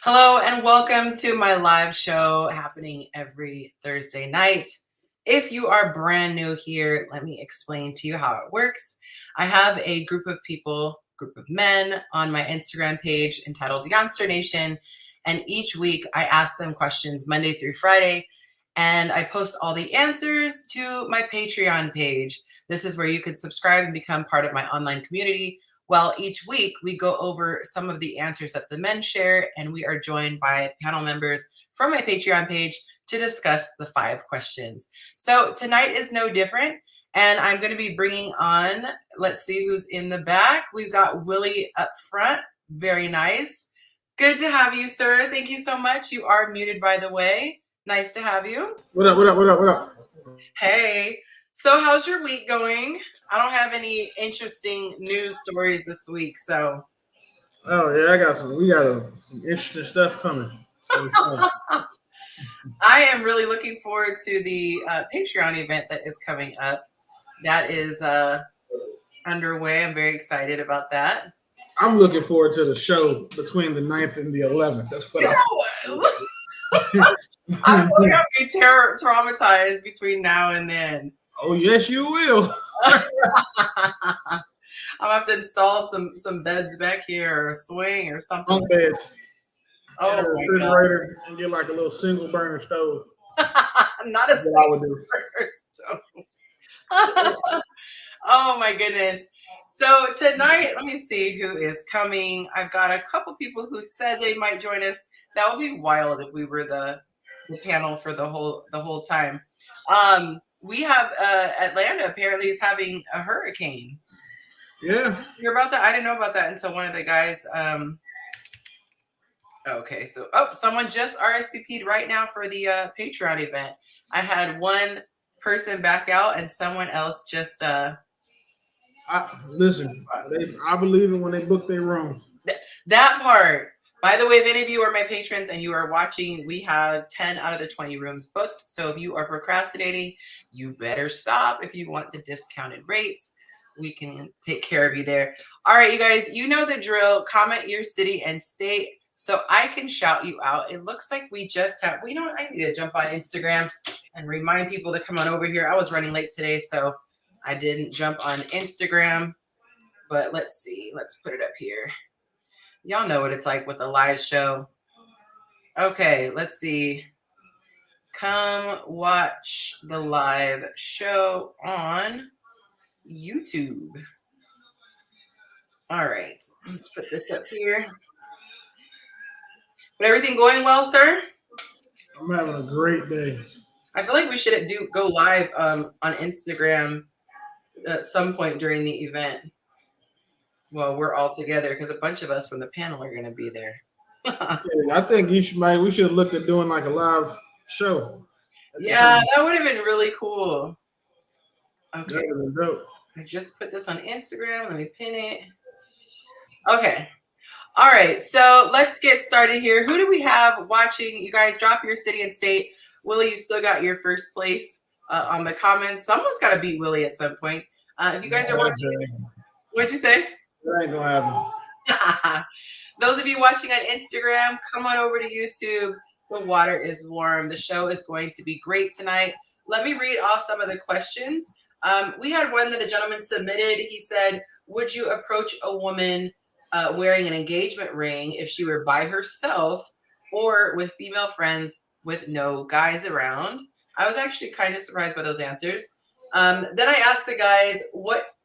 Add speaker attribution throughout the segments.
Speaker 1: Hello and welcome to my live show happening every Thursday night. If you are brand new here, let me explain to you how it works. I have a group of people, group of men on my Instagram page entitled Yonci Nation, and each week I ask them questions Monday through Friday, and I post all the answers to my Patreon page. This is where you can subscribe and become part of my online community. Well, each week we go over some of the answers that the men share, and we are joined by panel members from my Patreon page to discuss the 5 questions. So tonight is no different, and I'm going to be bringing on, let's see who's in the back. We've got Willie up front. Very nice. Good to have you, sir. Thank you so much. You are muted, by the way. Nice to have you.
Speaker 2: What up, what up, what up, what up?
Speaker 1: Hey. So how's your week going? I don't have any interesting news stories this week, so.
Speaker 2: Oh yeah, we got some interesting stuff coming. So
Speaker 1: I am really looking forward to the Patreon event that is coming up. That is underway. I'm very excited about that.
Speaker 2: I'm looking forward to the show between the 9th and the 11th. That's what
Speaker 1: I'm going to be traumatized between now and then.
Speaker 2: Oh yes, you will.
Speaker 1: I'll have to install some beds back here or a swing or something.
Speaker 2: Bunk beds.
Speaker 1: Oh,
Speaker 2: and a refrigerator and get like a little single burner stove.
Speaker 1: Not a single burner stove. Oh my goodness. So tonight, let me see who is coming. I've got a couple people who said they might join us. That would be wild if we were the panel for the whole time. We have Atlanta apparently is having a hurricane.
Speaker 2: Yeah.
Speaker 1: You hear about that? I didn't know about that until one of the guys. Okay, so someone just RSVP'd right now for the Patreon event. I had one person back out and someone else just
Speaker 2: listen, I believe it when they book their rooms.
Speaker 1: That part. By the way, if any of you are my patrons and you are watching, we have 10 out of the 20 rooms booked. So if you are procrastinating, you better stop if you want the discounted rates. We can take care of you there. All right, you guys, you know the drill. Comment your city and state so I can shout you out. It looks like we just have, I need to jump on Instagram and remind people to come on over here. I was running late today, so I didn't jump on Instagram. But let's see. Let's put it up here. Y'all know what it's like with a live show. Okay, let's see. Come watch the live show on YouTube. All right, let's put this up here. But everything going well, sir?
Speaker 2: I'm having a great day.
Speaker 1: I feel like we should go live on Instagram at some point during the event. Well, we're all together because a bunch of us from the panel are going to be there.
Speaker 2: I think we should look at doing like a live show.
Speaker 1: Yeah, that would have been really cool. Okay.
Speaker 2: That would have been dope.
Speaker 1: I just put this on Instagram. Let me pin it. Okay. All right. So let's get started here. Who do we have watching? You guys drop your city and state. Willie, you still got your first place on the comments. Someone's got to beat Willie at some point. If you guys are watching, what'd you say?
Speaker 2: That ain't going to happen.
Speaker 1: Those of you watching on Instagram, come on over to YouTube. The water is warm. The show is going to be great tonight. Let me read off some of the questions. We had one that a gentleman submitted. He said, would you approach a woman wearing an engagement ring if she were by herself or with female friends with no guys around? I was actually kind of surprised by those answers. Then I asked the guys,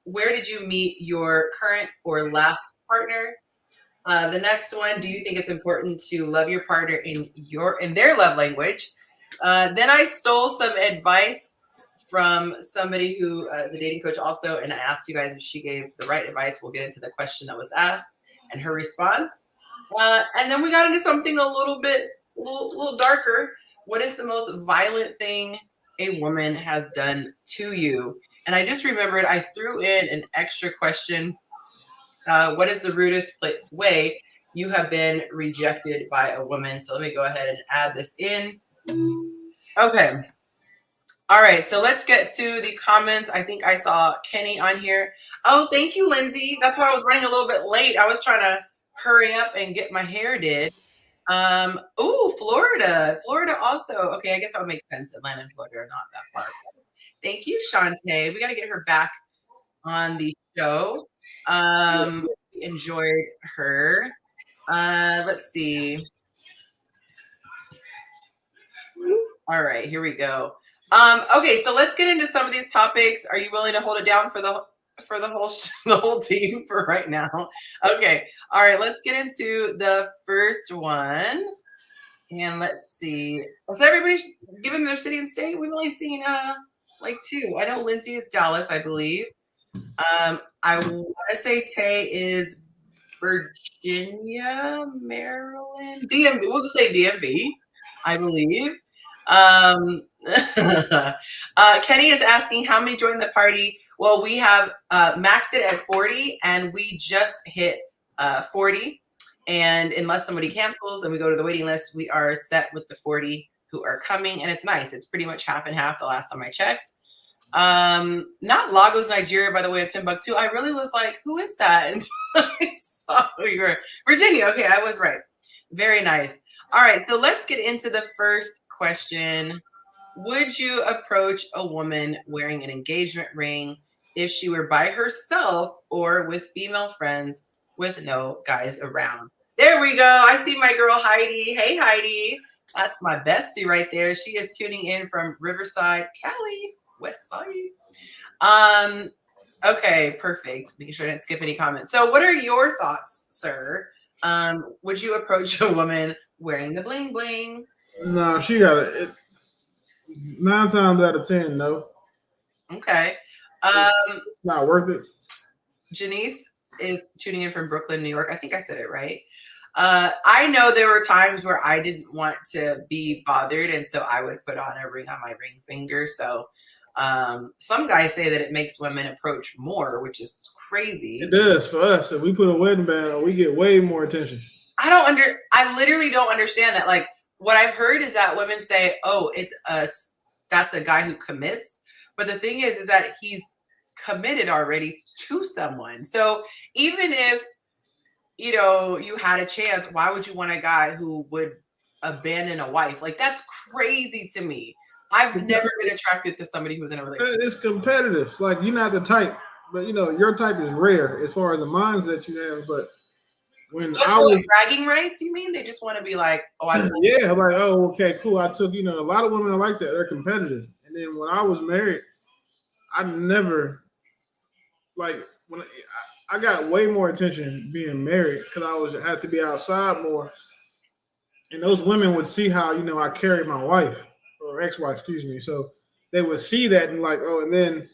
Speaker 1: where did you meet your current or last partner? The next one, do you think it's important to love your partner in their love language? Then I stole some advice from somebody who is a dating coach also, and I asked you guys if she gave the right advice. We'll get into the question that was asked and her response. And then we got into something a little darker. What is the most violent thing a woman has done to you? And I just remembered I threw in an extra question. What is the rudest way you have been rejected by a woman? So let me go ahead and add this in. Okay. All right. So let's get to the comments. I think I saw Kenny on here. Oh, thank you, Lindsay. That's why I was running a little bit late. I was trying to hurry up and get my hair did. Florida. Florida also. Okay, I guess that would make sense. Atlanta and Florida are not that far. Thank you, Shantae. We got to get her back on the show. Enjoyed her. Let's see. All right, here we go. Okay, so let's get into some of these topics. Are you willing to hold it down for the whole team for right now? Okay. All right, let's get into the first one. And let's see. Has everybody given their city and state? We've only seen like two. I know Lindsay is Dallas, I believe. I want to say Tay is Virginia, Maryland, DMV. We'll just say DMV, I believe. Kenny is asking how many joined the party. Well, we have maxed it at 40, and we just hit 40. And unless somebody cancels and we go to the waiting list, we are set with the 40 who are coming, and it's nice. It's pretty much half and half the last time I checked. Not Lagos, Nigeria, by the way, of Timbuktu. I really was like, who is that? And I saw who you were. Virginia. Okay, I was right. Very nice. All right, so let's get into the first question. Would you approach a woman wearing an engagement ring if she were by herself or with female friends with no guys around? There we go. I see my girl Heidi. Hey, Heidi. That's my bestie right there. She is tuning in from Riverside, Cali, West Side. Okay, perfect. Making sure I didn't skip any comments. So what are your thoughts, sir? Would you approach a woman wearing the bling bling?
Speaker 2: No, she got it. 9 times out of 10, no.
Speaker 1: Okay.
Speaker 2: It's not worth it.
Speaker 1: Janice is tuning in from Brooklyn, New York. I think I said it right. I know there were times where I didn't want to be bothered, and so I would put on a ring on my ring finger. So some guys say that it makes women approach more, which is crazy.
Speaker 2: It does for us. If we put a wedding band on, we get way more attention.
Speaker 1: I literally don't understand that. Like, what I've heard is that women say, oh, that's a guy who commits. But the thing is that he's committed already to someone. So even if, you had a chance, why would you want a guy who would abandon a wife? Like, that's crazy to me. I've never been attracted to somebody who's in a relationship.
Speaker 2: It's competitive. Like, you're not the type, but your type is rare as far as the mindset you have. But when
Speaker 1: bragging rights, you mean? They just want to be like, oh,
Speaker 2: yeah, like, oh, okay, cool. I took, a lot of women are like that. They're competitive. And then when I was married, I never, like, when I got way more attention being married because I had to be outside more. And those women would see how, I carried my wife or ex-wife, excuse me. So they would see that and like, oh, and then,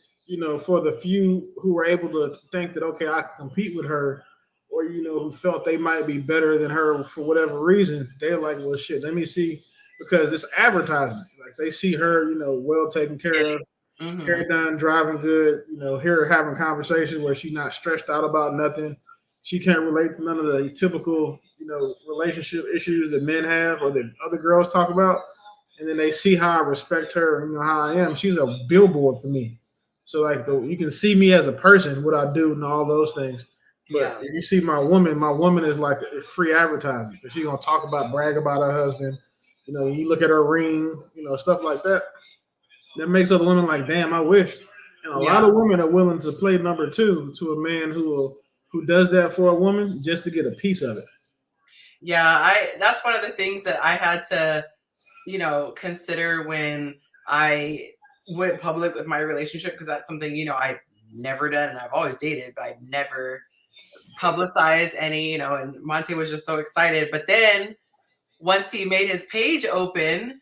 Speaker 2: for the few who were able to think that, okay, I can compete with her, or, who felt they might be better than her for whatever reason, they're like, well, shit, let me see, because it's advertisement. Like, they see her, well taken care of, hair done, driving good, hear her having conversations where she's not stressed out about nothing. She can't relate to none of the typical, relationship issues that men have or that other girls talk about. And then they see how I respect her, how I am. She's a billboard for me. So, like, you can see me as a person, what I do, and all those things. But if you see my woman is like a free advertising because she's gonna brag about her husband. You look at her ring, stuff like that. That makes other women like, damn, I wish. And a lot of women are willing to play number two to a man who does that for a woman just to get a piece of it.
Speaker 1: Yeah, that's one of the things that I had to, consider when I went public with my relationship, because that's something, I've never done, and I've always dated, but I've never publicized any, and Monte was just so excited. But then once he made his page open,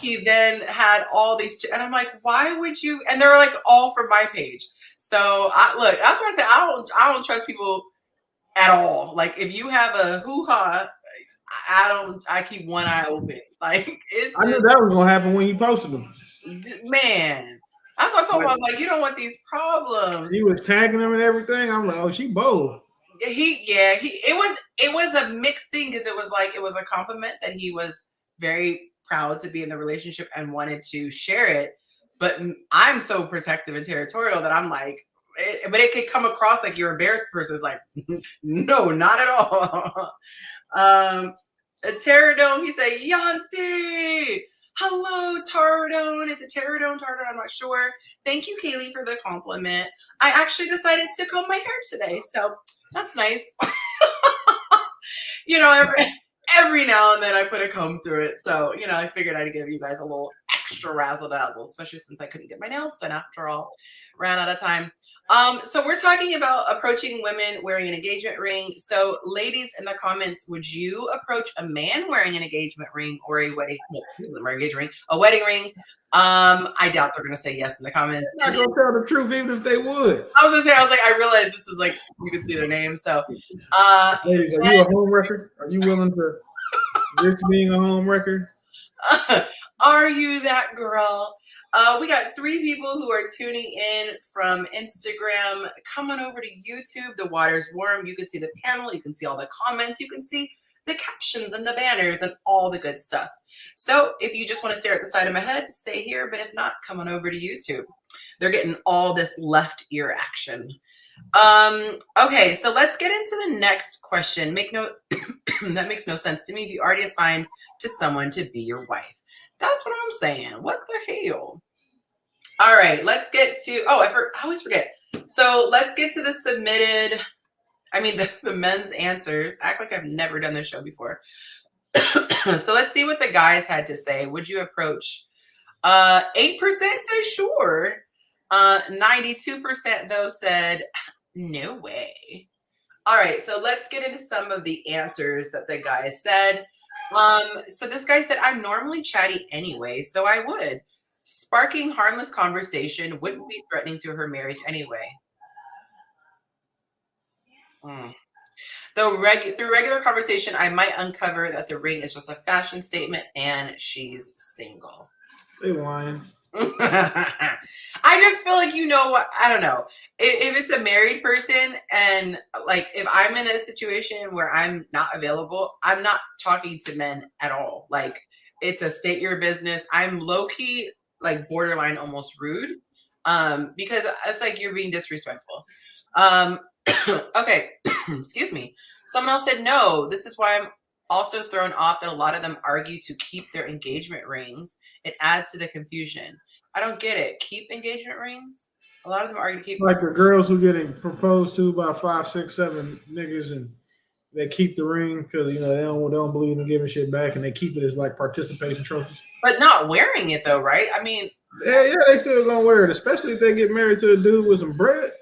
Speaker 1: he then had all these, and I'm like, why would you? And they're like all from my page. So look, that's what I say. I don't trust people at all. Like, if you have a hoo-ha, I keep one eye open. Like,
Speaker 2: I knew that was gonna happen when you posted them.
Speaker 1: Man, that's what I told him. I was like, you don't want these problems.
Speaker 2: He was tagging them and everything. I'm like, oh, she bold.
Speaker 1: It was a mixed thing, because it was a compliment that he was very proud to be in the relationship and wanted to share it. But I'm so protective and territorial that I'm like, but it could come across like you're embarrassed person. It's like, no, not at all. A Pterodome, he said, Yonci! Hello, Tardone. Is it Pterodone? Tardone, I'm not sure. Thank you, Kaylee, for the compliment. I actually decided to comb my hair today, so that's nice. You know, every now and then I put a comb through it. So, you know, I figured I'd give you guys a little extra razzle dazzle, especially since I couldn't get my nails done after all. Ran out of time. So we're talking about approaching women wearing an engagement ring. So ladies in the comments, would you approach a man wearing an engagement ring or a wedding, engagement ring, a wedding ring? I doubt they're gonna say yes in the comments.
Speaker 2: They're not gonna tell the truth even if they would.
Speaker 1: I was like, I realize this is like you can see their name. So
Speaker 2: ladies, are you a home wrecker? Are you willing to risk being a home wrecker?
Speaker 1: Are you that girl? We got 3 people who are tuning in from Instagram. Come on over to YouTube. The water's warm. You can see the panel. You can see all the comments. You can see the captions and the banners and all the good stuff. So if you just want to stare at the side of my head, stay here. But if not, come on over to YouTube. They're getting all this left ear action. Okay, so let's get into the next question. Make no that makes no sense to me if you already assigned to someone to be your wife. That's what I'm saying. What the hell? All right, let's get to I always forget. So let's get to the submitted, the men's answers. Act like I've never done this show before. So let's see what the guys had to say. Would you approach? 8% said sure. 92% though said no way. All right, so let's get into some of the answers that the guys said. So this guy said, I'm normally chatty anyway, so I would. Sparking harmless conversation wouldn't be threatening to her marriage anyway. Though through regular conversation, I might uncover that the ring is just a fashion statement and she's single.
Speaker 2: They lying.
Speaker 1: I just feel like, I don't know. If it's a married person and like if I'm in a situation where I'm not available, I'm not talking to men at all. Like it's a state your business. I'm low-key like borderline almost rude because it's like you're being disrespectful. Okay, excuse me. Someone else said no. This is why I'm also thrown off that a lot of them argue to keep their engagement rings. It adds to the confusion. I don't get it. Keep engagement rings? A lot of them argue to keep
Speaker 2: like the girls who getting proposed to by 5, 6, 7 niggas and they keep the ring because they don't believe in giving shit back and they keep it as like participation trophies.
Speaker 1: But not wearing it though, right? I mean,
Speaker 2: yeah, they still gonna wear it, especially if they get married to a dude with some bread.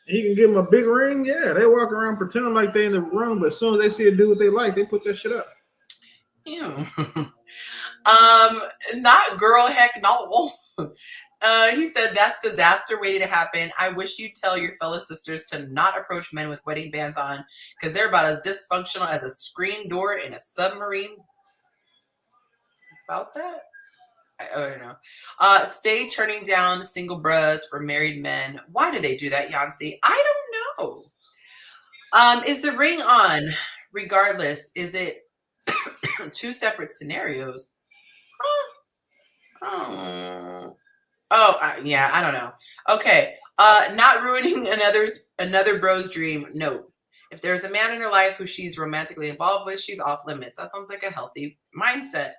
Speaker 2: He can give them a big ring. Yeah, they walk around pretending like they in the room, but as soon as they see a dude what they like, they put that shit up.
Speaker 1: Ew. Not girl, heck no. He said that's disaster waiting to happen. I wish you'd tell your fellow sisters to not approach men with wedding bands on because they're about as dysfunctional as a screen door in a submarine. About that? I don't know. Stay turning down single bras for married men. Why do they do that, Yonci? I don't know. Is the ring on? Regardless, is it 2 separate scenarios? Yeah, I don't know. Okay. Not ruining another bro's dream. No. If there's a man in her life who she's romantically involved with, she's off limits. That sounds like a healthy mindset.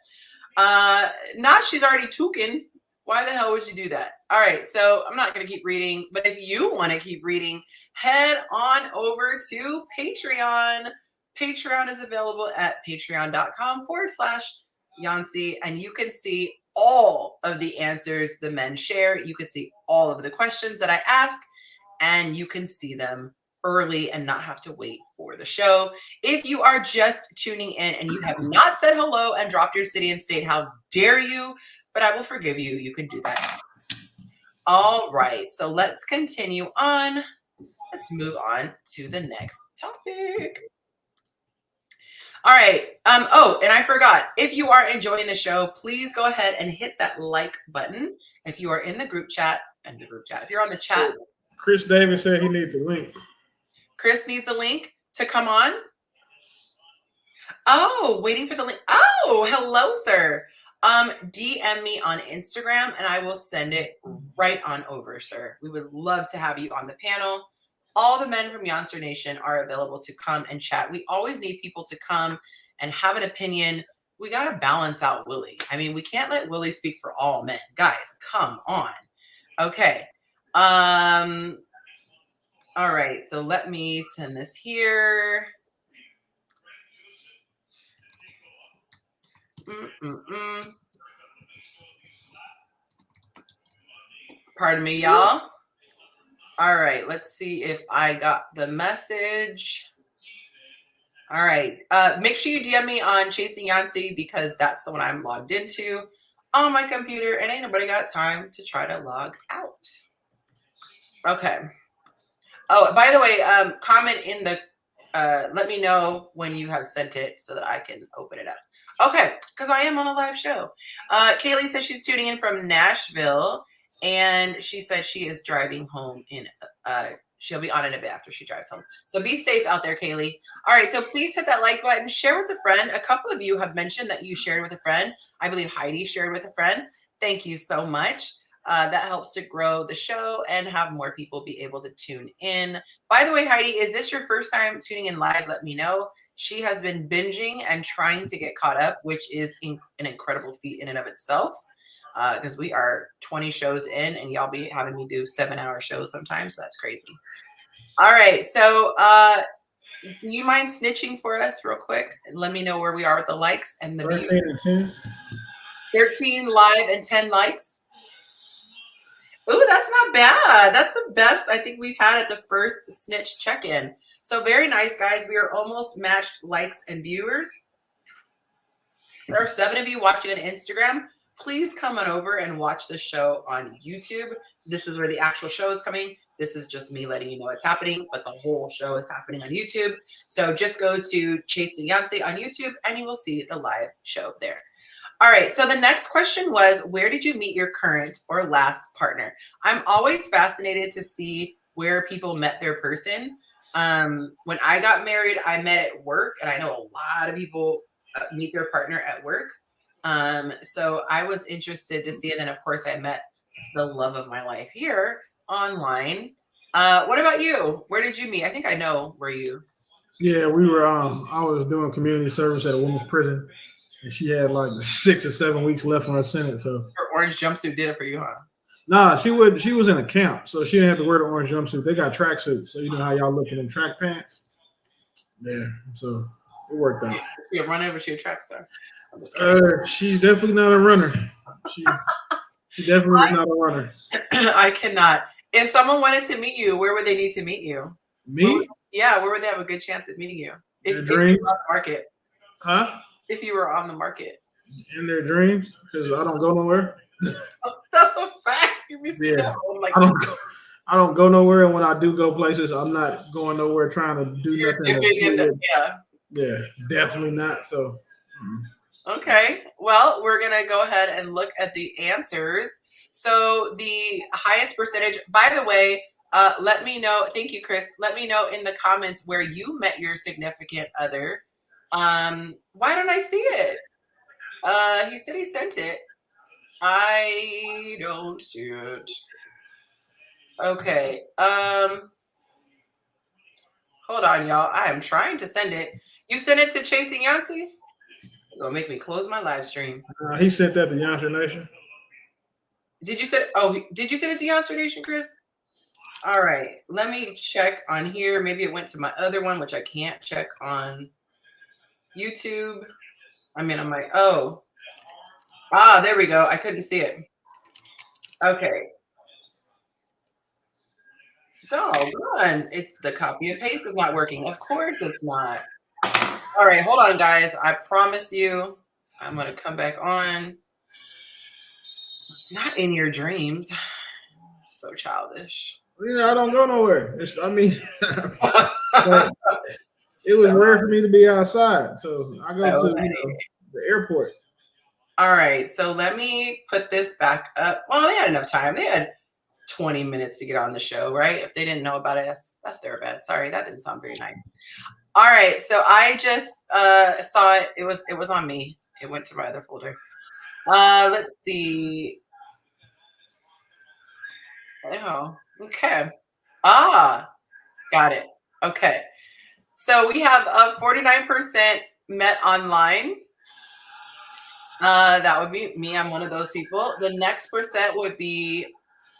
Speaker 1: Not she's already tooken. Why the hell would you do that? All right, so I'm not going to keep reading, but if you want to keep reading, head on over to Patreon. Patreon is available at patreon.com/Yonci, and you can see all of the answers the men share. You can see all of the questions that I ask, and you can see them early and not have to wait for the show. If you are just tuning in and you have not said hello and dropped your city and state, how dare you? But I will forgive you. You can do that. All right. So let's continue on. Let's move on to the next topic. All right. And I forgot. If you are enjoying the show, please go ahead and hit that like button. If you are in the group chat, if you're on the chat.
Speaker 2: Chris Davis said he needs a link.
Speaker 1: Chris needs a link to come on. Oh, waiting for the link. Oh, hello, sir. DM me on Instagram and I will send it right on over, sir. We would love to have you on the panel. All the men from Yonci Nation are available to come and chat. We always need people to come and have an opinion, we got to balance out Willie. I mean, we can't let Willie speak for all men. Guys, come on. Okay. All right. So let me send this here. Pardon me, y'all. All right. Let's see if I got the message. All right. Make sure you DM me on Chasing Yonci because that's the one I'm logged into on my computer, and ain't nobody got time to try to log out. Okay. Oh, by the way, comment in the let me know when you have sent it so that I can open it up. Okay, because I am on a live show. Kaylee says she's tuning in from Nashville, and she said she is driving home in she'll be on in a bit after she drives home. So be safe out there, Kaylee. All right, so please hit that like button, share with a friend. A couple of you have mentioned that you shared with a friend. I believe Heidi shared with a friend. Thank you so much. That helps to grow the show and have more people be able to tune in. By the way, Heidi, is this your first time tuning in live? Let me know. She has been binging and trying to get caught up, which is an incredible feat in and of itself. Because we are 20 shows in and y'all be having me do 7-hour shows sometimes. So that's crazy. All right. So do you mind snitching for us real quick? And let me know where we are with the likes and the
Speaker 2: 13
Speaker 1: views.
Speaker 2: and 10.
Speaker 1: 13 live and 10 likes. Ooh, that's not bad. That's the best I think we've had at the first snitch check-in. So very nice, guys. We are almost matched likes and viewers. There are 7 of you watching on Instagram. Please come on over and watch the show on YouTube. This is where the actual show is coming. This is just me letting you know it's happening, but the whole show is happening on YouTube. So just go to Chasing Yonci on YouTube and you will see the live show there. All right, so the next question was, where did you meet your current or last partner? I'm always fascinated to see where people met their person. When I got married, I met at work, and I know a lot of people meet their partner at work. So I was interested to see, and then of course I met the love of my life here online. What about you? Where did you meet? I think I know where you.
Speaker 2: Yeah, we were. I was doing community service at a women's prison, and she had like 6 or 7 weeks left on her sentence. So
Speaker 1: Her orange jumpsuit did it for you, huh?
Speaker 2: nah, she would. She was in a camp, so she didn't have to wear the orange jumpsuit. They got track suits, so you know how y'all look in them track pants. Yeah, so it worked out.
Speaker 1: She a runner, but she a track star.
Speaker 2: She's definitely not a runner. She definitely is not a runner.
Speaker 1: I cannot. If someone wanted to meet you, where would they need to meet you?
Speaker 2: Me?
Speaker 1: Where would they have a good chance at meeting you? If you were on the market.
Speaker 2: Huh?
Speaker 1: If you were on the market.
Speaker 2: In their dreams, because I don't go nowhere.
Speaker 1: That's a fact. You be
Speaker 2: yeah. Like, I don't go nowhere, and when I do go places, I'm not going nowhere trying to do nothing. Yeah, definitely not. So.
Speaker 1: Okay. Well, we're gonna go ahead and look at the answers. So the highest percentage, by the way, let me know. Thank you, Chris. Let me know in the comments where you met your significant other. Why don't I see it? He said he sent it. I don't see it. Okay. Hold on, y'all. I am trying to send it. You sent it to Chasing Yonci? You're gonna make me close my live stream.
Speaker 2: He sent that to Yonci Nation.
Speaker 1: Did you send it to Yonci Nation, Chris? All right. Let me check on here. Maybe it went to my other one, which I can't check on YouTube. I mean, I'm like, there we go. I couldn't see it. Okay. Doggone. The copy and paste is not working. Of course it's not. All right, hold on, guys. I promise you, I'm going to come back on. Not in your dreams. So childish.
Speaker 2: Yeah, I don't go nowhere. It was rare for me to be outside. So I go to the airport.
Speaker 1: All right, so let me put this back up. Well, they had enough time. They had 20 minutes to get on the show, right? If they didn't know about it, that's their bad. Sorry, that didn't sound very nice. All right, so I just saw it. It was on me. It went to my other folder. Let's see. Oh, okay. Got it. Okay. So we have 49% met online. That would be me. I'm one of those people. The next percent would be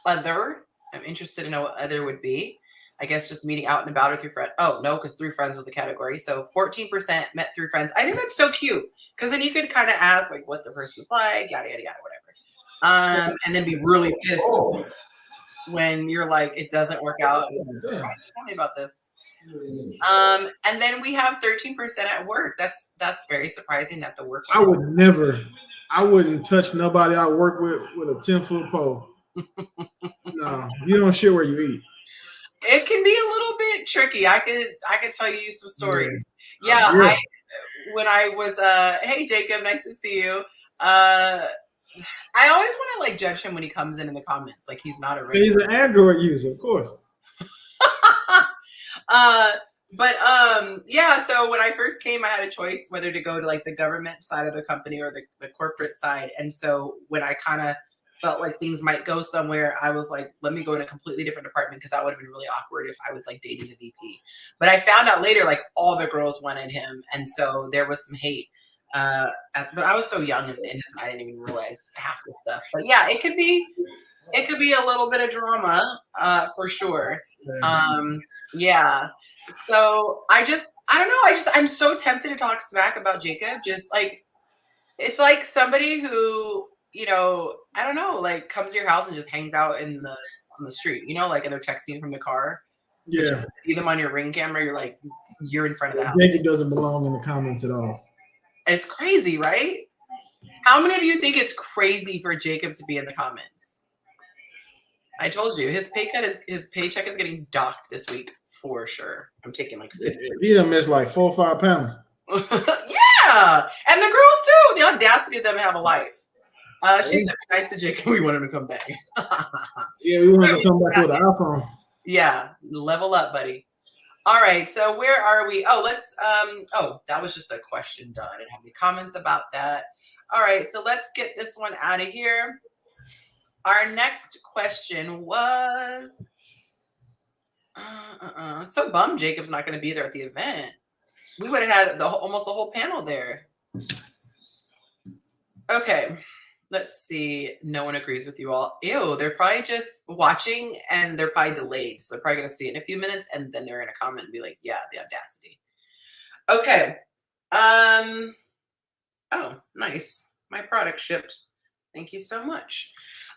Speaker 1: other. I'm interested to know what other would be. I guess just meeting out and about with your friend. Oh, no, because through friends was a category. So 14% met through friends. I think that's so cute because then you could kind of ask like what the person's like, yada, yada, yada, whatever. And then be really pissed when you're like, it doesn't work out. Why did you tell me about this? And then we have 13% at work. That's very surprising that the work.
Speaker 2: I wouldn't touch nobody I work with a 10-foot pole. No, you don't shit where you eat.
Speaker 1: It can be a little bit tricky. I could tell you some stories. Yeah. When I was hey Jacob, nice to see you. I always want to like judge him when he comes in the comments. Like he's not a regular.
Speaker 2: He's an Android user, of course.
Speaker 1: Yeah, so when I first came, I had a choice whether to go to like the government side of the company or the corporate side. And so when I kind of felt like things might go somewhere, I was like, let me go in a completely different department because that would have been really awkward if I was like dating the VP. But I found out later, like all the girls wanted him. And so there was some hate. But I was so young and innocent, I didn't even realize half the stuff. But yeah, it could be a little bit of drama, for sure. Yeah. So I don't know. I'm so tempted to talk smack about Jacob. Just like, it's like somebody who, you know, I don't know, like comes to your house and just hangs out on the street, you know, like, and they're texting you from the car.
Speaker 2: Yeah.
Speaker 1: You see them on your Ring camera. You're like, you're in front of the house.
Speaker 2: Jacob doesn't belong in the comments at all.
Speaker 1: It's crazy, right? How many of you think it's crazy for Jacob to be in the comments? I told you his paycheck is getting docked this week for sure. I'm taking like 50.
Speaker 2: He done missed like 4 or 5 pounds.
Speaker 1: Yeah, and the girls too. The audacity of them to have a life. She said, "Nice to Jacob. We want him to come back."
Speaker 2: Yeah, we want him to come back with an iPhone.
Speaker 1: Yeah, level up, buddy. All right, so where are we? Oh, let's. That was just a question done. I didn't have any comments about that. All right, so let's get this one out of here. Our next question was, so bummed Jacob's not going to be there at the event. We would have had almost the whole panel there. Okay, let's see. No one agrees with you all. Ew, they're probably just watching and they're probably delayed. So they're probably going to see it in a few minutes and then they're going to comment and be like, yeah, the audacity. Okay. Oh, nice. My product shipped. Thank you so much.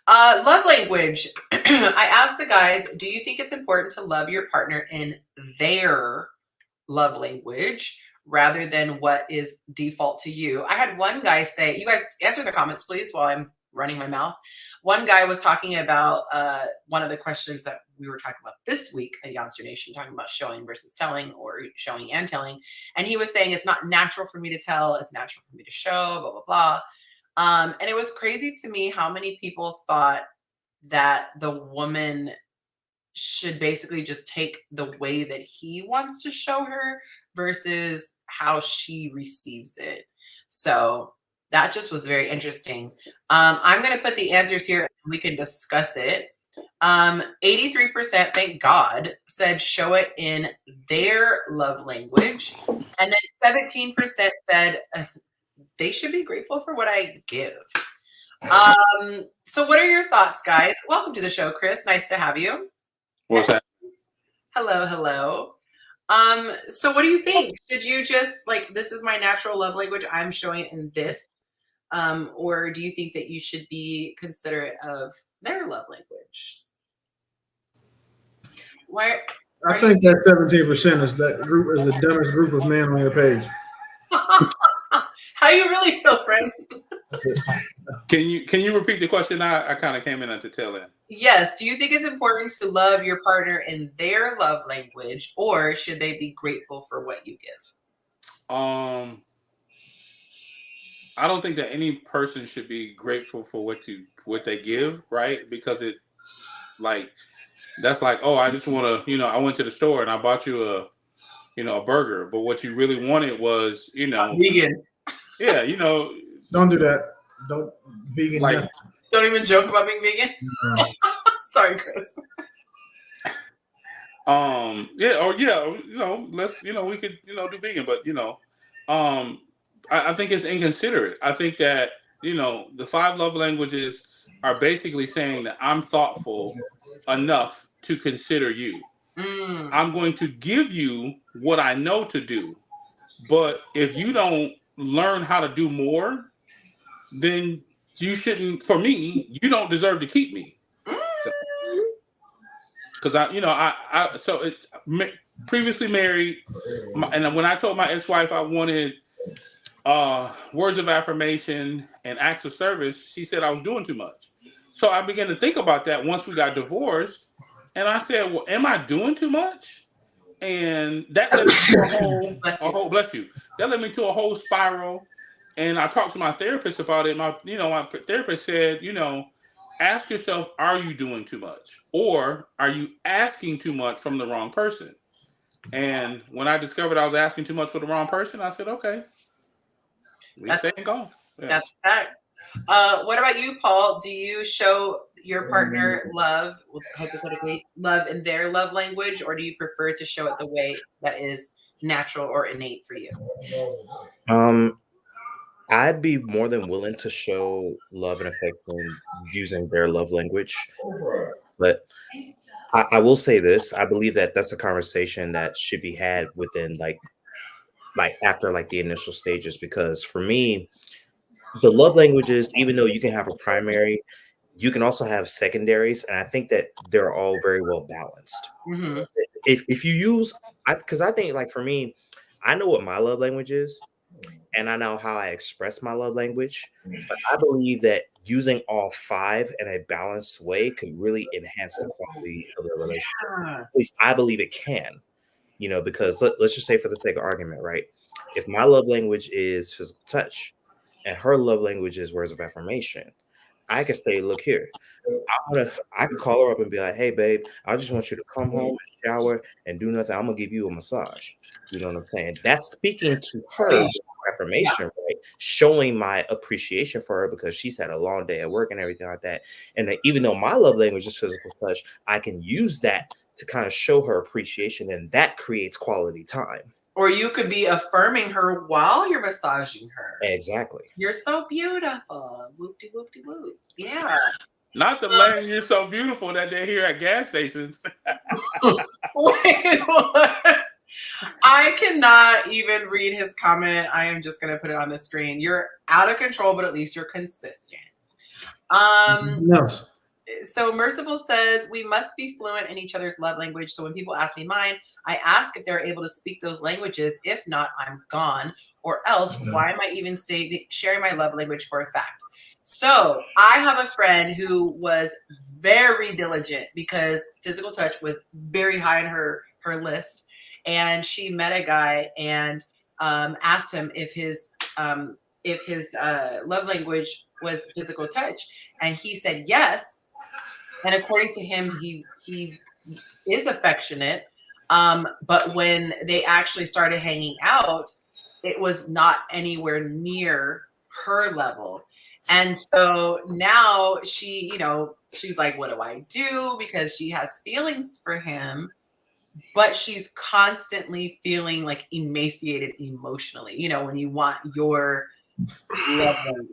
Speaker 1: Love language. I asked the guys, do you think it's important to love your partner in their love language rather than what is default to you? I had one guy say, you guys answer the comments, please, while I'm running my mouth. One guy was talking about one of the questions that we were talking about this week at Yonci Nation, talking about showing versus telling or showing and telling. And he was saying, it's not natural for me to tell. It's natural for me to show, blah, blah, blah. And it was crazy to me how many people thought that the woman should basically just take the way that he wants to show her versus how she receives it. So that just was very interesting. I'm going to put the answers here and we can discuss it. 83%, thank God, said show it in their love language. And then 17% said they should be grateful for what I give. So what are your thoughts, guys? Welcome to the show, Chris. Nice to have you.
Speaker 3: What's that?
Speaker 1: Hello. So what do you think? Should you just like, this is my natural love language, I'm showing it in this? Or do you think that you should be considerate of their love language? Why?
Speaker 2: I think that 17% is the dumbest group of men on your page.
Speaker 1: How you really feel, friend?
Speaker 2: That's it.
Speaker 3: Can you repeat the question? I kind of came in at the tail end.
Speaker 1: Yes. Do you think it's important to love your partner in their love language, or should they be grateful for what you give?
Speaker 3: I don't think that any person should be grateful for what they give, right? Because it that's like, oh, I just want to, I went to the store and I bought you a burger, but what you really wanted was,
Speaker 1: vegan.
Speaker 3: Yeah,
Speaker 2: Don't do that. Don't vegan.
Speaker 3: Like,
Speaker 1: don't even joke about being vegan. No. Sorry, Chris.
Speaker 3: Yeah, or let's, we could, do vegan, but I think it's inconsiderate. I think that, the 5 love languages are basically saying that I'm thoughtful enough to consider you.
Speaker 1: Mm.
Speaker 3: I'm going to give you what I know to do. But if you don't learn how to do more, then you shouldn't, for me, you don't deserve to keep me.
Speaker 1: Mm.
Speaker 3: Because previously married, and when I told my ex-wife I wanted words of affirmation and acts of service, she said I was doing too much. So I began to think about that once we got divorced, and I said, "Well, am I doing too much?" And that led me to
Speaker 1: Bless you.
Speaker 3: bless you. That led me to a whole spiral. And I talked to my therapist about it. My therapist said, ask yourself, are you doing too much, or are you asking too much from the wrong person? And when I discovered I was asking too much for the wrong person, I said, okay, leave
Speaker 1: That's
Speaker 3: stay and go. Yeah.
Speaker 1: that's a fact. What about you, Paul? Do you show your partner love, hypothetically, love in their love language, or do you prefer to show it the way that is natural or innate for you?
Speaker 4: I'd be more than willing to show love and affection using their love language, but I will say this: I believe that that's a conversation that should be had within like after like the initial stages. Because for me, the love languages, even though you can have a primary, you can also have secondaries, and I think that they're all very well balanced.
Speaker 1: Mm-hmm.
Speaker 4: If you use, because I think like for me, I know what my love language is, and I know how I express my love language. But I believe that using all 5 in a balanced way could really enhance the quality of the relationship.
Speaker 1: Ah.
Speaker 4: At least I believe it can, because let's just say for the sake of argument, right? If my love language is physical touch and her love language is words of affirmation, I could say, look here, I can call her up and be like, hey, babe, I just want you to come home and shower and do nothing. I'm gonna give you a massage. You know what I'm saying? That's speaking to her with affirmation, right? Showing my appreciation for her because she's had a long day at work and everything like that. And that even though my love language is physical touch, I can use that to kind of show her appreciation, and that creates quality time.
Speaker 1: Or you could be affirming her while you're massaging her.
Speaker 4: Exactly.
Speaker 1: You're so beautiful. Whoop-de whoop-de whoop. Yeah.
Speaker 3: Not the lane you're so beautiful that they hear at gas stations.
Speaker 1: Wait, what? I cannot even read his comment. I am just going to put it on the screen. You're out of control, but at least you're consistent.
Speaker 2: No.
Speaker 1: So Merciful says, we must be fluent in each other's love language. So when people ask me mine, I ask if they're able to speak those languages. If not, I'm gone. Or else, why am I even sharing my love language for a fact? So I have a friend who was very diligent because physical touch was very high on her list. And she met a guy and asked him if his love language was physical touch. And he said yes. And according to him, he is affectionate. But when they actually started hanging out, it was not anywhere near her level. And so now she's like, what do I do? Because she has feelings for him, but she's constantly feeling like emaciated emotionally, when you want your love language.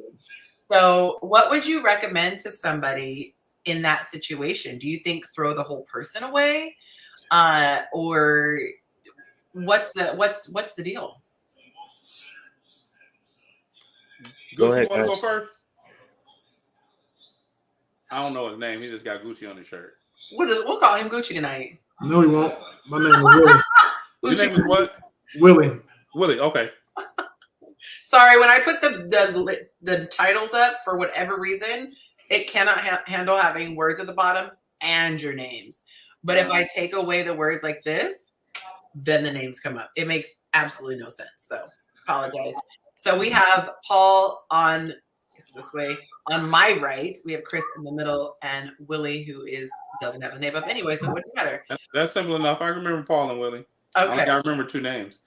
Speaker 1: So what would you recommend to somebody in that situation? Do you think throw the whole person away? Or what's the deal?
Speaker 4: Go
Speaker 3: Gucci,
Speaker 4: ahead,
Speaker 3: you want to go
Speaker 4: guys.
Speaker 3: first? I don't know his name. He just got Gucci on his shirt.
Speaker 1: We'll call him Gucci tonight.
Speaker 2: No, he won't. My name is Willie.
Speaker 3: Your name is what?
Speaker 2: Willie.
Speaker 3: Willie. Okay.
Speaker 1: Sorry, when I put the titles up, for whatever reason, it cannot handle having words at the bottom and your names. But if I take away the words like this, then the names come up. It makes absolutely no sense. So apologize. So we have Paul on this way. On my right, we have Chris in the middle and Willie, who doesn't have a name up anyway, so it wouldn't matter.
Speaker 3: That's simple enough. I remember Paul and Willie.
Speaker 1: Okay.
Speaker 3: I remember 2 names.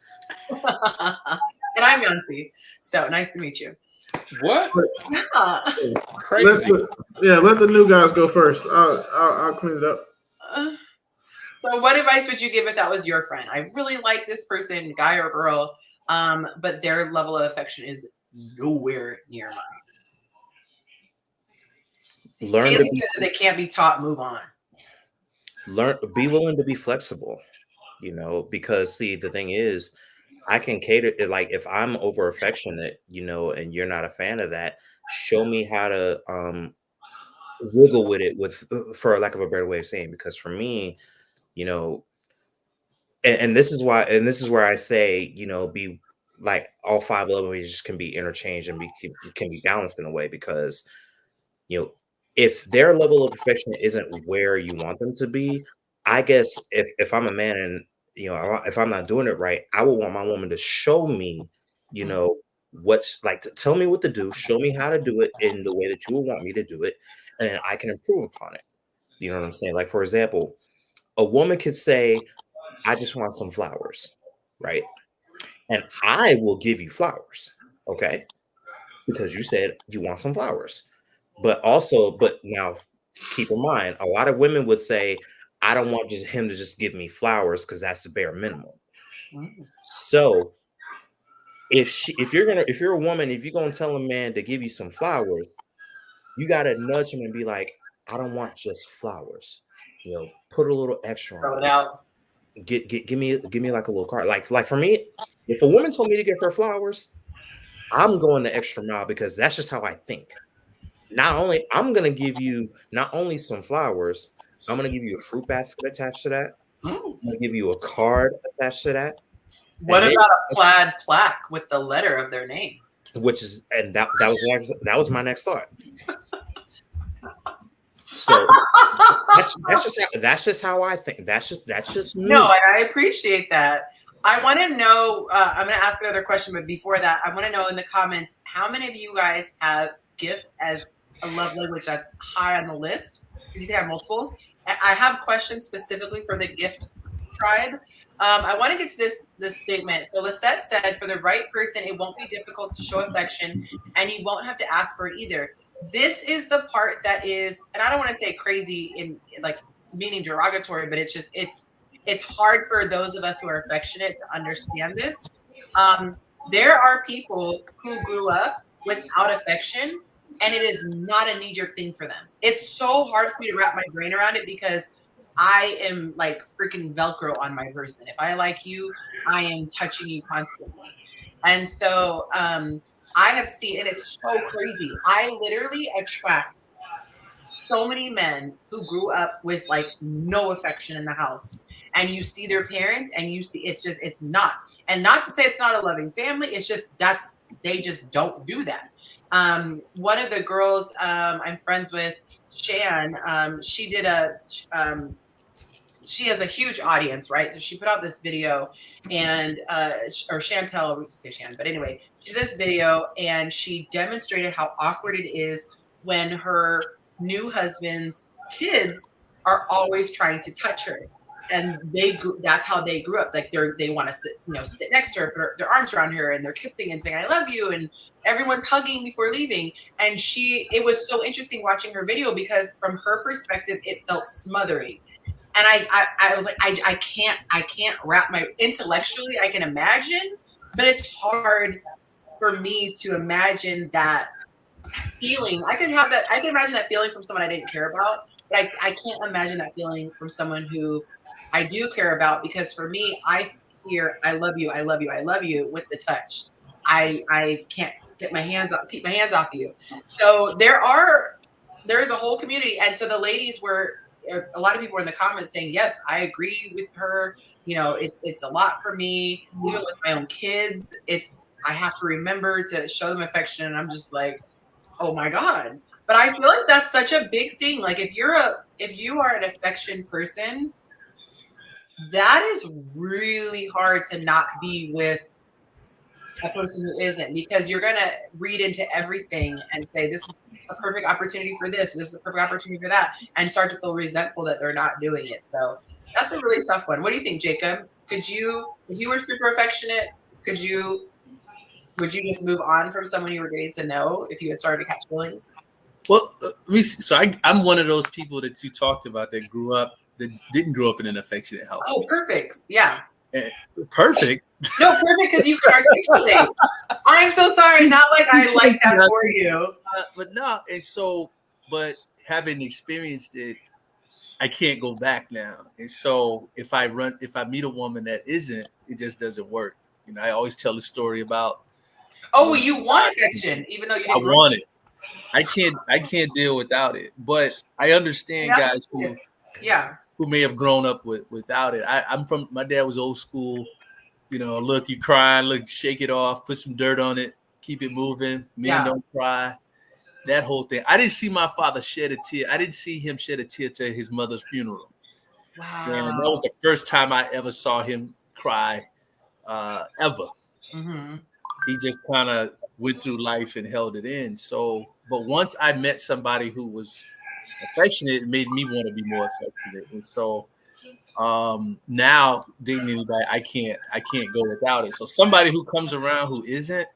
Speaker 1: And I'm Yonci. So nice to meet you.
Speaker 3: What?
Speaker 1: Yeah.
Speaker 3: Crazy.
Speaker 2: Let the new guys go first. I'll clean it up.
Speaker 1: So what advice would you give if that was your friend? I really like this person, guy or girl. but their level of affection is nowhere near mine.
Speaker 4: Learn to
Speaker 1: Haley
Speaker 4: be
Speaker 1: says that they can't be taught. Move on.
Speaker 4: be willing to be flexible, because see, the thing is, I can cater it. Like if I'm over affectionate, and you're not a fan of that, show me how to wiggle with it, for lack of a better way of saying, because for me, you know, and this is where I say, be like all five love languages can be interchanged and can be balanced in a way, because you know, if their level of affection isn't where you want them to be, I guess if I'm a man and if I'm not doing it right, I would want my woman to show me, what's like, to tell me what to do, show me how to do it in the way that you would want me to do it, and then I can improve upon it. You know what I'm saying? Like, for example, a woman could say, I just want some flowers, right? And I will give you flowers, okay? Because you said you want some flowers. But now keep in mind, a lot of women would say, I don't want him to just give me flowers because that's the bare minimum. So if you're a woman, if you're gonna tell a man to give you some flowers, you gotta nudge him and be like, I don't want just flowers. Put a little extra
Speaker 1: Throw
Speaker 4: on
Speaker 1: it out.
Speaker 4: give me like a little card. Like for me, if a woman told me to give her flowers, I'm going the extra mile, because that's just how I think. I'm gonna give you not only some flowers, I'm gonna give you a fruit basket attached to that. I'm gonna give you a card attached to that.
Speaker 1: What about a plaid plaque with the letter of their name?
Speaker 4: That was my next thought. So that's just how I think. That's just me.
Speaker 1: No, and I appreciate that. I want to know. I'm going to ask another question, but before that, I want to know in the comments how many of you guys have gifts as a love language that's high on the list, because you can have multiple. I have questions specifically for the gift tribe. I want to get to this statement. So Lisette said, for the right person, it won't be difficult to show affection, and you won't have to ask for it either. This is the part that is, and I don't want to say crazy in like meaning derogatory, but it's hard for those of us who are affectionate to understand this. There are people who grew up without affection, and it is not a knee-jerk thing for them. It's so hard for me to wrap my brain around it, because I am like freaking Velcro on my person. If I like you, I am touching you constantly. And so I have seen, and it's so crazy. I literally attract so many men who grew up with like no affection in the house. And you see their parents and you see it's not. And not to say it's not a loving family, it's just they just don't do that. One of the girls I'm friends with, Shan, she did she has a huge audience, right? So she put out this video, and or Chantel, we just say Shan, but anyway, she did this video and she demonstrated how awkward it is when her new husband's kids are always trying to touch her. And that's how they grew up. Like they want to sit next to her, put their arms around her, and they're kissing and saying, I love you. And everyone's hugging before leaving. And it was so interesting watching her video, because from her perspective, it felt smothering. And I was like, I can't wrap intellectually, I can imagine, but it's hard for me to imagine that feeling. I can imagine that feeling from someone I didn't care about, but I can't imagine that feeling from someone who I do care about, because for me, I hear I love you, I love you, I love you with the touch. I can't keep my hands off you. So there's a whole community. And so the ladies a lot of people were in the comments saying, yes, I agree with her. It's a lot for me, even with my own kids. I have to remember to show them affection. And I'm just like, oh my God. But I feel like that's such a big thing. Like if you are an affection person, that is really hard to not be with a person who isn't, because you're going to read into everything and say, this is a perfect opportunity for this is a perfect opportunity for that, and start to feel resentful that they're not doing it. So that's a really tough one. What do you think, Jacob? If you were super affectionate, would you just move on from someone you were getting to know if you had started to catch feelings?
Speaker 5: Well, I'm one of those people that you talked about that didn't grow up in an affectionate household.
Speaker 1: Oh, perfect. Yeah.
Speaker 5: Perfect.
Speaker 1: No, perfect because you can articulate. I'm so sorry. Not like I like that for you.
Speaker 5: But no, and so, but having experienced it, I can't go back now. And so if I meet a woman that isn't, it just doesn't work. You know, I always tell the story about.
Speaker 1: Oh, you want affection, even though you
Speaker 5: I
Speaker 1: didn't grow
Speaker 5: want it. I can't deal without it. But I understand guys who may have grown up without it. I'm from, my dad was old school. You know, look, you crying, look, shake it off, put some dirt on it, keep it moving. Men don't cry. That whole thing. I didn't see my father shed a tear. I didn't see him shed a tear to his mother's funeral.
Speaker 1: Wow.
Speaker 5: And that was the first time I ever saw him cry, ever.
Speaker 1: Mm-hmm.
Speaker 5: He just kind of went through life and held it in. So, but once I met somebody who was affectionate, it made me want to be more affectionate. And so now dating anybody, I can't go without it. So somebody who comes around who isn't,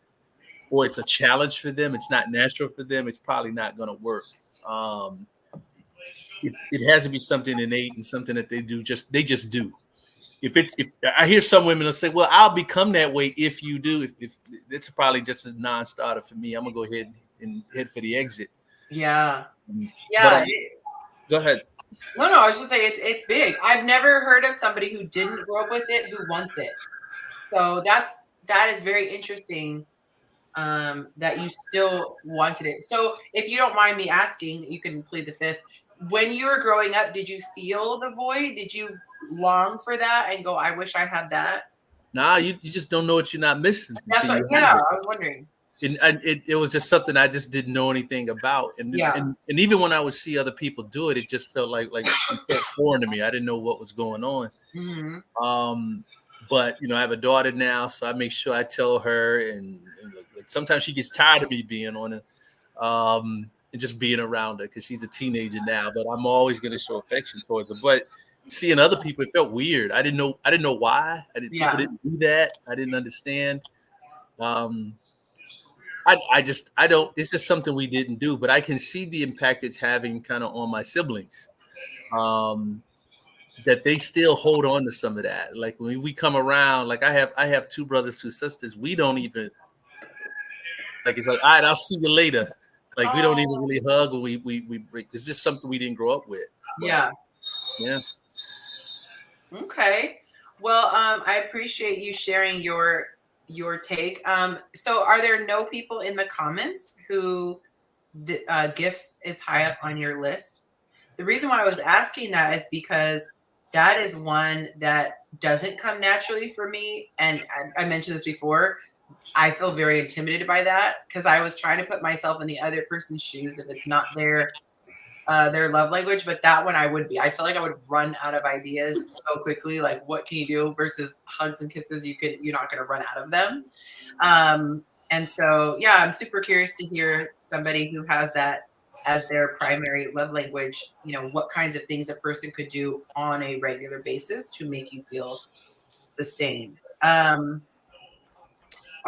Speaker 5: or it's a challenge for them, it's not natural for them, it's probably not going to work. It has to be something innate and something that they just do. If I hear some women will say, well, I'll become that way if you do, if it's probably just a non-starter for me. I'm gonna go ahead and head for the exit.
Speaker 1: Yeah.
Speaker 5: Go ahead.
Speaker 1: No, I was just saying it's big. I've never heard of somebody who didn't grow up with it who wants it. So that is very interesting. That you still wanted it. So if you don't mind me asking, you can plead the fifth. When you were growing up, did you feel the void? Did you long for that and go, I wish I had that?
Speaker 5: Nah, you just don't know what you're not missing.
Speaker 1: That's what, I was wondering.
Speaker 5: And it was just something I just didn't know anything about. And even when I would see other people do it, it just felt like it felt foreign to me. I didn't know what was going on.
Speaker 1: Mm-hmm.
Speaker 5: But you know, I have a daughter now, so I make sure I tell her. And like, sometimes she gets tired of me being on it, and just being around her because she's a teenager now. But I'm always going to show affection towards her. But seeing other people, it felt weird. I didn't know why. People didn't do that. I didn't understand. I don't. It's just something we didn't do. But I can see the impact it's having kind of on my siblings. That they still hold on to some of that. Like when we come around, like I have 2 brothers, 2 sisters. We don't even like, it's like, all right, I'll see you later. Like we don't even really hug, or we break. It's just something we didn't grow up with. But, yeah.
Speaker 1: Okay. Well, I appreciate you sharing your take. So are there no people in the comments who gifts is high up on your list? The reason why I was asking that is because that is one that doesn't come naturally for me. And I mentioned this before. I feel very intimidated by that because I was trying to put myself in the other person's shoes if it's not their love language. But that one I would be. I feel like I would run out of ideas so quickly. Like, what can you do versus hugs and kisses? You're not going to run out of them. And so, yeah, I'm super curious to hear somebody who has that as their primary love language, you know, what kinds of things a person could do on a regular basis to make you feel sustained.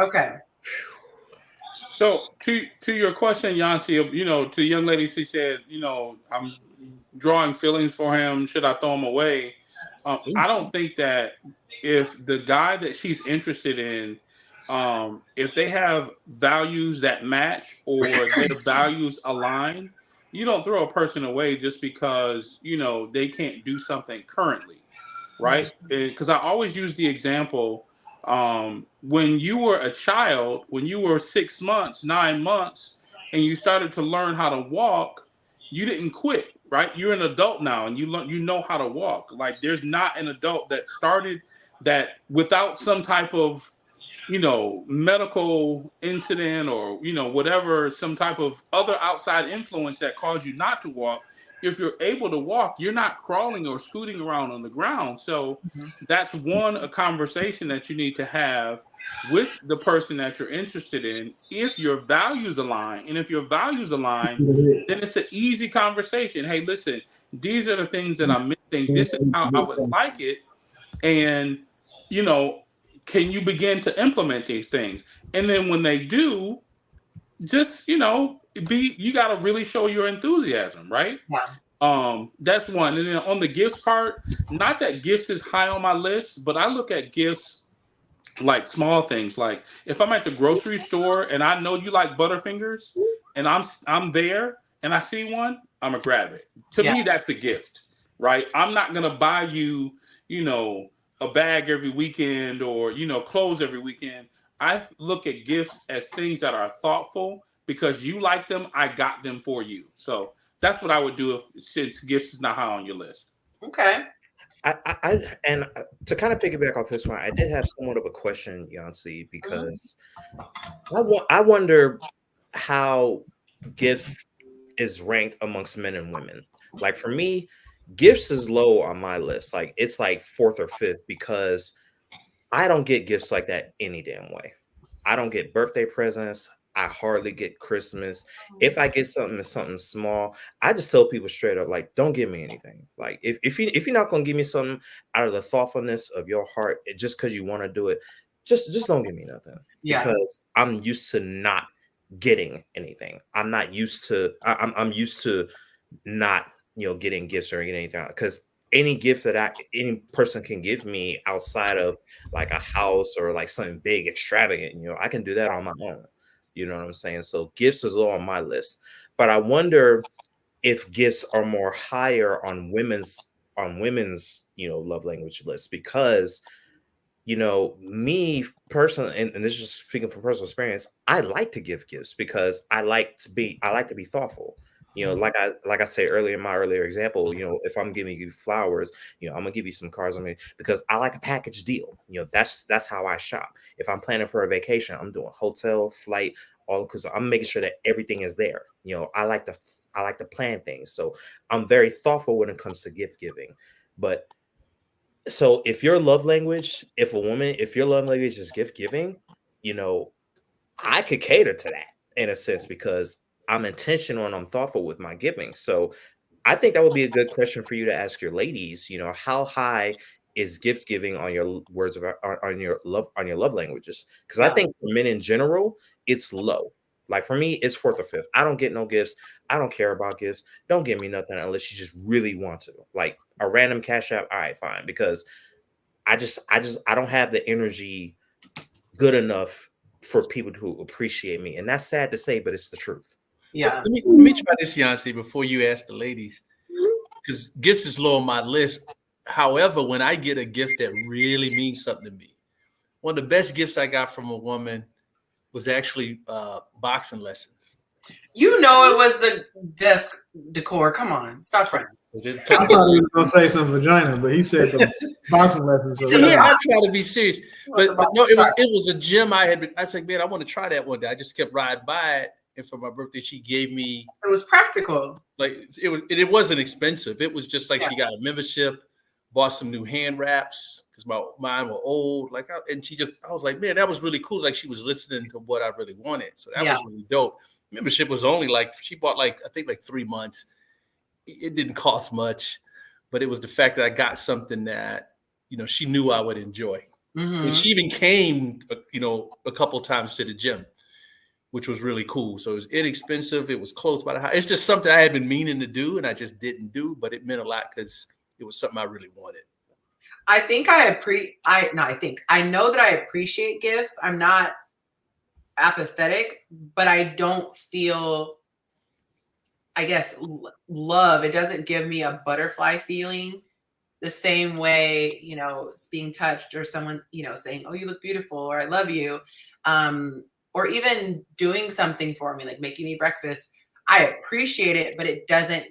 Speaker 1: Okay.
Speaker 3: So to your question, Yonci, you know, to the young lady, she said, you know, I'm drawing feelings for him. Should I throw him away? I don't think that if the guy that she's interested in, if they have values that match or their values align, you don't throw a person away just because, you know, they can't do something currently, right? Because I always use the example, when you were a child, when you were 6 months, 9 months, and you started to learn how to walk, you didn't quit, right? You're an adult now and you know how to walk. Like there's not an adult that started that without some type of, you know, medical incident or, you know, whatever, some type of other outside influence that caused you not to walk. If you're able to walk, you're not crawling or scooting around on the ground. So that's a conversation that you need to have with the person that you're interested in. If your values align, and if your values align, then it's an easy conversation. Hey, listen, these are the things that I'm missing. This is how I would like it. And, you know, can you begin to implement these things? And then when they do, just, you know, you got to really show your enthusiasm, right?
Speaker 1: Yeah.
Speaker 3: That's one. And then on the gifts part, not that gifts is high on my list, but I look at gifts like small things. Like if I'm at the grocery store and I know you like Butterfingers, and I'm there and I see one, I'm gonna grab it. To me, that's a gift, right? I'm not gonna buy you, you know, a bag every weekend or clothes every weekend. I look at gifts as things that are thoughtful because you like them. I got them for you. So that's what I would do since gifts is not high on your list.
Speaker 1: Okay.
Speaker 4: And to kind of piggyback off this one, I did have somewhat of a question, Yonci, because I wonder how gift is ranked amongst men and women. Like for me, gifts is low on my list. Like it's like fourth or fifth because I don't get gifts like that any damn way. I don't get birthday presents. I hardly get Christmas. If I get something, it's something small. I just tell people straight up, like, don't give me anything. Like, if you're not gonna give me something out of the thoughtfulness of your heart, just because you want to do it, just don't give me nothing. Yeah. Because I'm used to not getting anything. I'm not used to. I'm used to not getting gifts or getting anything. Because any gift that any person can give me outside of like a house or like something big, extravagant, I can do that on my own. You know what I'm saying? So gifts is low on my list, but I wonder if gifts are more higher on women's love language list because me personally, and this is just speaking from personal experience, I like to give gifts because I like to be thoughtful. Like I said earlier in my earlier example, if I'm giving you flowers, I'm gonna give you some cards. Because I like a package deal. That's how I shop. If I'm planning for a vacation, I'm doing hotel, flight, all because I'm making sure that everything is there. I like to plan things, so I'm very thoughtful when it comes to gift giving. But so if your love language, if your love language is gift giving, I could cater to that in a sense because I'm intentional and I'm thoughtful with my giving. So I think that would be a good question for you to ask your ladies. How high is gift giving on your words of on your love languages? Because I think for men in general, it's low. Like for me, it's fourth or fifth. I don't get no gifts. I don't care about gifts. Don't give me nothing unless you just really want to. Like a random cash app, all right, fine. Because I don't have the energy good enough for people to appreciate me. And that's sad to say, but it's the truth.
Speaker 5: Yeah. Let me try this, Yonci, before you ask the ladies. Because gifts is low on my list. However, when I get a gift that really means something to me, one of the best gifts I got from a woman was actually boxing lessons.
Speaker 1: It was the desk decor. Come on, stop fronting.
Speaker 2: I thought he was gonna say some vagina, but he said the boxing lessons. So
Speaker 5: yeah, I try to be serious, but no, it was a gym I had been. I said, man, I want to try that one day. I just kept riding by it, and for my birthday, she gave me.
Speaker 1: It was practical.
Speaker 5: Like it wasn't expensive. It was just like she got a membership, bought some new hand wraps because mine were old. And I was like, man, that was really cool. Like she was listening to what I really wanted, so that was really dope. Membership was only she bought I think 3 months. It didn't cost much, but it was the fact that I got something that, she knew I would enjoy. Mm-hmm. And she even came, a couple times to the gym, which was really cool. So it was inexpensive. It was close by the house. It's just something I had been meaning to do and I just didn't do, but it meant a lot because it was something I really wanted.
Speaker 1: I think I know that I appreciate gifts. I'm not apathetic, but I don't feel, I guess, love. It doesn't give me a butterfly feeling the same way, it's being touched or someone, saying, oh, you look beautiful, or I love you. Or even doing something for me, like making me breakfast. I appreciate it, but it doesn't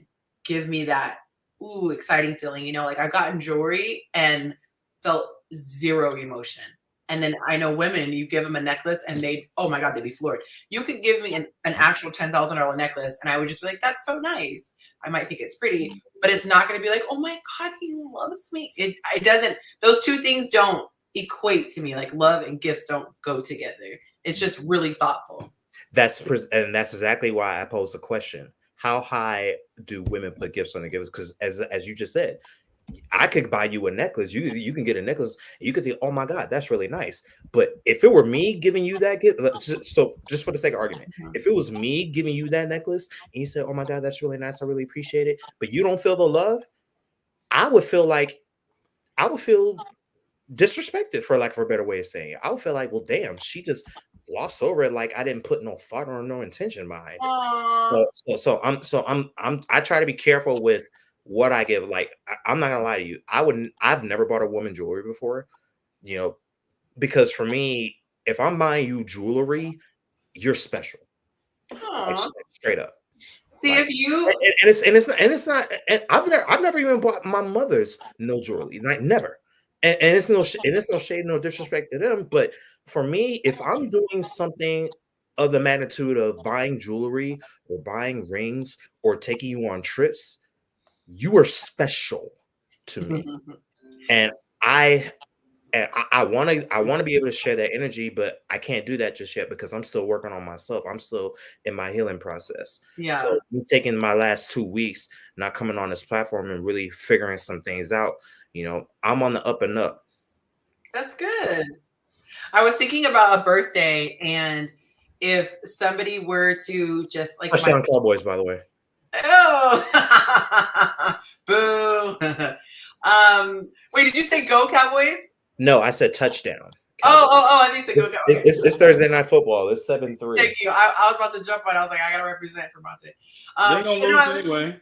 Speaker 1: give me that, ooh, exciting feeling. I've gotten jewelry and felt zero emotion. And then I know women, you give them a necklace and oh my God, they'd be floored. You could give me an actual $10,000 necklace and I would just be like, that's so nice. I might think it's pretty, but it's not going to be like, oh my God, he loves me. It doesn't, those two things don't equate to me. Like love and gifts don't go together. It's just really thoughtful.
Speaker 4: That's exactly why I posed the question. How high do women put gifts on the gifts? Because as you just said, I could buy you a necklace. You can get a necklace. And you could think, oh my God, that's really nice. But if it were me giving you that gift, so just for the sake of argument, if it was me giving you that necklace and you said, oh my God, that's really nice, I really appreciate it, but you don't feel the love, I would feel disrespected, for lack of a better way of saying it. I would feel like, well, damn, she just glossed over it like I didn't put no thought or no intention behind it. I try to be careful with what I give. Like, I'm not gonna lie to you. I've never bought a woman jewelry before, because for me, if I'm buying you jewelry, you're special. Like, straight up.
Speaker 1: See,
Speaker 4: like,
Speaker 1: if you
Speaker 4: it's not I've never even bought my mother's no jewelry, like never. And it's no shade, no disrespect to them, but for me, if I'm doing something of the magnitude of buying jewelry or buying rings or taking you on trips, you are special to me. And I want to be able to share that energy, but I can't do that just yet because I'm still working on myself. I'm still in my healing process.
Speaker 1: Yeah.
Speaker 4: So me taking my last 2 weeks, not coming on this platform and really figuring some things out, I'm on the up and up.
Speaker 1: That's good. I was thinking about a birthday, and if somebody were to just like
Speaker 4: Touchdown Cowboys, by the way.
Speaker 1: Oh, boo. Wait, did you say go Cowboys?
Speaker 4: No, I said touchdown.
Speaker 1: I think you said go Cowboys.
Speaker 4: It's Thursday Night Football. It's 7-3.
Speaker 1: Thank you. I was about to jump on. I was like, I gotta represent for Monte.
Speaker 3: They're gonna lose anyway.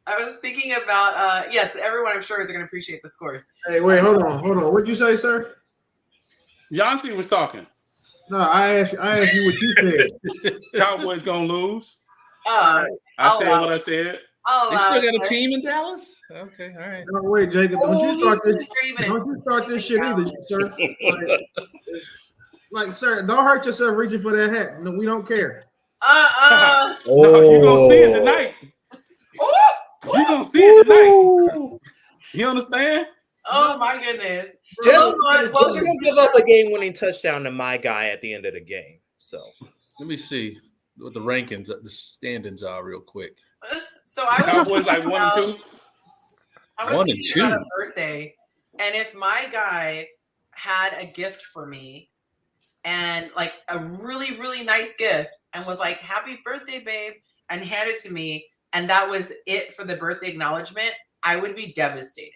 Speaker 1: I was thinking about yes, everyone I'm sure is going to appreciate the scores.
Speaker 2: Hey, wait, hold on. What'd you say, sir?
Speaker 3: Yonci was talking.
Speaker 2: No, I asked you what you said.
Speaker 3: Cowboys gonna lose.
Speaker 1: I
Speaker 3: said what I said.
Speaker 5: They still got a team in Dallas? Okay, all right.
Speaker 2: No, wait, Jacob. Don't you start this shit either, sir. Like, sir, don't hurt yourself reaching for that hat. No, we don't care.
Speaker 3: No, you're gonna see it tonight. You're gonna see it tonight. You understand?
Speaker 1: Oh my goodness.
Speaker 4: Just don't give up a game-winning touchdown to my guy at the end of the game. So
Speaker 5: let me see what the rankings, the standings are real quick.
Speaker 1: So I was
Speaker 3: like 1 and 2.
Speaker 1: I was thinking about a birthday, and if my guy had a gift for me, and like a really, really nice gift, and was like, "Happy birthday, babe," and handed it to me, and that was it for the birthday acknowledgement, I would be devastated.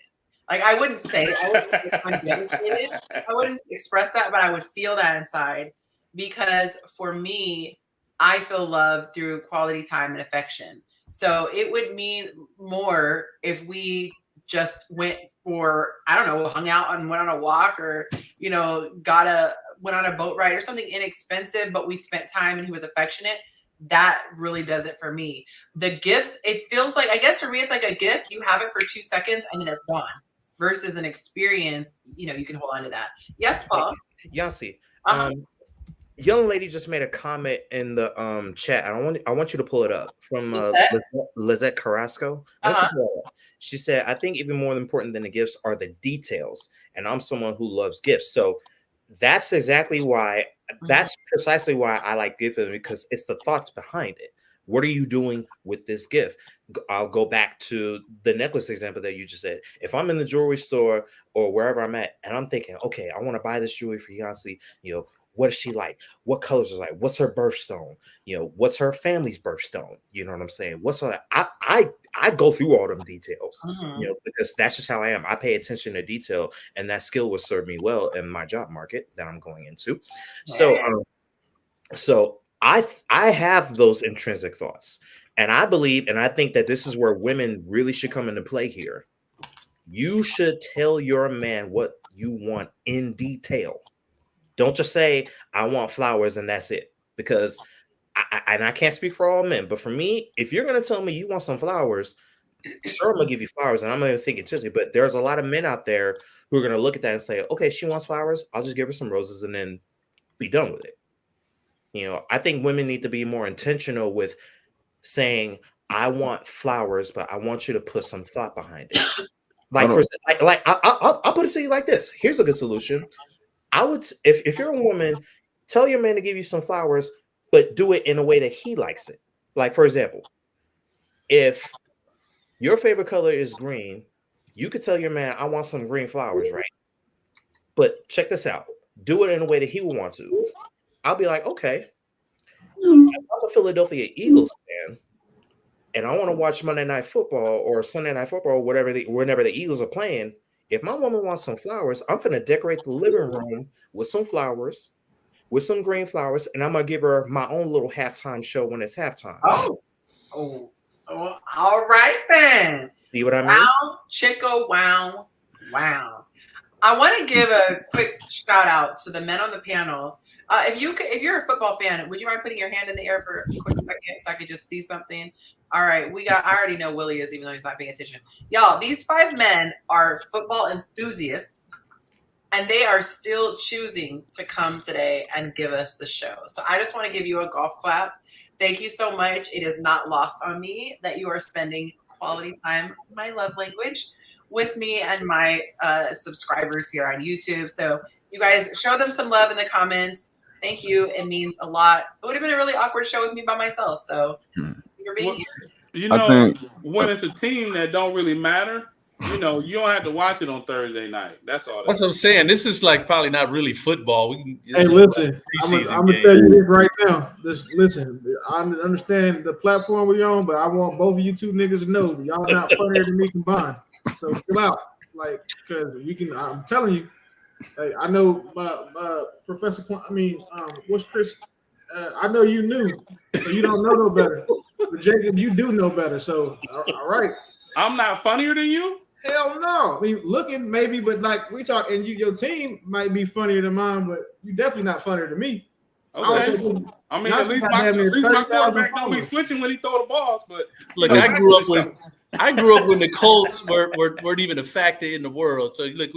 Speaker 1: Like, I wouldn't say it. I'm devastated. I wouldn't express that, but I would feel that inside, because for me, I feel love through quality time and affection. So it would mean more if we just went for, I don't know, hung out and went on a walk, or, went on a boat ride or something inexpensive, but we spent time and he was affectionate. That really does it for me. The gifts, it feels like, I guess for me, it's like a gift. You have it for 2 seconds and then it's gone, versus an experience. You can hold on to that. Yes, Paul.
Speaker 4: Yonci, young lady just made a comment in the chat. I want you to pull it up from Lizette Carrasco. She said, I think even more important than the gifts are the details. And I'm someone who loves gifts. So that's precisely why I like gifts, because it's the thoughts behind it. What are you doing with this gift? I'll go back to the necklace example that you just said. If I'm in the jewelry store or wherever I'm at, and I'm thinking, okay, I want to buy this jewelry for Yonci, what is she like? What colors is like? What's her birthstone? What's her family's birthstone? You know what I'm saying? I go through all them details, because that's just how I am. I pay attention to detail, and that skill will serve me well in my job market that I'm going into. So I have those intrinsic thoughts, and I believe, and I think that this is where women really should come into play here. You should tell your man what you want in detail. Don't just say, I want flowers and that's it. Because I can't speak for all men, but for me, if you're going to tell me you want some flowers, sure, I'm going to give you flowers, and I'm going to think intentionally. But there's a lot of men out there who are going to look at that and say, okay, she wants flowers, I'll just give her some roses and then be done with it. I think women need to be more intentional with saying, I want flowers, but I want you to put some thought behind it. I'll put it to you like this. Here's a good solution. I would, if you're a woman, tell your man to give you some flowers, but do it in a way that he likes it. Like, for example, if your favorite color is green, You could tell your man, I want some green flowers, right? But check this out. Do it in a way that he would want to. I'll be like, okay. If I'm a Philadelphia Eagles fan and I want to watch Monday Night Football or Sunday Night Football or whenever the Eagles are playing, if my woman wants some flowers, I'm going to decorate the living room with some flowers, with some green flowers, and I'm going to give her my own little halftime show when it's halftime.
Speaker 1: Oh, all right then.
Speaker 4: See what I mean?
Speaker 1: Wow, Chico, wow. I want to give a quick shout out to the men on the panel. If you're a football fan, would you mind putting your hand in the air for a quick second so I could just see something? All right, I already know Willie is, even though he's not paying attention. Y'all, these 5 men are football enthusiasts, and they are still choosing to come today and give us the show. So I just want to give you a golf clap. Thank you so much. It is not lost on me that you are spending quality time, my love language, with me and my subscribers here on YouTube. So you guys show them some love in the comments. Thank you. It means a lot. It would have been a really awkward show with me by myself. So you're being here.
Speaker 3: You know, when it's a team that don't really matter, you know, you don't have to watch it on Thursday night. That's all.
Speaker 5: That's what I'm saying. This is like probably not really football.
Speaker 2: Hey, listen, I'm gonna tell you this right now. Listen, I understand the platform we're on, but I want both of you two niggas to know y'all not funnier than me combined. So chill out, like, because you can. I'm telling you, hey, I know Professor. What's Chris? I know you knew, so you don't know no better. But Jacob, you do know better. So all right.
Speaker 3: I'm not funnier than you.
Speaker 2: Hell no. I mean, looking maybe, but like we talk, and your team might be funnier than mine, but you definitely not funnier than me.
Speaker 3: Okay. I mean, at least my quarterback don't be switching when he throw the balls. But
Speaker 5: look, I grew up when the Colts weren't even a factor in the world. So look,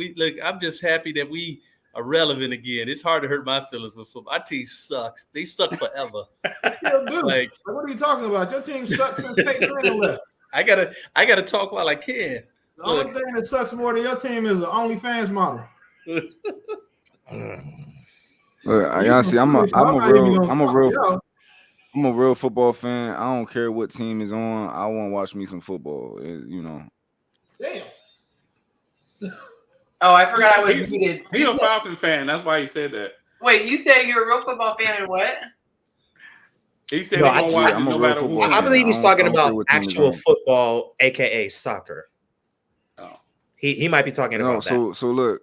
Speaker 5: I'm just happy that we are relevant again. It's hard to hurt my feelings with football. Our team sucks. They suck forever.
Speaker 2: Still do. Like, what are you talking about? Your team sucks since Peyton Manning left.
Speaker 5: I gotta talk while I can.
Speaker 2: The only thing that sucks more than your team is the OnlyFans model.
Speaker 6: Yonci, I'm a real football fan. I don't care what team is on. I want to watch me some football. You know.
Speaker 2: Damn.
Speaker 1: Oh, I forgot I was muted.
Speaker 3: He's a Falcon fan. That's why he said that.
Speaker 1: Wait, you said you're a real football fan and what?
Speaker 3: He said no, he's watch no matter who.
Speaker 4: I believe he's talking about actual football, aka soccer.
Speaker 3: Oh.
Speaker 4: He might be talking about that.
Speaker 6: So look.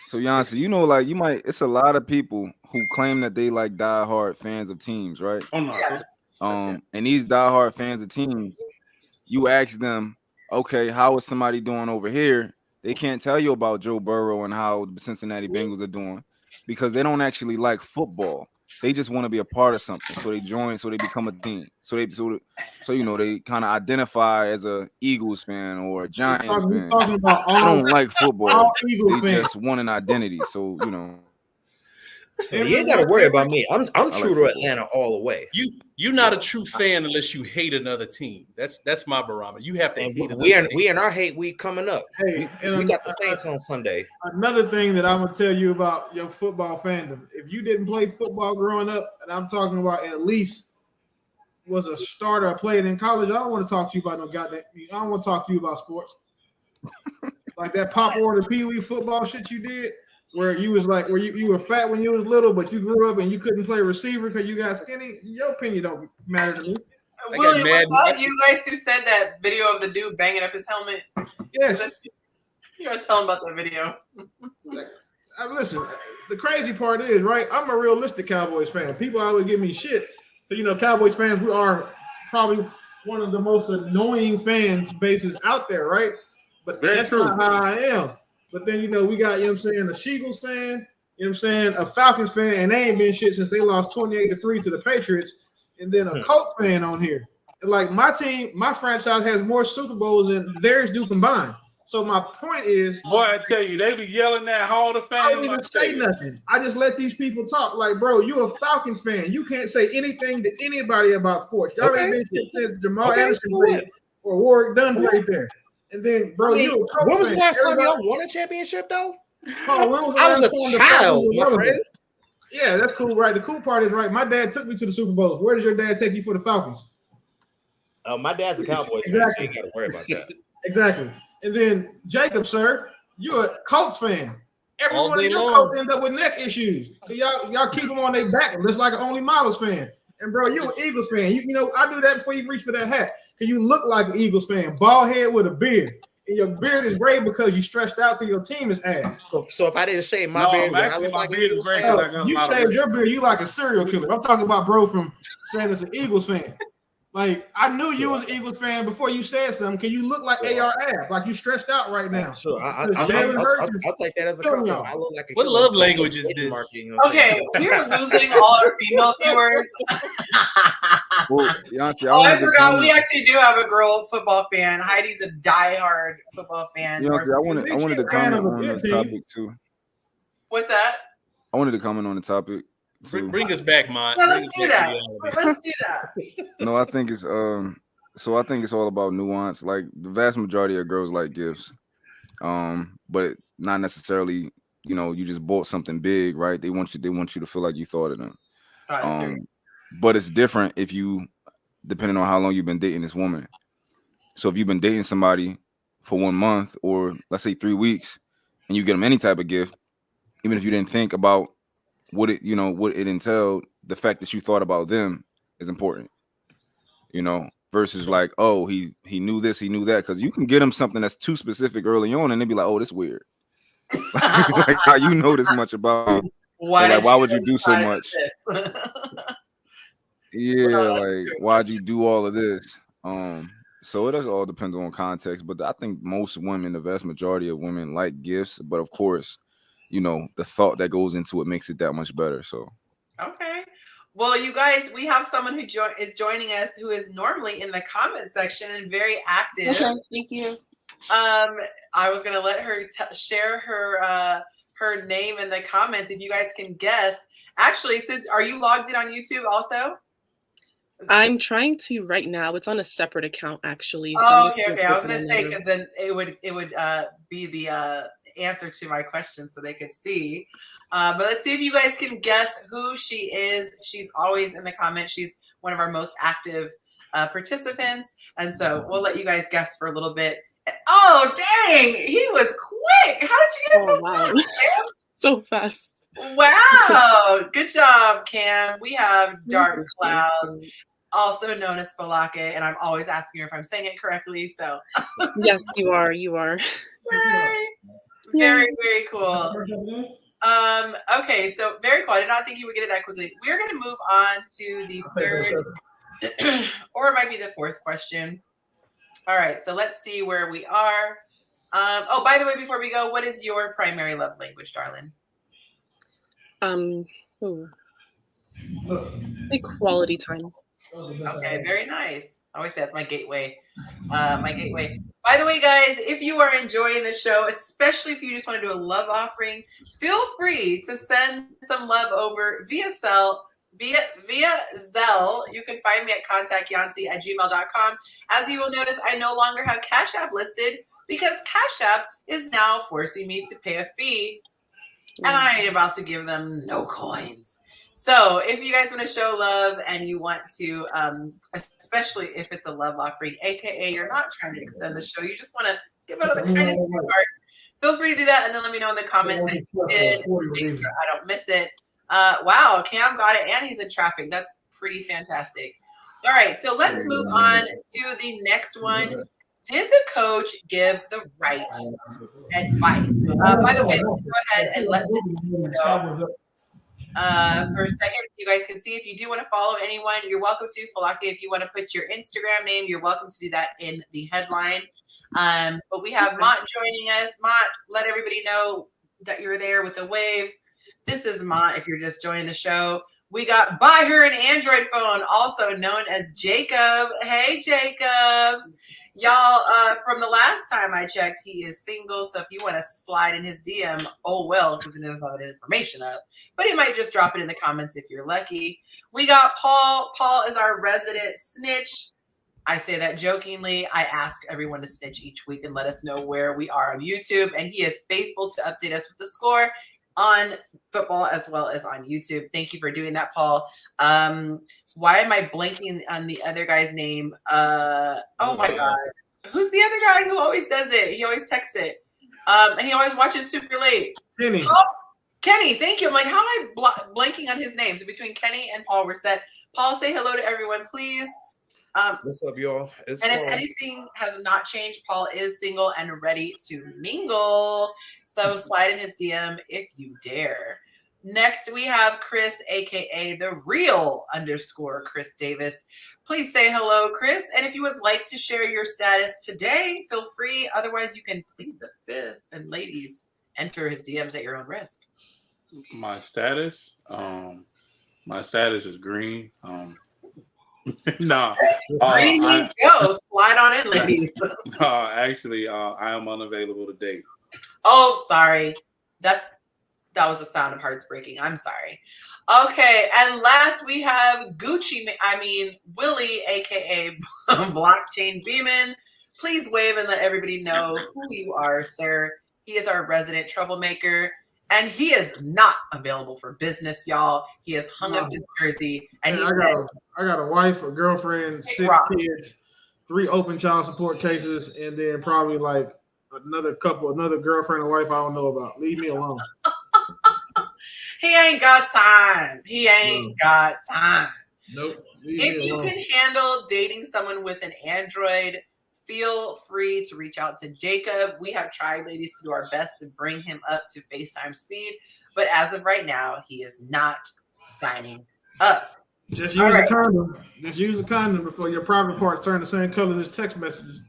Speaker 6: So Yonci, you know, like it's a lot of people who claim that they like diehard fans of teams, right?
Speaker 3: Oh no.
Speaker 6: And these diehard fans of teams, you ask them, okay, how is somebody doing over here? They can't tell you about Joe Burrow and how the Cincinnati Bengals are doing because they don't actually like football. They just want to be a part of something. So they join, so they become a team. So you know, they kind of identify as a Eagles fan or a Giants fan. I don't like football. They just want an identity. So, you know.
Speaker 4: You ain't got to worry about me. I'm true to Atlanta all the way.
Speaker 5: You're not a true fan unless you hate another team. That's my barometer. You have to hate.
Speaker 4: We in our hate week coming up.
Speaker 2: Hey,
Speaker 4: we got the Saints on Sunday.
Speaker 2: Another thing that I'm gonna tell you about your football fandom. If you didn't play football growing up, and I'm talking about at least was a starter or played in college, I don't want to talk to you about no goddamn. I don't want to talk to you about sports. Like that pop order Pee Wee football shit you did. Where you was like, where you were fat when you was little, but you grew up and you couldn't play receiver because you got skinny. Your opinion don't matter to me.
Speaker 1: William, what's up? You guys who said that video of the dude banging up his helmet?
Speaker 2: Yes.
Speaker 1: You gotta tell him about that video.
Speaker 2: Listen, the crazy part is, right, I'm a realistic Cowboys fan. People always give me shit. So, you know, Cowboys fans, we are probably one of the most annoying fans bases out there, right? But that's not how I am. But then, you know, we got, you know what I'm saying, a Eagles fan, you know what I'm saying, a Falcons fan, and they ain't been shit since they lost 28-3 to the Patriots, and then a Colts fan on here. And like my team, my franchise has more Super Bowls than theirs do combined. So my point is,
Speaker 3: boy, I tell you, they be yelling that Hall of Fame.
Speaker 2: I don't even say nothing. I just let these people talk. Like, bro, you're a Falcons fan. You can't say anything to anybody about sports. Y'all ain't been shit since Jamal Anderson played or Warwick Dunn played there. And then, bro, when
Speaker 4: was the last time y'all won a championship, though?
Speaker 2: Oh,
Speaker 4: I was a child, my friend.
Speaker 2: Yeah, that's cool, right? The cool part is, right, my dad took me to the Super Bowls. Where does your dad take you for the Falcons?
Speaker 4: My dad's a Cowboys
Speaker 2: exactly.
Speaker 4: fan, so you got to worry about that.
Speaker 2: Exactly. And then Jacob, sir, you're a Colts fan. Every
Speaker 5: All
Speaker 2: one of
Speaker 5: day
Speaker 2: your
Speaker 5: long.
Speaker 2: Colts end up with neck issues. So y'all keep them on their back, just like an Only Models fan. And bro, you're an Eagles fan. You know, I do that before you reach for that hat. Because you look like an Eagles fan, bald head with a beard. And your beard is gray because you stressed out because your team is ass.
Speaker 4: So if I didn't shave my beard, would I look
Speaker 3: my
Speaker 4: like an
Speaker 3: beard is
Speaker 4: Eagles
Speaker 3: gray
Speaker 4: fan?
Speaker 3: because I got a
Speaker 2: You
Speaker 3: lot of
Speaker 2: shaved
Speaker 3: weight.
Speaker 2: your beard, you like a serial killer. I'm talking about bro from saying it's an Eagles fan. Like, I knew you was an Eagles fan before you said something because you look like AR-Ab, like you stressed out right now.
Speaker 4: Sure, I'll take that as a compliment. I look like a
Speaker 5: What
Speaker 4: killer.
Speaker 5: love language is this?
Speaker 4: Market, you know what I'm
Speaker 1: Okay, we're losing all our female viewers.
Speaker 6: Well, Yonci,
Speaker 1: I forgot we actually do have a girl football fan. Heidi's a diehard football fan.
Speaker 6: Yonci, I wanted to comment on the topic too.
Speaker 1: What's that?
Speaker 6: I wanted to comment on the topic too.
Speaker 5: Bring us back, Mont.
Speaker 1: Yeah, let's do that. Let's do that.
Speaker 6: No, I think it's so I think it's all about nuance. Like the vast majority of girls like gifts, but not necessarily. You know, you just bought something big, right? They want you to feel like you thought of them. But it's different if you, depending on how long you've been dating this woman. So if you've been dating somebody for 1 month or let's say 3 weeks, and you get them any type of gift, even if you didn't think about what it entailed, the fact that you thought about them is important. You know, versus like, oh, he knew this, he knew that, because you can get him something that's too specific early on, and they'd be like, oh, this weird. Like how you know this much about him. Why would you do so much? Yeah, like why'd you do all of this? So it does all depend on context, but I think most women, the vast majority of women, like gifts. But of course, you know, the thought that goes into it makes it that much better. So
Speaker 1: okay. Well, you guys, we have someone who is joining us who is normally in the comment section and very active.
Speaker 7: Okay, thank you.
Speaker 1: I was gonna let her share her name in the comments if you guys can guess. Actually, are you logged in on YouTube also?
Speaker 7: I'm trying to right now. It's on a separate account actually.
Speaker 1: Oh, okay. I was gonna say because then it would be the answer to my question so they could see. But let's see if you guys can guess who she is. She's always in the comments. She's one of our most active participants, and so we'll let you guys guess for a little bit. Oh, dang! He was quick. How did you get it so fast, Cam?
Speaker 7: So fast.
Speaker 1: Wow! Good job, Cam. We have Dark Cloud, also known as Falake, and I'm always asking her if I'm saying it correctly. So
Speaker 7: yes, you are. You are.
Speaker 1: Yay. Very, very cool. Okay, so very cool. I did not think you would get it that quickly. We're going to move on to the third, or it might be the fourth question. All right, so let's see where we are. Oh, by the way, before we go, what is your primary love language, darling?
Speaker 7: Like quality time.
Speaker 1: Okay, very nice. I always say that's my gateway. By the way, guys, if you are enjoying the show, especially if you just want to do a love offering, feel free to send some love over via Zelle. You can find me at contactyonci@gmail.com. As you will notice, I no longer have Cash App listed because Cash App is now forcing me to pay a fee, and I ain't about to give them no coins. So if you guys want to show love and you want to, especially if it's a love offering, aka you're not trying to extend the show, you just want to give out of the kindness of your heart, feel free to do that, and then let me know in the comments that you did. Make sure I don't miss it. Wow, Cam got it, and he's in traffic. That's pretty fantastic. All right, so let's move on to the next one. Did the coach give the right advice? By the way, go ahead and let me go. For a second, you guys can see if you do want to follow anyone, you're welcome to. Falake, if you want to put your Instagram name, you're welcome to do that in the headline. But we have Mont joining us. Mont, let everybody know that you're there with a wave. This is Mont if you're just joining the show. We got buy her an Android phone, also known as Jacob. Hey, Jacob. Y'all, from the last time I checked, he is single. So if you want to slide in his DM, oh well, because he doesn't have any information up. But he might just drop it in the comments if you're lucky. We got Paul. Paul is our resident snitch. I say that jokingly. I ask everyone to snitch each week and let us know where we are on YouTube. And he is faithful to update us with the score on football as well as on YouTube. Thank you for doing that, Paul. Why am I blanking on the other guy's name? Oh my God. Who's the other guy who always does it? He always texts it. And he always watches super late.
Speaker 2: Kenny.
Speaker 1: Oh, Kenny, thank you. I'm like, how am I blanking on his name? So between Kenny and Paul, we're set. Paul, say hello to everyone, please.
Speaker 4: What's up, y'all?
Speaker 1: And if anything has not changed, Paul is single and ready to mingle. So slide in his DM if you dare. Next, we have Chris, aka the real _ Chris Davis. Please say hello, Chris. And if you would like to share your status today, feel free. Otherwise, you can plead the fifth. And ladies, enter his DMs at your own risk.
Speaker 3: My status? My status is green. No.
Speaker 1: Green means go. Slide on in, ladies.
Speaker 3: No, actually, I am unavailable to date.
Speaker 1: Oh, sorry. That was the sound of hearts breaking. I'm sorry. Okay, and last we have Willie, aka Blockchain Beeman. Please wave and let everybody know who you are, sir. He is our resident troublemaker, and he is not available for business, y'all. He has hung up his jersey, and
Speaker 2: I got a wife, a girlfriend, 6 kids, 3 open child support cases, and then probably like another girlfriend and wife I don't know about. Leave me alone.
Speaker 1: He ain't got time. Got time.
Speaker 2: Nope.
Speaker 1: If you can handle dating someone with an Android, feel free to reach out to Jacob. We have tried, ladies, to do our best to bring him up to FaceTime speed. But as of right now, he is not signing up.
Speaker 2: Just use a condom. Just use a condom before your private parts turn the same color as text messages.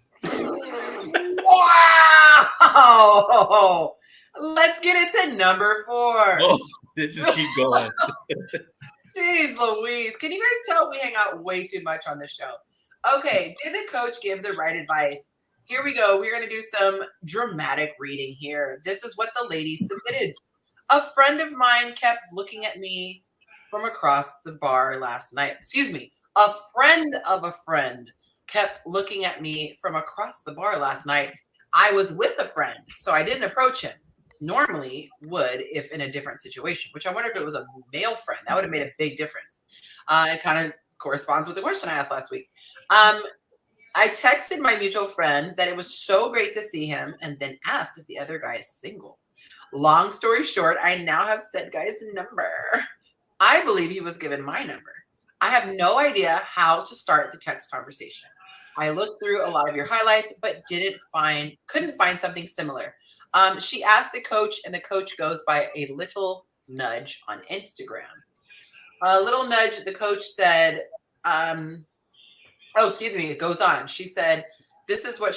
Speaker 1: Wow! Let's get into number 4.
Speaker 5: Oh, let's just keep going.
Speaker 1: Jeez Louise. Can you guys tell we hang out way too much on this show? Okay, did the coach give the right advice? Here we go. We're going to do some dramatic reading here. This is what the lady submitted. A friend of mine kept looking at me from across the bar last night. Excuse me. A friend of a friend kept looking at me from across the bar last night. I was with a friend, so I didn't approach him. Normally would if in a different situation, which I wonder if it was a male friend. That would have made a big difference. It kind of corresponds with the question I asked last week. I texted my mutual friend that it was so great to see him and then asked if the other guy is single. Long story short, I now have said guy's number. I believe he was given my number. I have no idea how to start the text conversation. I looked through a lot of your highlights, but couldn't find something similar. She asked the coach, and the coach goes by a little nudge on Instagram. A little nudge, the coach said, it goes on. She said, this is what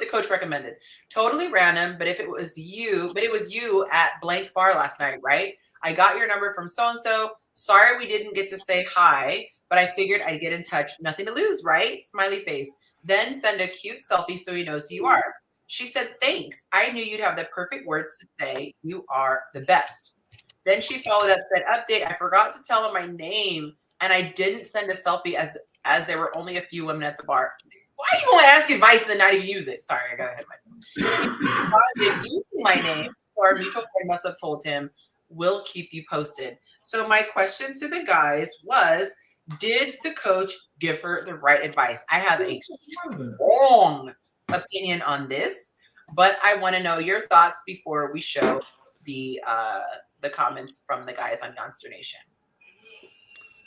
Speaker 1: the coach recommended. Totally random, but it was you at blank bar last night, right? I got your number from so-and-so. Sorry we didn't get to say hi, but I figured I'd get in touch. Nothing to lose, right? Smiley face. Then send a cute selfie so he knows who you are. She said, thanks. I knew you'd have the perfect words to say. You are the best. Then she followed up, said, update. I forgot to tell him my name, and I didn't send a selfie as there were only a few women at the bar. Why are you going to ask advice and then not even use it? Sorry, I got to hit myself. He responded using my name, so our mutual friend must have told him, we'll keep you posted. So my question to the guys was, did the coach give her the right advice? I have a strong opinion on this, but I want to know your thoughts before we show the comments from the guys on Monster Nation.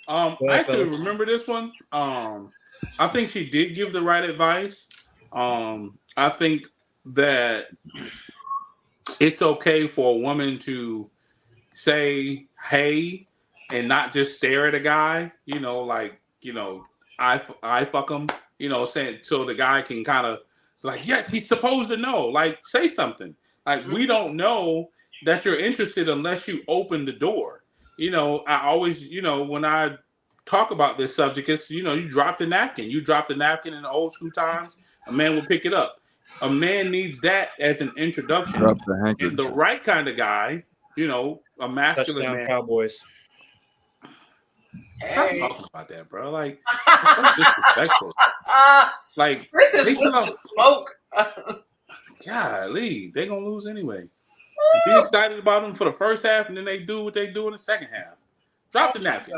Speaker 3: I actually remember this one. I think she did give the right advice. I think that it's okay for a woman to say hey and not just stare at a guy, I fuck him, saying so the guy can kind of yes, he's supposed to know, say something. We don't know that you're interested unless you open the door. I always, when I talk about this subject, it's, you drop the napkin. You drop the napkin in the old school times, a man will pick it up. A man needs that as an introduction. And the right kind of guy, a masculine
Speaker 4: Touchdown
Speaker 3: man.
Speaker 4: Cowboys.
Speaker 3: Stop talking about that, bro. That's disrespectful.
Speaker 1: Chris is with the smoke.
Speaker 3: Golly, they're gonna lose anyway. Be excited about them for the first half, and then they do what they do in the second half. Drop the napkin.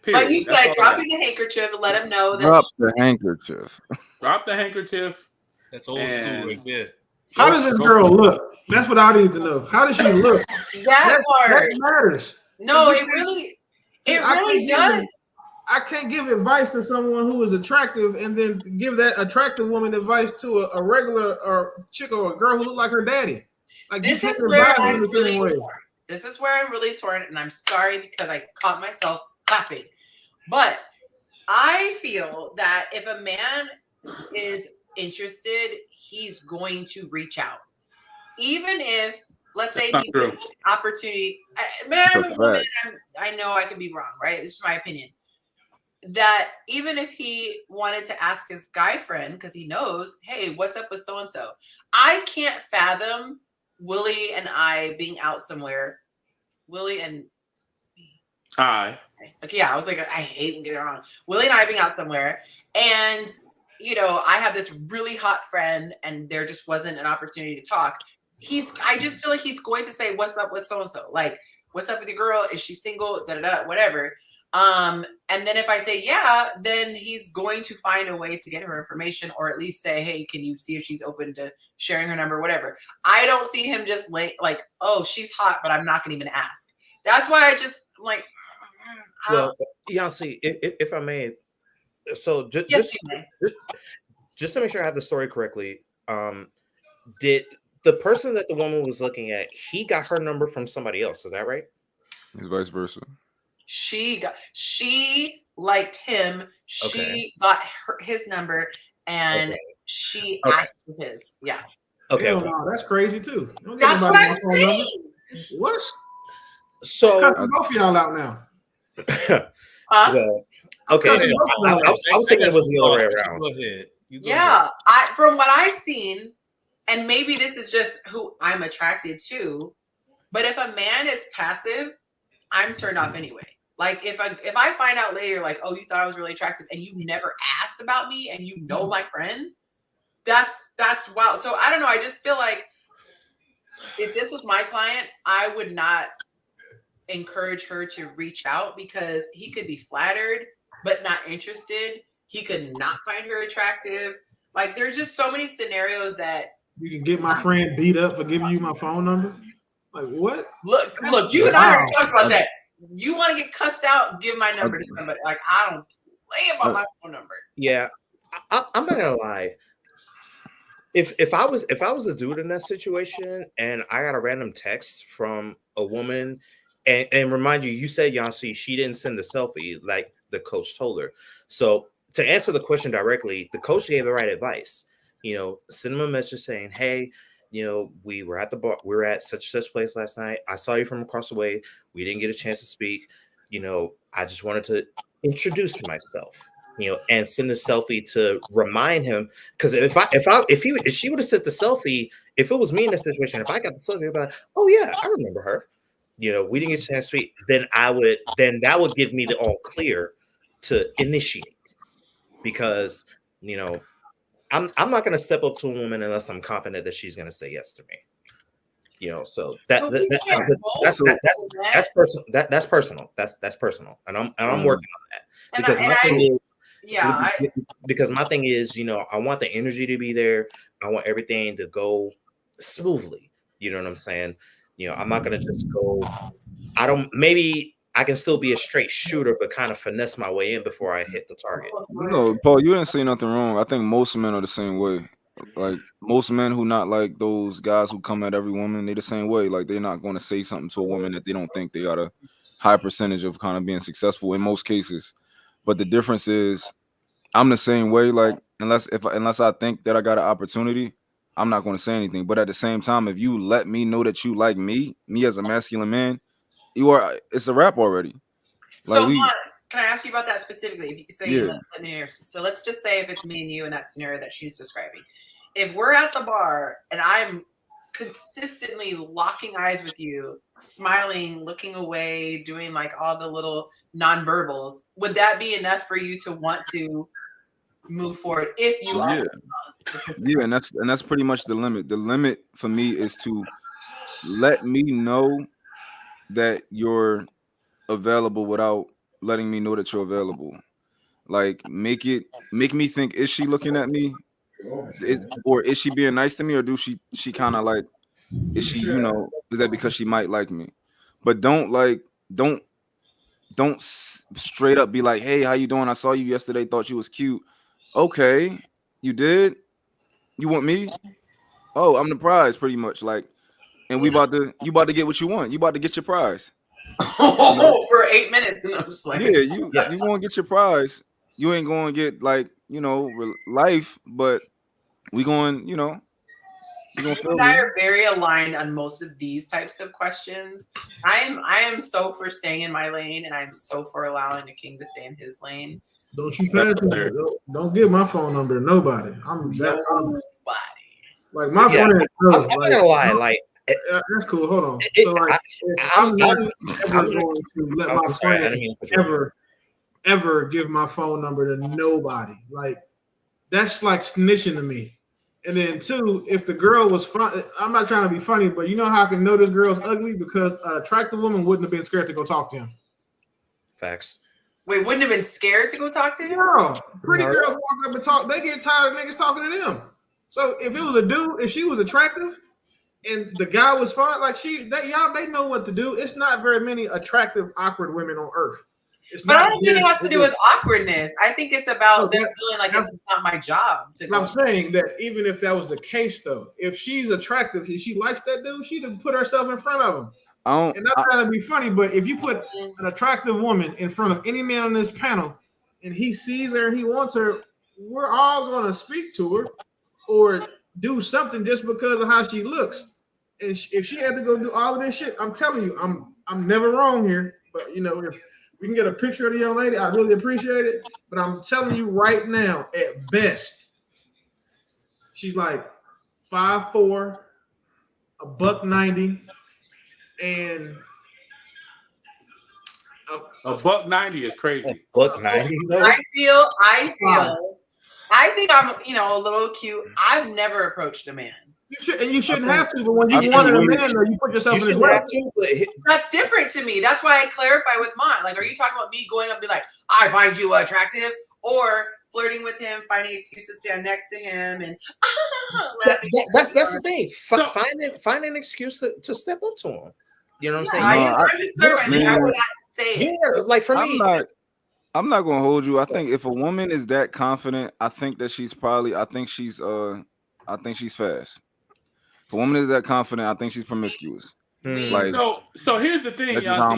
Speaker 1: But you said dropping the handkerchief, let him know that.
Speaker 6: Drop the handkerchief.
Speaker 3: Drop the handkerchief.
Speaker 5: That's old school right there.
Speaker 2: How does this girl look? That's what I need to know. How does she look?
Speaker 1: That part
Speaker 2: matters.
Speaker 1: No, it really does.
Speaker 2: I can't give advice to someone who is attractive and then give that attractive woman advice to a regular or chick or a girl who look like her daddy. Like
Speaker 1: this is where I'm really torn. This is where I'm really torn, and I'm sorry because I caught myself clapping. But I feel that if a man is interested, he's going to reach out. Even if, let's say, he was an opportunity. I'm a woman, I know I could be wrong, right? This is my opinion. That even if he wanted to ask his guy friend, because he knows, hey, what's up with so-and-so? I can't fathom Willie and I being out somewhere. Willie and
Speaker 3: Hi.
Speaker 1: Okay, yeah, I was like, I hate getting it wrong. Willie and I being out somewhere, and I have this really hot friend, and there just wasn't an opportunity to talk. I just feel like he's going to say, "What's up with so and so? Like, what's up with your girl? Is she single? Da da da, whatever." And then if I say yeah, then he's going to find a way to get her information, or at least say, "Hey, can you see if she's open to sharing her number, whatever." I don't see him just like, "Oh, she's hot, but I'm not going to even ask." That's why I just like.
Speaker 4: Well, Yonci, if I may, so just to make sure I have the story correctly, did the person that the woman was looking at, he got her number from somebody else? Is that right?
Speaker 6: It's vice versa.
Speaker 1: She liked him. She got his number, and she asked for his. Yeah.
Speaker 2: Okay. No, that's crazy too.
Speaker 1: That's what I'm saying.
Speaker 2: What?
Speaker 4: So
Speaker 2: both of y'all out now.
Speaker 4: Well, okay. I was thinking it was the other way around.
Speaker 5: Go ahead.
Speaker 1: Yeah, from what I've seen, and maybe this is just who I'm attracted to, but if a man is passive, I'm turned off anyway. Like if I find out later, like, oh, you thought I was really attractive and you never asked about me and you know my friend, that's wild. So I don't know. I just feel like if this was my client, I would not encourage her to reach out because he could be flattered but not interested. He could not find her attractive. Like there's just so many scenarios that
Speaker 2: you can get my friend beat up for giving you my phone number. Like what?
Speaker 1: Look, you and I already talked about that. You want to get cussed out, give my number to somebody. Like I don't play about my phone number.
Speaker 4: Yeah, I'm not gonna lie. If I was a dude in that situation and I got a random text from a woman, and remind you, you said, Yonci, she didn't send the selfie like the coach told her. So to answer the question directly, the coach gave the right advice. Send him a message saying, hey, we were at the bar, we were at such and such place last night. I saw you from across the way. We didn't get a chance to speak. I just wanted to introduce myself, and send a selfie to remind him. Because if she would have sent the selfie, if it was me in this situation, if I got the selfie, I'd be like, oh yeah, I remember her. We didn't get a chance to speak. Then that would give me the all clear to initiate, because I'm not going to step up to a woman unless I'm confident that she's going to say yes to me. So that's personal. That's personal. That's personal, and I'm working on that because because my thing is, I want the energy to be there. I want everything to go smoothly. You know what I'm saying? I'm not gonna just go. Maybe I can still be a straight shooter, but kind of finesse my way in before I hit the target.
Speaker 6: No, Paul, you didn't say nothing wrong. I think most men are the same way. Like most men who not like those guys who come at every woman, they the same way. Like they're not going to say something to a woman that they don't think they got a high percentage of kind of being successful in most cases. But the difference is, I'm the same way. Like unless I think that I got an opportunity, I'm not going to say anything. But at the same time, if you let me know that you like me as a masculine man, it's a wrap already.
Speaker 1: So, can I ask you about that specifically? If you say you let me know. So let's just say if it's me and you in that scenario that she's describing. If we're at the bar and I'm consistently locking eyes with you, smiling, looking away, doing like all the little nonverbals, would that be enough for you to want to move forward if you are?
Speaker 6: Yeah, and that's pretty much the limit. The limit for me is to let me know that you're available without letting me know that you're available. Like make me think, is she looking at me? Or is she being nice to me, or do she kind of like, is she, is that because she might like me? But don't straight up be like, hey, how you doing? I saw you yesterday, thought you was cute. Okay, you did? You want me? Oh, I'm the prize, pretty much. Like, and you about to get what you want. You about to get your prize.
Speaker 1: For 8 minutes. And I'm just like,
Speaker 6: yeah, you gonna get your prize. You ain't gonna get like, life, but we going, we gonna
Speaker 1: you
Speaker 6: feel
Speaker 1: and I
Speaker 6: me.
Speaker 1: are very aligned on most of these types of questions. I am so for staying in my lane, and I'm so for allowing the king to stay in his lane.
Speaker 2: Don't you pass me. Don't give my phone number to nobody.
Speaker 1: Nobody.
Speaker 2: Like my friend knows.
Speaker 4: I'm not gonna lie, like
Speaker 2: that's cool. Hold on. So like, I'm not ever going to let my friend ever give my phone number to nobody. Like that's like snitching to me. And then two, if the girl was fun, I'm not trying to be funny, but you know how I can know this girl's ugly? Because an attractive woman wouldn't have been scared to go talk to him.
Speaker 4: Facts.
Speaker 1: Wait, wouldn't have been scared to go talk to him?
Speaker 2: No. Pretty girls walk up and talk. They get tired of niggas talking to them. So if it was a dude, if she was attractive and the guy was fine, like they know what to do. It's not very many attractive, awkward women on earth.
Speaker 1: But I don't think it has to do with awkwardness. I think it's about them feeling like it's not my job.
Speaker 2: I'm saying that even if that was the case, though, if she's attractive, if she likes that dude, she'd have put herself in front of him. And not trying to be funny, but if you put an attractive woman in front of any man on this panel and he sees her and he wants her, we're all going to speak to her or do something just because of how she looks. And if she had to go do all of this shit, I'm telling you, I'm never wrong here. But, if we can get a picture of the young lady, I really appreciate it. But I'm telling you right now, at best, she's like 5'4", $190, and
Speaker 3: a $190 is crazy.
Speaker 4: $190.
Speaker 1: I think I'm, a little cute. I've never approached a man.
Speaker 2: You shouldn't have to, but when you wanted a man, though, you put yourself in his way.
Speaker 1: That's different to me. That's why I clarify with mine. Like, are you talking about me going up and be like, I find you attractive, or flirting with him, finding excuses to stand next to him, and laughing?
Speaker 4: That's the thing. Find an excuse to step up to him. You know what I'm saying?
Speaker 1: I would not say it.
Speaker 4: Yeah, like for me.
Speaker 6: I'm not gonna hold you. I think if a woman is that confident, I think she's fast. If a woman is that confident, I think she's promiscuous. Like,
Speaker 3: so here's the thing, y'all.
Speaker 6: A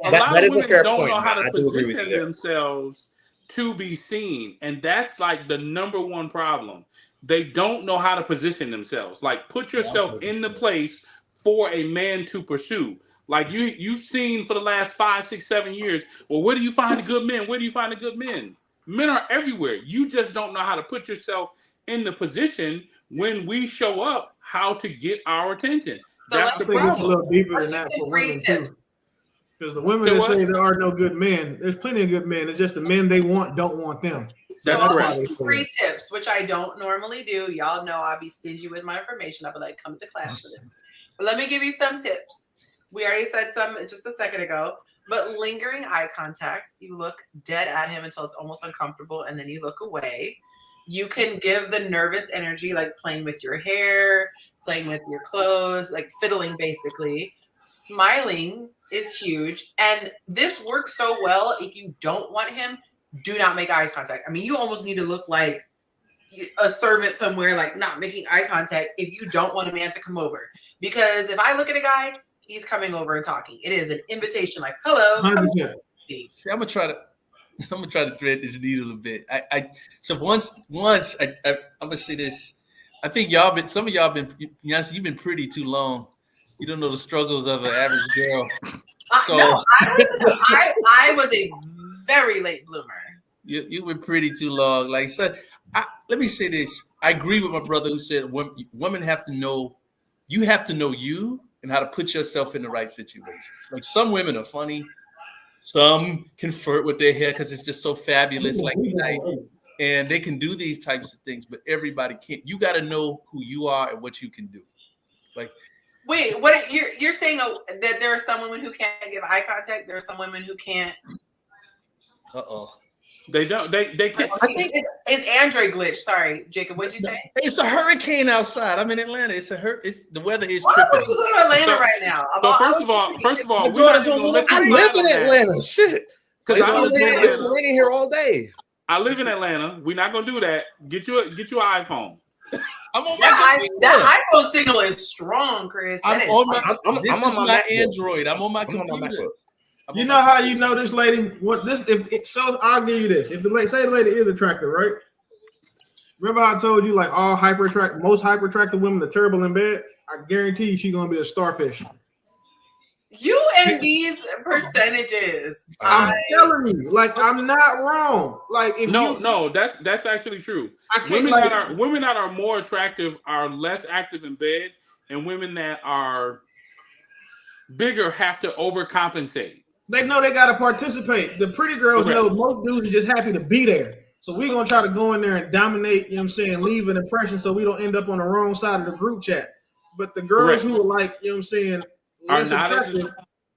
Speaker 6: lot
Speaker 3: of women don't know how to position themselves to be seen, and that's like the number one problem. They don't know how to position themselves. Like, put yourself in the place for a man to pursue. Like you've seen for the last 5, 6, 7 years. Well, where do you find the good men? Where do you find the good men? Men are everywhere. You just don't know how to put yourself in the position when we show up, how to get our attention.
Speaker 2: So that's the problem. It's a little deeper than that for women too. Because the women that say there are no good men, there's plenty of good men. It's just the men they want don't want them.
Speaker 1: So I'll give you 3 tips, which I don't normally do. Y'all know I'll be stingy with my information. I'll be like, come to class for this. But let me give you some tips. We already said some just a second ago, but lingering eye contact. You look dead at him until it's almost uncomfortable, and then you look away. You can give the nervous energy, like playing with your hair, playing with your clothes, like fiddling basically. Smiling is huge. And this works so well if you don't want him, do not make eye contact. I mean, you almost need to look like a servant somewhere, like not making eye contact if you don't want a man to come over. Because if I look at a guy, he's coming over and talking. It is an invitation, like, hello.
Speaker 5: See, I'm gonna try to thread this needle a bit. So once I'm gonna say this. I think some of y'all been, Yonci, you've been pretty too long. You don't know the struggles of an average girl. So
Speaker 1: no, I was a very late bloomer.
Speaker 5: You've been pretty too long. Like, so let me say this. I agree with my brother who said women have to know. You have to know you and how to put yourself in the right situation. Like, some women are funny. Some can flirt with their hair because it's just so fabulous, like tonight. And they can do these types of things, but everybody can't. You got to know who you are and what you can do. Like,
Speaker 1: wait, what you're saying that there are some women who can't give eye contact? There are some women who can't.
Speaker 3: They don't. They can't.
Speaker 1: I think it's Android glitch. Sorry, Jacob. What'd you say?
Speaker 5: It's a hurricane outside. I'm in Atlanta. It's the weather is
Speaker 1: Why
Speaker 5: tripping.
Speaker 1: don't you go to Atlanta right now?
Speaker 3: So first of all,
Speaker 5: my daughter's on one.
Speaker 4: I live in Atlanta. Shit.
Speaker 3: Because
Speaker 4: It's raining here all day.
Speaker 3: I live in Atlanta. We're not gonna do that. Get you an iPhone.
Speaker 5: I'm on
Speaker 1: that iPhone signal is strong, Chris.
Speaker 5: I'm on my Android. I'm on my computer.
Speaker 2: You know how you know this lady? So I'll give you this. If the lady is attractive, right? Remember how I told you like most hyper attractive women are terrible in bed? I guarantee you she's gonna be a starfish.
Speaker 1: You and these percentages.
Speaker 2: I'm telling you, like I'm not wrong. Like if
Speaker 3: that's actually true. Women that are more attractive are less active in bed, and women that are bigger have to overcompensate.
Speaker 2: They know they got to participate. The pretty girls know most dudes are just happy to be there. So we're going to try to go in there and dominate, you know what I'm saying, leave an impression so we don't end up on the wrong side of the group chat. But the girls who are like, you know what I'm saying, less impressive,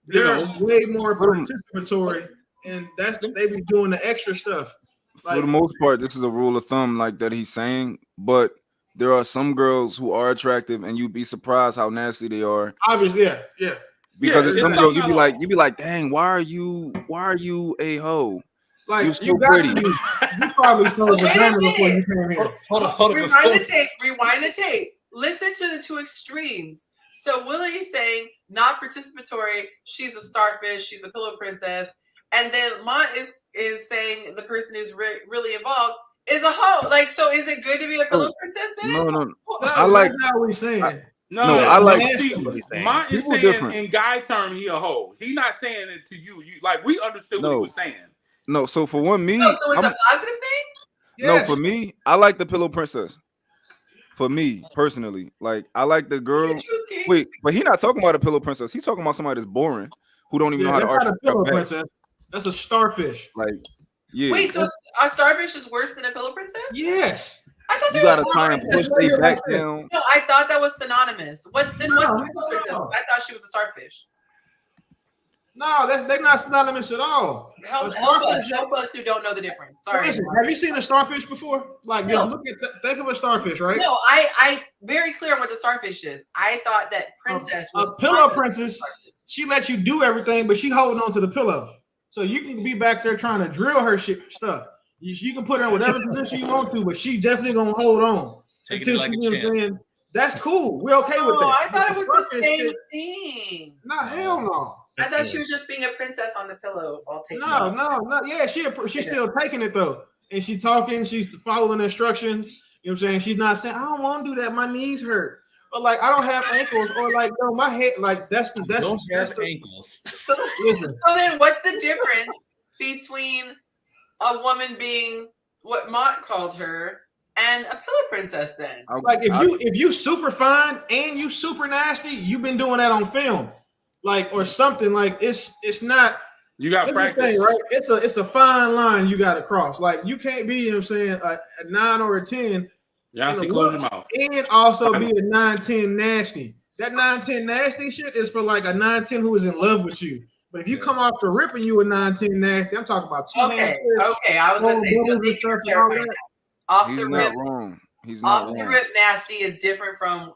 Speaker 2: they're way more participatory, and they be doing the extra stuff.
Speaker 6: For the most part, this is a rule of thumb like that he's saying, but there are some girls who are attractive and you'd be surprised how nasty they are.
Speaker 2: Obviously, yeah.
Speaker 6: Because it's some girls you'd be like, dang, why are you a hoe?
Speaker 2: Like
Speaker 6: you're so pretty.
Speaker 2: You probably told vagina before you came here.
Speaker 5: Hold on.
Speaker 1: Rewind the tape. Listen to the two extremes. So Willie is saying not participatory. She's a starfish. She's a pillow princess. And then Mont is saying the person who's really involved is a hoe. Like, so is it good to be a pillow princess then?
Speaker 6: No.
Speaker 2: I like how we're saying.
Speaker 3: I like
Speaker 6: Mont
Speaker 3: is saying different. In guy term, he a hoe. He not saying it to you. Like we understood what he was saying.
Speaker 6: No, so for me,
Speaker 1: so it's a positive thing?
Speaker 6: Yes. No, for me, I like the pillow princess. For me personally, like I like the girl. Wait, but he not talking about a pillow princess. He's talking about somebody that's boring, who don't even know how to arch
Speaker 2: a pillow princess. That's a starfish.
Speaker 6: Like, yeah.
Speaker 1: Wait, so a starfish is worse than a pillow princess?
Speaker 2: Yes.
Speaker 1: I thought
Speaker 6: you gotta try and push their back down.
Speaker 1: No, I thought that was synonymous. What's the pillow princess? I thought she was a starfish.
Speaker 2: No, they're not synonymous at all.
Speaker 1: Help us who don't know the difference. Sorry.
Speaker 2: Listen, have you seen a starfish before? Like, just look at think of a starfish, right?
Speaker 1: No, I very clear on what the starfish is. I thought that princess was
Speaker 2: a pillow princess. She lets you do everything, but she holding on to the pillow, so you can be back there trying to drill her stuff. You can put her in whatever position you want to, but she definitely gonna hold on until she gets. That's cool. We're okay with that.
Speaker 1: I thought it was the same thing.
Speaker 2: Nah, hell no.
Speaker 1: I thought she was just being a princess on the pillow all taking
Speaker 2: No. Yeah, she's still taking it though. And she's talking, she's following instructions. You know what I'm saying? She's not saying, I don't want to do that. My knees hurt. Or like, I don't have ankles. Or like, no, my head, like that's
Speaker 5: ankles.
Speaker 1: So then what's the difference between a woman being what Mont called her and a pillow princess then?
Speaker 2: Like if you super fine and you super nasty, you've been doing that on film. Like or something like it's not
Speaker 3: you got practice,
Speaker 2: right? It's a fine line you got to cross. Like you can't be, you know what I'm saying, a 9 or a 10,
Speaker 3: Yonci, close your mouth,
Speaker 2: and also be a 9-10 nasty. That 9-10 nasty shit is for like a 9-10 who is in love with you. But if you come off the rip and you a 9-10 nasty, I'm talking about two hands.
Speaker 1: Okay, I was gonna say so off the rip.
Speaker 6: Wrong. He's not
Speaker 1: off the rip nasty is different from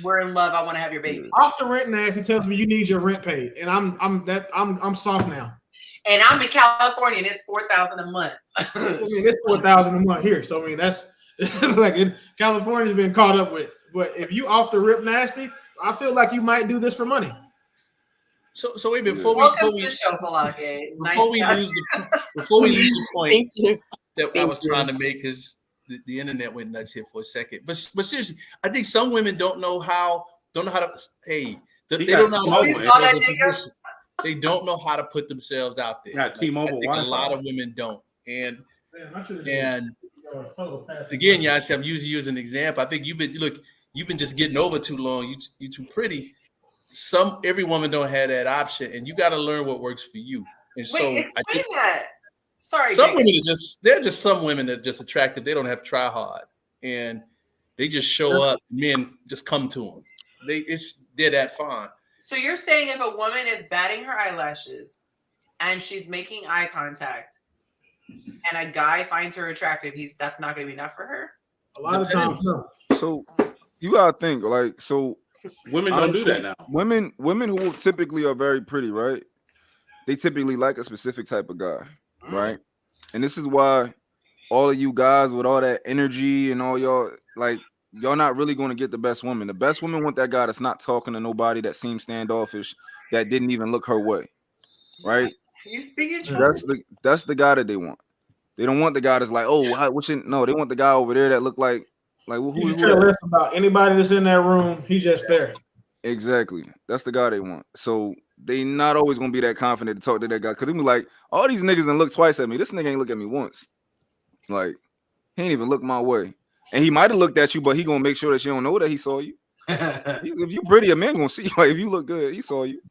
Speaker 1: we're in love. I want to have your baby.
Speaker 2: Off the rent nasty tells me you need your rent paid, and I'm soft now.
Speaker 1: And I'm in California, and it's $4,000 a month.
Speaker 2: I mean, it's $4,000 a month here, so I mean that's like California's been caught up with. But if you off the rip nasty, I feel like you might do this for money.
Speaker 5: So wait before
Speaker 1: welcome
Speaker 5: we
Speaker 1: to the show, Palake.
Speaker 5: Before we lose the point that I was trying to make is. The internet went nuts here for a second, but seriously, I think some women don't know how to. Hey, they don't know how to. They don't know how to put themselves out there.
Speaker 3: Yeah, T-Mobile.
Speaker 5: I think a lot of women don't, and again, Yonci, I'm using you as an example. I think you've been just getting over too long. You too pretty. Every woman don't have that option, and you got to learn what works for you. And
Speaker 1: explain that. Sorry,
Speaker 5: some women they're just some women that are just attractive. They don't have to try hard, and they just show up. Men just come to them. They're that fine.
Speaker 1: So you're saying if a woman is batting her eyelashes and she's making eye contact, and a guy finds her attractive, that's not going to be enough for her?
Speaker 2: A lot of times, no.
Speaker 6: So you gotta think like so.
Speaker 3: Women don't do that now.
Speaker 6: Women who typically are very pretty, right? They typically like a specific type of guy, right? And this is why all of you guys with all that energy and all y'all like y'all not really going to get the best woman. The best woman want that guy that's not talking to nobody, that seems standoffish, that didn't even look her way, right?
Speaker 1: You speaking truth?
Speaker 6: That's the guy that they want. They don't want the guy that's like, oh, no, they want the guy over there that look like who
Speaker 2: care less about anybody that's in that room. He's just there.
Speaker 6: Exactly. That's the guy they want. So they not always gonna be that confident to talk to that guy because they be like, all these niggas done look twice at me. This nigga ain't look at me once. Like he ain't even look my way. And he might have looked at you, but he gonna make sure that you don't know that he saw you. If you pretty, a man gonna see you. Like if you look good, he saw you.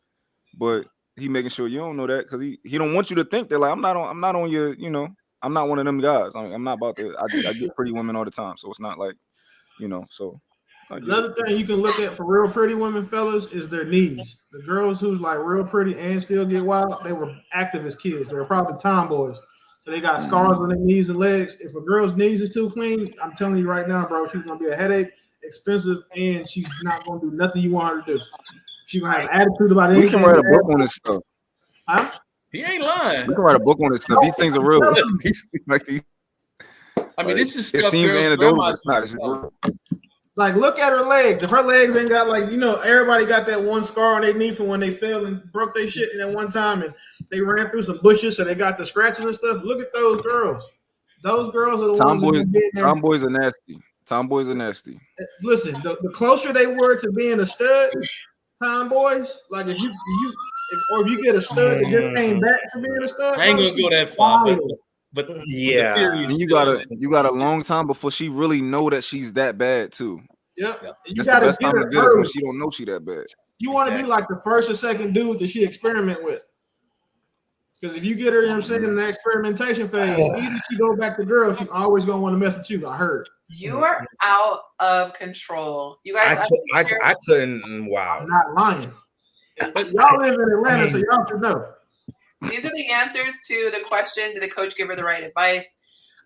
Speaker 6: But he making sure you don't know that because he don't want you to think that like I'm not on your, you know, I'm not one of them guys. I'm not about to. I get pretty women all the time, so it's not like, you know. So
Speaker 2: another thing you can look at for real pretty women, fellas, is their knees. The girls who's like real pretty and still get wild, they were active as kids. They were probably tomboys, so they got scars on their knees and legs. If a girl's knees is too clean, I'm telling you right now, bro, she's gonna be a headache, expensive, and she's not gonna do nothing you want her to do. She's gonna have an attitude about anything.
Speaker 6: We can write a book on this stuff.
Speaker 2: Huh?
Speaker 5: He ain't lying.
Speaker 6: We can write a book on this stuff. These things are real.
Speaker 5: I mean, this is stuff.
Speaker 6: It seems anecdotal. It's not. It's real.
Speaker 2: Like, look at her legs. If her legs ain't got like, you know, everybody got that one scar on their knee from when they fell and broke their shit in that one time, and they ran through some bushes, so they got the scratches and stuff. Look at those girls. Those girls are the ones.
Speaker 6: Tomboys are nasty. Tomboys are nasty.
Speaker 2: Listen, the closer they were to being a stud, tomboys, like if you get a stud that just came back from being a stud,
Speaker 5: I ain't gonna go that far, but
Speaker 6: yeah, and you got a long time before she really know that she's that bad too.
Speaker 2: Yep.
Speaker 6: You got the best time to get her when she don't know she that bad.
Speaker 2: You want to be like the first or second dude that she experiment with. Because if you get her, you know what I'm saying, in the experimentation phase, even if she go back to girls, she's always gonna want to mess with you. I heard.
Speaker 1: You are out of control. You guys,
Speaker 4: I couldn't. Wow.
Speaker 2: I'm not lying. Y'all live in Atlanta, so y'all should know.
Speaker 1: These are the answers to the question: did the coach give her the right advice?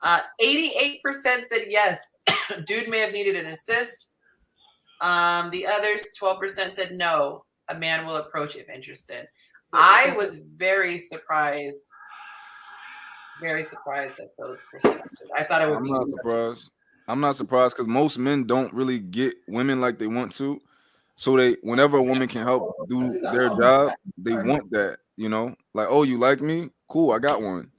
Speaker 1: 88% said yes. Dude may have needed an assist. The others, 12% said no. A man will approach if interested. I was very surprised at those percentages. I thought it would be.
Speaker 6: I'm not surprised. I'm not surprised because most men don't really get women like they want to. So whenever a woman can help do their job, they want that, you know, like, oh, you like me? Cool, I got one,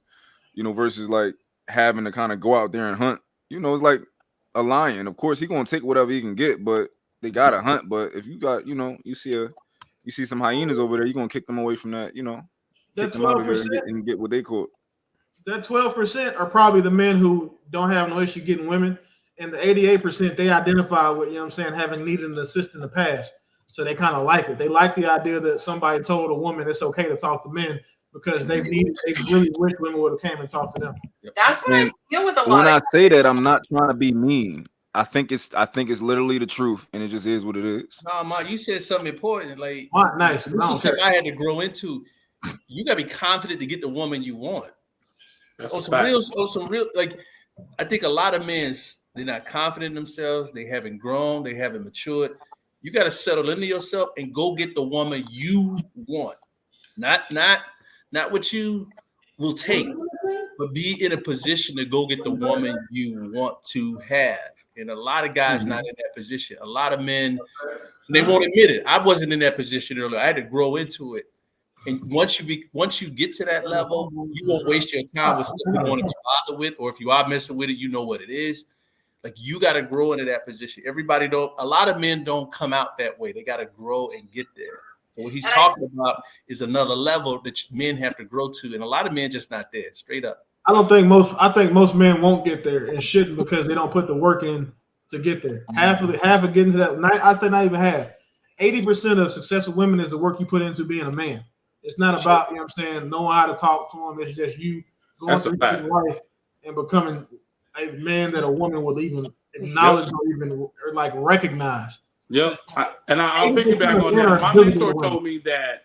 Speaker 6: you know, versus like having to kind of go out there and hunt. You know, it's like a lion. Of course, he's gonna take whatever he can get, but they gotta hunt. But if you got, you know, you see some hyenas over there, you're gonna kick them away from that, you know,
Speaker 2: that
Speaker 6: kick them out of there and get what they caught.
Speaker 2: That 12% are probably the men who don't have no issue getting women. And the 88% they identify with, you know what I'm saying, having needed an assist in the past. So they kind of like it. They like the idea that somebody told a woman it's okay to talk to men because they really wish women would have came and talked to them.
Speaker 1: That's what I feel with a lot.
Speaker 6: When I say that, I'm not trying to be mean. I think it's literally the truth, and it just is what it is.
Speaker 5: No, Ma, you said something important. Like,
Speaker 2: nice.
Speaker 5: This is something I had to grow into. You gotta be confident to get the woman you want. Some real. Like, I think a lot of men, they're not confident in themselves. They haven't grown. They haven't matured. You got to settle into yourself and go get the woman you want. Not what you will take, but be in a position to go get the woman you want to have. And a lot of guys not in that position. A lot of men, they won't admit it. I wasn't in that position earlier. I had to grow into it. And once you get to that level, you won't waste your time with stuff you don't want to be bothered with, or if you are messing with it, you know what it is. Like, you got to grow into that position. A lot of men don't come out that way. They got to grow and get there. So what he's talking about is another level that men have to grow to. And a lot of men just not there, straight up. I
Speaker 2: think most men won't get there and shouldn't because they don't put the work in to get there. Half of getting to that, I say not even half. 80% of successful women is the work you put into being a man. It's not about, you know what I'm saying, knowing how to talk to them. It's just you going through your life and becoming a man that a woman will even acknowledge or like recognize.
Speaker 3: Yep. I'll piggyback on that. My mentor told me that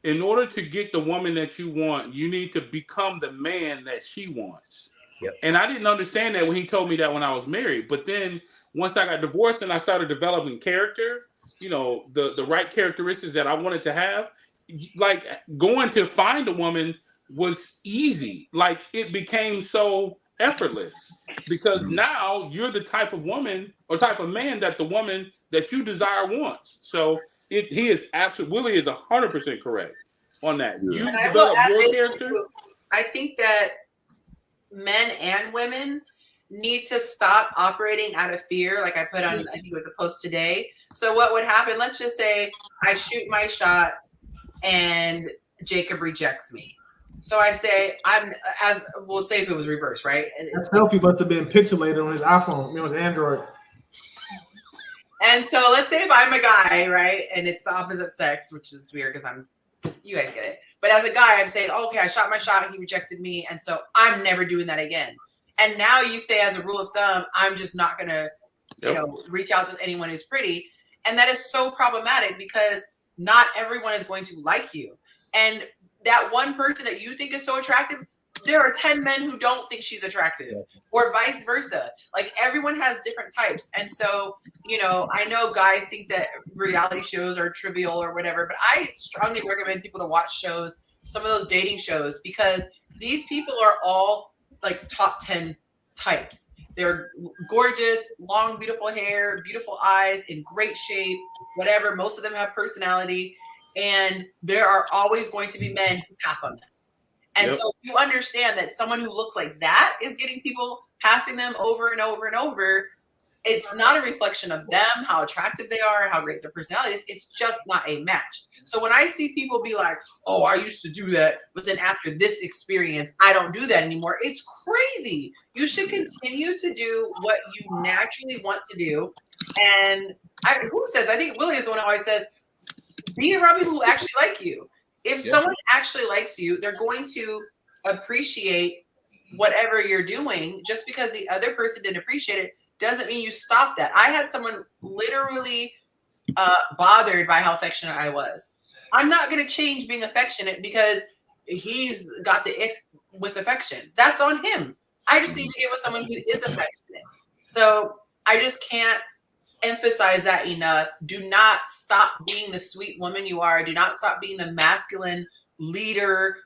Speaker 3: in order to get the woman that you want, you need to become the man that she wants.
Speaker 4: Yep.
Speaker 3: And I didn't understand that when he told me that when I was married. But then once I got divorced and I started developing character, the right characteristics that I wanted to have, like going to find a woman was easy. Like it became so effortless because now you're the type of woman or type of man that the woman that you desire wants. So he is absolutely, Willie is 100% correct on that.
Speaker 6: Yeah.
Speaker 3: You
Speaker 1: And I will
Speaker 3: develop
Speaker 1: add
Speaker 3: your
Speaker 1: this
Speaker 3: character.
Speaker 1: too. I think that men and women need to stop operating out of fear. Like I put on, I think with the post today. So what would happen? Let's just say I shoot my shot and Jacob rejects me. So I say, we'll say if it was reversed, right?
Speaker 2: That selfie must have been pixelated on his iPhone. It was Android.
Speaker 1: And so let's say if I'm a guy, right, and it's the opposite sex, which is weird because you guys get it. But as a guy, I'm saying, okay, I shot my shot, he rejected me, and so I'm never doing that again. And now you say, as a rule of thumb, I'm just not gonna, reach out to anyone who's pretty, and that is so problematic because not everyone is going to like you, and that one person that you think is so attractive, there are 10 men who don't think she's attractive, or vice versa. Like everyone has different types, and so I know guys think that reality shows are trivial or whatever, but I strongly recommend people to watch shows, some of those dating shows, because these people are all like top 10 types. They're gorgeous, long, beautiful hair, beautiful eyes, in great shape, whatever. Most of them have personality, and there are always going to be men who pass on them. And so you understand that someone who looks like that is getting people passing them over and over and over. It's not a reflection of them, how attractive they are, how great their personality is. It's just not a match. So when I see people be like, oh, I used to do that, but then after this experience, I don't do that anymore. It's crazy. You should continue to do what you naturally want to do. And I think Willie is the one who always says, be around people who actually like you. If someone actually likes you, they're going to appreciate whatever you're doing. Just because the other person didn't appreciate it doesn't mean you stop that. I had someone literally bothered by how affectionate I was. I'm not going to change being affectionate because he's got the ick with affection. That's on him. I just need to get with someone who is affectionate. So I just can't emphasize that enough. Do not stop being the sweet woman you are. Do not stop being the masculine leader,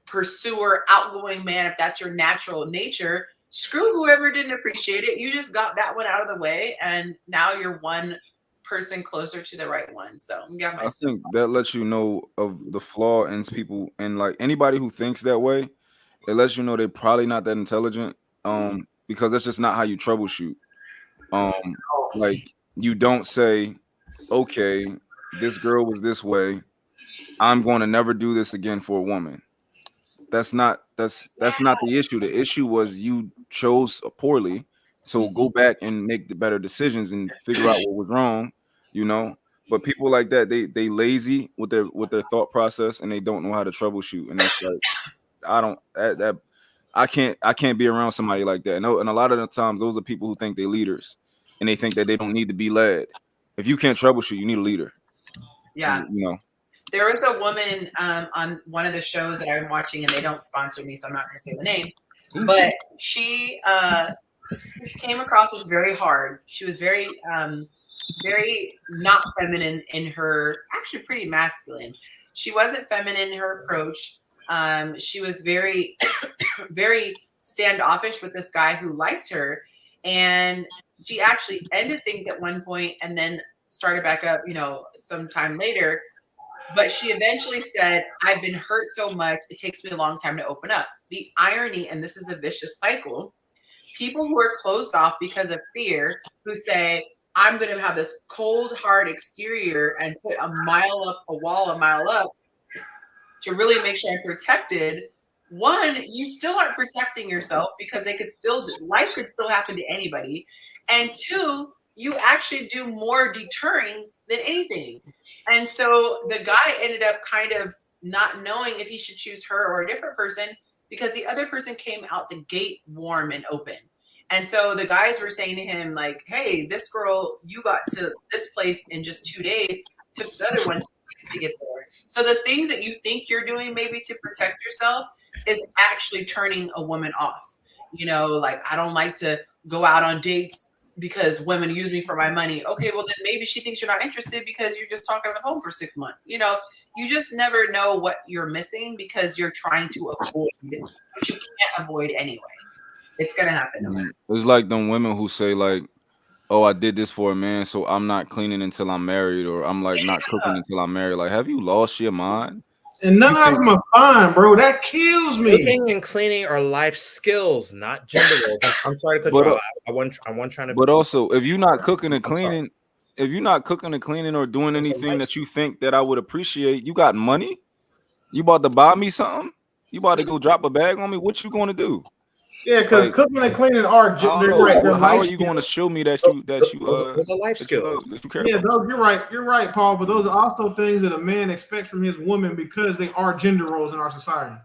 Speaker 1: pursuer, outgoing man if that's your natural nature. Screw whoever didn't appreciate it. You just got that one out of the way, and now you're one person closer to the right one. So
Speaker 6: I think that lets you know of the flaw in people, and like anybody who thinks that way, it lets you know they're probably not that intelligent. Because that's just not how you troubleshoot. Like you don't say, okay, this girl was this way, I'm going to never do this again for a woman. That's not the issue. The issue was you chose poorly. So go back and make the better decisions and figure out what was wrong, But people like that, they lazy with their thought process and they don't know how to troubleshoot. And it's like I can't be around somebody like that. And a lot of the times those are people who think they're leaders and they think that they don't need to be led. If you can't troubleshoot, you need a leader.
Speaker 1: Yeah. There was a woman on one of the shows that I'm watching, and they don't sponsor me, so I'm not going to say the name. But she came across as very hard. She was very, very not feminine in her, actually pretty masculine. She wasn't feminine in her approach. She was very, very standoffish with this guy who liked her. And she actually ended things at one point and then started back up, sometime later. But she eventually said, I've been hurt so much, it takes me a long time to open up. The irony, and this is a vicious cycle, people who are closed off because of fear, who say, I'm going to have this cold, hard exterior and put a wall a mile up to really make sure I'm protected. One, you still aren't protecting yourself because life could still happen to anybody. And two, you actually do more deterring than anything. And so the guy ended up kind of not knowing if he should choose her or a different person because the other person came out the gate warm and open. And so the guys were saying to him, like, hey, this girl, you got to this place in just 2 days, took this other one 2 to get there. So the things that you think you're doing maybe to protect yourself is actually turning a woman off. You know, like, I don't like to go out on dates because women use me for my money. Okay, well then maybe she thinks you're not interested because you're just talking on the phone for 6 months. You know, you just never know what you're missing because you're trying to avoid what you can't avoid anyway. It's gonna happen no matter.
Speaker 6: It's like them women who say like, "Oh, I did this for a man, so I'm not cleaning until I'm married, or I'm like not cooking until I'm married." Like, have you lost your mind?
Speaker 2: And none of them are fine, bro. That kills me.
Speaker 4: Cooking and cleaning are life skills, not gender roles. I'm sorry to cut you off. I wasn't trying to.
Speaker 6: But also, if you're not cooking and cleaning, or doing anything that you think that I would appreciate, you got money? You about to buy me something? You about to go drop a bag on me? What you going to do?
Speaker 2: Yeah, because cooking and cleaning are right.
Speaker 6: How are you going to show me that you
Speaker 4: those are life skills
Speaker 6: that you care
Speaker 2: about?
Speaker 6: Those,
Speaker 2: you're right, Paul. But those are also things that a man expects from his woman because they are gender roles in our society.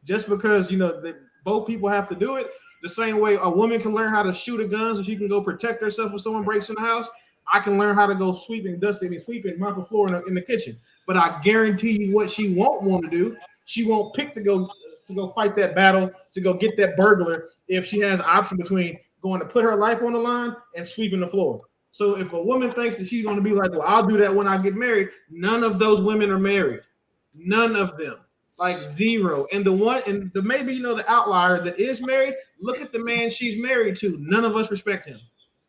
Speaker 2: Just because both people have to do it, the same way a woman can learn how to shoot a gun so she can go protect herself if someone breaks in the house. I can learn how to go sweeping, dusting, sweeping, mop the floor in the kitchen. But I guarantee you, what she won't want to do, she won't pick to go fight that battle, to go get that burglar, if she has an option between going to put her life on the line and sweeping the floor. So if a woman thinks that she's going to be like, well, I'll do that when I get married, none of those women are married. None of them. Like zero. And maybe the outlier that is married, look at the man she's married to. None of us respect him.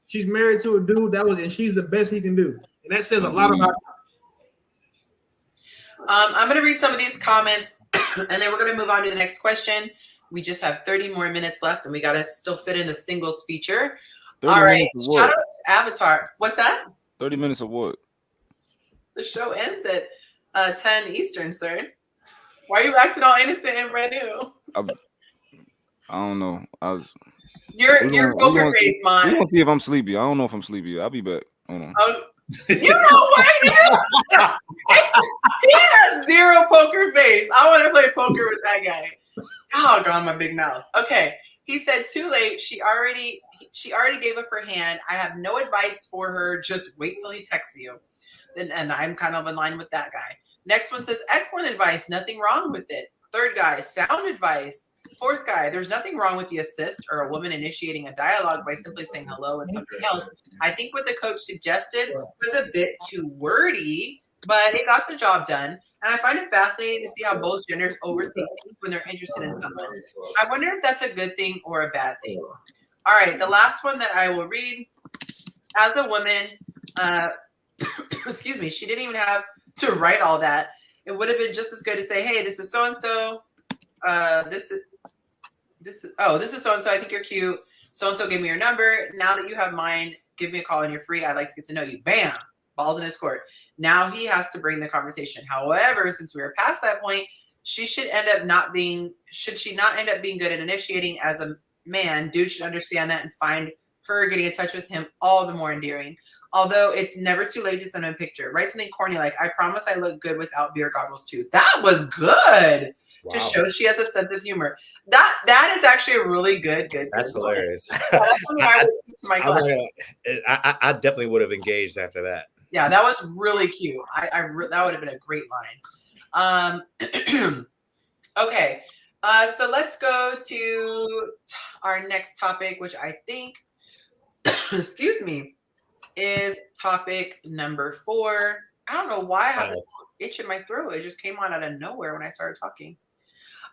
Speaker 2: She's married to a dude and she's the best he can do. And that says a lot about her.
Speaker 1: I'm going to read some of these comments. And then we're going to move on to the next question. We just have 30 more minutes left, and we got to still fit in the singles feature. All right. Shout out to Avatar. What's that?
Speaker 6: 30 minutes of what?
Speaker 1: The show ends at 10 Eastern, sir. Why are you acting all innocent and brand new?
Speaker 6: I don't know.
Speaker 1: Your poker face, man.
Speaker 6: We're going to see if I'm sleepy. I don't know if I'm sleepy. I'll be back. Hold on.
Speaker 1: You know what? He has zero poker face. I want to play poker with that guy. Oh, God, my big mouth. Okay. He said, too late. She already gave up her hand. I have no advice for her. Just wait till he texts you. And I'm kind of in line with that guy. Next one says, excellent advice. Nothing wrong with it. Third guy, sound advice. Fourth guy, there's nothing wrong with the assist or a woman initiating a dialogue by simply saying hello and something else. I think what the coach suggested was a bit too wordy, but it got the job done. And I find it fascinating to see how both genders overthink things when they're interested in someone. I wonder if that's a good thing or a bad thing. All right, the last one that I will read. As a woman, excuse me, she didn't even have to write all that. It would have been just as good to say, hey, this is so-and-so. This is so-and-so. I think you're cute. So-and-so gave me your number. Now that you have mine, give me a call and you're free. I'd like to get to know you. Bam. Balls in his court. Now he has to bring the conversation. However, since we were past that point, she should not end up being good at initiating as a man, dude should understand that and find her getting in touch with him all the more endearing. Although it's never too late to send him a picture. Write something corny like, I promise I look good without beer goggles too. That was good. Wow. To show she has a sense of humor. That is actually a really good.
Speaker 4: That's hilarious.
Speaker 1: That's something I would teach my class.
Speaker 4: I definitely would have engaged after that.
Speaker 1: Yeah, that was really cute. That would have been a great line. Okay, so let's go to our next topic, which I think, excuse me, is topic number 4. I don't know why I have this itch in my throat. It just came on out of nowhere when I started talking.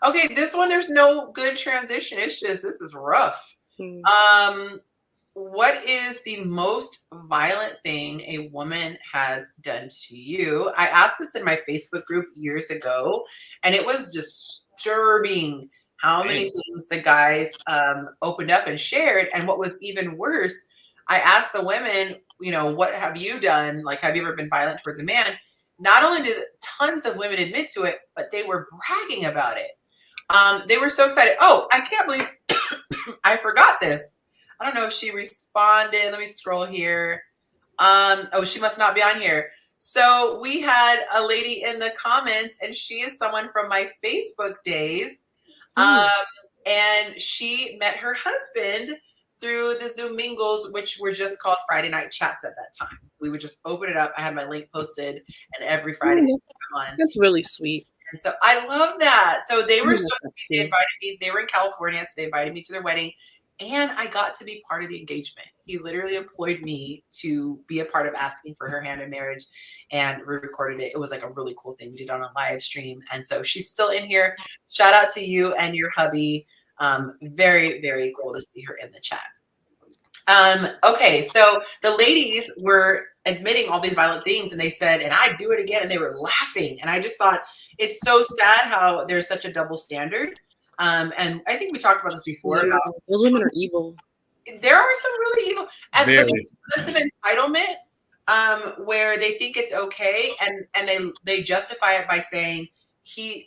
Speaker 1: Okay, this one, there's no good transition. It's just, this is rough. What is the most violent thing a woman has done to you? I asked this in my Facebook group years ago, and it was disturbing how many things the guys opened up and shared. And what was even worse, I asked the women, what have you done? Like, have you ever been violent towards a man? Not only did tons of women admit to it, but they were bragging about it. They were so excited. Oh, I can't believe I forgot this. I don't know if she responded. Let me scroll here. She must not be on here. So we had a lady in the comments, and she is someone from my Facebook days. And she met her husband through the Zoom mingles, which were just called Friday night chats at that time. We would just open it up. I had my link posted, and every Friday fun.
Speaker 7: That's really sweet.
Speaker 1: And so I love that. So they were so sweet. They invited me. They were in California, so they invited me to their wedding. And I got to be part of the engagement. He literally employed me to be a part of asking for her hand in marriage, and we recorded it. It was like a really cool thing. We did it on a live stream. And so she's still in here. Shout out to you and your hubby. Very, very cool to see her in the chat. Okay, so the ladies were admitting all these violent things, and they said, and I'd do it again, and they were laughing. And I just thought it's so sad how there's such a double standard. And I think we talked about this before.
Speaker 7: Yeah,
Speaker 1: about
Speaker 7: those women are evil.
Speaker 1: There are some really evil, and
Speaker 5: Very.
Speaker 1: that's an entitlement where they think it's okay, and they justify it by saying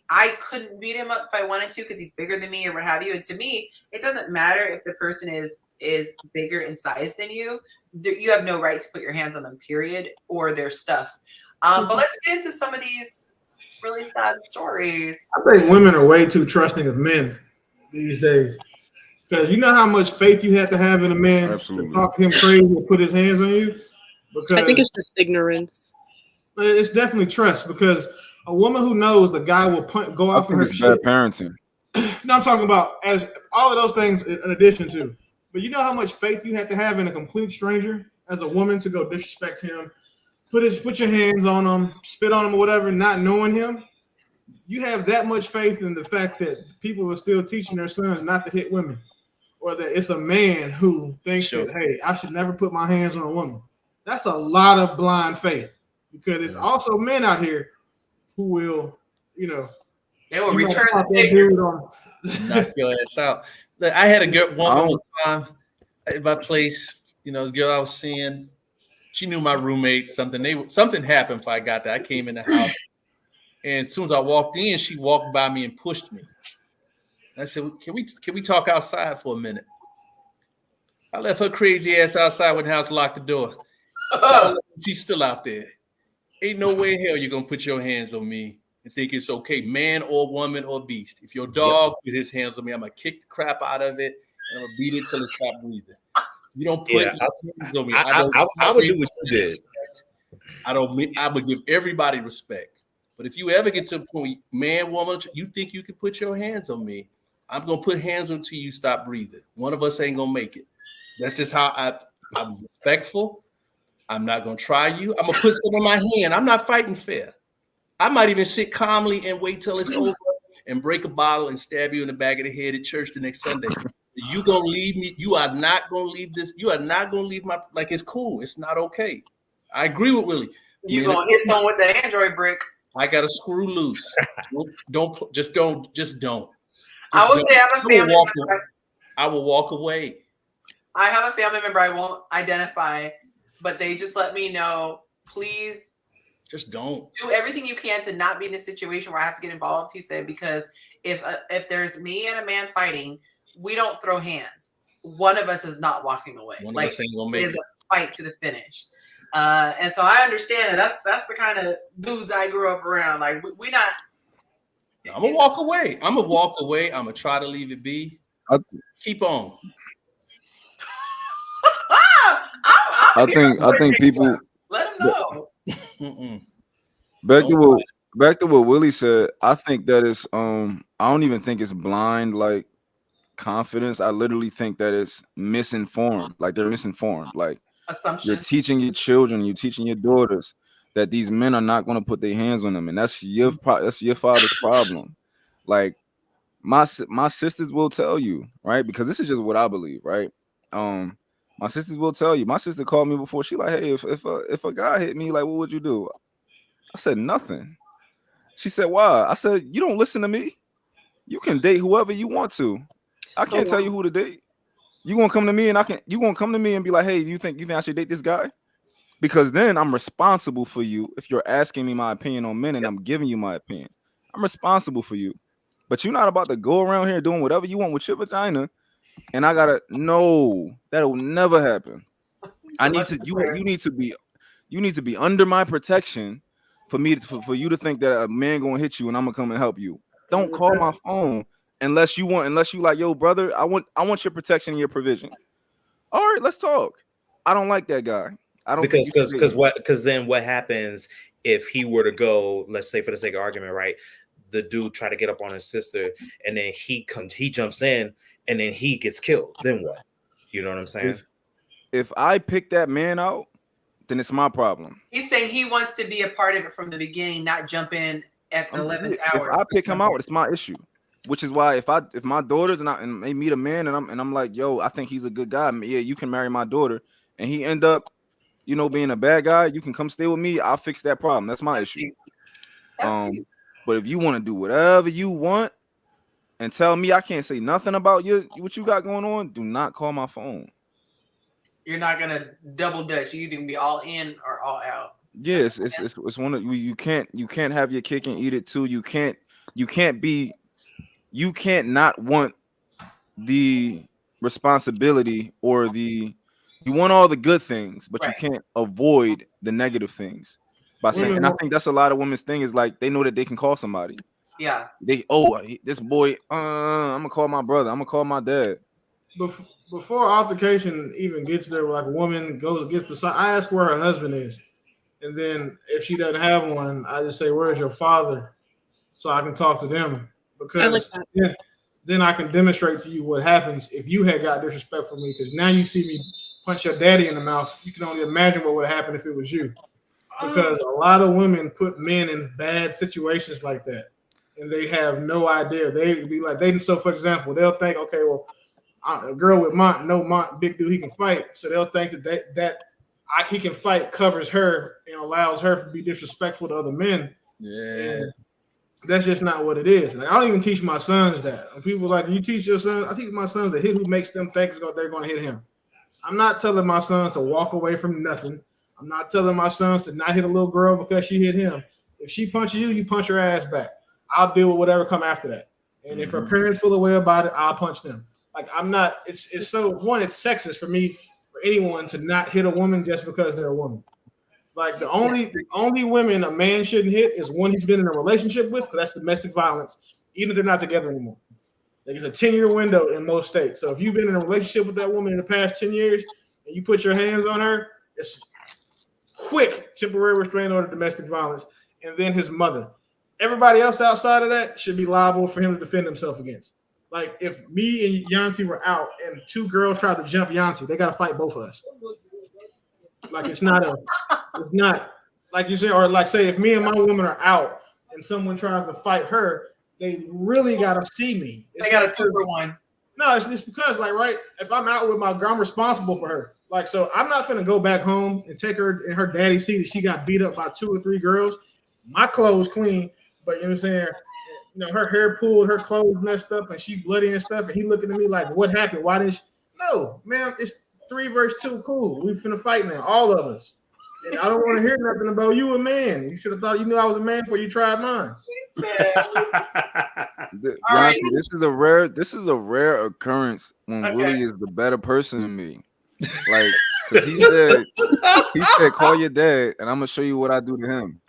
Speaker 1: I couldn't beat him up if I wanted to because he's bigger than me or what have you. And to me, it doesn't matter if the person is bigger in size than you. You have no right to put your hands on them, period, or their stuff. But let's get into some of these really sad stories.
Speaker 2: I think women are way too trusting of men these days. Because you know how much faith you have to have in a man
Speaker 6: Absolutely.
Speaker 2: to talk to him crazy and put his hands on you? Because
Speaker 7: I think it's just ignorance.
Speaker 2: It's definitely trust, because a woman who knows the guy will go
Speaker 6: I
Speaker 2: out for
Speaker 6: think
Speaker 2: her
Speaker 6: it's
Speaker 2: shit.
Speaker 6: bad parenting.
Speaker 2: No, I'm talking about as all of those things in addition to. But you know how much faith you have to have in a complete stranger as a woman to go disrespect him, put your hands on him, spit on him or whatever, not knowing him. You have that much faith in the fact that people are still teaching their sons not to hit women, or that it's a man who thinks that, hey, I should never put my hands on a woman. That's a lot of blind faith, because it's also men out here who will,
Speaker 1: they will return the favor.
Speaker 5: Knock your ass out. Look, I had a good woman one time at my place. This girl I was seeing, she knew my roommate. Something happened before I got there. I came in the house, and as soon as I walked in, she walked by me and pushed me. I said, "Can we talk outside for a minute?" I left her crazy ass outside when the house locked the door. She's still out there. Ain't no way in hell you're gonna put your hands on me and think it's okay, man or woman or beast. If your dog put his hands on me, I'm gonna kick the crap out of it and I'm gonna beat it till it stops breathing. You don't put your hands on me.
Speaker 4: I would do what you did.
Speaker 5: I would give everybody respect. But if you ever get to a point, man, woman, you think you can put your hands on me, I'm gonna put hands on you stop breathing. One of us ain't gonna make it. That's just how I'm respectful. I'm not gonna try you. I'm gonna put some in my hand. I'm not fighting fair. I might even sit calmly and wait till it's over and break a bottle and stab you in the back of the head at church the next Sunday. You gonna leave me? You are not gonna leave this. You are not gonna leave my it's cool. It's not okay. I agree with Willie.
Speaker 1: You gonna hit someone with the Android brick?
Speaker 5: I got a screw loose. Don't.
Speaker 1: I will say I have a family member.
Speaker 5: I will walk away.
Speaker 1: I have a family member I won't identify, but they just let me know, please
Speaker 5: just don't
Speaker 1: do everything you can to not be in this situation where I have to get involved. He said, because if there's me and a man fighting, we don't throw hands. One of us is not walking away.
Speaker 5: One of us ain't gonna make it.
Speaker 1: It's a fight to the finish. And so I understand that that's the kind of dudes I grew up around. Like we not.
Speaker 5: I'm gonna walk away. I'm gonna try to leave it be. Keep on.
Speaker 6: I think people
Speaker 1: let them know.
Speaker 6: Back to what Willie said. I think that is I don't even think it's blind like confidence. I literally think that it's misinformed. Like they're misinformed. Like
Speaker 1: assumption.
Speaker 6: You're teaching your children, you're teaching your daughters that these men are not going to put their hands on them, and that's your father's problem. Like my sisters will tell you, right? Because this is just what I believe, right? My sisters will tell you. My sister called me before. She like, hey, if a guy hit me, like, what would you do? I said nothing. She said, why? I said, you don't listen to me. You can date whoever you want to. I can't tell you who to date. You gonna come to me and be like, hey, you think I should date this guy? Because then I'm responsible for you. If you're asking me my opinion on men and I'm giving you my opinion, I'm responsible for you. But you're not about to go around here doing whatever you want with your vagina. And I gotta no, that'll never happen. I need to you need to be under my protection for you to think that a man gonna hit you and I'm gonna come and help you. Don't call my phone unless you like, yo, brother, I want your protection and your provision. All right, let's talk. I don't like that guy. I don't
Speaker 4: because then what happens if he were to go, let's say for the sake of argument, right, the dude try to get up on his sister, and then he jumps in, and then he gets killed. Then what? You know what I'm saying?
Speaker 6: If I pick that man out, then it's my problem.
Speaker 1: He's saying he wants to be a part of it from the beginning, not jump in at the 11th hour.
Speaker 6: If I pick him out, it's my issue. Which is why if my daughters and they meet a man and I'm like, yo, I think he's a good guy. Yeah, you can marry my daughter, and he end up, you know, being a bad guy. You can come stay with me. I'll fix that problem. That's my issue. But if you want to do whatever you want and tell me I can't say nothing about what you got going on, do not call my phone.
Speaker 1: You're not gonna double dutch. You either can be all in or all out.
Speaker 6: Yes, it's one of you can't have your cake and eat it too. You can't not want the responsibility or you want all the good things, but you can't avoid the negative things by saying. And I think that's a lot of women's thing is like they know that they can call somebody.
Speaker 1: Yeah.
Speaker 6: This boy, I'm gonna call my brother. I'm gonna call my dad.
Speaker 2: Before altercation even gets there, like a woman gets beside, I ask where her husband is, and then if she doesn't have one, I just say, "Where's your father?" So I can talk to them, because then I can demonstrate to you what happens if you had got disrespectful for me. Because now you see me punch your daddy in the mouth. You can only imagine what would happen if it was you. Because a lot of women put men in bad situations like that, and they have no idea. They be like, so for example, they'll think, okay, well, a girl with Mont, big dude, he can fight. So they'll think that he can fight covers her and allows her to be disrespectful to other men.
Speaker 5: Yeah.
Speaker 2: And that's just not what it is. Like, I don't even teach my sons that. When people like, you teach your sons? I teach my sons that hit who makes them think they're going to hit him. I'm not telling my sons to walk away from nothing. I'm not telling my sons to not hit a little girl because she hit him. If she punches you, you punch her ass back. I'll deal with whatever come after that. And if her parents feel a way about it, I'll punch them. Like, I'm not. It's so one. It's sexist for me, for anyone to not hit a woman just because they're a woman. Like, the only women a man shouldn't hit is one he's been in a relationship with, because that's domestic violence, even if they're not together anymore. Like, it's a 10-year window in most states. So if you've been in a relationship with that woman in the past 10 years and you put your hands on her, it's quick temporary restraining order, domestic violence, and then his mother. Everybody else outside of that should be liable for him to defend himself against. Like, if me and Yonci were out and two girls tried to jump Yonci, they got to fight both of us. Like, it's not like you say, or like say if me and my woman are out and someone tries to fight her, they really got to see me.
Speaker 1: They got a 2-for-1.
Speaker 2: No, it's because, like, right, if I'm out with my girl, I'm responsible for her. Like, so I'm not finna go back home and take her and her daddy see that she got beat up by 2 or 3 girls. My clothes clean, but you know what I'm saying? You know, her hair pulled, her clothes messed up, and she bloody and stuff. And he looking at me like, what happened? Why didn't she? No, man, it's 3 versus 2. Cool. We finna fight now, all of us. And I don't want to hear nothing about you a man. You should have thought you knew I was a man before you tried mine.
Speaker 6: Yonci, this is a rare occurrence when Willie is the better person than me. Like, cause he said, call your dad, and I'm gonna show you what I do to him.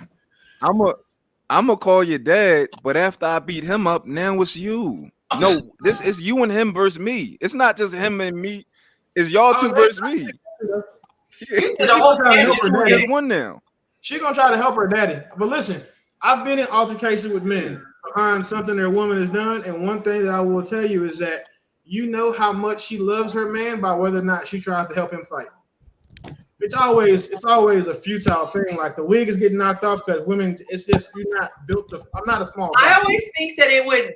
Speaker 6: I'm gonna call your dad, but after I beat him up, now it's you. No, this is you and him versus me. It's not just him and me. It's y'all two versus me. There's one now.
Speaker 2: She gonna try to help her daddy. But listen, I've been in altercations with men behind something their woman has done, and one thing that I will tell you is that you know how much she loves her man by whether or not she tries to help him fight. It's always a futile thing. Like, the wig is getting knocked off because women. It's just, you're not built to. I'm not a small guy.
Speaker 1: I always think that it would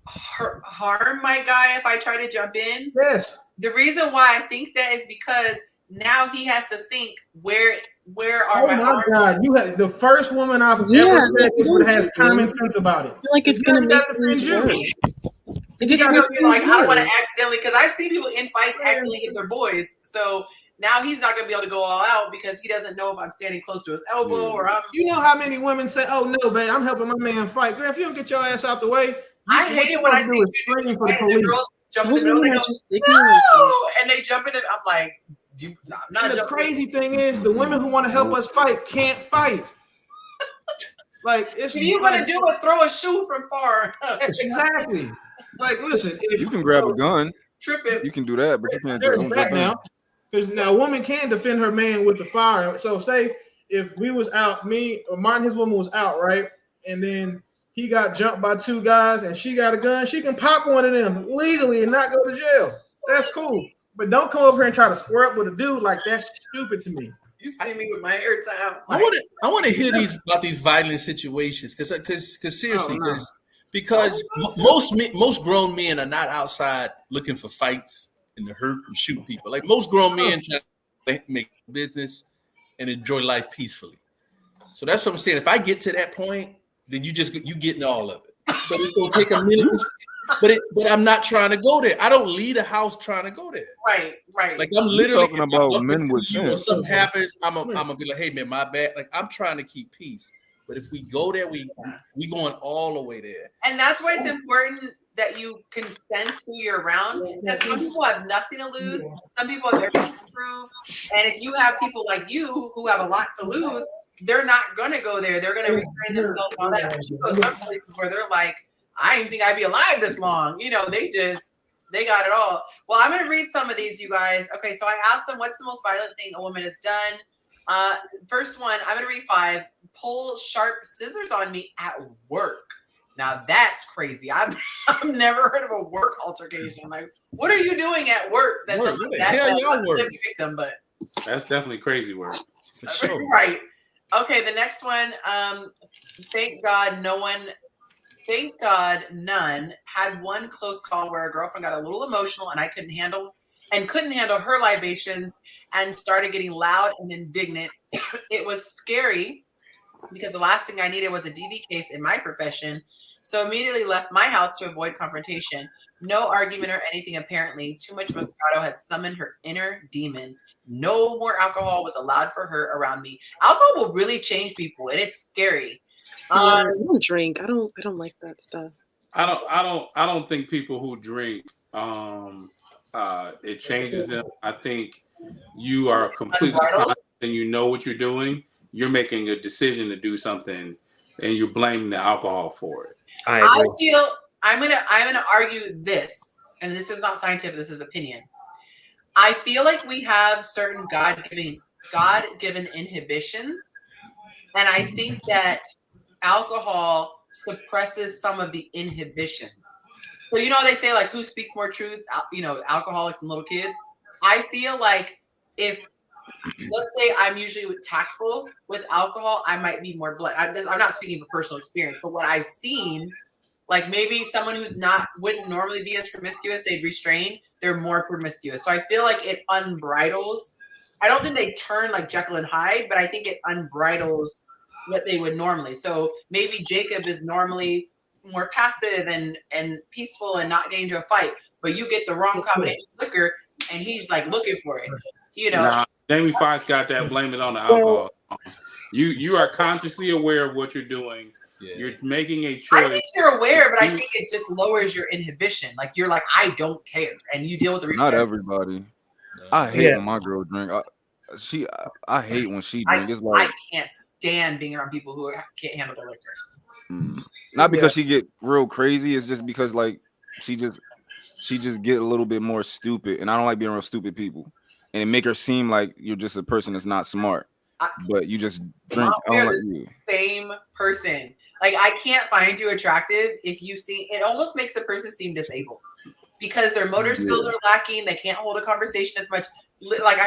Speaker 1: harm my guy if I try to jump in.
Speaker 2: Yes.
Speaker 1: The reason why I think that is because now he has to think where are my arms? Oh my God!
Speaker 2: You had the first woman I've ever said this one has common sense about it.
Speaker 7: I feel like it's gonna make things worse.
Speaker 1: You gotta be like, I don't want to accidentally, because I've seen people in fights accidentally hit their boys. So now he's not gonna be able to go all out because he doesn't know if I'm standing close to his elbow or I'm.
Speaker 2: You know how many women say, "Oh no, babe, I'm helping my man fight." Girl, if you don't get your ass out the way,
Speaker 1: I hate it when I see
Speaker 2: screaming for the police.
Speaker 1: Girls jump in the middle, they go, no, and they jump in. I'm like,
Speaker 2: and the crazy thing is, the women who want to help us fight can't fight. Like, it's
Speaker 1: you gonna do it? Throw a shoe from far.
Speaker 2: Exactly. Like, listen, if
Speaker 6: you can grab a gun,
Speaker 1: trip it.
Speaker 6: You can do that, but you can't.
Speaker 2: There's that now, because now a woman can defend her man with the fire. So say if we was out, me or mine, his woman was out, right? And then he got jumped by 2 guys and she got a gun, she can pop one of them legally and not go to jail. That's cool. But don't come over here and try to square up with a dude like that's stupid to me.
Speaker 1: You see me with my hair out.
Speaker 5: I want to hear about these violent situations because seriously, because most grown men are not outside looking for fights and to hurt and shoot people. Like most grown men try to make business and enjoy life peacefully. So that's what I'm saying. If I get to that point, then you getting all of it. But it's gonna take a minute. But I'm not trying to go there. I don't leave the house trying to go there.
Speaker 1: Right.
Speaker 5: Like I'm literally
Speaker 6: talking about men with sense.
Speaker 5: Something happens, I'm gonna be like, hey man, my bad. Like I'm trying to keep peace. But if we go there, we going all the way there.
Speaker 1: And that's why it's important that you can sense who you're around. Because some people have nothing to lose. Some people have everything to prove. And if you have people like you who have a lot to lose, they're not gonna go there. They're gonna restrain themselves on that. But you go some places where they're like, I didn't think I'd be alive this long. You know, they got it all. Well, I'm going to read some of these, you guys. Okay, so I asked them, what's the most violent thing a woman has done? First one, I'm going to read 5. Pull sharp scissors on me at work. Now, that's crazy. I've never heard of a work altercation. Like, what are you doing at work? That's
Speaker 5: y'all work.
Speaker 1: Victim, but
Speaker 3: That's definitely crazy work.
Speaker 5: Sure.
Speaker 1: Right. Okay, the next one, thank God none had one close call where a girlfriend got a little emotional and I couldn't handle her libations and started getting loud and indignant. It was scary because the last thing I needed was a DV case in my profession. So immediately left my house to avoid confrontation. No argument or anything apparently. Too much Moscato had summoned her inner demon. No more alcohol was allowed for her around me. Alcohol will really change people and it's scary.
Speaker 7: I don't drink. I don't like that stuff.
Speaker 3: I don't think people who drink it changes them. I think you are completely confident and you know what you're doing. You're making a decision to do something and you're blaming the alcohol for it.
Speaker 1: I feel I'm gonna argue this, and this is not scientific, this is opinion. I feel like we have certain God-given inhibitions, and I think that alcohol suppresses some of the inhibitions. So you know they say like who speaks more truth? You know, alcoholics and little kids. I feel like if let's say I'm usually tactful with alcohol, I might be more blunt. I'm not speaking from personal experience, but what I've seen, like maybe someone who's wouldn't normally be as promiscuous, they'd restrain. They're more promiscuous. So I feel like it unbridles. I don't think they turn like Jekyll and Hyde, but I think it unbridles what they would normally. So maybe Jacob is normally more passive and peaceful and not getting into a fight, but you get the wrong combination of liquor and he's like looking for it. You know.
Speaker 3: Nah, Jamie Foxx got that, blame it on the alcohol. You are consciously aware of what you're doing. Yeah. You're making a choice.
Speaker 1: I think you're aware, but I think it just lowers your inhibition. Like you're like, I don't care, and you deal with the
Speaker 6: repercussions. Not everybody. I hate when my girl drink. I hate when she drink. It's like
Speaker 1: I can't stand being around people who can't handle the liquor.
Speaker 6: Not because she get real crazy. It's just because like she just get a little bit more stupid, and I don't like being around stupid people. And it make her seem like you're just a person that's not smart, but you just drink.
Speaker 1: We're the same person. Like I can't find you attractive if you see. It almost makes the person seem disabled because their motor skills are lacking. They can't hold a conversation as much. Like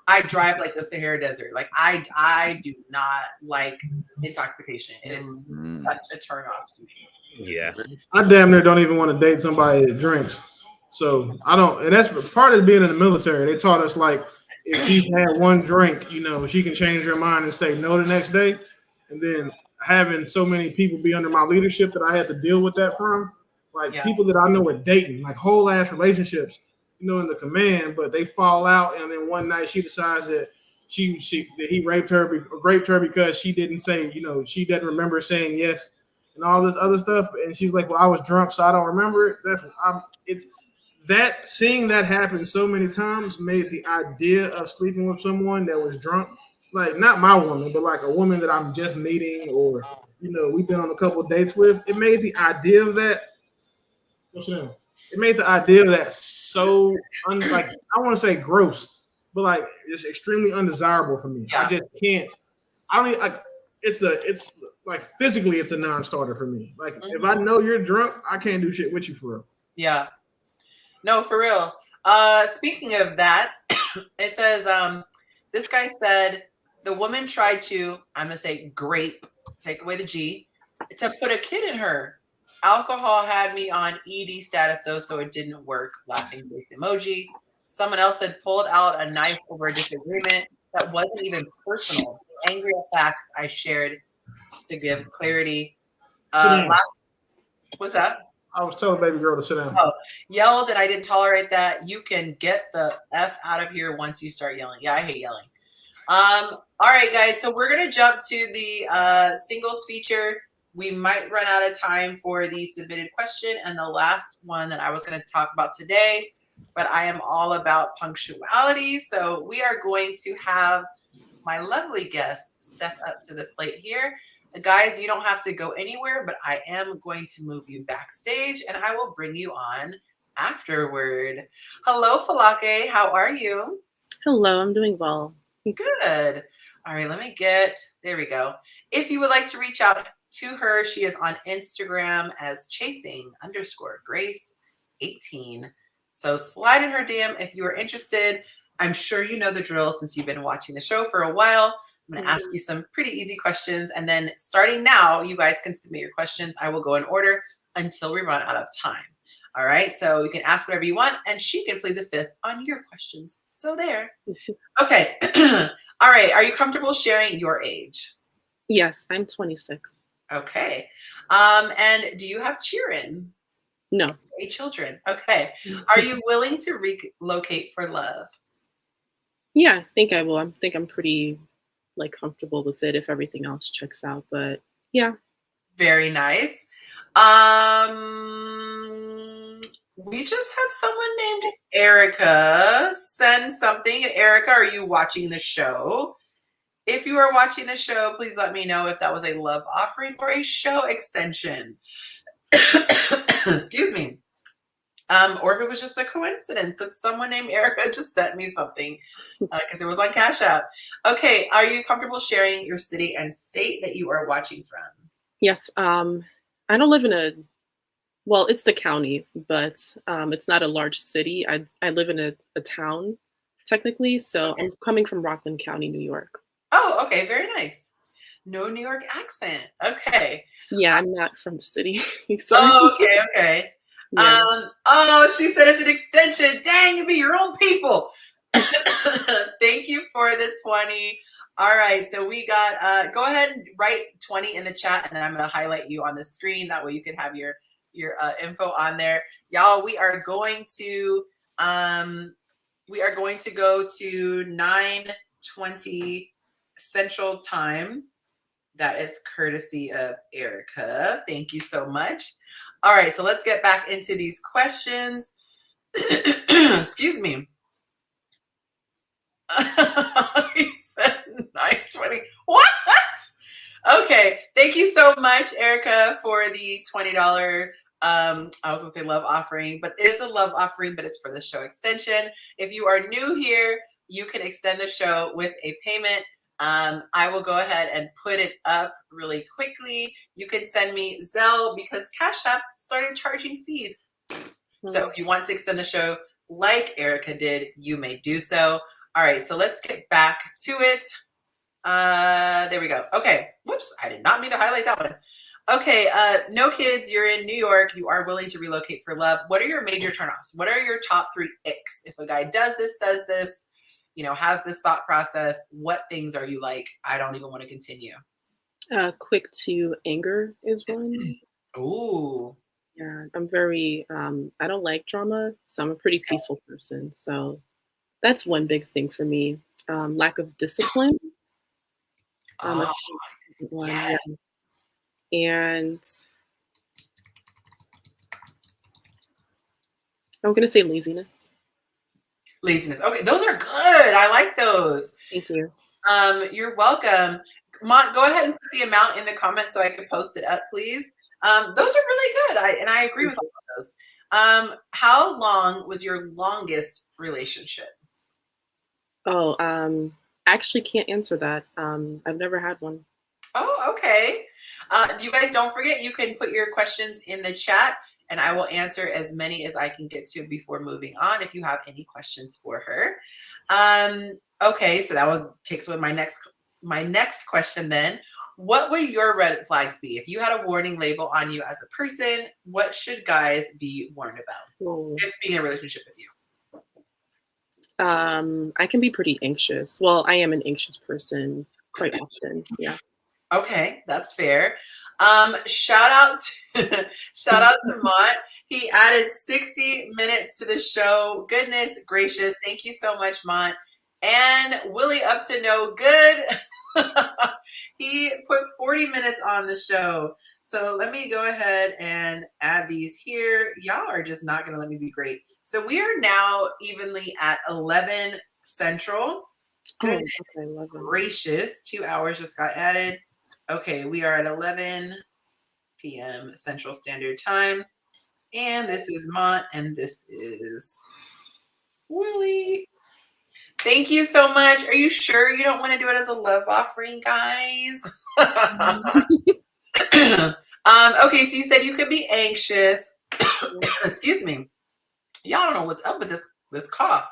Speaker 1: I drive like the Sahara Desert. Like I do not like intoxication. It is such a turnoff to me.
Speaker 4: Yeah,
Speaker 2: I damn near don't even want to date somebody that drinks. So I don't, and that's part of being in the military. They taught us like if she's had one drink, you know, she can change her mind and say no the next day. And then having so many people be under my leadership that I had to deal with that from, like people that I know are dating, like whole ass relationships, you know, in the command, but they fall out, and then one night she decides that he raped her because she didn't say, you know, she doesn't remember saying yes and all this other stuff, and she's like, well, I was drunk, so I don't remember it. Seeing that happen so many times made the idea of sleeping with someone that was drunk, like not my woman, but like a woman that I'm just meeting or, you know, we've been on a couple of dates with, it made the idea of that, so, like, I want to say gross, but like it's extremely undesirable for me. I just can't. I don't like. It's like physically, it's a non-starter for me. Like if I know you're drunk, I can't do shit with you for real.
Speaker 1: Yeah. No, for real. Speaking of that, it says this guy said the woman tried to, I'm gonna say grape, take away the G, to put a kid in her. Alcohol had me on ED status though, so it didn't work. Laughing face emoji. Someone else had pulled out a knife over a disagreement that wasn't even personal. Angry at facts I shared to give clarity. What's that?
Speaker 2: I was telling baby girl to sit down.
Speaker 1: Oh, yelled and I didn't tolerate that. You can get the F out of here once you start yelling. Yeah, I hate yelling. All right, guys. So we're gonna jump to the singles feature. We might run out of time for the submitted question and the last one that I was going to talk about today, but I am all about punctuality. So we are going to have my lovely guest step up to the plate here. Guys, you don't have to go anywhere, but I am going to move you backstage and I will bring you on afterward. Hello, Falake. How are you?
Speaker 7: Hello, I'm doing well.
Speaker 1: Good. All right, let me there we go. If you would like to reach out to her, she is on Instagram as chasing_Grace18. So slide in her DM if you are interested. I'm sure you know the drill since you've been watching the show for a while. I'm going to ask you some pretty easy questions. And then starting now, you guys can submit your questions. I will go in order until we run out of time. All right. So you can ask whatever you want and she can plead the fifth on your questions. So there. Okay. All right. Are you comfortable sharing your age?
Speaker 7: Yes, I'm 26.
Speaker 1: Okay. And do you have children?
Speaker 7: No.
Speaker 1: 8 children. Okay. Are you willing to relocate for love?
Speaker 7: Yeah, I think I will. I think I'm pretty comfortable with it if everything else checks out. But yeah.
Speaker 1: Very nice. We just had someone named Erica send something. Erica, are you watching the show? If you are watching the show, please let me know if that was a love offering or a show extension. Excuse me. Or if it was just a coincidence that someone named Erica just sent me something because it was on Cash App. Okay, are you comfortable sharing your city and state that you are watching from?
Speaker 7: Yes. I don't live in well, it's the county, but it's not a large city. I live in a town, technically. So I'm coming from Rockland County, New York.
Speaker 1: Oh, okay. Very nice. No New York accent. Okay.
Speaker 7: Yeah, I'm not from the city.
Speaker 1: Oh, okay, okay.
Speaker 7: Yeah.
Speaker 1: Oh, she said it's an extension. Dang, it'd be your own people. Thank you for the 20. All right, so we got, go ahead and write 20 in the chat and then I'm going to highlight you on the screen. That way you can have your info on there. Y'all, we are going to go to 9:20 Central Time. That is courtesy of Erica. Thank you so much. All right, so let's get back into these questions. Excuse me. He said 9:20. What? Okay, thank you so much, Erica, for the $20. I was gonna say love offering, but it is a love offering, but it's for the show extension. If you are new here, you can extend the show with a payment. I will go ahead and put it up really quickly. You can send me Zelle because Cash App started charging fees. So if you want to extend the show like Erica did, you may do so. All right, so let's get back to it. There we go. Okay. Whoops, I did not mean to highlight that one. Okay, no kids, you're in New York, you are willing to relocate for love. What are your major turnoffs? What are your top 3 icks? If a guy does this, says this, has this thought process, what things are you like, I don't even want to continue?
Speaker 7: Quick to anger is one.
Speaker 1: Ooh.
Speaker 7: Yeah, I'm very, I don't like drama, so I'm a pretty peaceful person. So that's one big thing for me. Lack of discipline.
Speaker 1: Oh,
Speaker 7: one,
Speaker 1: yes.
Speaker 7: Yeah. And I'm going to say laziness.
Speaker 1: Laziness. Okay, those are good. I like those.
Speaker 7: Thank you.
Speaker 1: You're welcome. Mont, go ahead and put the amount in the comments so I can post it up, please. Those are really good. I agree with all of those. How long was your longest relationship?
Speaker 7: Oh, actually can't answer that. I've never had one.
Speaker 1: Oh, okay. You guys don't forget, you can put your questions in the chat and I will answer as many as I can get to before moving on if you have any questions for her. Okay, so that takes away my next question then. What would your red flags be? If you had a warning label on you as a person, what should guys be warned about if being in a relationship with you?
Speaker 7: I can be pretty anxious. Well, I am an anxious person quite often. Yeah.
Speaker 1: Okay, that's fair. Shout out to Mont. He added 60 minutes to the show. Goodness gracious. Thank you so much, Mont. And Willie up to no good. He put 40 minutes on the show. So let me go ahead and add these here. Y'all are just not going to let me be great. So we are now evenly at 11 Central. Goodness gracious. 2 hours just got added. Okay, we are at 11 p.m. Central Standard Time. And this is Mont, and this is Willie. Thank you so much. Are you sure you don't want to do it as a love offering, guys? Okay, so you said you could be anxious. Excuse me. Y'all don't know what's up with this cough.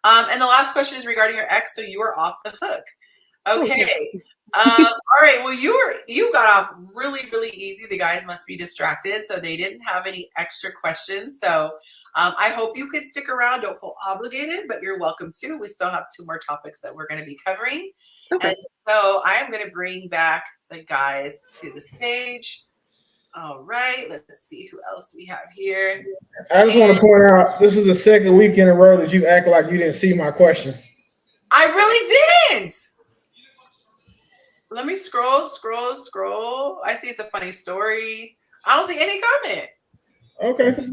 Speaker 1: And the last question is regarding your ex, so you are off the hook. Okay. All right. Well, you got off really, really easy. The guys must be distracted, so they didn't have any extra questions. So I hope you could stick around. Don't feel obligated, but you're welcome to. We still have 2 more topics that we're going to be covering. Okay. And so I am going to bring back the guys to the stage. All right. Let's see who else we have here.
Speaker 2: I just want to point out, this is the second week in a row that you act like you didn't see my questions.
Speaker 1: I really didn't. Let me scroll. I see it's a funny story. I don't see any comment.
Speaker 2: Okay.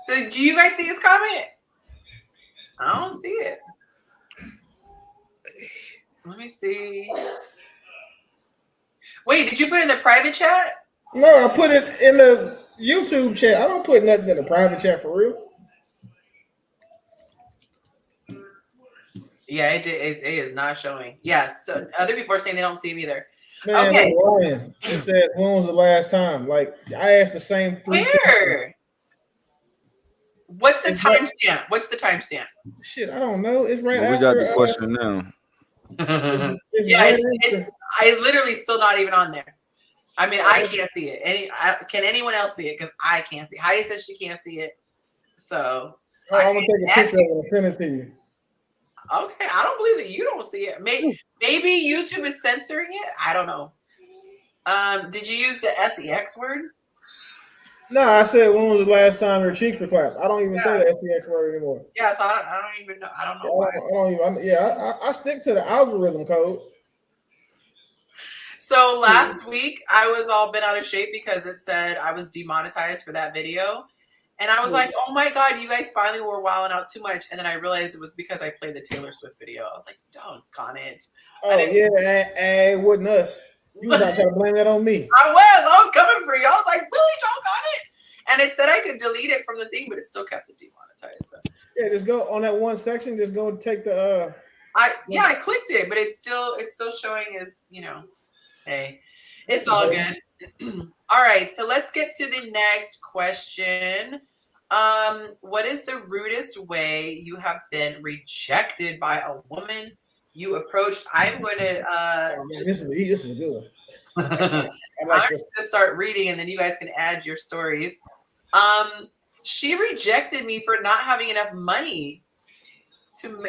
Speaker 1: So, do you guys see his comment? I don't see it. Let me see. Wait, did you put it in the private chat?
Speaker 2: No, I put it in the YouTube chat. I don't put nothing in the private chat for real.
Speaker 1: Yeah, it is not showing. Yeah, so other people are saying they don't see him either.
Speaker 2: Man,
Speaker 1: okay.
Speaker 2: I'm lying. It said, when was the last time? Like, I asked the same 3
Speaker 1: Where? What's the timestamp? What's the timestamp?
Speaker 2: Shit, I don't know. It's right
Speaker 6: well,
Speaker 2: after.
Speaker 6: We got the question now.
Speaker 1: Yeah, it's I literally still not even on there. I mean, I can't see it. Can anyone else see it? Because I can't see it. Heidi says she can't see it. So
Speaker 2: I'm gonna take a picture of it and send it to you.
Speaker 1: Okay, I don't believe that you don't see it. Maybe YouTube is censoring it. I don't know. Did you use the SEX word?
Speaker 2: No, I said, when was the last time your cheeks were clapped? I don't even say the SEX word anymore.
Speaker 1: Yeah, so I don't even know. I don't know why.
Speaker 2: I stick to the algorithm code.
Speaker 1: So last week I was all bent out of shape because it said I was demonetized for that video. And I was like, oh my God, you guys finally were wilding out too much. And then I realized it was because I played the Taylor Swift video. I was like, doggone it.
Speaker 2: Oh, yeah, and it wasn't us. You was not trying to blame that on me.
Speaker 1: I was coming for you. I was like, really, doggone it. And it said I could delete it from the thing, but it still kept it demonetized. So.
Speaker 2: Yeah, just go on that one section. Just go take the.
Speaker 1: I clicked it, but it's still showing as, hey, it's all good. All right, so let's get to the next question. What is the rudest way you have been rejected by a woman you approached? I'm going to.
Speaker 2: This is a good one.
Speaker 1: I'm just going to start reading, and then you guys can add your stories. She rejected me for not having enough money to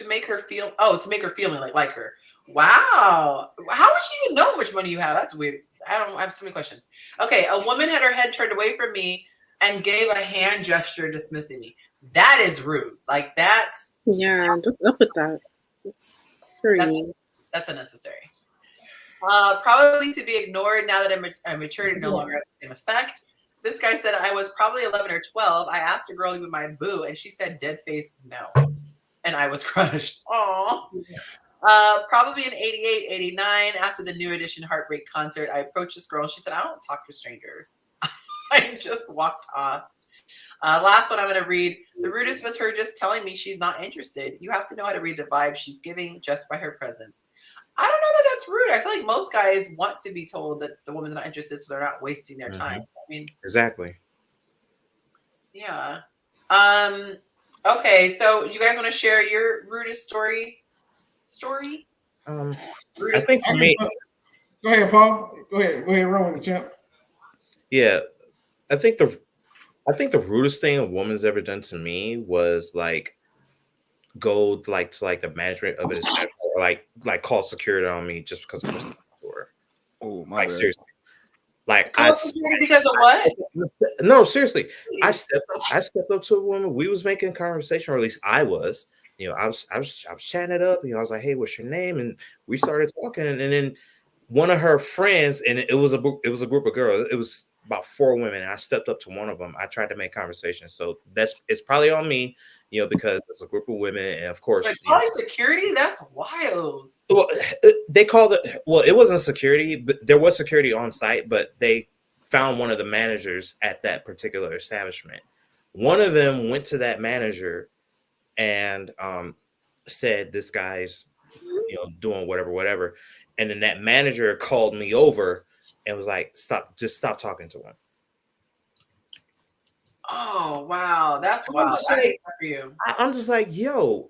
Speaker 1: make her feel. To make her feel me like her. Wow. How would she even know how much money you have? That's weird. I have so many questions. Okay, a woman had her head turned away from me and gave a hand gesture dismissing me. That is rude. Like that's.
Speaker 7: Yeah, don't put that. It's very mean.
Speaker 1: That's unnecessary. Probably to be ignored now that I'm matured no longer has the same effect. This guy said I was probably 11 or 12. I asked a girl to be my boo, and she said dead face no. And I was crushed. Aww. Probably in 88, 89, after the New Edition Heartbreak concert, I approached this girl and she said, I don't talk to strangers. I just walked off. Last one I'm going to read. The rudest was her just telling me she's not interested. You have to know how to read the vibe she's giving just by her presence. I don't know that that's rude. I feel like most guys want to be told that the woman's not interested, so they're not wasting their time. I mean,
Speaker 4: exactly.
Speaker 1: Yeah. Okay, so you guys want to share your rudest story?
Speaker 4: I think for me.
Speaker 2: Go ahead, Paul. Go ahead, roll with the champ.
Speaker 4: Yeah, I think the rudest thing a woman's ever done to me was like go like to like the management of it, or like call security on me just because I was talking to her.
Speaker 6: Oh my
Speaker 4: like
Speaker 6: bad.
Speaker 4: Seriously. Like
Speaker 1: because of what?
Speaker 4: No, seriously. I stepped up to a woman. We was making conversation, or at least I was. You know, I was chatting it up. You know, I was like, "Hey, what's your name?" And we started talking. And then one of her friends, and it was a group of girls. It was about 4 women. And I stepped up to one of them. I tried to make conversation. So it's probably on me, you know, because it's a group of women, and of course,
Speaker 1: but calling security, that's wild.
Speaker 4: Well, they called it. Well, it wasn't security, but there was security on site. But they found one of the managers at that particular establishment. One of them went to that manager and said, "This guy's, you know, doing whatever." And then that manager called me over and was like, just stop talking to him."
Speaker 1: Oh wow, that's wild. I hate that for you.
Speaker 4: I'm just like, yo.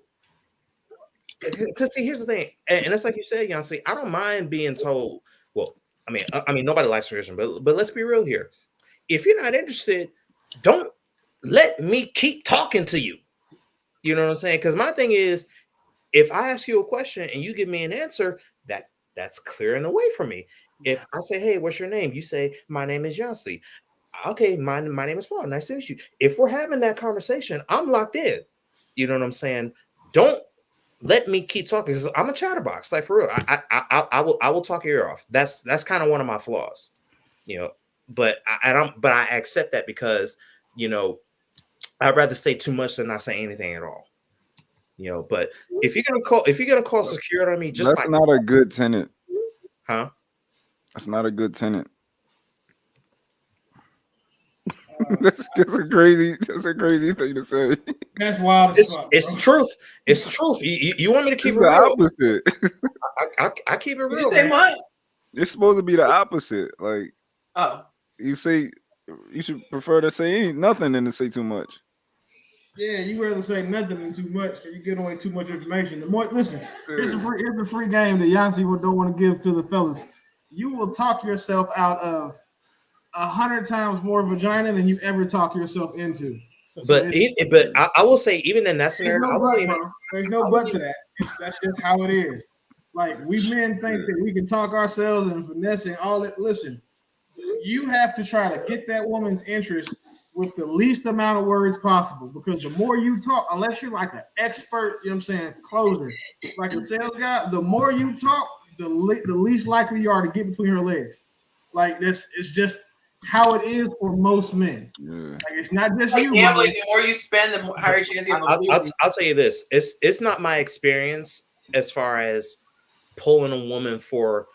Speaker 4: Because see, here's the thing, and it's like you said, Yonci, I don't mind being told. Well, I mean, nobody likes tradition, but let's be real here. If you're not interested, don't let me keep talking to you. You know what I'm saying? Because my thing is, if I ask you a question and you give me an answer, that's clearing the way for me. If I say, "Hey, what's your name?" You say, "My name is Yonci." Okay, my name is Paul. Nice to meet you. If we're having that conversation, I'm locked in. You know what I'm saying? Don't let me keep talking because I'm a chatterbox. Like for real, I will talk your ear off. That's kind of one of my flaws, you know. But I accept that because, you know, I'd rather say too much than not say anything at all. You know, but if you're gonna call security on me,
Speaker 6: that's not a good tenant,
Speaker 4: huh?
Speaker 6: That's not a good tenant. That's a crazy thing to say.
Speaker 2: That's wild.
Speaker 4: It's truth. It's truth. You want me to keep
Speaker 6: it's
Speaker 4: it
Speaker 6: the
Speaker 4: real?
Speaker 6: Opposite.
Speaker 4: I keep it real.
Speaker 1: Did you say what?
Speaker 6: It's supposed to be the opposite. Like, you say you should prefer to say nothing than to say too much.
Speaker 2: Yeah, you rather say nothing than too much because you give away too much information. The more, listen, here's a free game that Yonci don't want to give to the fellas. You will talk yourself out of 100 times more vagina than you ever talk yourself into.
Speaker 4: But I will say, even in that scenario,
Speaker 2: there's no but to that. That's just how it is. Like, we men think that we can talk ourselves and finesse and all that. Listen, you have to try to get that woman's interest with the least amount of words possible, because the more you talk, unless you're like an expert, you know what I'm saying, closer, like a sales guy, the more you talk, the least likely you are to get between her legs. Like, this is just how it is for most men. Like, it's not just you.
Speaker 1: Gambling, the more you spend, the higher chance you have of losing.
Speaker 4: I'll tell you this: it's not my experience as far as pulling a woman for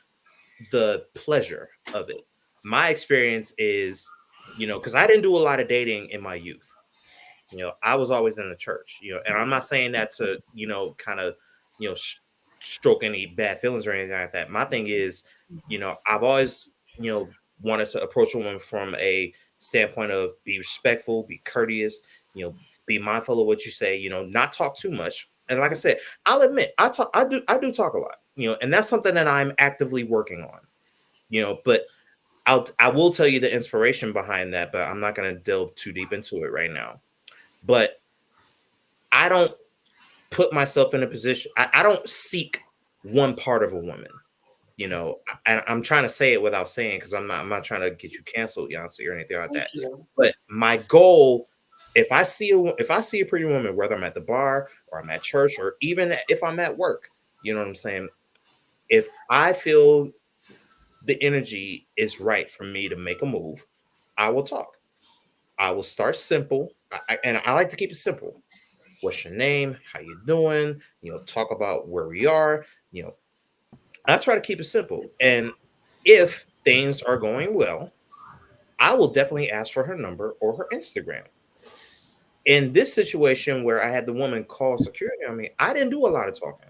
Speaker 4: the pleasure of it. My experience is, you know, because I didn't do a lot of dating in my youth. You know, I was always in the church. You know, and I'm not saying that to, you know, kind of, you know, stroke any bad feelings or anything like that. My thing is, you know, I've always, you know, wanted to approach a woman from a standpoint of be respectful, be courteous, you know, be mindful of what you say, you know, not talk too much. And like I said, I'll admit, I do talk a lot, you know, and that's something that I'm actively working on, you know, but I will tell you the inspiration behind that, but I'm not going to delve too deep into it right now. But I don't put myself in a position. I don't seek one part of a woman. You know, I'm trying to say it without saying, because I'm not trying to get you canceled, Yonci, or anything like that. But my goal, if I see a pretty woman, whether I'm at the bar or I'm at church or even if I'm at work, you know what I'm saying? If I feel the energy is right for me to make a move, I will talk. I will start simple, and I like to keep it simple. What's your name? How you doing? You know, talk about where we are. You know, I try to keep it simple. And if things are going well, I will definitely ask for her number or her Instagram. In this situation where I had the woman call security on me, I didn't do a lot of talking.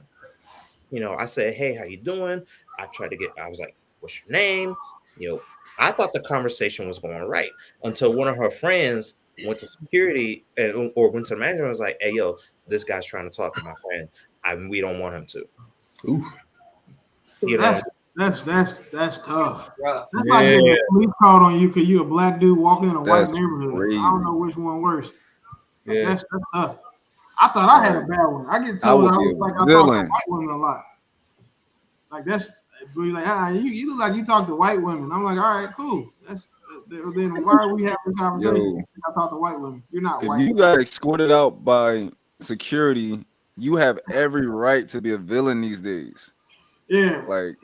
Speaker 4: I said, "Hey, how you doing?" I was like, "What's your name?" I thought the conversation was going right until one of her friends went to security or went to the manager and was like, "Hey, yo, this guy's trying to talk to my friend. We don't want him to."
Speaker 5: Ooh.
Speaker 2: That's tough. That's like getting a police called on you because you're a black dude walking in a white neighborhood. Crazy. I don't know which one worse. Yeah. That's tough. I thought I had a bad one. I get told I was like I talk to white women a lot. Like that's like you look like you talk to white women. I'm like, all right, cool. Then why are we having a conversation? I talk to white women. You're not white.
Speaker 6: If you got escorted out by security, you have every right to be a villain these days.
Speaker 2: Yeah.
Speaker 6: Like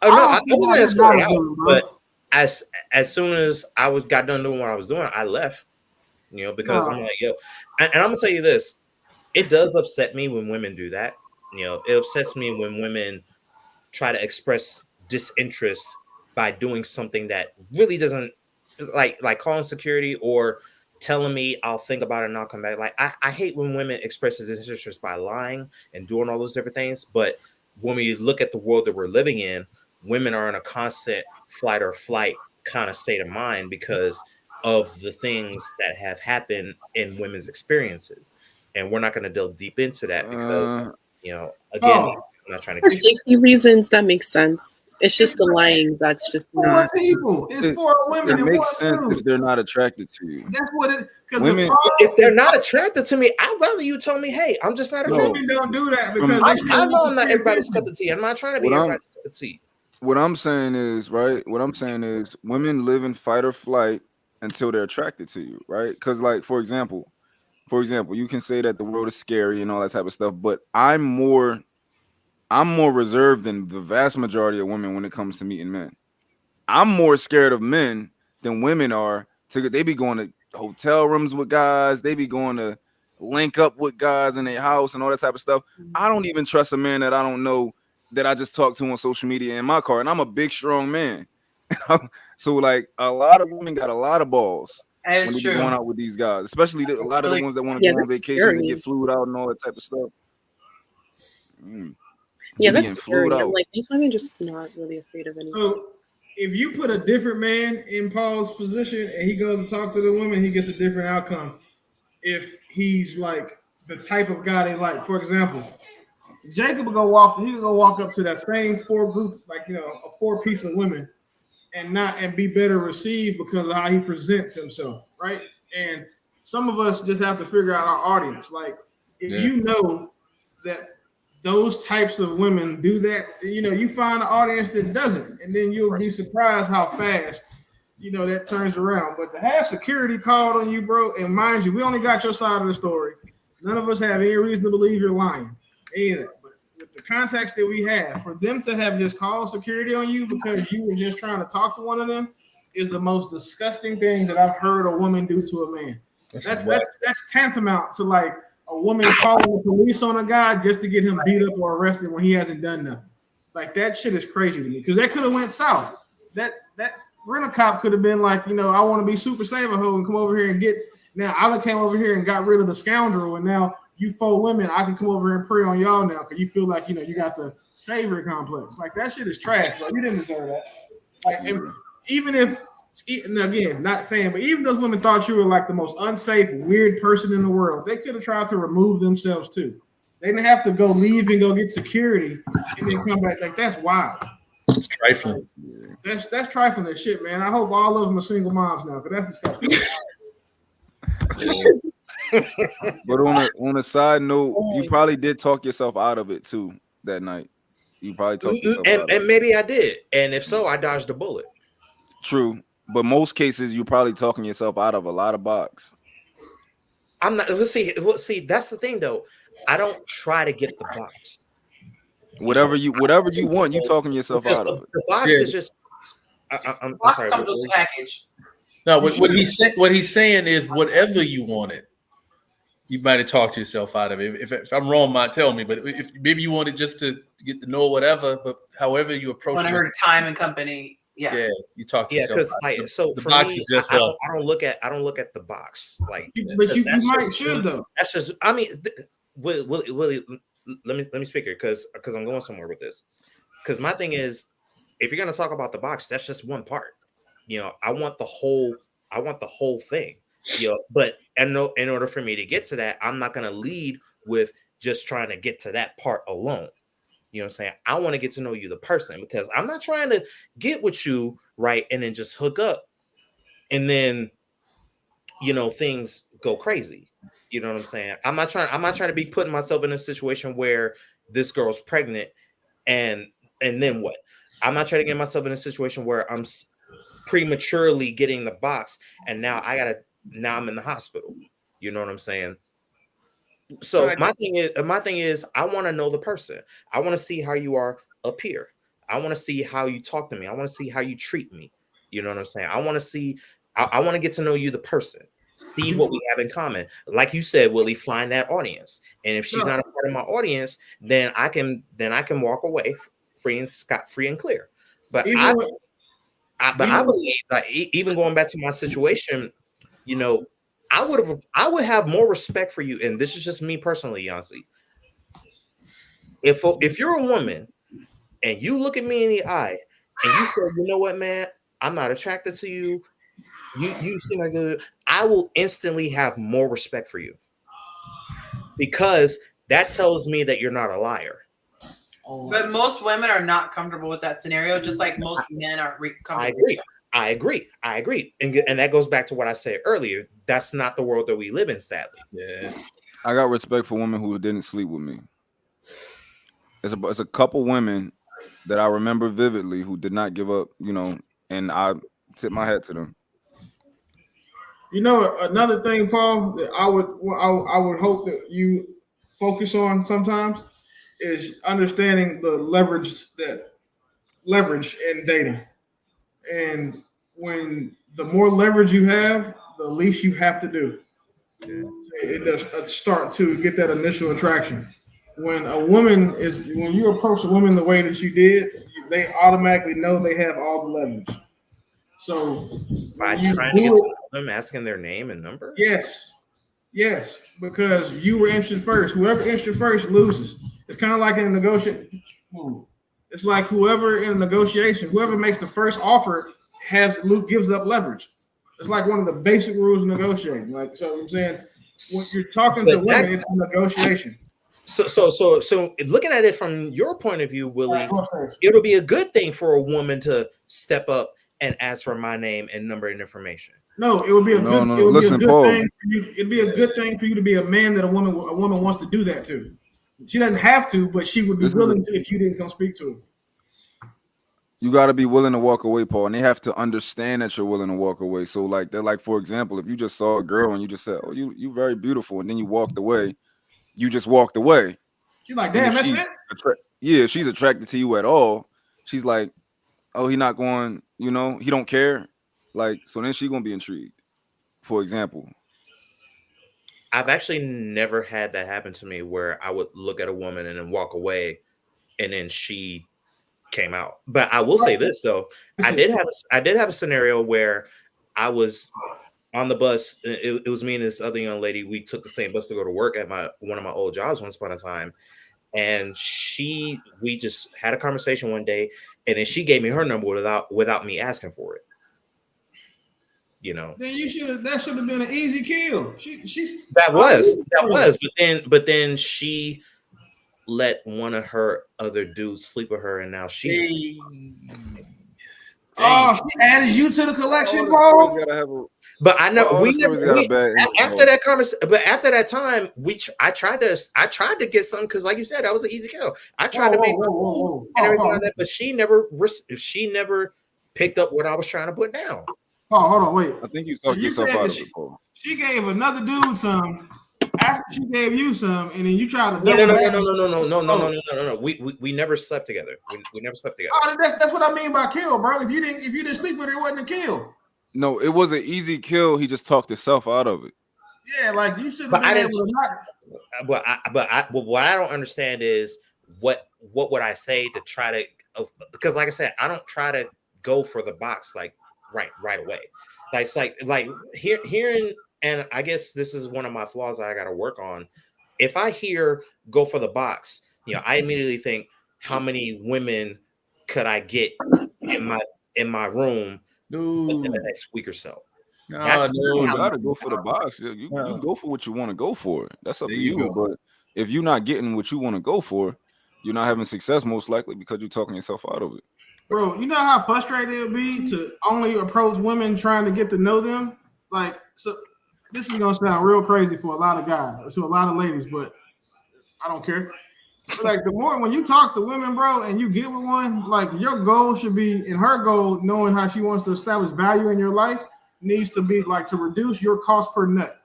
Speaker 4: I wasn't escorted out, but as soon as I got done doing what I was doing, I left. Because I'm like, yo, and I'm gonna tell you this, it does upset me when women do that. It upsets me when women try to express disinterest by doing something that really doesn't like calling security or telling me I'll think about it and I'll come back. Like I hate when women express disinterest by lying and doing all those different things. But when we look at the world that we're living in, women are in a constant flight or flight kind of state of mind because of the things that have happened in women's experiences. And we're not going to delve deep into that because, again, I'm not trying to.
Speaker 7: For safety reasons, that makes sense. It's just the lying that's just not.
Speaker 2: People. It's for women.
Speaker 6: It makes sense if they're not attracted to you.
Speaker 2: That's what it.
Speaker 6: Women,
Speaker 4: if they're not attracted to me, I'd rather you tell me, "Hey, I'm just not attracted."
Speaker 2: Women don't do that because
Speaker 4: I know I'm not everybody's cup of tea. I'm not trying to be everybody's cup of tea.
Speaker 6: What I'm saying is, right? What I'm saying is, women live in fight or flight until they're attracted to you, right? Because, like, for example, you can say that the world is scary and all that type of stuff, but I'm more reserved than the vast majority of women when it comes to meeting men. I'm more scared of men than women are. They be going to hotel rooms with guys. They be going to link up with guys in their house and all that type of stuff. I don't even trust a man that I don't know that I just talked to on social media in my car. And I'm a big, strong man. So, like, a lot of women got a lot of balls when they be going out with these guys, especially a lot of the ones that want to go on vacations and get flued out and all that type of stuff.
Speaker 7: Yeah, that's scary. I'm like, these women just not really afraid of anything.
Speaker 2: So if you put a different man in Paul's position and he goes to talk to the women, he gets a different outcome. If he's like the type of guy they like, for example, Jacob would go walk up to that same four group, like a four piece of women, and be better received because of how he presents himself, right? And some of us just have to figure out our audience. Like if you know that those types of women do that, you find an audience that doesn't, and then you'll be surprised how fast that turns around. But to have security called on you, bro, and mind you, we only got your side of the story. None of us have any reason to believe you're lying, any of that. But with the context that we have, for them to have just called security on you because you were just trying to talk to one of them is the most disgusting thing that I've heard a woman do to a man. That's tantamount to like a woman calling the police on a guy just to get him beat up or arrested when he hasn't done nothing. Like that shit is crazy to me because that could have went south. That rent-a-cop could have been like, I want to be super saver hoe and come over here and get. Now I came over here and got rid of the scoundrel, and now you four women, I can come over here and prey on y'all now because you feel like you got the savior complex. Like that shit is trash, bro. You didn't deserve that. Like even if. And again, not saying, but even those women thought you were like the most unsafe, weird person in the world, they could have tried to remove themselves too. They didn't have to leave and go get security and then come back. Like that's wild.
Speaker 5: It's trifling.
Speaker 2: That's trifling as shit, man. I hope all of them are single moms now, because that's disgusting.
Speaker 6: But on a side note, you probably did talk yourself out of it too that night. You probably talked yourself out of it.
Speaker 4: And maybe I did. And if so, I dodged a bullet.
Speaker 6: True. But most cases, you're probably talking yourself out of a lot of box.
Speaker 4: I'm not. Let's see. That's the thing, though. I don't try to get the box.
Speaker 6: Whatever you want, you talking yourself out of it.
Speaker 4: The box is just. I'm sorry.
Speaker 1: Comes with the package.
Speaker 5: No, what he's saying is whatever you wanted, you might have talked yourself out of it. If I'm wrong, might tell me. But if maybe you wanted just to get to know whatever, but however you approach it,
Speaker 1: her time and company. Yeah.
Speaker 5: You talk
Speaker 4: Yeah,
Speaker 5: yourself
Speaker 4: because
Speaker 5: out.
Speaker 4: like so
Speaker 5: The
Speaker 4: for
Speaker 5: box
Speaker 4: me,
Speaker 5: is just
Speaker 4: I don't look at the box like,
Speaker 2: But you
Speaker 4: that's
Speaker 2: might
Speaker 4: just
Speaker 2: should
Speaker 4: me.
Speaker 2: though.
Speaker 4: That's just I mean, Willie, let me speak here because I'm going somewhere with this. Because my thing is, if you're gonna talk about the box, that's just one part. I want the whole thing. But and no, in order for me to get to that, I'm not gonna lead with just trying to get to that part alone. You know what I'm saying? I want to get to know you, the person, because I'm not trying to get with you, right, and then just hook up, and then things go crazy. You know what I'm saying? I'm not trying to be putting myself in a situation where this girl's pregnant, and then what? I'm not trying to get myself in a situation where I'm prematurely getting the box, and now I'm in the hospital. You know what I'm saying? So my thing is I want to know the person. I want to see how you are up here. I want to see how you talk to me. I want to see how you treat me. You know what I'm saying? I want to see. I want to get to know you, the person. See what we have in common. Like you said, Willie, find that audience. And if she's not a part of my audience, then I can walk away free and clear. But I believe that even going back to my situation, I would have more respect for you. And this is just me personally, Yonci. If you're a woman and you look at me in the eye and you say, you know what, man, I'm not attracted to you. You seem like I will instantly have more respect for you, because that tells me that you're not a liar.
Speaker 1: But most women are not comfortable with that scenario, just like most men aren't comfortable.
Speaker 4: I agree. And that goes back to what I said earlier. That's not the world that we live in, sadly.
Speaker 5: Yeah.
Speaker 6: I got respect for women who didn't sleep with me. It's a couple women that I remember vividly who did not give up, and I tip my hat to them.
Speaker 2: Another thing, Paul, that I would hope that you focus on sometimes is understanding the leverage in dating. And when the more leverage you have, the least you have to do. It does start to get that initial attraction. When you approach a woman the way that you did, they automatically know they have all the leverage. So
Speaker 4: by trying to get to them, asking their name and number.
Speaker 2: Yes, because you were interested first. Whoever interested first loses. It's kind of like in a negotiation. It's like whoever in a negotiation, whoever makes the first offer gives up leverage. It's like one of the basic rules of negotiating. Like, so I'm saying, when you're talking to women, it's a negotiation.
Speaker 4: So looking at it from your point of view, Willie, it'll be a good thing for a woman to step up and ask for my name and number and information.
Speaker 2: No, it would be a good.
Speaker 6: No.
Speaker 2: It would
Speaker 6: Listen,
Speaker 2: be a good
Speaker 6: Paul.
Speaker 2: thing for you. It'd be a good thing for you to be a man that a woman wants to do that to. She doesn't have to, but she would be willing to if you didn't come speak to her.
Speaker 6: You got to be willing to walk away, Paul, and they have to understand that you're willing to walk away. So, for example, if you just saw a girl and you just said, "Oh, you very beautiful," and then you walked away, you just walked away.
Speaker 2: She's like, "Damn, that's it."
Speaker 6: If she's attracted to you at all, she's like, "Oh, he not going, he don't care." Like, so then she gonna be intrigued. For example,
Speaker 4: I've actually never had that happen to me where I would look at a woman and then walk away, and then she came out. But I will say this though, I did have a scenario where I was on the bus. It was me and this other young lady. We took the same bus to go to work at one of my old jobs once upon a time, and we just had a conversation one day, and then she gave me her number without me asking for it.
Speaker 2: Then that should have been an easy kill.
Speaker 4: That was, but then she let one of her other dudes sleep with her, and now she's.
Speaker 2: She added you to the collection, Paul.
Speaker 4: But I know after that conversation. But after that time, I tried to get something because, like you said, that was an easy kill. I tried to make and everything like that, but she never picked up what I was trying to put down.
Speaker 2: Paul, hold on, wait.
Speaker 6: I think you talked yourself out of it, Paul.
Speaker 2: She gave another dude some after she gave you some, and then you tried to.
Speaker 4: No. We never slept together. We never slept together.
Speaker 2: Oh, that's what I mean by kill, bro. If you didn't sleep with her, it wasn't a kill.
Speaker 6: No, it was an easy kill. He just talked himself out of it.
Speaker 2: Yeah, like you should have been able to not.
Speaker 4: But what I don't understand is what would I say to try to, because like I said, I don't try to go for the box like right away. Like it's like hearing, and I guess this is one of my flaws that I got to work on. If I hear go for the box, I immediately think, how many women could I get in my room in the next week or so?
Speaker 6: You gotta go for the box. You go for what you want to go for. That's up to you. But if you're not getting what you want to go for, you're not having success, most likely, because you're talking yourself out of it.
Speaker 2: Bro, you know how frustrated it would be to only approach women trying to get to know them? Like, so this is gonna sound real crazy for a lot of guys, to a lot of ladies, but I don't care. But like, the more when you talk to women, bro, and you get with one, like, your goal should be, and her goal, knowing how she wants to establish value in your life, needs to be like to reduce your cost per nut.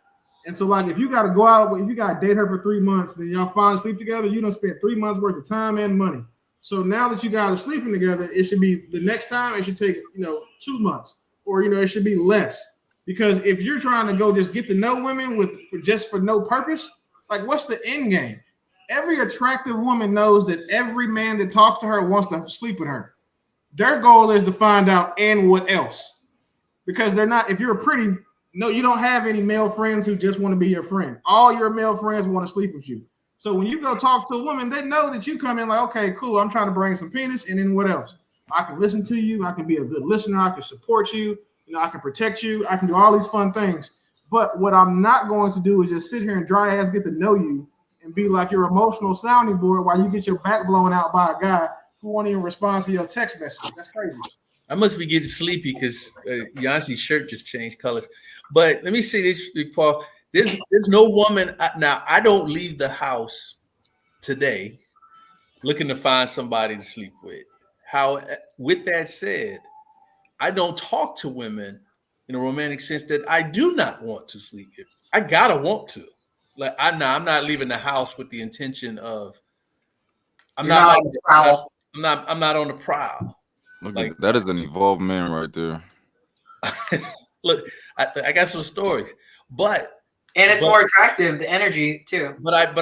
Speaker 2: And so, like, if you got to go out, if you got to date her for 3 months, then y'all finally sleep together, you done spent 3 months worth of time and money. So now that you guys are sleeping together, it should be the next time, it should take, 2 months, or, it should be less. Because if you're trying to go just get to know women for no purpose, like, what's the end game? Every attractive woman knows that every man that talks to her wants to sleep with her. Their goal is to find out, and what else? Because they're not, if you're pretty, no, you don't have any male friends who just want to be your friend. All your male friends want to sleep with you. So when you go talk to a woman, they know that you come in like, okay, cool, I'm trying to bring some penis, and then what else? I can listen to you, I can be a good listener, I can support you, I can protect you, I can do all these fun things. But what I'm not going to do is just sit here and dry ass get to know you and be like your emotional sounding board while you get your back blown out by a guy who won't even respond to your text message. That's crazy.
Speaker 5: I must be getting sleepy because Yonci's shirt just changed colors. But let me say this, Paul. There's no woman. Now, I don't leave the house today looking to find somebody to sleep with. With that said, I don't talk to women in a romantic sense that I do not want to sleep with. I gotta want to. Like, I'm not leaving the house with the intention of. I'm not on the prowl. I'm not on the prowl.
Speaker 6: Look, that is an evolved man right there.
Speaker 5: Look, I got some stories, and
Speaker 1: it's more attractive, the energy too.
Speaker 5: But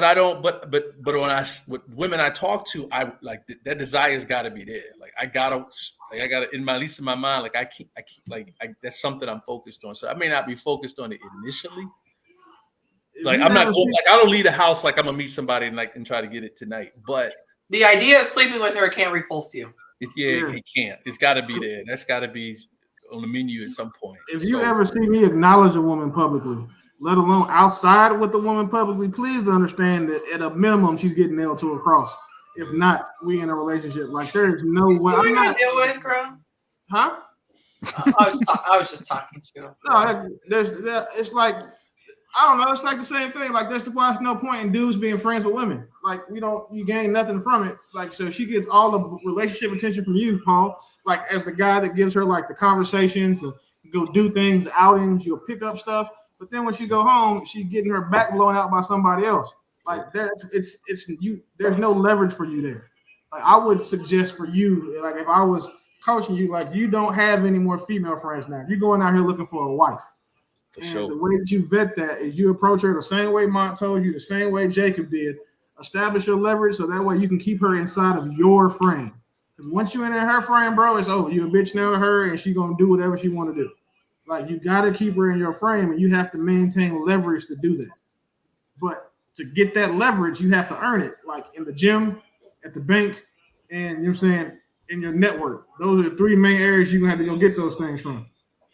Speaker 5: with women I talk to, I like that desire's got to be there. Like I gotta in my, at least in my mind, like I keep that's something I'm focused on. So I may not be focused on it initially. Like I'm not I don't leave the house like I'm gonna meet somebody and try to get it tonight. But
Speaker 1: the idea of sleeping with her can't repulse you.
Speaker 5: It can't. It's got to be there. That's got to be on the menu at some point.
Speaker 2: If you ever see me acknowledge a woman publicly, let alone outside with the woman publicly, please understand that at a minimum she's getting nailed to a cross. If not, we in a relationship. Like there is no way. I'm not
Speaker 1: deal with, girl.
Speaker 2: Huh?
Speaker 1: I was just talking to.
Speaker 2: No, it's like, I don't know. It's like the same thing. Like there's no point in dudes being friends with women. Like you gain nothing from it. Like, so she gets all the relationship attention from you, Paul. Like as the guy that gives her like the conversations, to go do things, the outings, you'll pick up stuff. But then when she go home, she's getting her back blown out by somebody else. Like that, it's you. There's no leverage for you there. Like I would suggest for you, like if I was coaching you, like you don't have any more female friends now. You're going out here looking for a wife. And the way that you vet that is you approach her the same way Mont told you, the same way Jacob did. Establish your leverage so that way you can keep her inside of your frame. Because once you're in her frame, bro, it's over. You're a bitch now to her, and she's gonna do whatever she want to do. Like you gotta keep her in your frame, and you have to maintain leverage to do that. But to get that leverage, you have to earn it, like in the gym, at the bank, and you know what I'm saying, in your network. Those are the three main areas you're gonna have to go get those things from.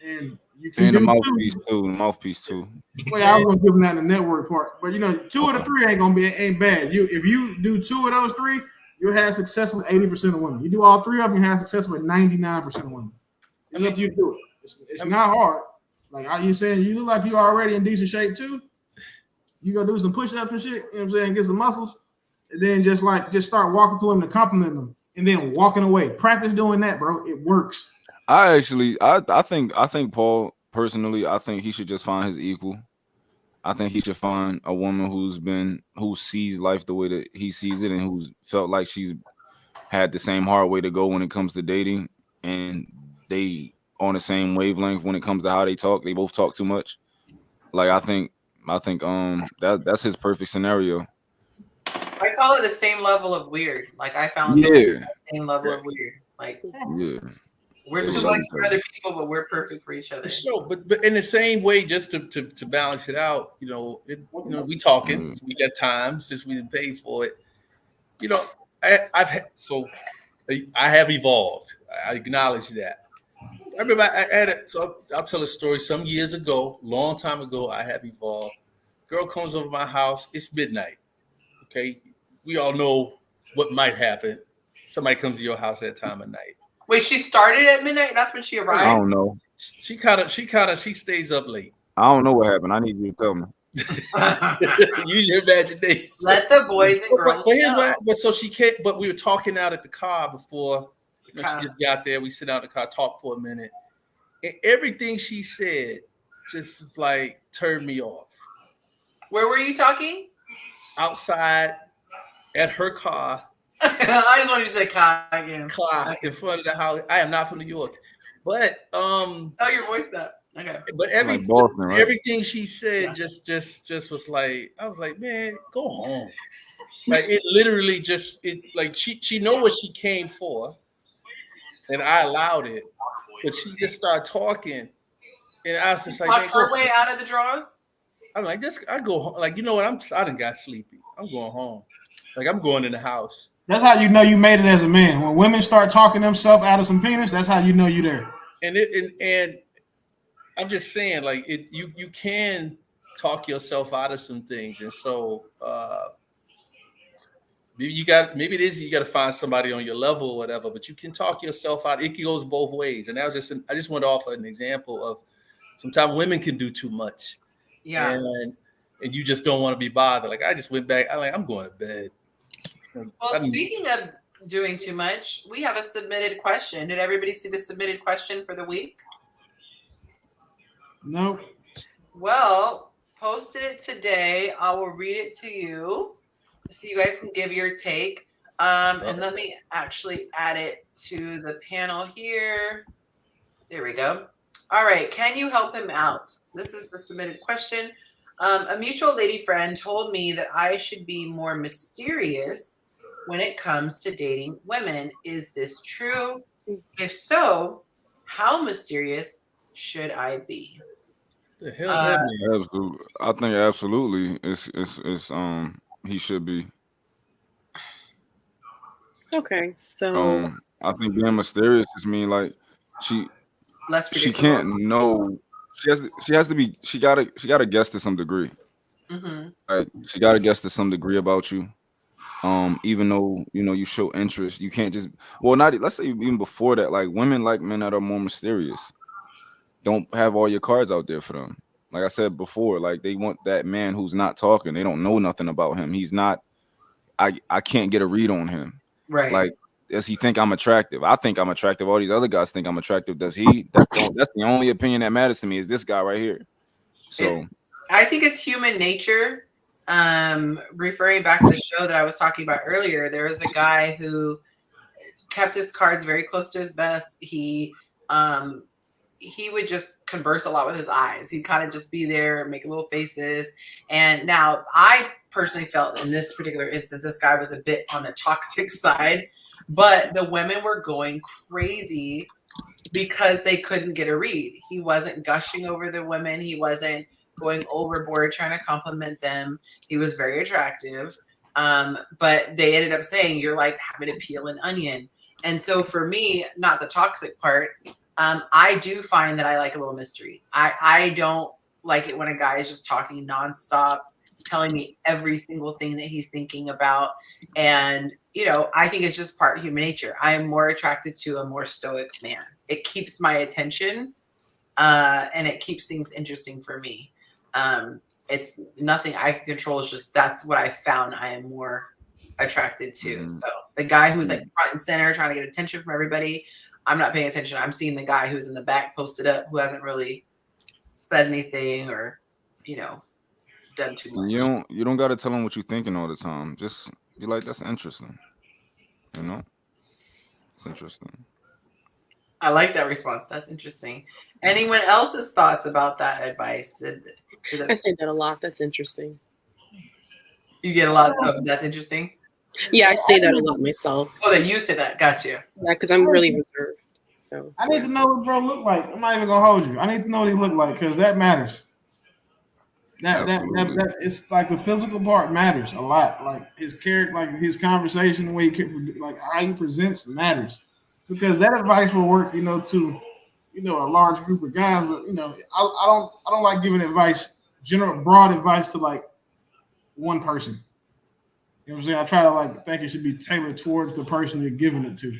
Speaker 2: And you can
Speaker 6: do the mouthpiece too.
Speaker 2: Well, I was gonna give them that in the network part, but two of the three ain't bad. If you do two of those three, you'll have success with 80% of women. You do all three of them, you have success with 99% of women. And if you do it, it's not hard. Like are you saying, you look like you already in decent shape too. You go do some push-ups and shit. You know what I'm saying? Get some muscles, and then just start walking to them to compliment them, and then walking away. Practice doing that, bro. It works.
Speaker 6: I think Paul personally, I think he should just find his equal. I think he should find a woman who sees life the way that he sees it, and who's felt like she's had the same hard way to go when it comes to dating, and they on the same wavelength when it comes to how they talk. They both talk too much. Like I think that's his perfect scenario.
Speaker 1: I call it the same level of weird. Like I found the same level of weird. Like We're too much for other people, but we're perfect for each other.
Speaker 5: So, but in the same way, just to balance it out, we talking. We got time since we didn't pay for it. I have evolved. I acknowledge that. I remember I had it. So I'll tell a story. Some years ago, long time ago, I have evolved. Girl comes over my house. It's midnight. Okay, we all know what might happen. Somebody comes to your house at that time of night.
Speaker 1: Wait, she started at midnight? That's when she arrived?
Speaker 6: I don't know.
Speaker 5: She stays up late.
Speaker 6: I don't know what happened. I need you to tell me.
Speaker 5: Use your imagination.
Speaker 1: Let the boys and girls know.
Speaker 5: But so she can't. But we were talking out at the car before she just got there. We sit out in the car, talk for a minute, and everything she said just like turned me off.
Speaker 1: Where were you talking?
Speaker 5: Outside at her car.
Speaker 1: I just wanted you to say car again.
Speaker 5: Car in front of the house. I am not from New York, but
Speaker 1: oh, your voice up. Okay.
Speaker 5: But everything she said just was like, I was like, man, go home. Like it literally she know what she came for, and I allowed it, but she just started talking, and I was just like,
Speaker 1: talk her way out of the drawers.
Speaker 5: I'm like, I go home. Like, you know what? I done got sleepy. I'm going home. Like I'm going in the house.
Speaker 2: That's how you know you made it as a man. When women start talking themselves out of some penis, that's how you know you're there.
Speaker 5: And I'm just saying, like you can talk yourself out of some things, and so maybe you got to find somebody on your level or whatever. But you can talk yourself out. It goes both ways, and I just want to offer an example of sometimes women can do too much, and you just don't want to be bothered. Like I just went back. I'm going to bed.
Speaker 1: Well, speaking of doing too much, we have a submitted question. Did everybody see the submitted question for the week?
Speaker 2: No.
Speaker 1: Well, posted it today. I will read it to you so you guys can give your take. And let me actually add it to the panel here. There we go. All right. Can you help him out? This is the submitted question. A mutual lady friend told me that I should be more mysterious when it comes to dating women. Is this true? If so, how mysterious should I be?
Speaker 5: The hell that mean?
Speaker 6: Absolutely. I think absolutely it's he should be.
Speaker 7: Okay, so
Speaker 6: I think being mysterious just mean like she can't know. She gotta guess to some degree.
Speaker 1: Mm-hmm.
Speaker 6: Like she gotta guess to some degree about you. Even though you show interest, you can't just let's say even before that, like women like men that are more mysterious. Don't have all your cards out there for them. Like I said before, like they want that man who's not talking. They don't know nothing about him. He's not. I can't get a read on him.
Speaker 1: Right.
Speaker 6: Like, does he think I'm attractive? I think I'm attractive. All these other guys think I'm attractive. Does he? That's the only opinion that matters to me is this guy right here. So
Speaker 1: I think it's human nature. Referring back to the show that I was talking about earlier, there was a guy who kept his cards very close to his vest. He would just converse a lot with his eyes. He'd kind of just be there, make little faces. And now I personally felt in this particular instance, this guy was a bit on the toxic side, but the women were going crazy because they couldn't get a read. He wasn't gushing over the women. He wasn't going overboard trying to compliment them. He was very attractive. But they ended up saying, you're like having to peel an onion. And so for me, not the toxic part, I do find that I like a little mystery. I don't like it when a guy is just talking nonstop, telling me every single thing that he's thinking about. And, I think it's just part of human nature. I am more attracted to a more stoic man. It keeps my attention and it keeps things interesting for me. It's nothing I can control. It's just that's what I found I am more attracted to. Mm-hmm. So the guy who's like front and center trying to get attention from everybody, I'm not paying attention. I'm seeing the guy who's in the back posted up who hasn't really said anything or, done too much.
Speaker 6: You don't got to tell him what you're thinking all the time. Just be like, that's interesting. It's interesting.
Speaker 1: I like that response. That's interesting. Anyone else's thoughts about that advice?
Speaker 7: I say that a lot. That's interesting.
Speaker 1: You get a lot of that's interesting?
Speaker 7: Yeah, I say that a lot myself.
Speaker 1: Oh, that you say that. Got you.
Speaker 7: Yeah, because I'm really reserved. So
Speaker 2: I need to know what bro look like. I'm not even gonna hold you. I need to know what he look like because that matters. That it's like the physical part matters a lot. Like his character, like his conversation, the way like how he presents matters. Because that advice will work, to a large group of guys. But I don't like giving advice, broad advice to like one person. You know what I'm saying? I try to like think it should be tailored towards the person you're giving it to.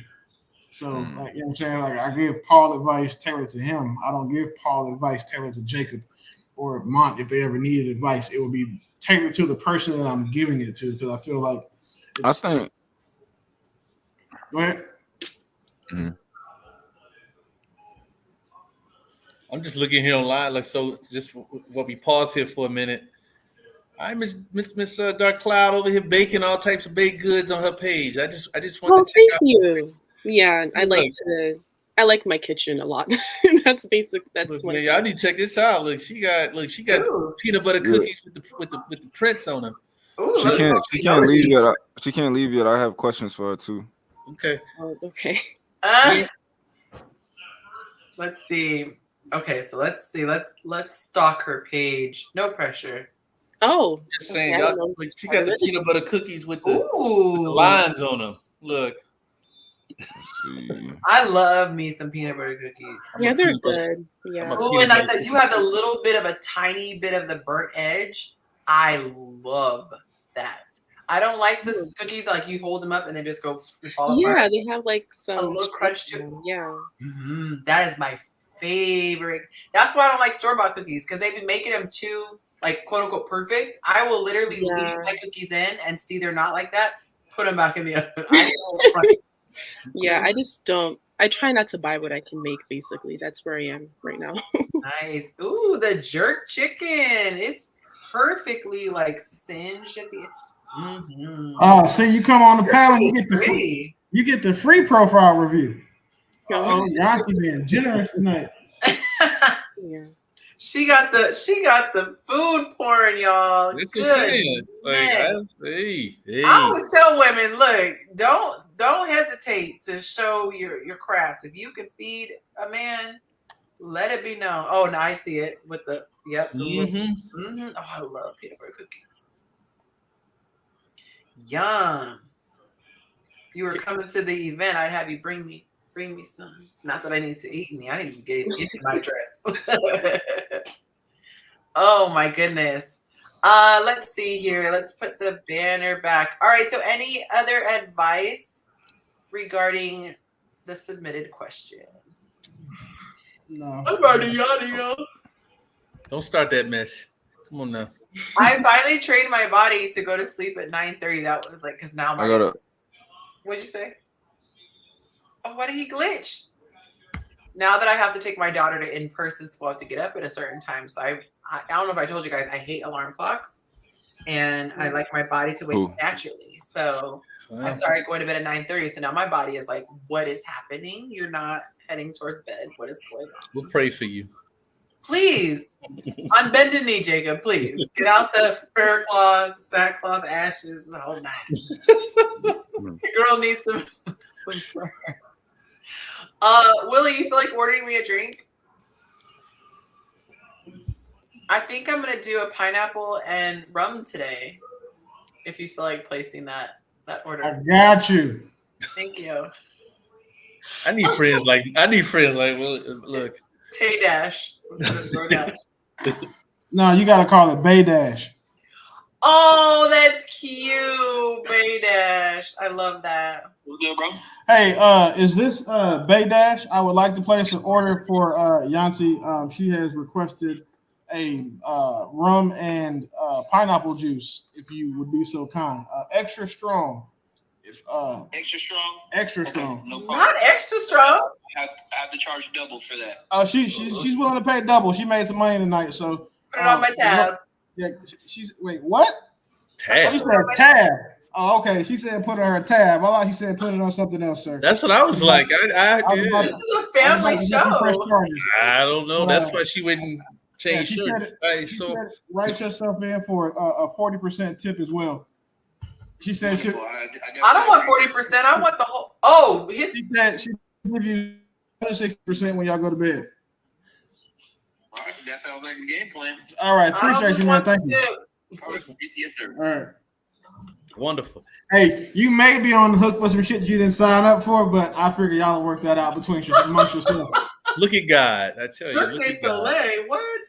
Speaker 2: So like you know what I'm saying? Like I give Paul advice tailored to him. I don't give Paul advice tailored to Jacob or Mont if they ever needed advice. It will be tailored to the person that I'm giving it to because I feel like
Speaker 6: I think.
Speaker 2: Go ahead.
Speaker 6: Mm-hmm.
Speaker 5: I'm just looking here online. Like, so just what we pause here for a minute. I Miss Dark Cloud over here baking all types of baked goods on her page. I just want to check
Speaker 7: thank
Speaker 5: out.
Speaker 7: you. Yeah, I like my kitchen a lot. That's basic. That's
Speaker 5: Look,
Speaker 7: one.
Speaker 5: man, y'all need to check this out. Look, she got peanut butter cookies with the prints on them.
Speaker 1: Ooh,
Speaker 6: She can't leave yet. She can't leave yet. I have questions for her too.
Speaker 5: Okay.
Speaker 7: Oh, okay.
Speaker 1: Let's see. Okay, so let's see. Let's stalk her page. No pressure.
Speaker 7: Oh,
Speaker 5: just saying, y'all. Look, she got the peanut butter cookies with the
Speaker 1: Ooh.
Speaker 5: lines on them. Look.
Speaker 1: I love me some peanut butter cookies.
Speaker 7: Yeah, they're good. Yeah.
Speaker 1: Ooh, and like you have a little bit of a tiny bit of the burnt edge. I love that. I don't like the cookies like you hold them up and they just go fall apart.
Speaker 7: Yeah, they have like
Speaker 1: a little crunch to it.
Speaker 7: Yeah.
Speaker 1: Mm-hmm. That is my favorite. That's why I don't like store-bought cookies because they've been making them too like quote unquote perfect. I will literally leave my cookies in and see they're not like that. Put them back in the oven.
Speaker 7: Yeah, I just don't. I try not to buy what I can make. Basically, that's where I am right now.
Speaker 1: Nice. Ooh, the jerk chicken. It's perfectly like singed at the end.
Speaker 2: Oh, see, you come on the panel, you get the free profile review. Oh, Yonci being generous tonight.
Speaker 7: Yeah.
Speaker 1: She got the food porn, y'all. Good.
Speaker 5: Like,
Speaker 1: I always tell women, look, don't hesitate to show your craft. If you can feed a man, let it be known. Oh, now I see it with the Oh, I love peanut butter cookies. Yum. If you were coming to the event, I'd have you bring me some. Not that I need to eat any. I didn't even get into my dress. Oh my goodness. Let's see here. Let's put the banner back. All right. So any other advice regarding the submitted question?
Speaker 2: No.
Speaker 5: Don't start that mess. Come on now.
Speaker 1: I finally trained my body to go to sleep at 9:30. That was like because now what'd you say? Oh, why did he glitch? Now that I have to take my daughter to in-person school, I have to get up at a certain time. So I don't know if I told you guys, I hate alarm clocks. And I like my body to wake up naturally. So I started going to bed at 9:30. So now my body is like, what is happening? You're not heading towards bed. What is going on?
Speaker 5: We'll pray for you.
Speaker 1: Please. On bended knee, Jacob, please. Get out the prayer cloth, sackcloth, ashes, the whole night. Your girl needs some prayer. Willie, you feel like ordering me a drink? I think I'm gonna do a pineapple and rum today. If you feel like placing that order.
Speaker 2: I got you.
Speaker 1: Thank you.
Speaker 5: I need friends like look.
Speaker 1: Tay Dash.
Speaker 2: No, you gotta call it Bay Dash.
Speaker 1: Oh, that's cute. Bay Dash. I love that.
Speaker 8: What's good, bro?
Speaker 2: Hey, is this Bay Dash? I would like to place an order for Yonci. She has requested a rum and pineapple juice, if you would be so kind. Extra strong.
Speaker 8: Extra strong?
Speaker 2: Extra
Speaker 8: okay,
Speaker 2: strong.
Speaker 8: No problem.
Speaker 1: Not extra strong.
Speaker 8: I have to charge double for that.
Speaker 2: She's willing to pay double. She made some money tonight, so
Speaker 1: put it on my tab.
Speaker 2: Yeah, wait, what?
Speaker 5: Tab.
Speaker 2: She said tab. Oh, okay. She said put it on her tab. I thought she said put it on something else, sir.
Speaker 5: That's what I was like.
Speaker 1: This is a family show.
Speaker 5: I don't know. That's why she wouldn't change shirts.
Speaker 2: She said, write yourself in for a 40% tip as well. She said
Speaker 1: I don't want 40%. I want the whole. Oh,
Speaker 2: she said she give you other 60% when y'all go to bed.
Speaker 8: All right, that sounds like a game plan.
Speaker 2: All right, appreciate you, man. Thank you.
Speaker 8: Yes, sir.
Speaker 2: All right.
Speaker 5: Wonderful.
Speaker 2: Hey, you may be on the hook for some shit you didn't sign up for, but I figure y'all will work that out amongst yourselves.
Speaker 5: Look at God. I tell you. Look at God.
Speaker 1: Soleil, what?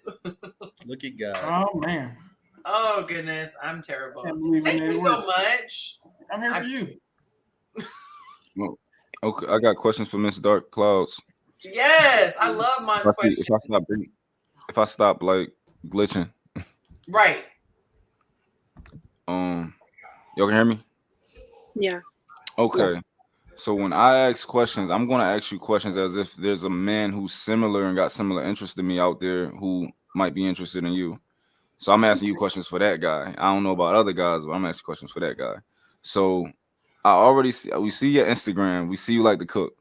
Speaker 5: Look at God.
Speaker 2: Oh, man.
Speaker 1: Oh, goodness. I'm terrible.
Speaker 2: Can't believe
Speaker 1: Thank
Speaker 2: it
Speaker 1: you
Speaker 2: didn't
Speaker 1: so
Speaker 2: work.
Speaker 1: much.
Speaker 2: I'm here for you.
Speaker 6: Well, okay, I got questions for Miss Dark Clouds.
Speaker 1: Yes, I love Mon's question.
Speaker 6: If I stop like glitching.
Speaker 1: Right.
Speaker 6: Y'all can hear me?
Speaker 7: Yeah.
Speaker 6: Okay. So when I ask questions, I'm gonna ask you questions as if there's a man who's similar and got similar interests to me out there who might be interested in you. So I'm asking you questions for that guy. I don't know about other guys, but I'm asking questions for that guy. So we see your Instagram. We see you like to cook.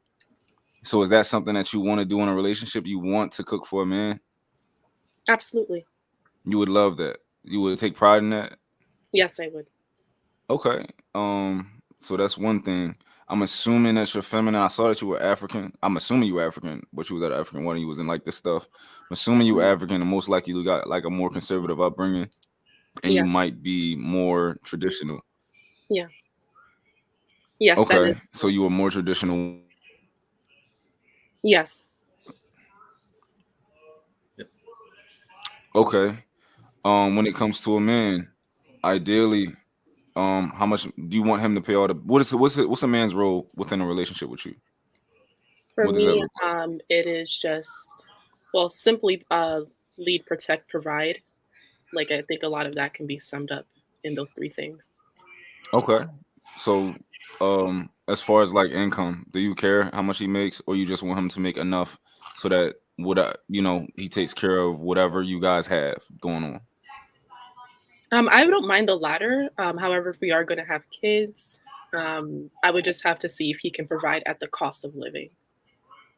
Speaker 6: So is that something that you want to do in a relationship? You want to cook for a man?
Speaker 7: Absolutely.
Speaker 6: You would love that. You would take pride in that?
Speaker 7: Yes, I would.
Speaker 6: Okay. So that's one thing. I'm assuming that you're feminine. I saw that you were African. I'm assuming you were African, but you was at African one and you was in like this stuff. I'm assuming you were African and most likely you got like a more conservative upbringing and you might be more traditional.
Speaker 7: Yeah. Yes.
Speaker 6: Okay.
Speaker 7: That is.
Speaker 6: So you were more traditional.
Speaker 7: Yes.
Speaker 6: Okay. When it comes to a man, ideally, how much do you want him to pay all the what's a man's role within a relationship with you?
Speaker 7: For
Speaker 6: What does that
Speaker 7: me,
Speaker 6: look like?
Speaker 7: it is just simply lead, protect, provide. Like I think a lot of that can be summed up in those three things.
Speaker 6: Okay. So as far as like income, do you care how much he makes or you just want him to make enough so that he takes care of whatever you guys have going on?
Speaker 7: I don't mind the latter. However, if we are going to have kids, I would just have to see if he can provide at the cost of living.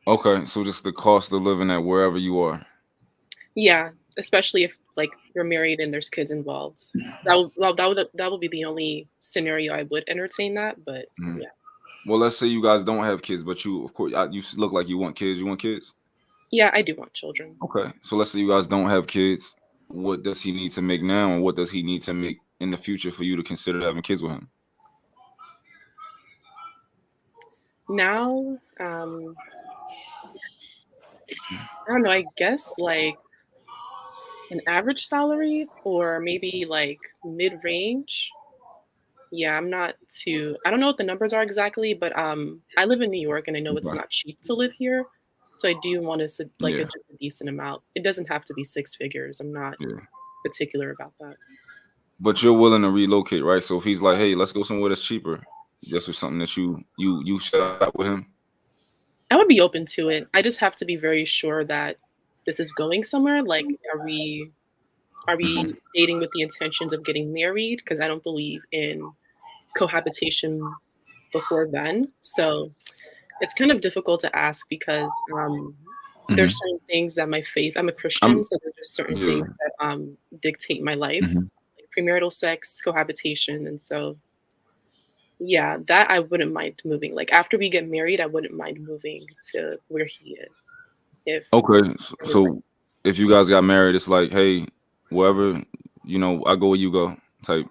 Speaker 6: Okay, so just the cost of living at wherever you are.
Speaker 7: Yeah, especially if like you're married and there's kids involved. That would be the only scenario I would entertain that. But yeah.
Speaker 6: Well, let's say you guys don't have kids, but you, of course, you look like you want kids. You want kids?
Speaker 7: Yeah, I do want children.
Speaker 6: Okay, so let's say you guys don't have kids. What does he need to make now, and what does he need to make in the future for you to consider having kids with him?
Speaker 7: Now, I don't know. I guess like an average salary or maybe like mid-range. Yeah, I don't know what the numbers are exactly, but I live in New York and I know it's not cheap to live here. So I do want to like just a decent amount. It doesn't have to be six figures. I'm not particular about that.
Speaker 6: But you're willing to relocate, right? So if he's like, "Hey, let's go somewhere that's cheaper," this was something that you set up with him.
Speaker 7: I would be open to it. I just have to be very sure that this is going somewhere. Like, are we dating with the intentions of getting married? Because I don't believe in cohabitation before then. So it's kind of difficult to ask because there's certain things that my faith, I'm a Christian, so there's just certain things that dictate my life, like premarital sex, cohabitation. And so, yeah, that I wouldn't mind moving. Like after we get married, I wouldn't mind moving to where he is.
Speaker 6: So if you guys got married, it's like, hey, wherever, I go where you go type.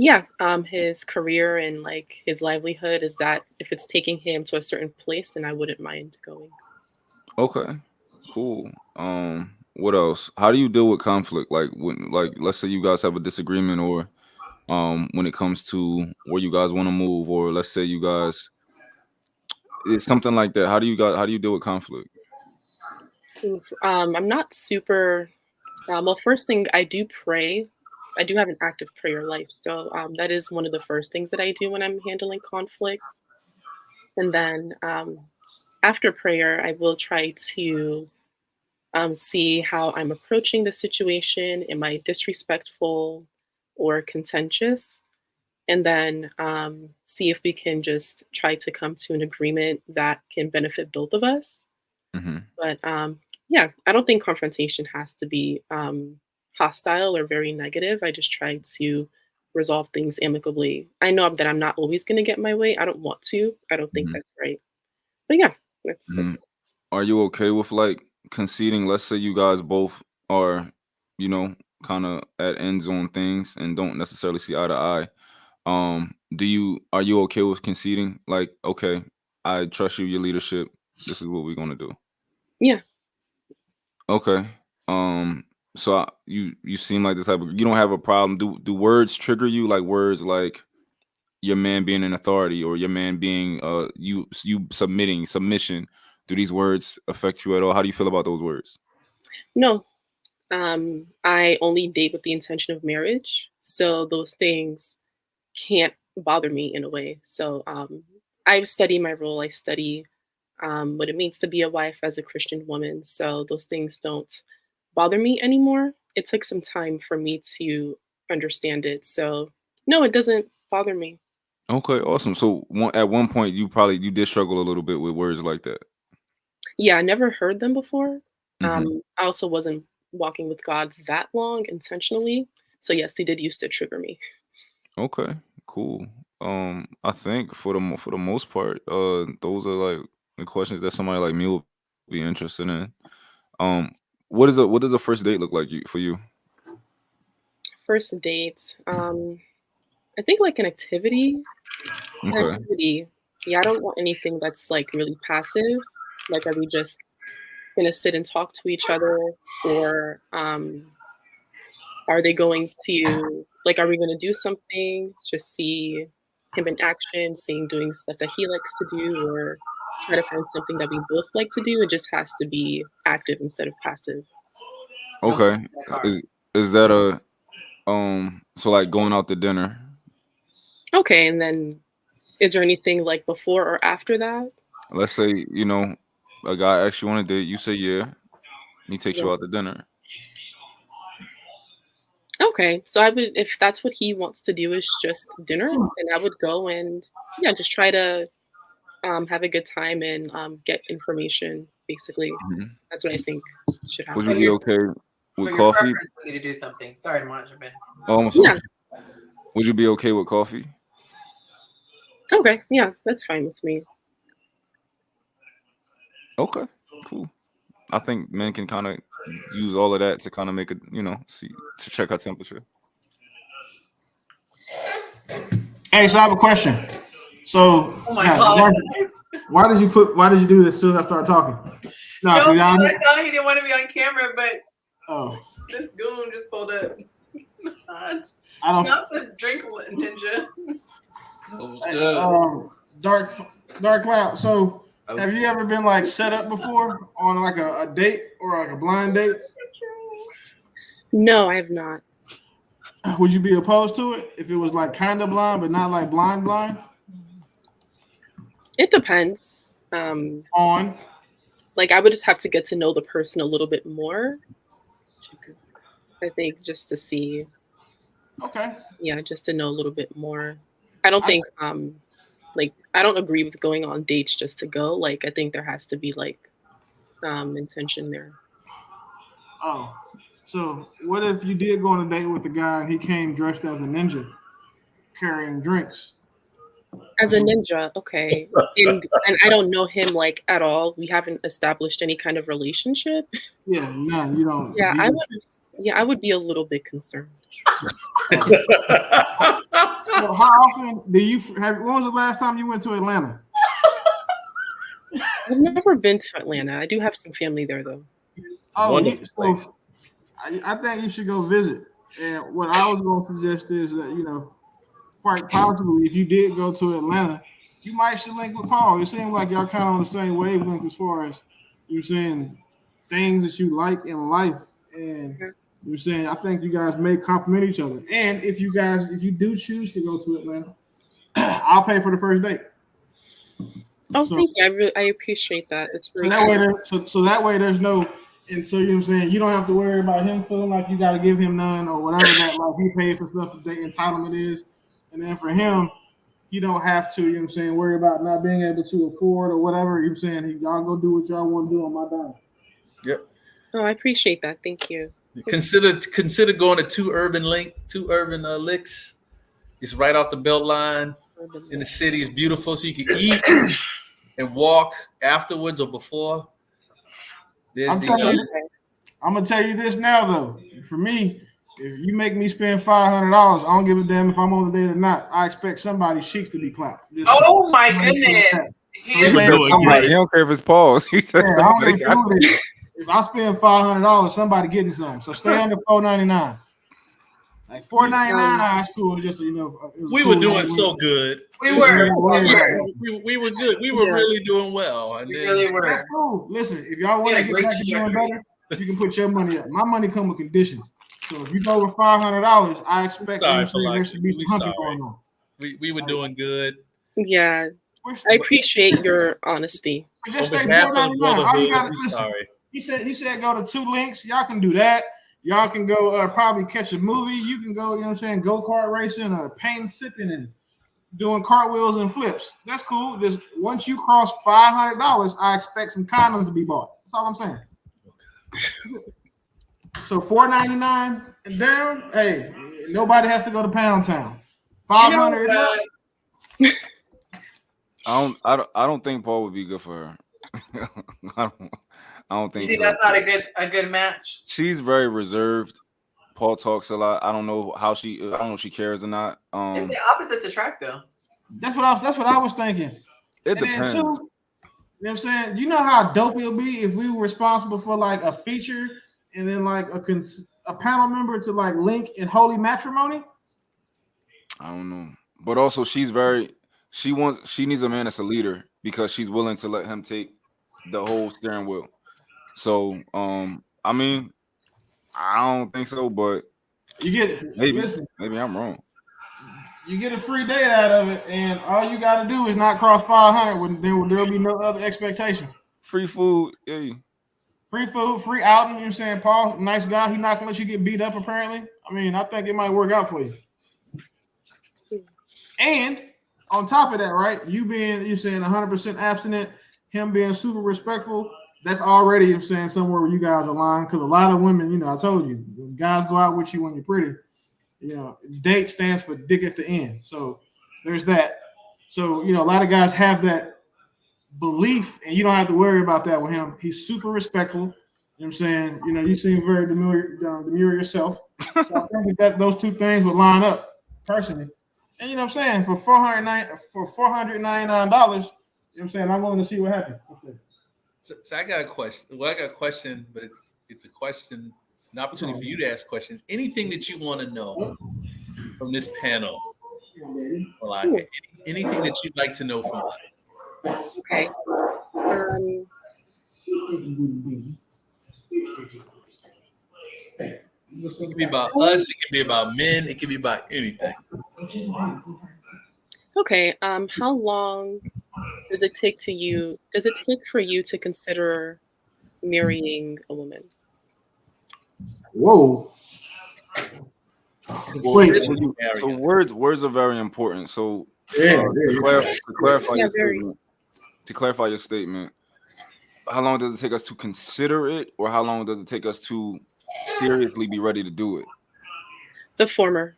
Speaker 7: Yeah, his career and like his livelihood is that if it's taking him to a certain place, then I wouldn't mind going.
Speaker 6: Okay, cool. What else? How do you deal with conflict? Like let's say you guys have a disagreement or when it comes to where you guys want to move, or let's say you guys it's something like that. How do you deal with conflict?
Speaker 7: I'm not super well, first thing I do pray. I do have an active prayer life. So that is one of the first things that I do when I'm handling conflict. And then after prayer, I will try to see how I'm approaching the situation. Am I disrespectful or contentious? And then see if we can just try to come to an agreement that can benefit both of us. But yeah, I don't think confrontation has to be hostile or very negative. I just try to resolve things amicably. I know that I'm not always going to get my way. I don't want to. I don't think that's right. But yeah,
Speaker 6: Mm-hmm. Are you okay with like conceding? Let's say you guys both are, kind of at ends on things and don't necessarily see eye to eye. Are you okay with conceding? Like, okay, I trust you, your leadership. This is what we're gonna do.
Speaker 7: Yeah.
Speaker 6: Okay. So you seem like this type of, you don't have a problem. Do words trigger you? Like words like your man being an authority or your man being you submission? Do these words affect you at all? How do you feel about those words?
Speaker 7: No. I only date with the intention of marriage, so those things can't bother me in a way. So I study my role. I study what it means to be a wife as a Christian woman. So those things don't bother me anymore. It took some time for me to understand it. So no, it doesn't bother me.
Speaker 6: Okay, awesome. So at one point you did struggle a little bit with words like that.
Speaker 7: Yeah, I never heard them before.
Speaker 6: Mm-hmm.
Speaker 7: I also wasn't walking with God that long intentionally. So yes, they did used to trigger me.
Speaker 6: Okay, cool. I think for the most part, those are like the questions that somebody like me will be interested in. What does a first date look like for you?
Speaker 7: First date, I think like an activity. An
Speaker 6: Okay.
Speaker 7: activity. Yeah, I don't want anything that's like really passive. Like, are we just gonna sit and talk to each other, or are they going to like, are we gonna do something? Just see him in action, seeing doing stuff that he likes to do, or try to find something that we both like to do. It just has to be active instead of passive.
Speaker 6: Okay. Is that a so like going out to dinner?
Speaker 7: Okay, and then is there anything like before or after that?
Speaker 6: Let's say, a guy asks you on a date, you say yeah, and he takes you
Speaker 7: Yes.
Speaker 6: out to dinner.
Speaker 7: Okay, so I would, if that's what he wants to do is just dinner, then I would go and yeah, just try to have a good time and get information. Basically,
Speaker 6: Mm-hmm.
Speaker 7: that's what I think should
Speaker 6: Would you
Speaker 7: happen.
Speaker 6: be okay with
Speaker 1: Your
Speaker 6: coffee?
Speaker 1: preference would be to do something. Sorry to jump in.
Speaker 6: Oh, I'm sorry.
Speaker 7: Yeah.
Speaker 6: Would you be okay with coffee?
Speaker 7: Okay. Yeah, that's fine with me.
Speaker 6: Okay, cool. I think men can kind of use all of that to kind of make it, see to check our temperature.
Speaker 2: Hey, so I have a question. So,
Speaker 1: oh my God.
Speaker 2: Why did you do this as soon as I started talking?
Speaker 1: No, I thought he didn't want to be on camera, but this goon just pulled up. Not the drink ninja.
Speaker 2: Dark Cloud. So, have you ever been like set up before on like a date or like a blind date?
Speaker 7: No, I have not.
Speaker 2: Would you be opposed to it if it was like kind of blind, but not like blind?
Speaker 7: It depends.
Speaker 2: On?
Speaker 7: Like, I would just have to get to know the person a little bit more. I think just to see.
Speaker 2: Okay.
Speaker 7: Yeah, just to know a little bit more. I don't think like I don't agree with going on dates just to go. Like, I think there has to be like intention there.
Speaker 2: Oh. So what if you did go on a date with a guy and he came dressed as a ninja, carrying drinks?
Speaker 7: As a ninja, okay. And I don't know him like at all. We haven't established any kind of relationship.
Speaker 2: Yeah, no, you don't.
Speaker 7: Yeah, I would be a little bit concerned.
Speaker 2: Well, how often do you have? When was the last time you went to Atlanta?
Speaker 7: I've never been to Atlanta. I do have some family there, though.
Speaker 2: Oh, I think you should go visit. And what I was going to suggest is that, quite possibly, if you did go to Atlanta, you might should link with Paul. It seems like y'all kind of on the same wavelength as far as, saying, things that you like in life. And you're saying, I think you guys may complement each other. And if you do choose to go to Atlanta, I'll pay for the first date.
Speaker 7: Oh, thank you. I appreciate that. It's very
Speaker 2: so that way there's no, and so you know what I'm saying, you don't have to worry about him feeling like you got to give him none or whatever that like he paid for stuff that the entitlement is, and then for him, you don't have to, worry about not being able to afford or whatever. You know what I'm saying, y'all go do what y'all want to do on my dime.
Speaker 5: Yep.
Speaker 7: Oh, I appreciate that. Thank you.
Speaker 5: Consider going to two urban licks. It's right off the belt line in the city. It's beautiful, so you can eat and walk afterwards or before.
Speaker 2: I'm gonna tell you this now though. For me, if you make me spend $500, I don't give a damn if I'm on the date or not. I expect somebody's cheeks to be clapped.
Speaker 1: Oh my goodness!
Speaker 6: He don't care if it's paused. He said somebody got it.
Speaker 2: If I spend $500, somebody getting something. So stay under $4.99. Like $4.99, that's cool. Just we
Speaker 5: were doing so good.
Speaker 1: We were.
Speaker 5: We were good. We were really doing well. And
Speaker 1: we really were.
Speaker 2: That's cool. Listen, if y'all want to get back to doing better, you can put your money up. My money come with conditions. So if you go over $500, I expect there should be some humping going on.
Speaker 5: We were doing good.
Speaker 7: Yeah. I appreciate your honesty.
Speaker 2: So just stay $4.99. All you gotta listen. He said go to 2 links. Y'all can do that. Y'all can go probably catch a movie. You can go, go-kart racing or paint and sipping and doing cartwheels and flips. That's cool. Just once you cross $500, I expect some condoms to be bought. That's all I'm saying. So $4.99 and down, hey, nobody has to go to Pound Town. $500.
Speaker 6: I don't think Paul would be good for her. I don't think.
Speaker 1: You think that's not a good match?
Speaker 6: She's very reserved. Paul talks a lot. I don't know how she. I don't know if she cares or not.
Speaker 1: It's the opposite attract though.
Speaker 2: That's what I was thinking.
Speaker 6: It depends.
Speaker 2: Then too, you know what I'm saying? You know how dope it would be if we were responsible for like a feature and then like a panel member to like link in holy matrimony.
Speaker 6: I don't know, but also she needs a man that's a leader because she's willing to let him take the whole steering wheel. So, I mean, I don't think so, but
Speaker 2: you get it.
Speaker 6: Maybe I'm wrong.
Speaker 2: You get a free day out of it, and all you got to do is not cross 500. There'll be no other expectations.
Speaker 6: Free food, yeah.
Speaker 2: Free food, free outing. You know what I'm saying? Paul, nice guy. He's not gonna let you get beat up. Apparently, I mean, I think it might work out for you. And on top of that, right? You saying 100% abstinent, him being super respectful. That's already, I'm saying, somewhere where you guys align. Because a lot of women, I told you, when guys go out with you when you're pretty, date stands for dick at the end. So there's that. So, a lot of guys have that belief, and you don't have to worry about that with him. He's super respectful. You know what I'm saying? You seem very demure yourself. So I think that those two things would line up personally. And you know what I'm saying? For $499, you know what I'm saying? I'm willing to see what happens. Okay.
Speaker 5: So I got a question. Well, I got a question, but it's a question, an opportunity for you to ask questions. Anything that you want to know from this panel? Anything that you'd like to know from us?
Speaker 7: Okay.
Speaker 5: It can be about us. It can be about men. It can be about anything.
Speaker 7: Okay. How long does it take for you to consider marrying a woman?
Speaker 2: Whoa.
Speaker 6: Wait, so words are very important. So to clarify your statement, how long does it take us to consider it, or how long does it take us to seriously be ready to do it?
Speaker 7: The former.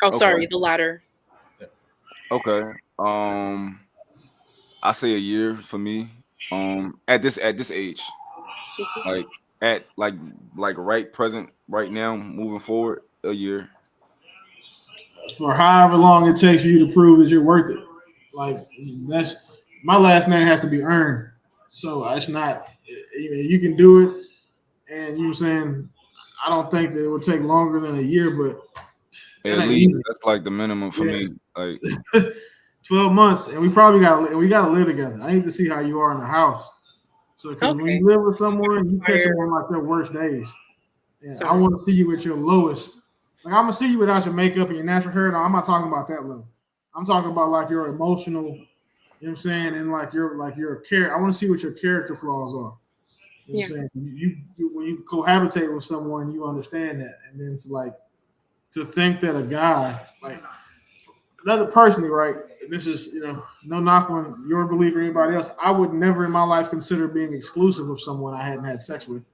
Speaker 7: Oh, okay. Sorry, the latter.
Speaker 6: Okay. I say a year for me. At this age, right now, moving forward, a year.
Speaker 2: For however long it takes for you to prove that you're worth it. Like that's my last name has to be earned. So it's not. You can do it, and you know what I'm saying. I don't think that it would take longer than a year, but
Speaker 6: at least that's like the minimum for me. Like
Speaker 2: 12 months, and we gotta live together. I need to see how you are in the house. So because when you live with someone, you catch them on like their worst days. Yeah, I want to see you at your lowest. Like I'm gonna see you without your makeup and your natural hair. No, I'm not talking about that low. I'm talking about like your emotional, you know what I'm saying, and like your care. I want to see what your character flaws are. You know what I'm saying? You when you cohabitate with someone, you understand that, and then it's like to think that a guy like another personally, right? This is no knock on your belief or anybody else. I would never in my life consider being exclusive of someone I hadn't had sex with,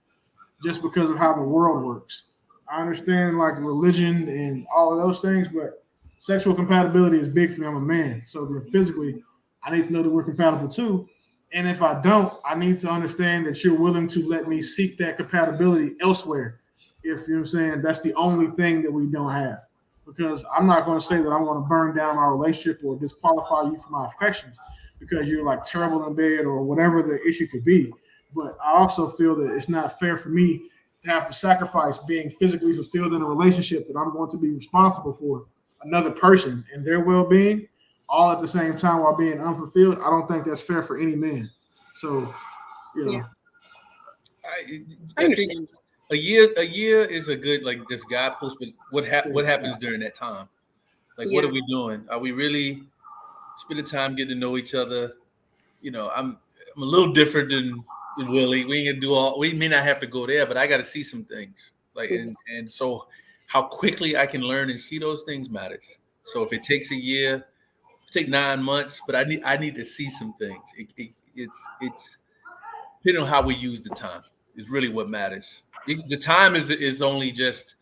Speaker 2: just because of how the world works. I understand like religion and all of those things, but sexual compatibility is big for me. I'm a man, so physically, I need to know that we're compatible too. And if I don't, I need to understand that you're willing to let me seek that compatibility elsewhere. If you know what I'm saying, that's the only thing that we don't have. Because I'm not going to say that I'm going to burn down our relationship or disqualify you from my affections because you're like terrible in bed or whatever the issue could be. But I also feel that it's not fair for me to have to sacrifice being physically fulfilled in a relationship that I'm going to be responsible for another person and their well being all at the same time while being unfulfilled. I don't think that's fair for any man. So, you know,
Speaker 5: I think a year is a good like this guy post. But what happens during that time? Like, what are we doing? Are we really spending time getting to know each other? You know, I'm a little different than Willie. We ain't gonna do all. We may not have to go there, but I got to see some things. Like, and so how quickly I can learn and see those things matters. So if it takes a year, take 9 months, but I need to see some things. It's depending on how we use the time is really what matters. The time is only just.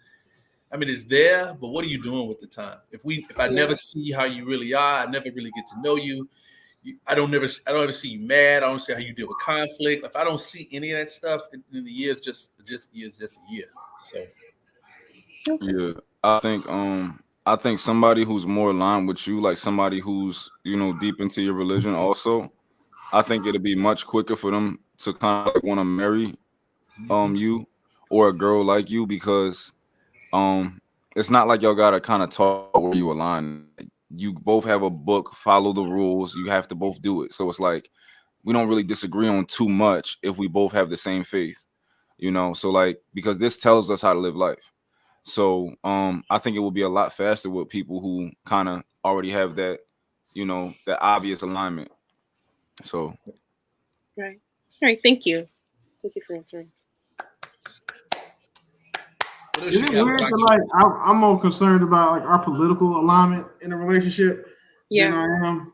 Speaker 5: I mean, it's there, but what are you doing with the time? If I never see how you really are, I never really get to know you. I don't ever see you mad. I don't see how you deal with conflict. If I don't see any of that stuff, then the year is just a year. So
Speaker 6: yeah, I think somebody who's more aligned with you, like somebody who's deep into your religion, also, I think it'll be much quicker for them to kind of like want to marry you or a girl like you because it's not like y'all gotta kind of talk where you align. You both have a book, follow the rules. You have to both do it. So it's like we don't really disagree on too much if we both have the same faith, So like because this tells us how to live life. So I think it will be a lot faster with people who kind of already have that, that obvious alignment. So
Speaker 7: right. All right. Thank you for answering.
Speaker 2: Is it weird that like I'm more concerned about like our political alignment in a relationship than I am,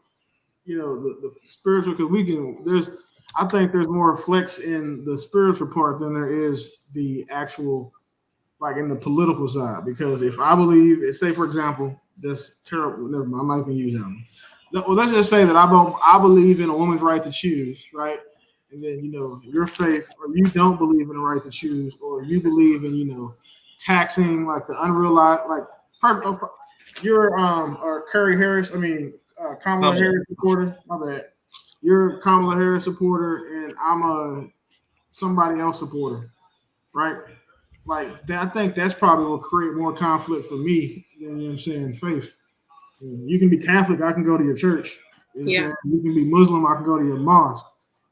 Speaker 2: the spiritual? Because I think there's more flex in the spiritual part than there is the actual like in the political side. Because if I believe, say for example, that's terrible. Never mind, I'm not even use that one. Well, let's just say that I believe in a woman's right to choose, right? And then your faith, or you don't believe in the right to choose, or you believe in taxing like the unrealized, like perfect. You're Curry Harris. I mean Kamala Harris supporter. My bad. You're Kamala Harris supporter, and I'm a somebody else supporter, right? Like that, I think that's probably will create more conflict for me than what I'm saying faith. You can be Catholic, I can go to your church. You can be Muslim, I can go to your mosque.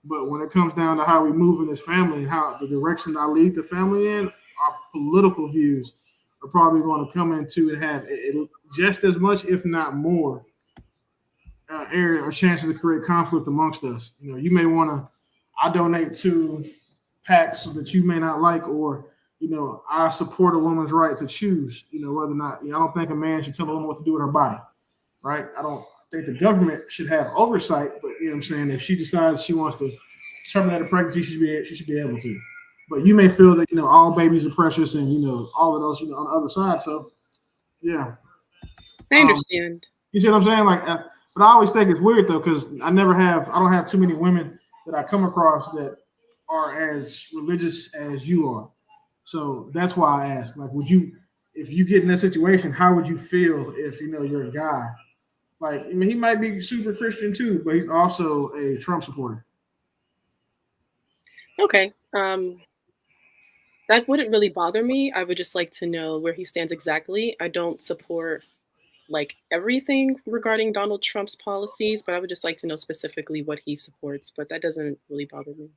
Speaker 2: But when it comes down to how we move in this family and how the direction I lead the family in, our political views are probably going to come into and have just as much, if not more, area or chances to create conflict amongst us. You may want to, I donate to PACs that you may not like, or I support a woman's right to choose. Whether or not I don't think a man should tell a woman what to do with her body, right? I don't think the government should have oversight, but what I'm saying, if she decides she wants to terminate a pregnancy, she should be able to. But you may feel that all babies are precious, and all of those on the other side. So yeah,
Speaker 7: I understand.
Speaker 2: You see what I'm saying? Like, but I always think it's weird though because I don't have too many women that I come across that are as religious as you are. So that's why I ask. Like, if you get in that situation, how would you feel if you're a guy? Like, I mean, he might be super Christian too, but he's also a Trump supporter.
Speaker 7: Okay. That wouldn't really bother me. I would just like to know where he stands exactly. I don't support like everything regarding Donald Trump's policies, but I would just like to know specifically what he supports. But that doesn't really bother me.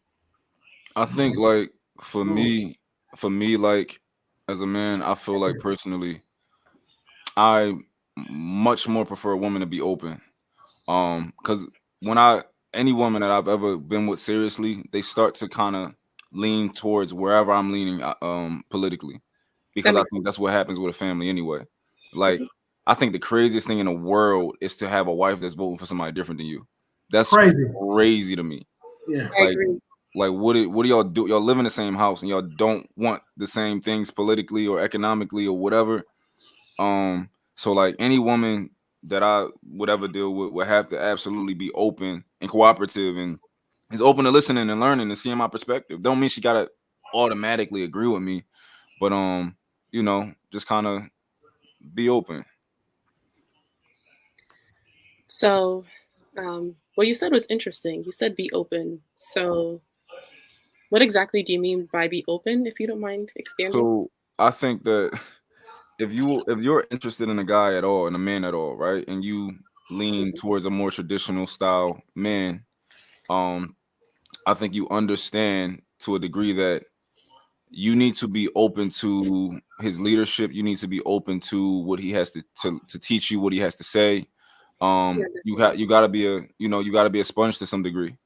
Speaker 6: I think like for me, like as a man, I feel like personally, I much more prefer a woman to be open. Because any woman that I've ever been with seriously, they start to kind of lean towards wherever I'm leaning politically, because I think that's what happens with a family anyway. Like I think the craziest thing in the world is to have a wife that's voting for somebody different than you. That's crazy to me.
Speaker 2: Yeah,
Speaker 7: I agree.
Speaker 6: Like what do y'all do? Y'all live in the same house and y'all don't want the same things politically or economically or whatever. So like any woman that I would ever deal with would have to absolutely be open and cooperative and is open to listening and learning and seeing my perspective. Don't mean she gotta automatically agree with me, but you know, just kind of be open.
Speaker 7: So, what you said was interesting. You said be open. So, what exactly do you mean by be open, if you don't mind expanding?
Speaker 6: So I think that if you're interested in a guy at all, in a man at all, right, and you lean towards a more traditional style man, I think you understand to a degree that you need to be open to his leadership. You need to be open to what he has to teach you, what he has to say. You gotta be you gotta be a sponge to some degree,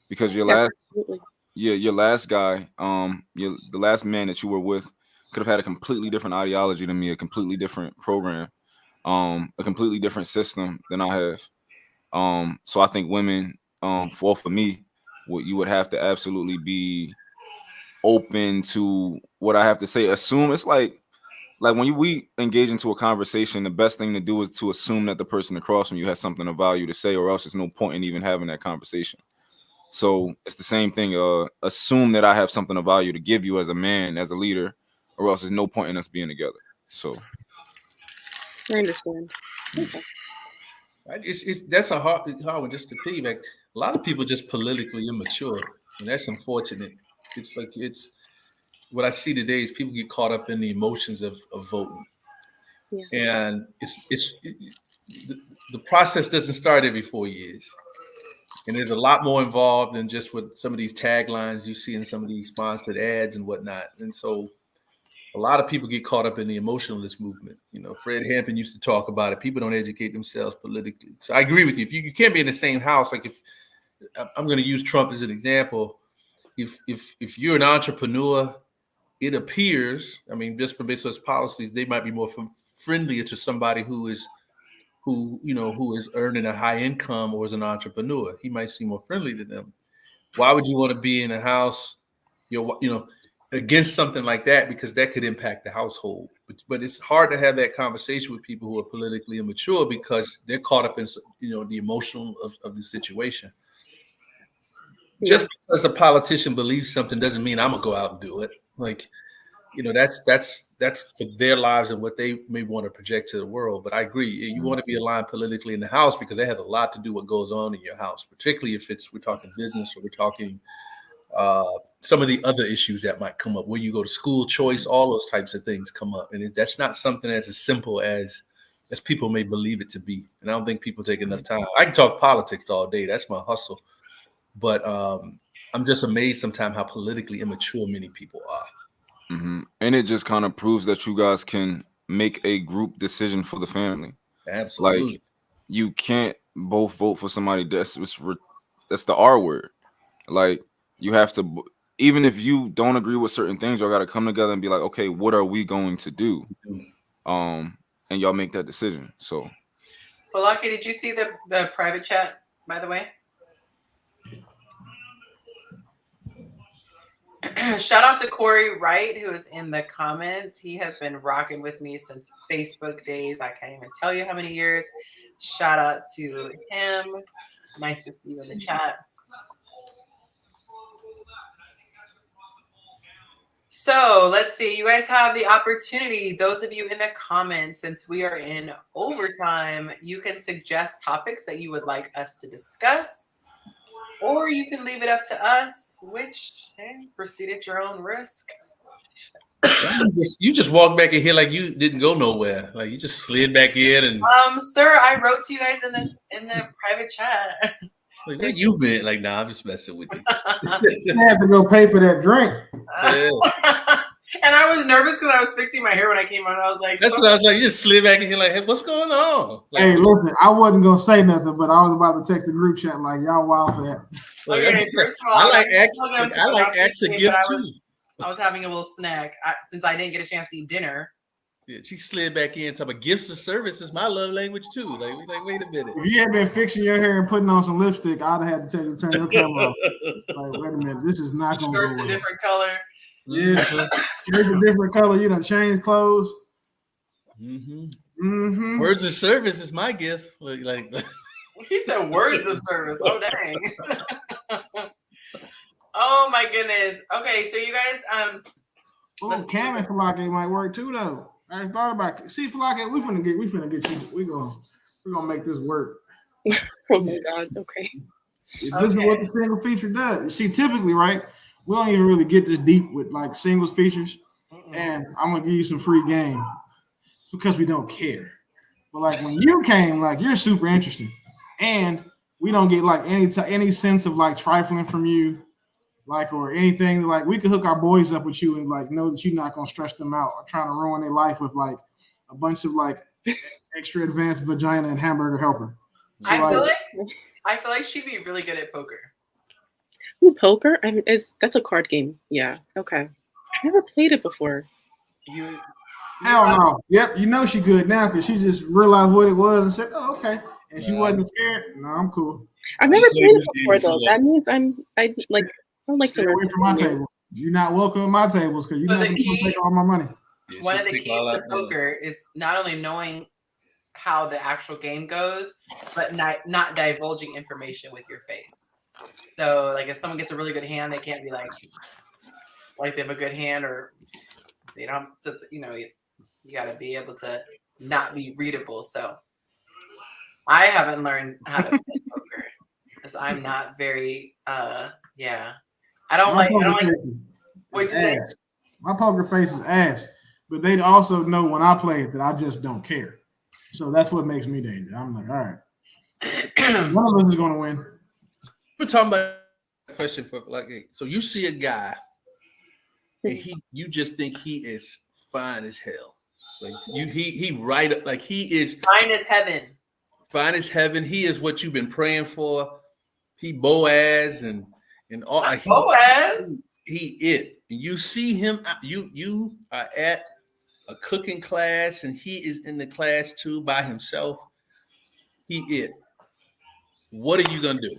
Speaker 6: because your
Speaker 7: Yes,
Speaker 6: last
Speaker 7: absolutely.
Speaker 6: your last guy, the last man that you were with could have had a completely different ideology than me, a completely different program, a completely different system than I have. So I think women, for me, what you would have to absolutely be open to what I have to say. Assume it's like when we engage into a conversation, the best thing to do is to assume that the person across from you has something of value to say, or else there's no point in even having that conversation. So it's the same thing. Assume that I have something of value to give you as a man, as a leader, or else there's no point in us being together. So
Speaker 7: I understand. Okay.
Speaker 5: That's a hard one. Just to piggyback, a lot of people just politically immature, and that's unfortunate. It's like what I see today is people get caught up in the emotions of voting, and the process doesn't start every 4 years, and there's a lot more involved than just what some of these taglines you see in some of these sponsored ads and whatnot. And so a lot of people get caught up in the emotionalist movement. You know, Fred Hampton used to talk about it. People don't educate themselves politically. So I agree with you. If you can't be in the same house, like if I'm going to use Trump as an example, if you're an entrepreneur, it appears, I mean, just from based on his policies, they might be more friendlier to somebody who is earning a high income or is an entrepreneur. He might seem more friendly to them. Why would you want to be in a house, against something like that? Because that could impact the household. But it's hard to have that conversation with people who are politically immature because they're caught up in the emotional of the situation. Just because a politician believes something doesn't mean I'm gonna go out and do it. Like, that's for their lives and what they may want to project to the world. But I agree, you want to be aligned politically in the house because that has a lot to do what goes on in your house, particularly if we're talking business or we're talking some of the other issues that might come up, where you go to school choice, all those types of things come up. And that's not something that's as simple as people may believe it to be. And I don't think people take enough time. I can talk politics all day. That's my hustle. But I'm just amazed sometimes how politically immature many people are.
Speaker 6: Mm-hmm. And it just kind of proves that you guys can make a group decision for the family.
Speaker 5: Absolutely.
Speaker 6: Like, you can't both vote for somebody that's the R word. Like, you have to, even if you don't agree with certain things, y'all got to come together and be like, okay, what are we going to do? And y'all make that decision. So,
Speaker 1: Falaki, did you see the private chat, by the way? Shout out to Corey Wright, who is in the comments. He has been rocking with me since Facebook days. I can't even tell you how many years. Shout out to him. Nice to see you in the chat. So let's see. You guys have the opportunity, those of you in the comments, since we are in overtime, you can suggest topics that you would like us to discuss, or you can leave it up to us, which proceed at your own risk.
Speaker 5: You just walked back in here like you didn't go nowhere. Like you just slid back in and
Speaker 1: sir, I wrote to you guys in the private chat.
Speaker 5: Like, where you been? Like, nah, I'm just messing with you.
Speaker 2: You had to go pay for that drink.
Speaker 1: And I was nervous because I was fixing my hair when I came on. I was like,
Speaker 5: that's what I was like. You just slid back in here, like, hey, what's going on? Like,
Speaker 2: hey, listen, I wasn't gonna say nothing, but I was about to text the group chat like, y'all wild for that.
Speaker 1: Okay, first of all,
Speaker 5: I like acts of gift too.
Speaker 1: I was having a little snack since I didn't get a chance to eat dinner.
Speaker 5: Yeah, she slid back in talking about gifts of service is my love language too. Like, wait a minute.
Speaker 2: If you had been fixing your hair and putting on some lipstick, I'd have had to tell you to turn your camera off. Like, wait a minute, this is not going to go well.
Speaker 1: Shirt's a different color.
Speaker 2: Yeah, shirt's a different color. You done changed clothes.
Speaker 5: Mm-hmm.
Speaker 2: Mm-hmm.
Speaker 5: Words of service is my gift. Like
Speaker 1: he said words of service. Oh dang. Oh my goodness. Okay, so you guys
Speaker 2: Oh, Cam and Falake might work too though. I thought about it. See, Falake, we finna get you. We're gonna make this work.
Speaker 7: Oh my God. Okay.
Speaker 2: This is what the single feature does. See, typically, right, we don't even really get this deep with like singles features. And I'm gonna give you some free game because we don't care. But like when you came, like you're super interesting, and we don't get like any sense of like trifling from you, like or anything. Like we could hook our boys up with you and like know that you're not gonna stress them out or trying to ruin their life with like a bunch of like extra advanced vagina and hamburger helper. So,
Speaker 1: I feel like she'd be really good at poker.
Speaker 7: Ooh, poker? I mean, that's a card game. Yeah. Okay. I've never played it before.
Speaker 2: Hell no. Yep, you know she good now because she just realized what it was and said, "Oh, okay." And she wasn't scared. No, I'm cool.
Speaker 7: I've never played it before though. That means I don't like
Speaker 2: Stay
Speaker 7: to
Speaker 2: away from my table. You're not welcome at my tables because you're not going to take all my money.
Speaker 1: One of the keys to poker is not only knowing how the actual game goes, but not divulging information with your face. So, like, if someone gets a really good hand, they can't be like they have a good hand, or they don't. So, it's, you got to be able to not be readable. So, I haven't learned how to play poker because I'm not very. Yeah, I don't like. What'd you say?
Speaker 2: My poker face is ass, but they also know when I play that I just don't care. So that's what makes me dangerous. I'm like, all right, one of us is going to win.
Speaker 5: We're talking about a question for like, so you see a guy, and you just think he is fine as hell. Like he right up, like he is
Speaker 1: fine as heaven.
Speaker 5: Fine as heaven. He is what you've been praying for. He Boaz and all.
Speaker 1: Boaz.
Speaker 5: He it. And you see him. You are at a cooking class, and he is in the class too by himself. He it. What are you gonna do?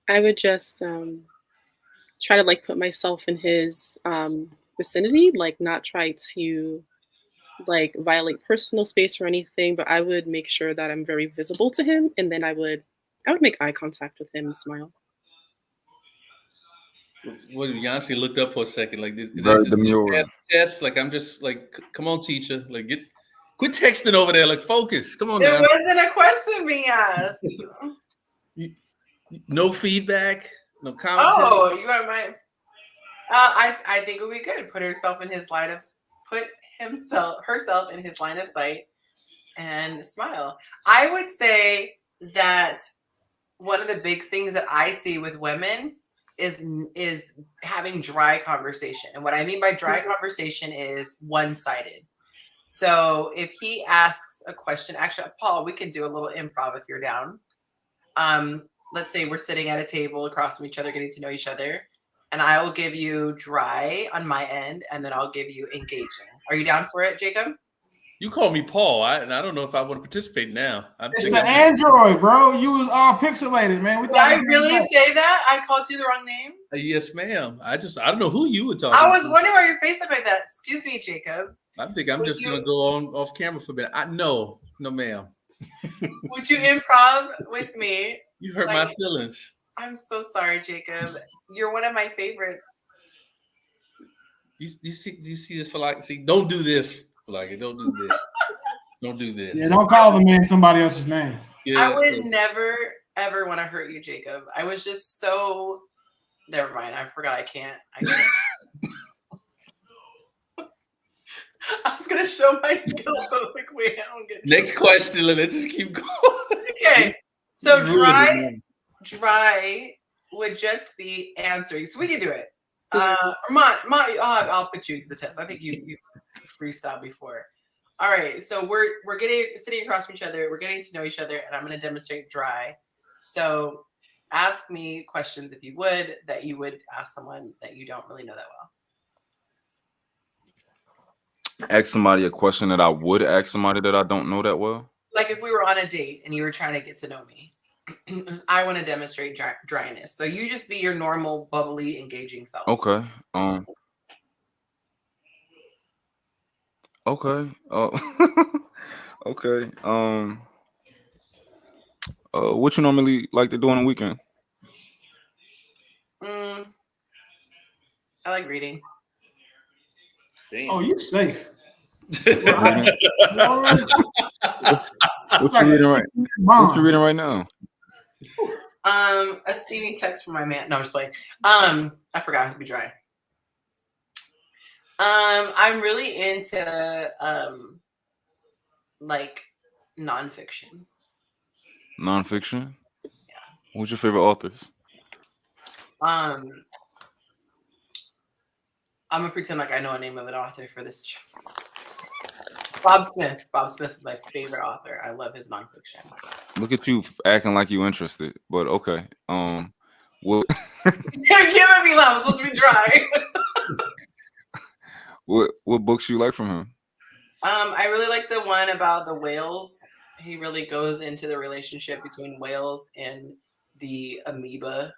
Speaker 7: I would just try to like put myself in his vicinity, like not try to like violate personal space or anything, but I would make sure that I'm very visible to him, and then I would make eye contact with him and smile.
Speaker 5: What Yonci looked up for a second, like this test. Like I'm just like, come on, teacher, like quit texting over there, like focus. Come on,
Speaker 1: there wasn't a question being asked.
Speaker 5: No feedback, no commentary.
Speaker 1: Oh, you got my. I think it would be good. Put herself in his herself in his line of sight, and smile. I would say that one of the big things that I see with women is having dry conversation. And what I mean by dry conversation is one-sided. So if he asks a question, actually, Paul, we can do a little improv if you're down. Let's say we're sitting at a table across from each other, getting to know each other, and I will give you dry on my end, and then I'll give you engaging. Are you down for it, Jacob?
Speaker 5: You call me Paul, and I don't know if I want to participate now.
Speaker 2: It's the Android, bro. You was all pixelated, man.
Speaker 1: Did I really say that? I called you the wrong name?
Speaker 5: Yes, ma'am. I don't know who you were talking
Speaker 1: I was wondering why your face looked like that. Excuse me, Jacob.
Speaker 5: I think I'm just going to go off camera for a minute. No, ma'am.
Speaker 1: Would you improv with me?
Speaker 5: You hurt my feelings.
Speaker 1: I'm so sorry, Jacob. You're one of my favorites.
Speaker 5: You see this for like? See, don't do this. Like, don't do this. Don't do this.
Speaker 2: Yeah, don't call the man somebody else's name.
Speaker 5: Yeah,
Speaker 1: I would never, ever want to hurt you, Jacob. I was just so... Never mind. I forgot I can't. I was going to show my skills, but I was like, wait, I don't get...
Speaker 5: Next question. Let's just keep going.
Speaker 1: Okay. So dry would just be answering. So we can do it. I'll put you to the test. I think you've freestyled before. All right, so we're sitting across from each other. We're getting to know each other, and I'm going to demonstrate dry. So ask me questions, if you would, that you would ask someone that you don't really know that well.
Speaker 6: Ask somebody a question that I would ask somebody that I don't know that well.
Speaker 1: Like if we were on a date and you were trying to get to know me. I want to demonstrate dryness. So you just be your normal, bubbly, engaging self.
Speaker 6: Okay. Okay. Okay. What you normally like to do on the weekend?
Speaker 1: I like reading.
Speaker 5: Damn.
Speaker 2: Oh, you safe.
Speaker 6: Reading?
Speaker 2: Lord,
Speaker 6: What you reading right? What you reading right now?
Speaker 1: A steamy text from my man. No, I'm just playing. I forgot to be dry. I'm really into like nonfiction.
Speaker 6: Nonfiction? Yeah. Who's your favorite authors?
Speaker 1: I'm gonna pretend like I know a name of an author for this show. Bob Smith. Bob Smith is my favorite author. I love his nonfiction.
Speaker 6: Look at you acting like you interested, but okay. What?
Speaker 1: You're giving me love. I'm supposed to be dry.
Speaker 6: What books you like from him?
Speaker 1: I really like the one about the whales. He really goes into the relationship between whales and the amoeba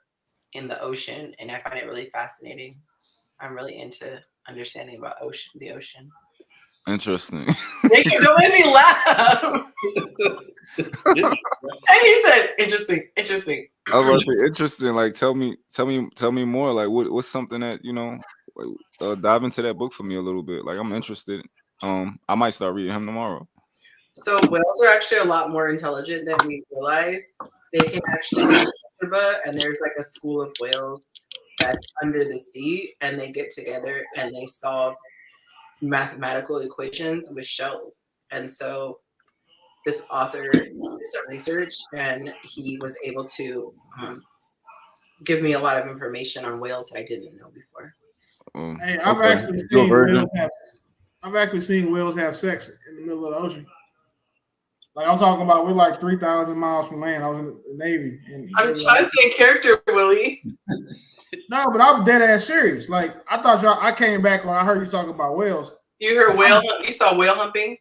Speaker 1: in the ocean, and I find it really fascinating. I'm really into understanding about the ocean.
Speaker 6: Interesting.
Speaker 1: Don't make me laugh. And he said, "Interesting, interesting."
Speaker 6: I was about to say interesting. Like, tell me more. Like, what's something that dive into that book for me a little bit. Like, I'm interested. I might start reading him tomorrow.
Speaker 1: So whales are actually a lot more intelligent than we realize. They can actually be and there's like a school of whales that's under the sea, and they get together and they solve mathematical equations with shells. And so this author did some research, and he was able to give me a lot of information on whales that I didn't know before.
Speaker 2: Hey, I've actually seen whales have sex in the middle of the ocean. Like I'm talking about, we're like 3,000 miles from land. I was in the Navy. And
Speaker 1: I'm trying to stay in character, Willie.
Speaker 2: No, but I'm dead ass serious. Like I thought I came back when I heard you talk about whales.
Speaker 1: You heard whale? You saw whale humping?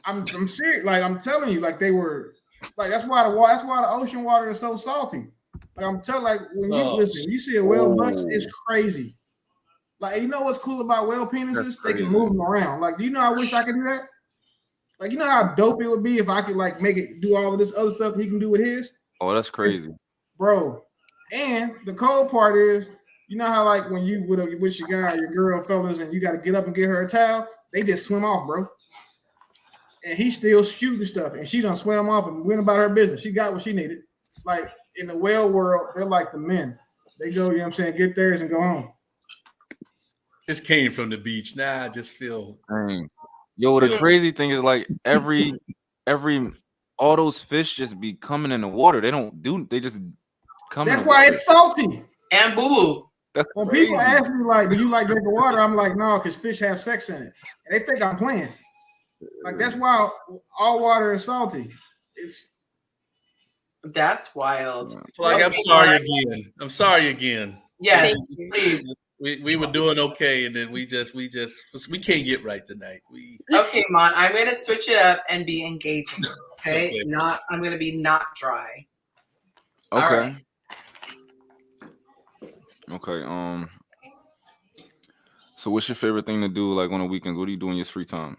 Speaker 2: I'm serious. Like I'm telling you, like they were, like that's why the ocean water is so salty. Like I'm telling, like when you listen, you see a whale bust, it's crazy. Like you know what's cool about whale penises? They can move them around. Like, do you know? I wish I could do that. Like, you know how dope it would be if I could like make it do all of this other stuff that he can do with his?
Speaker 6: Oh, that's crazy.
Speaker 2: Bro. And the cold part is, you know how like when you with your guy, your girl, fellas, and you got to get up and get her a towel, they just swim off, bro. And he's still shooting stuff, and she done swam off and went about her business. She got what she needed. Like in the whale world, they're like the men. They go, you know what I'm saying, get theirs and go home.
Speaker 5: This came from the beach. Nah, I just feel.
Speaker 6: Dang. Yo, the crazy thing is like all those fish just be coming in the water. They just come.
Speaker 2: That's why it's salty.
Speaker 1: And boo.
Speaker 2: When people ask me like, do you like drinking water? I'm like, no, because fish have sex in it. And they think I'm playing. Like that's why all water is salty.
Speaker 1: That's wild.
Speaker 5: So like, I'm sorry again.
Speaker 1: Yes, please.
Speaker 5: We were doing okay, and then we can't get right tonight.
Speaker 1: Okay, Mon, I'm gonna switch it up and be engaging. Okay, I'm gonna be not dry.
Speaker 6: Okay.
Speaker 1: Right.
Speaker 6: Okay. So what's your favorite thing to do like on the weekends? What do you do in your free time?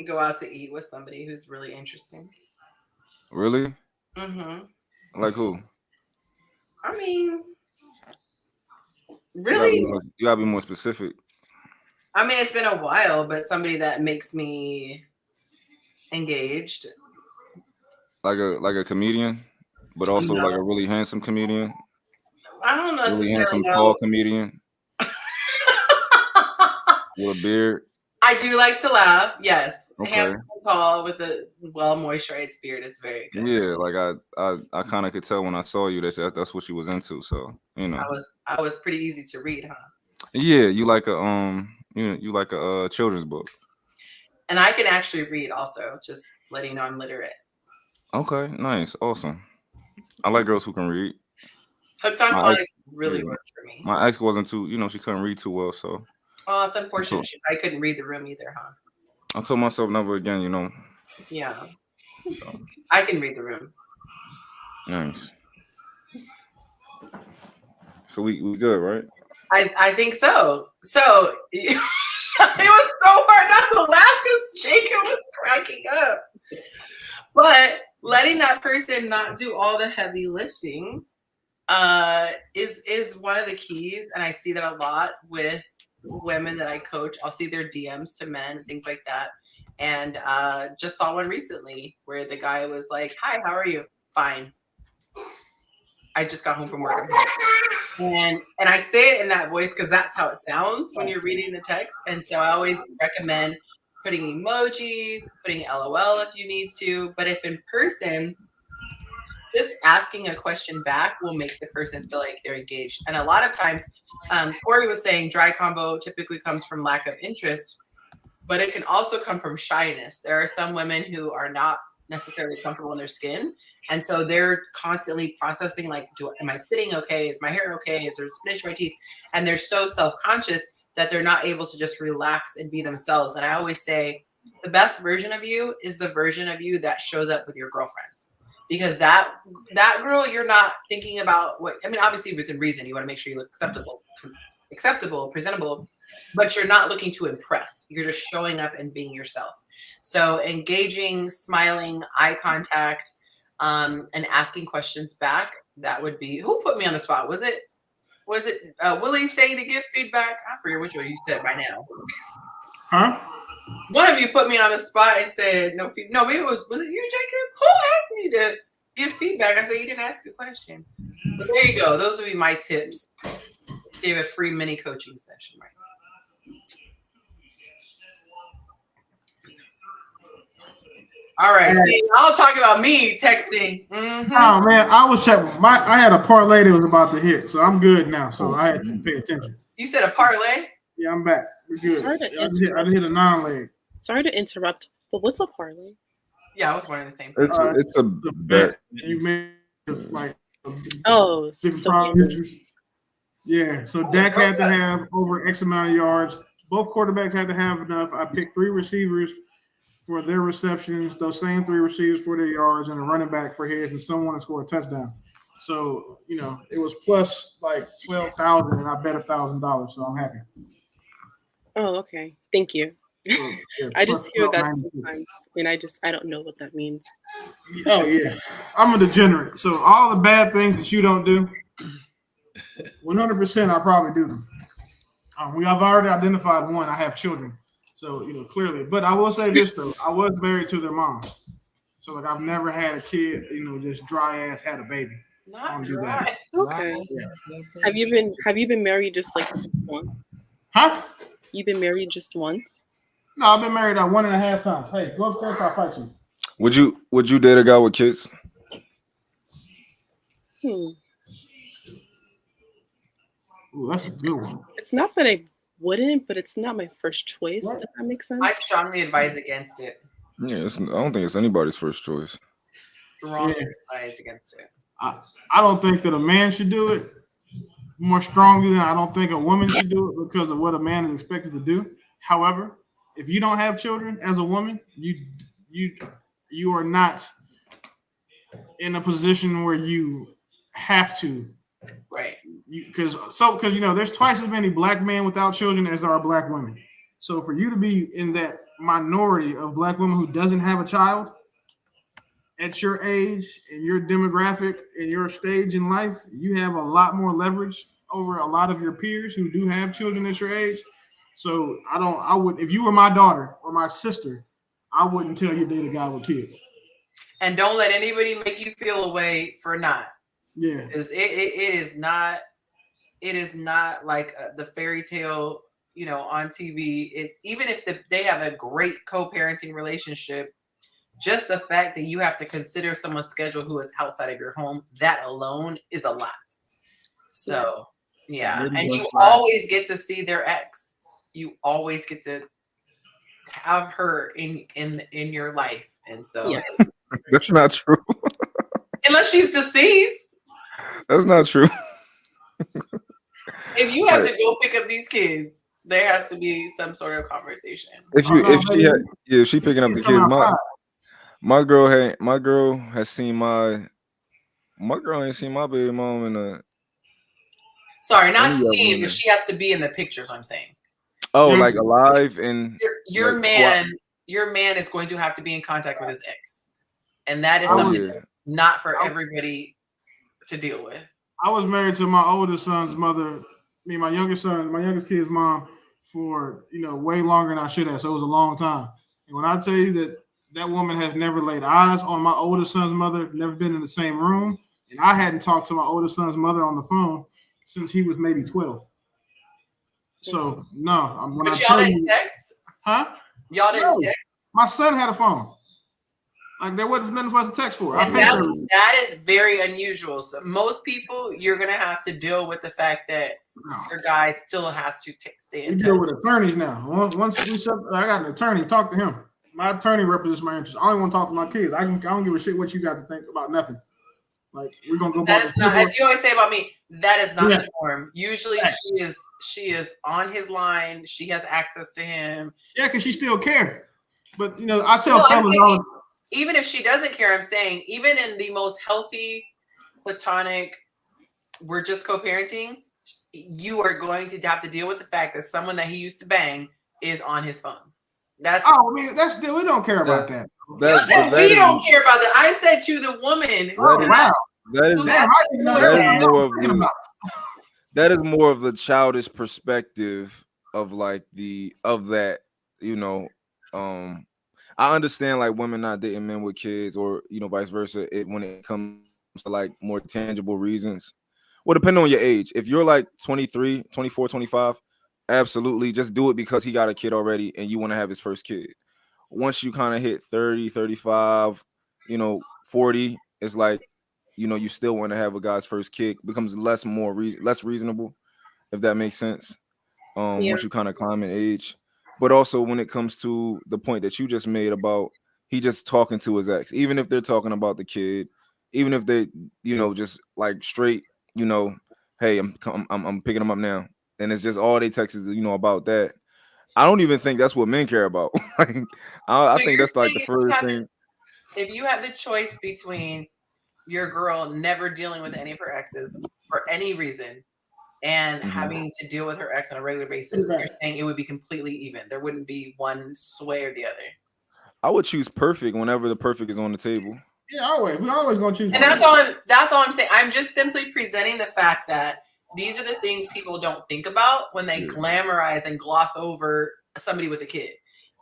Speaker 1: Go out to eat with somebody who's really interesting.
Speaker 6: Really?
Speaker 1: Mm-hmm.
Speaker 6: Like who?
Speaker 1: I mean, really?
Speaker 6: You gotta be more specific.
Speaker 1: I mean, it's been a while, but somebody that makes me engaged.
Speaker 6: Like a comedian, but also like a really handsome comedian.
Speaker 1: I don't necessarily
Speaker 6: really handsome,
Speaker 1: know.
Speaker 6: tall comedian with a beard.
Speaker 1: I do like to laugh. Yes,
Speaker 6: Okay.
Speaker 1: handsome, tall, with a well moisturized beard is very good.
Speaker 6: Yeah, like I kind of could tell when I saw you that's what you was into. So you know,
Speaker 1: I was pretty easy to read, huh?
Speaker 6: Yeah, you like a children's book.
Speaker 1: And I can actually read also. Just letting you know I'm literate.
Speaker 6: Okay, nice, awesome. I like girls who can read.
Speaker 1: Hooked on Phonics really worked for me.
Speaker 6: My ex wasn't too, she couldn't read too well, so.
Speaker 1: Oh, it's unfortunate. I couldn't read the room either, huh?
Speaker 6: I told myself never again,
Speaker 1: Yeah. So. I can read the room.
Speaker 6: Nice. So we good, right?
Speaker 1: I think so. So It was so hard not to laugh because Jacob was cracking up. But letting that person not do all the heavy lifting is one of the keys, and I see that a lot with women that I coach. I'll see their DMs to men, things like that, and just saw one recently where the guy was like, "Hi, how are you? Fine. I just got home from work." And I say it in that voice because that's how it sounds when you're reading the text. And so I always recommend putting emojis, putting LOL if you need to. But if in person, just asking a question back will make the person feel like they're engaged. And a lot of times, Corey was saying dry combo typically comes from lack of interest, but it can also come from shyness. There are some women who are not necessarily comfortable in their skin, and so they're constantly processing like, am I sitting okay? Is my hair okay? Is there spinach in my teeth? And they're so self-conscious that they're not able to just relax and be themselves. And I always say the best version of you is the version of you that shows up with your girlfriends, because that girl, you're not thinking about what, I mean, obviously within reason, you want to make sure you look acceptable, presentable, but you're not looking to impress. You're just showing up and being yourself. So engaging, smiling, eye contact, and asking questions back. That would be, who put me on the spot? Was it Willie saying to give feedback? I forget which one you said by now.
Speaker 2: Huh?
Speaker 1: One of you put me on the spot and said no. No, maybe was it you, Jacob? Who asked me to give feedback? I said you didn't ask a question. But there you go. Those would be my tips. Gave a free mini coaching session, right? All right. See, I'll talk about me texting. Mm-hmm.
Speaker 2: Oh man, I was checking. I had a parlay that was about to hit, so I'm good now. So I had to pay attention.
Speaker 1: You said a parlay?
Speaker 2: Yeah, I'm back. We're good. I just hit a non-leg.
Speaker 7: Sorry to interrupt, but what's a parlay?
Speaker 1: Yeah, I was wondering the same
Speaker 6: thing. It's a bet.
Speaker 2: You made like
Speaker 7: different
Speaker 2: yeah. So Dak had to have over X amount of yards. Both quarterbacks had to have enough. I picked 3 receivers for their receptions, those same 3 receivers for their yards, and a running back for his, and someone to score a touchdown. So, it was plus like 12,000, and I bet $1,000, so I'm happy.
Speaker 7: Oh, okay. Thank you.
Speaker 2: So, yeah,
Speaker 7: I just hear that sometimes, and I don't know what that means.
Speaker 2: Oh, yeah. I'm a degenerate. So all the bad things that you don't do, 100% I probably do them. I've already identified one. I have children. So, clearly. But I will say this, though. I was married to their mom. So, like, I've never had a kid, just dry ass had a baby.
Speaker 1: Not dry.
Speaker 7: Okay. Yeah. Have you been married just once?
Speaker 2: Huh?
Speaker 7: You've been married just once?
Speaker 2: No, I've been married 1.5 times. Hey, go upstairs, I'll fight you.
Speaker 6: Would you date a guy with kids?
Speaker 2: Ooh, that's a good one.
Speaker 7: It's not that I wouldn't, but it's not my first choice. What? If that makes sense.
Speaker 1: I strongly advise against it.
Speaker 6: Yeah, I don't think it's anybody's first choice.
Speaker 1: Strongly advise against it.
Speaker 2: I don't think that a man should do it more strongly than I don't think a woman should do it because of what a man is expected to do. However, if you don't have children as a woman, you are not in a position where you have to.
Speaker 1: Right.
Speaker 2: Because there's twice as many black men without children as there are black women. So for you to be in that minority of black women who doesn't have a child at your age and your demographic and your stage in life, you have a lot more leverage over a lot of your peers who do have children at your age. So I would, if you were my daughter or my sister, I wouldn't tell you to date a guy with kids. And
Speaker 1: don't let anybody make you feel a way for not.
Speaker 2: Yeah,
Speaker 1: because it is not like the fairy tale, on TV. It's even if they have a great co-parenting relationship, just the fact that you have to consider someone's schedule who is outside of your home, that alone is a lot. So yeah, and you always get to see their ex. You always get to have her in your life, and so
Speaker 7: yeah.
Speaker 6: That's not true.
Speaker 1: Unless she's deceased.
Speaker 6: That's not true.
Speaker 1: If you have to go pick up these kids, there has to be some sort of conversation.
Speaker 6: If she picking up the kids, my girl ain't seen my baby mom in a.
Speaker 1: Sorry, not seen, but she has to be in the pictures. I'm saying.
Speaker 6: Oh, like alive and
Speaker 1: your
Speaker 6: like,
Speaker 1: man, your man is going to have to be in contact with his ex, and that is something not for everybody to deal with.
Speaker 2: I was married to my oldest son's mother, my youngest kid's mom, for way longer than I should have. So it was a long time. And when I tell you that woman has never laid eyes on my oldest son's mother, never been in the same room, and I hadn't talked to my oldest son's mother on the phone since he was maybe 12. So no, when
Speaker 1: but y'all didn't text,
Speaker 2: huh?
Speaker 1: Y'all didn't text.
Speaker 2: My son had a phone. Like there wasn't nothing for us to text for.
Speaker 1: And that is very unusual. So most people, you're gonna have to deal with the fact that your guy still has to stay in touch.
Speaker 2: We deal with attorneys now. Once I got an attorney. Talk to him. My attorney represents my interests. I only want to talk to my kids. I don't give a shit what you got to think about nothing. Like we're gonna go.
Speaker 1: That is not, as you always say about me. That is not the norm. Usually, she is on his line. She has access to him.
Speaker 2: Yeah, because she still cares. But I tell fellas
Speaker 1: even if she doesn't care, I'm saying even in the most healthy, platonic, we're just co-parenting, you are going to have to deal with the fact that someone that he used to bang is on his phone. That's
Speaker 2: we don't care about that.
Speaker 1: You said we don't care about that. I said to the woman.
Speaker 6: That is more of the childish perspective of that. I understand like women not dating men with kids or vice versa. When it comes to like more tangible reasons. Well, depending on your age. If you're like 23, 24, 25, absolutely just do it because he got a kid already and you want to have his first kid. Once you kind of hit 30, 35, 40, it's like, you still want to have a guy's first kid. It becomes less reasonable, if that makes sense. Once you kind of climb in age. But also when it comes to the point that you just made about he just talking to his ex, even if they're talking about the kid, even if they, just like straight, hey, I'm picking him up now. And it's just all they text is, about that. I don't even think that's what men care about. I think that's like the first thing.
Speaker 1: If you have the choice between your girl never dealing with any of her exes for any reason and having to deal with her ex on a regular basis, you're saying it would be completely even. There wouldn't be one sway or the other.
Speaker 6: I would choose perfect whenever the perfect is on the table.
Speaker 2: Yeah, always. We're always gonna choose.
Speaker 1: And that's all I'm saying. I'm just simply presenting the fact that these are the things people don't think about when they glamorize and gloss over somebody with a kid.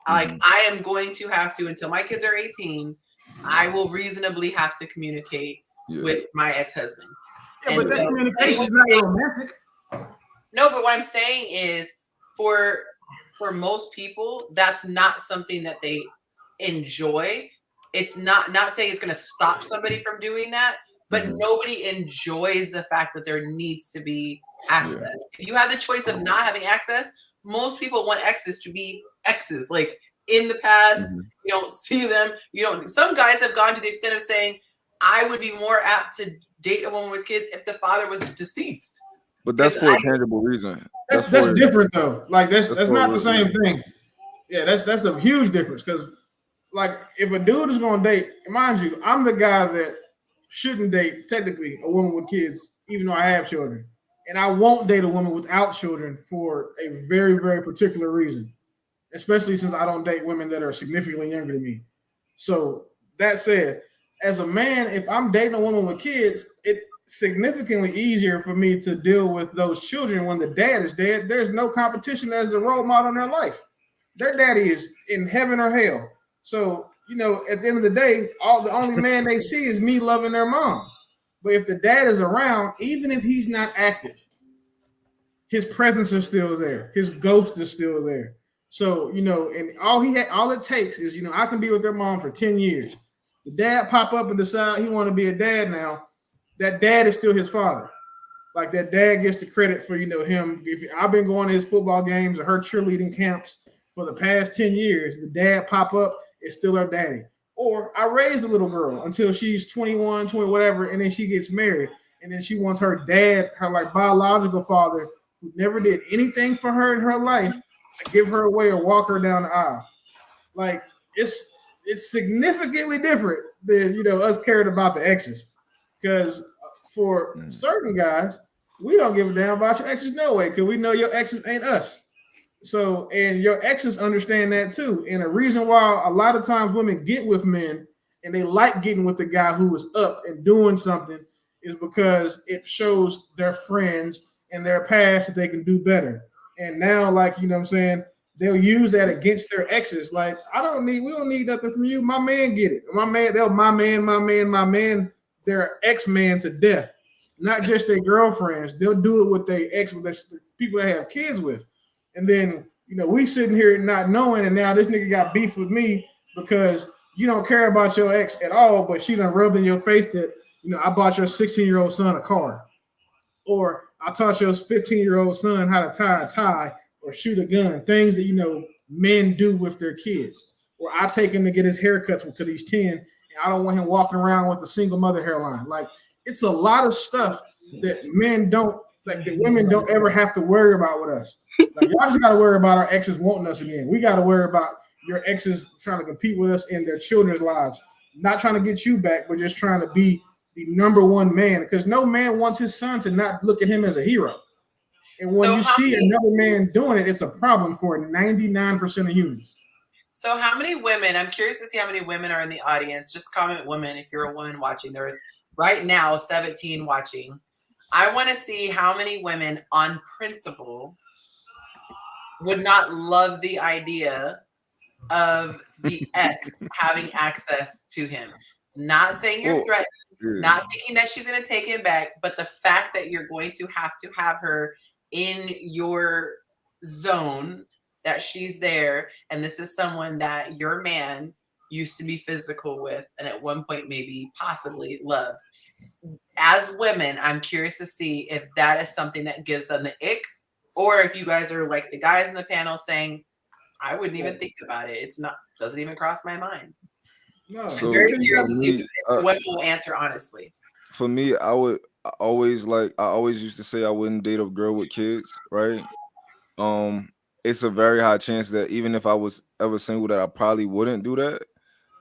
Speaker 1: Like I am going to have to, until my kids are 18, I will reasonably have to communicate with my ex-husband.
Speaker 2: Yeah, but that communication is not romantic.
Speaker 1: No, but what I'm saying is for most people, that's not something that they enjoy. It's not saying it's going to stop somebody from doing that, but nobody enjoys the fact that there needs to be access. If you have the choice of not having access, most people want exes to be exes. Like in the past, you don't see them. Some guys have gone to the extent of saying, I would be more apt to date a woman with kids if the father was deceased.
Speaker 6: But that's for a tangible reason.
Speaker 2: That's different though. Like that's not the same thing. Yeah, that's a huge difference because like if a dude is gonna date, mind you, I'm the guy that shouldn't date technically a woman with kids, even though I have children. And I won't date a woman without children for a very, very particular reason, especially since I don't date women that are significantly younger than me. So that said, as a man, if I'm dating a woman with kids, it's significantly easier for me to deal with those children when the dad is dead. There's no competition as a role model in their life. Their daddy is in heaven or hell. So, at the end of the day, the only man they see is me loving their mom. But if the dad is around, even if he's not active, his presence is still there. His ghost is still there. So, and all it takes is, I can be with their mom for 10 years. The dad pop up and decide he want to be a dad now. That dad is still his father. Like that dad gets the credit for, him. If I've been going to his football games or her cheerleading camps for the past 10 years, the dad pop up, is still her daddy. Or I raised a little girl until she's 21, 20, whatever, and then she gets married. And then she wants her dad, her like biological father, who never did anything for her in her life, to give her away or walk her down the aisle. Like it's significantly different than us caring about the exes. Because for certain guys, we don't give a damn about your exes no way, because we know your exes ain't us. So, and your exes understand that too. And the reason why a lot of times women get with men and they like getting with the guy who is up and doing something is because it shows their friends and their past that they can do better. And now, like, you know what I'm saying, they'll use that against their exes. Like, we don't need nothing from you. My man get it. My man, their ex-man to death. Not just their girlfriends. They'll do it with their ex, with the people they have kids with. And then, you know, we sitting here not knowing, and now this nigga got beef with me because you don't care about your ex at all, but she done rubbed in your face that, you know, I bought your 16-year-old son a car. Or I taught your 15-year-old son how to tie a tie or shoot a gun, things that, you know, men do with their kids. Or I take him to get his haircuts because he's 10 and I don't want him walking around with a single mother hairline. Like, it's a lot of stuff that men don't, like, that women don't ever have to worry about with us. Like, y'all just got to worry about our exes wanting us again. We got to worry about your exes trying to compete with us in their children's lives. Not trying to get you back, but just trying to be the number one man. Because no man wants his son to not look at him as a hero. And when you see another man doing it, it's a problem for 99% of humans.
Speaker 1: So how many women, I'm curious to see how many women are in the audience. Just comment women if you're a woman watching. There are right now 17 watching. I want to see how many women on principle would not love the idea of the ex having access to him. Not saying you're threatened, not thinking that she's going to take him back, but the fact that you're going to have her in your zone, that she's there, and this is someone that your man used to be physical with and at one point maybe possibly loved. As women, I'm curious to see if that is something that gives them the ick, or if you guys are like the guys in the panel saying, I wouldn't even think about it. It's not, doesn't even cross my mind. No. I'm very curious to see if women will answer honestly.
Speaker 6: For me, I always used to say I wouldn't date a girl with kids, right? It's a very high chance that even if I was ever single, that I probably wouldn't do that.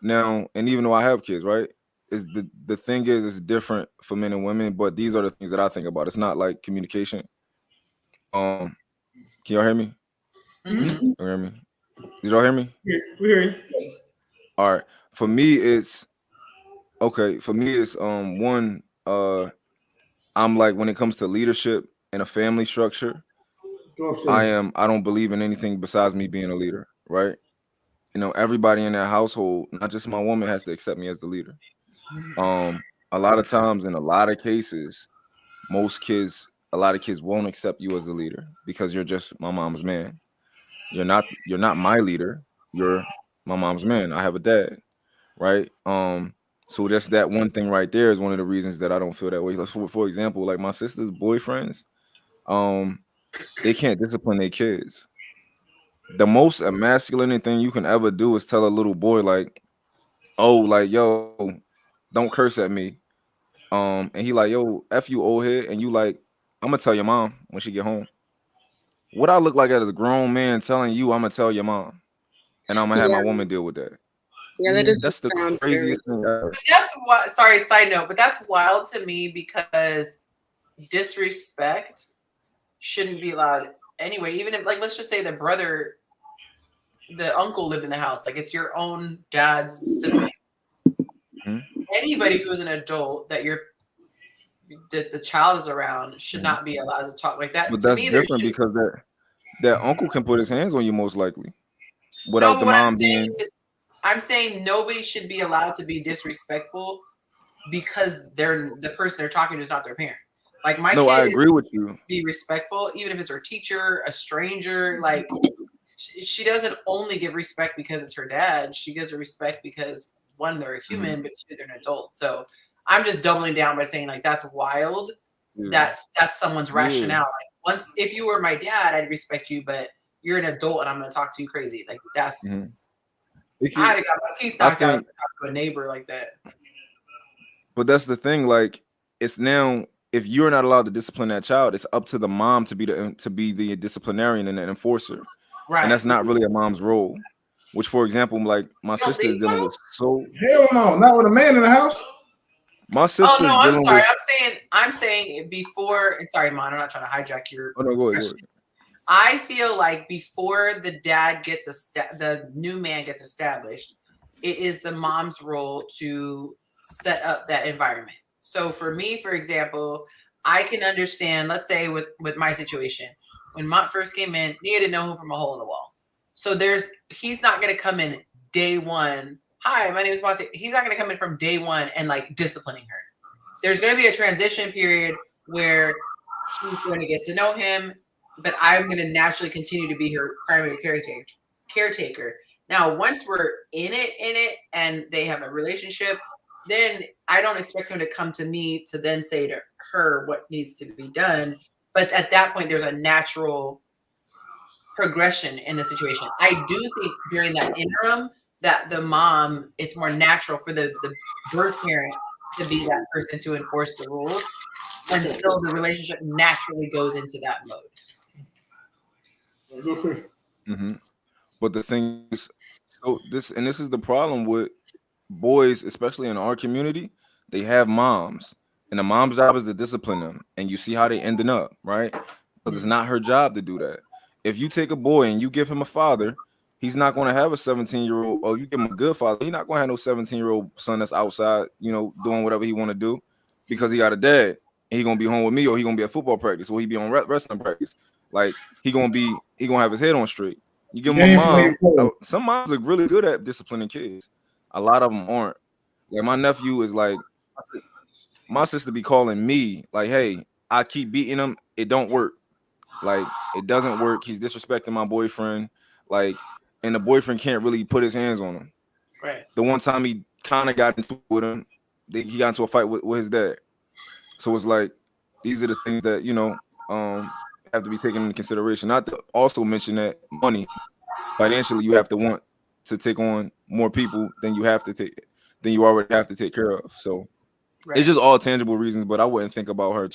Speaker 6: Now, and even though I have kids, right? Is the thing is, it's different for men and women, but these are the things that I think about. It's not like communication. Can y'all hear me?
Speaker 2: Mm-hmm.
Speaker 6: You hear me? Did y'all hear me?
Speaker 2: Yeah, we hear you.
Speaker 6: All right. For me, it's okay. For me, it's one. I'm like, when it comes to leadership in a family structure, I don't believe in anything besides me being a leader, right? You know, everybody in that household, not just my woman, has to accept me as the leader. A lot of times, in a lot of cases, a lot of kids won't accept you as a leader because you're just my mom's man. You're not my leader. You're my mom's man. I have a dad, right? So just that one thing right there is one of the reasons that I don't feel that way. For example, like my sister's boyfriends, they can't discipline their kids. The most emasculating thing you can ever do is tell a little boy, like, oh, like, yo, don't curse at me. And he like, yo, F you, old head. And you like, I'm gonna tell your mom when she get home. What I look like as a grown man telling you I'm gonna tell your mom, and I'm gonna have my woman deal with that.
Speaker 7: Yeah, that's
Speaker 6: the craziest thing ever.
Speaker 1: That's what. Sorry, side note, but that's wild to me because disrespect shouldn't be allowed anyway. Even if, like, let's just say the uncle lived in the house, like it's your own dad's sibling. Mm-hmm. Anybody who's an adult that the child is around should not be allowed to talk like that.
Speaker 6: But that's different because that uncle can put his hands on you most likely without the mom being.
Speaker 1: I'm saying nobody should be allowed to be disrespectful because the person they're talking to is not their parent. Like my kid,
Speaker 6: I agree with you.
Speaker 1: Be respectful, even if it's her teacher, a stranger. Like she doesn't only give respect because it's her dad. She gives her respect because one, they're a human, but two, they're an adult. So I'm just doubling down by saying, like, that's wild. Yeah. That's someone's rationale. Like, if you were my dad, I'd respect you, but you're an adult and I'm going to talk to you crazy. Like that's. I had got my teeth knocked out to talk to a neighbor like that.
Speaker 6: But that's the thing. Like, it's now, if you're not allowed to discipline that child, it's up to the mom to be the disciplinarian and the enforcer. Right. And that's not really a mom's role. Which, for example, like my sister is dealing with
Speaker 2: hell no, not with a man in the house.
Speaker 6: My sister.
Speaker 1: Oh no, I'm sorry. I'm saying before. And sorry, Mon, I'm not trying to hijack your.
Speaker 6: Oh no, go ahead.
Speaker 1: I feel like before the dad gets the new man gets established, it is the mom's role to set up that environment. So for me, for example, I can understand, let's say with my situation, when Mont first came in, he had to know him from a hole in the wall. So he's not going to come in day one. Hi, my name is Monte. He's not going to come in from day one and like disciplining her. There's going to be a transition period where she's going to get to know him, but I'm going to naturally continue to be her primary caretaker. Now, once we're in it, and they have a relationship, then I don't expect him to come to me to then say to her what needs to be done. But at that point, there's a natural progression in the situation. I do think during that interim that the mom, it's more natural for the birth parent to be that person to enforce the rules until the relationship naturally goes into that mode.
Speaker 6: Mm-hmm. But the thing is, so this is the problem with boys, especially in our community. They have moms, and the mom's job is to discipline them, and you see how they ending up, right? Because it's not her job to do that. If you take a boy and you give him a father, he's not going to have a 17-year-old, or you give him a good father, he's not going to have no 17-year-old son that's outside, doing whatever he want to do because he got a dad, and he going to be home with me, or he going to be at football practice, or he be on wrestling practice. Like he going to have his head on straight. You give him a mom. Some moms are really good at disciplining kids. A lot of them aren't. Like my nephew is like, my sister be calling me like, hey, I keep beating him. It don't work. Like it doesn't work. He's disrespecting my boyfriend. Like, and the boyfriend can't really put his hands on him.
Speaker 1: Right.
Speaker 6: The one time he kind of got into it with him, he got into a fight with his dad. So it's like, these are the things that, have to be taken into consideration. Not to also mention that money, financially, you have to want to take on more people than you already have to take care of. So It's just all tangible reasons, but I wouldn't think about her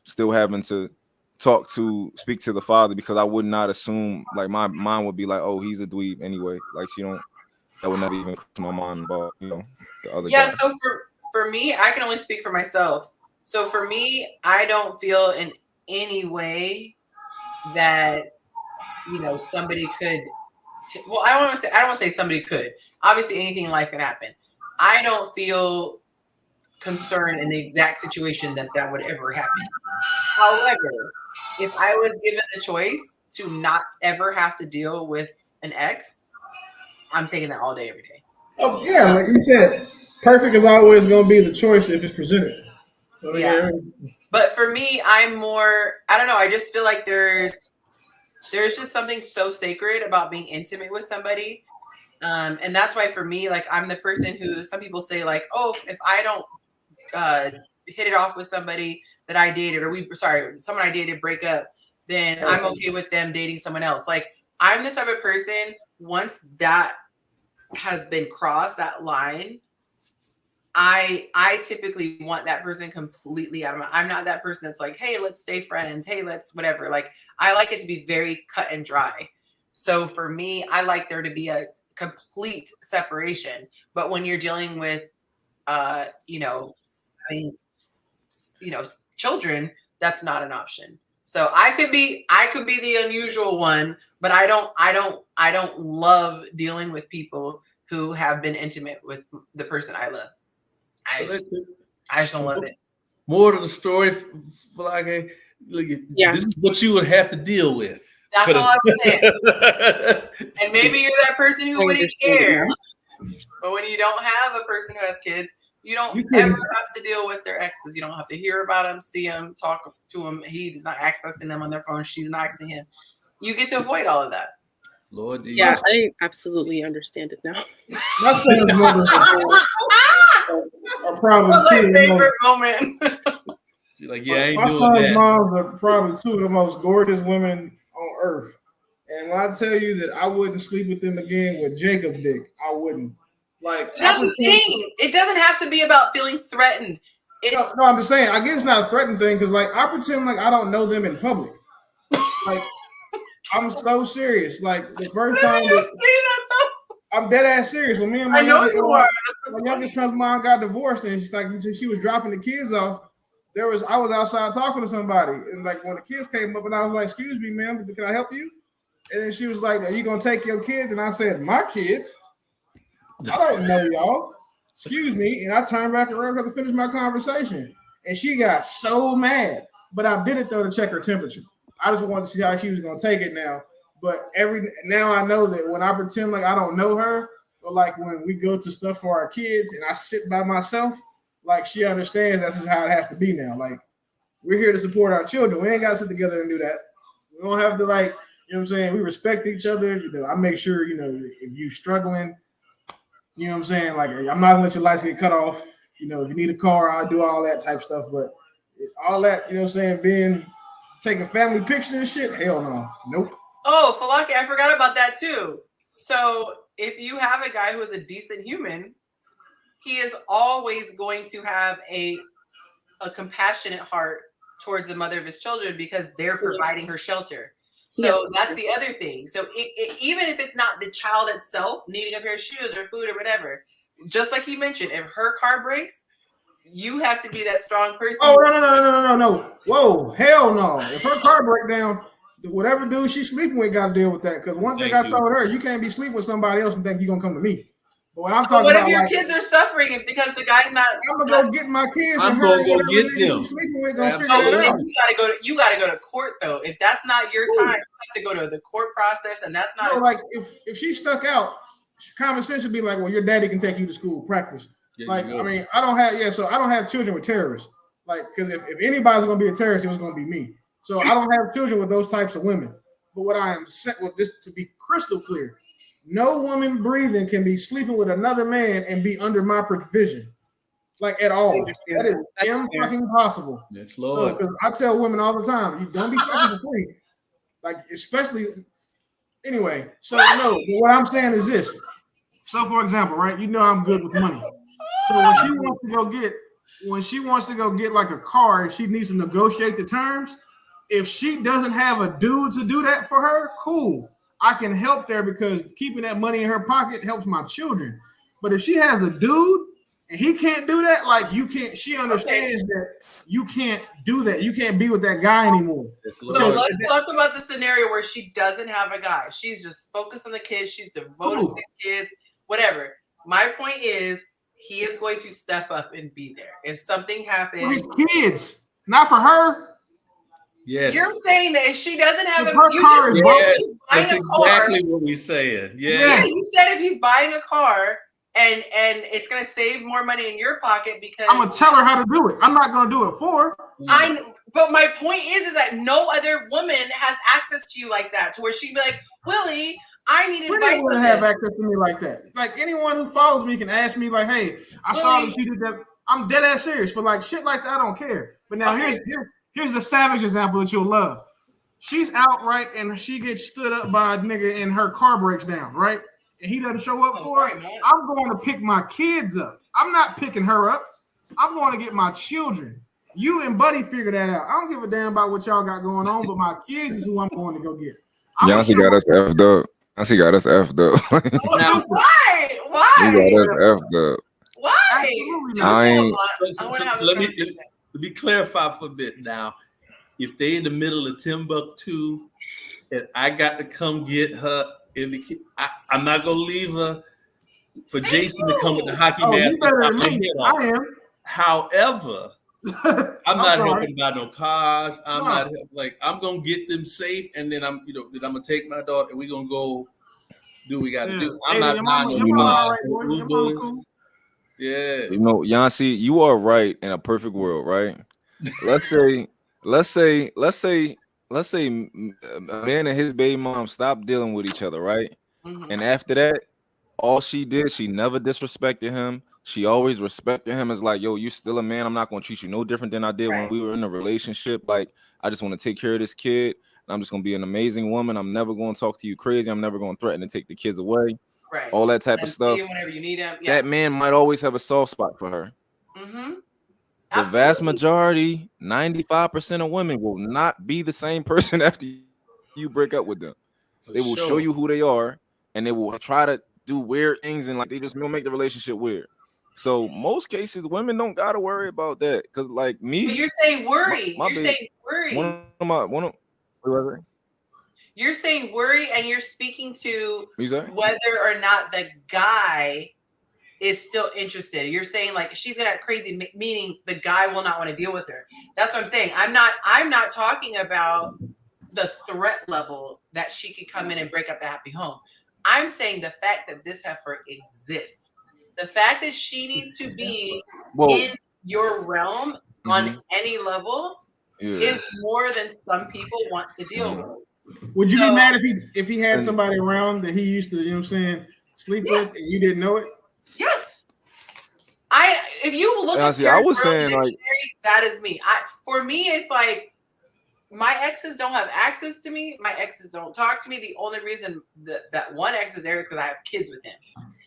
Speaker 6: still having to speak to the father, because I would not assume, like, my mind would be like, oh, he's a dweeb anyway. Like, that would never even cross my mind about, the other guy.
Speaker 1: So for me, I can only speak for myself. So for me, I don't feel in any way that, somebody could, I don't want to say somebody could. Obviously, anything in life can happen. I don't feel concerned in the exact situation that would ever happen. However, if I was given the choice to not ever have to deal with an ex, I'm taking that all day, every day.
Speaker 2: Oh yeah, like you said, perfect is always going to be the choice if it's presented.
Speaker 1: But for me, I'm more, I don't know, I just feel like there's just something so sacred about being intimate with somebody. And that's why for me, like, I'm the person who, some people say like, oh, if I don't hit it off with somebody that I dated, someone I dated break up, then I'm okay with them dating someone else. Like, I'm the type of person, once that has been crossed, that line, I typically want that person completely out of I'm not that person that's like, hey, let's stay friends. Hey, let's whatever. Like, I like it to be very cut and dry. So for me, I like there to be a complete separation. But when you're dealing with, children, that's not an option. So I could be the unusual one, but I don't love dealing with people who have been intimate with the person I love. I just don't love it.
Speaker 5: More to the story, Flage. This is what you would have to deal with.
Speaker 1: That's all I'm saying. And maybe you're that person who wouldn't care. But when you don't have a person who has kids, you don't ever have to deal with their exes. You don't have to hear about them, see them, talk to them. He's not accessing them on their phone. She's not accessing him. You get to avoid all of that.
Speaker 5: Lord,
Speaker 7: I absolutely understand it now.
Speaker 2: My favorite moment.
Speaker 1: Favorite moment.
Speaker 5: She's like, yeah, I ain't
Speaker 2: my
Speaker 5: doing that.
Speaker 2: Moms are probably two of the most gorgeous women on earth. And when I tell you that I wouldn't sleep with them again with Jacob dick, I wouldn't. Like,
Speaker 1: that's the thing. It doesn't have to be about feeling threatened.
Speaker 2: No, I'm just saying. I guess it's not a threatened thing, because like, I pretend like I don't know them in public. Like, I'm so serious. Like, the first time
Speaker 1: you see that though?
Speaker 2: I'm dead ass serious. When me and my youngest son's mom got divorced, and she's like, she was dropping the kids off. I was outside talking to somebody, and like when the kids came up, and I was like, "Excuse me, ma'am, can I help you?" And then she was like, "Are you gonna take your kids?" And I said, "My kids? I don't know y'all. Excuse me." And I turned back around to finish my conversation, and she got so mad. But I did it though to check her temperature. I just wanted to see how she was gonna take it now. But now I know that when I pretend like I don't know her, or like when we go to stuff for our kids and I sit by myself, like she understands that's just how it has to be now. Like we're here to support our children. We ain't gotta sit together and do that. We don't have to like, you know what I'm saying? We respect each other. You know, I make sure, you know, if you struggling, you know what I'm saying? Like I'm not gonna let your lights get cut off. You know, if you need a car, I'll do all that type stuff. But all that, you know what I'm saying, taking family pictures and shit, hell no. Nope.
Speaker 1: Oh, Falaki, I forgot about that too. So if you have a guy who is a decent human, he is always going to have a compassionate heart towards the mother of his children because they're providing her shelter. So that's the other thing. So even if it's not the child itself needing a pair of shoes or food or whatever, just like you mentioned, if her car breaks, you have to be that strong person.
Speaker 2: Oh, no. Whoa, hell no. If her car break down, whatever dude she's sleeping with got to deal with that. Because one thing I told her, you can't be sleeping with somebody else and think you're going to come to me. But what I'm talking
Speaker 1: what
Speaker 2: about,
Speaker 1: if your kids are suffering because the guy's not?
Speaker 2: I'm gonna go get my kids.
Speaker 5: I'm gonna go get them.
Speaker 2: Sleeping with, gonna
Speaker 1: figure that out. You gotta go to court though. If that's not your time, you have to go to the court process, and that's not.
Speaker 2: Like if she stuck out, common sense would be like, well, your daddy can take you to school, practice. Like I mean, I don't have children with terrorists. Like because if anybody's gonna be a terrorist, it was gonna be me. So I don't have children with those types of women. But what I am set with, just to be crystal clear. No woman breathing can be sleeping with another man and be under my provision, like at all. That is fucking possible.
Speaker 5: Yes, Lord.
Speaker 2: Because I tell women all the time, you don't be fucking for free. Like especially anyway. So no, what I'm saying is this. So for example, right? You know I'm good with money. So when she wants to go get like a car, and she needs to negotiate the terms. If she doesn't have a dude to do that for her, cool. I can help there because keeping that money in her pocket helps my children. But if she has a dude and he can't do that, like you can't, she understands that you can't do that. You can't be with that guy anymore.
Speaker 1: So let's talk about the scenario where she doesn't have a guy. She's just focused on the kids. She's devoted to the kids, whatever. My point is, he is going to step up and be there. If something happens.
Speaker 2: For his kids, not for her.
Speaker 5: Yes.
Speaker 1: You're saying that if she doesn't have
Speaker 5: that's exactly what we're saying.
Speaker 1: Yeah, you said if he's buying a car and it's gonna save more money in your pocket because
Speaker 2: I'm gonna tell her how to do it. I'm not gonna do it for her.
Speaker 1: But my point is that no other woman has access to you like that, to where she'd be like, Willie, I need advice.
Speaker 2: Anyone have access to me like that. Like anyone who follows me can ask me, like, hey, I saw that you did that. I'm dead ass serious for like shit like that. I don't care. But now here's the savage example that you'll love. She's out, right, and she gets stood up by a nigga and her car breaks down, right? And he doesn't show up for her. I'm going to pick my kids up. I'm not picking her up. I'm going to get my children. You and Buddy figure that out. I don't give a damn about what y'all got going on, but my kids is who I'm going to go get.
Speaker 6: Yonci got us effed up. Yonci got us effed up.
Speaker 1: Why?
Speaker 6: He got us effed up.
Speaker 1: Why?
Speaker 5: Let me clarify for a bit now. If they in the middle of Timbuktu and I got to come get her, I'm not gonna leave her for Jason to come with the hockey mask.
Speaker 2: I am.
Speaker 5: However, I'm not helping buy no cars. I'm gonna get them safe, and then I'm gonna take my daughter and we're gonna go do what we gotta do. I'm not buying no cars, Ubers. Yeah.
Speaker 6: Yonci, you are right in a perfect world, right? Let's say a man and his baby mom stopped dealing with each other, right? Mm-hmm. And after that, all she did, she never disrespected him. She always respected him as like, yo, you still a man. I'm not gonna treat you no different than I did when we were in a relationship. Like, I just want to take care of this kid. And I'm just gonna be an amazing woman. I'm never gonna talk to you crazy. I'm never gonna threaten to take the kids away.
Speaker 1: Right.
Speaker 6: All that type of stuff.
Speaker 1: See you whenever you need him.
Speaker 6: Yeah. That man might always have a soft spot for her.
Speaker 1: Mm-hmm.
Speaker 6: The vast majority, 95% of women will not be the same person after you break up with them. They will show you who they are, and they will try to do weird things, and like they just will make the relationship weird. So most cases, women don't gotta worry about that. Cause like me,
Speaker 1: but you're saying worry. You're saying worry. You're saying worry, and you're speaking to whether or not the guy is still interested. You're saying like she's gonna have crazy, meaning the guy will not want to deal with her. That's what I'm saying. I'm not talking about the threat level that she could come in and break up the happy home. I'm saying the fact that this heifer exists, the fact that she needs to be in your realm on any level is more than some people want to deal with.
Speaker 2: Would you be mad if he had somebody around that he used to, you know what I'm saying, sleep with and you didn't know it?
Speaker 1: Yes. If you look at
Speaker 6: I was saying like
Speaker 1: that is me. For me, it's like my exes don't have access to me. My exes don't talk to me. The only reason that one ex is there is because I have kids with him.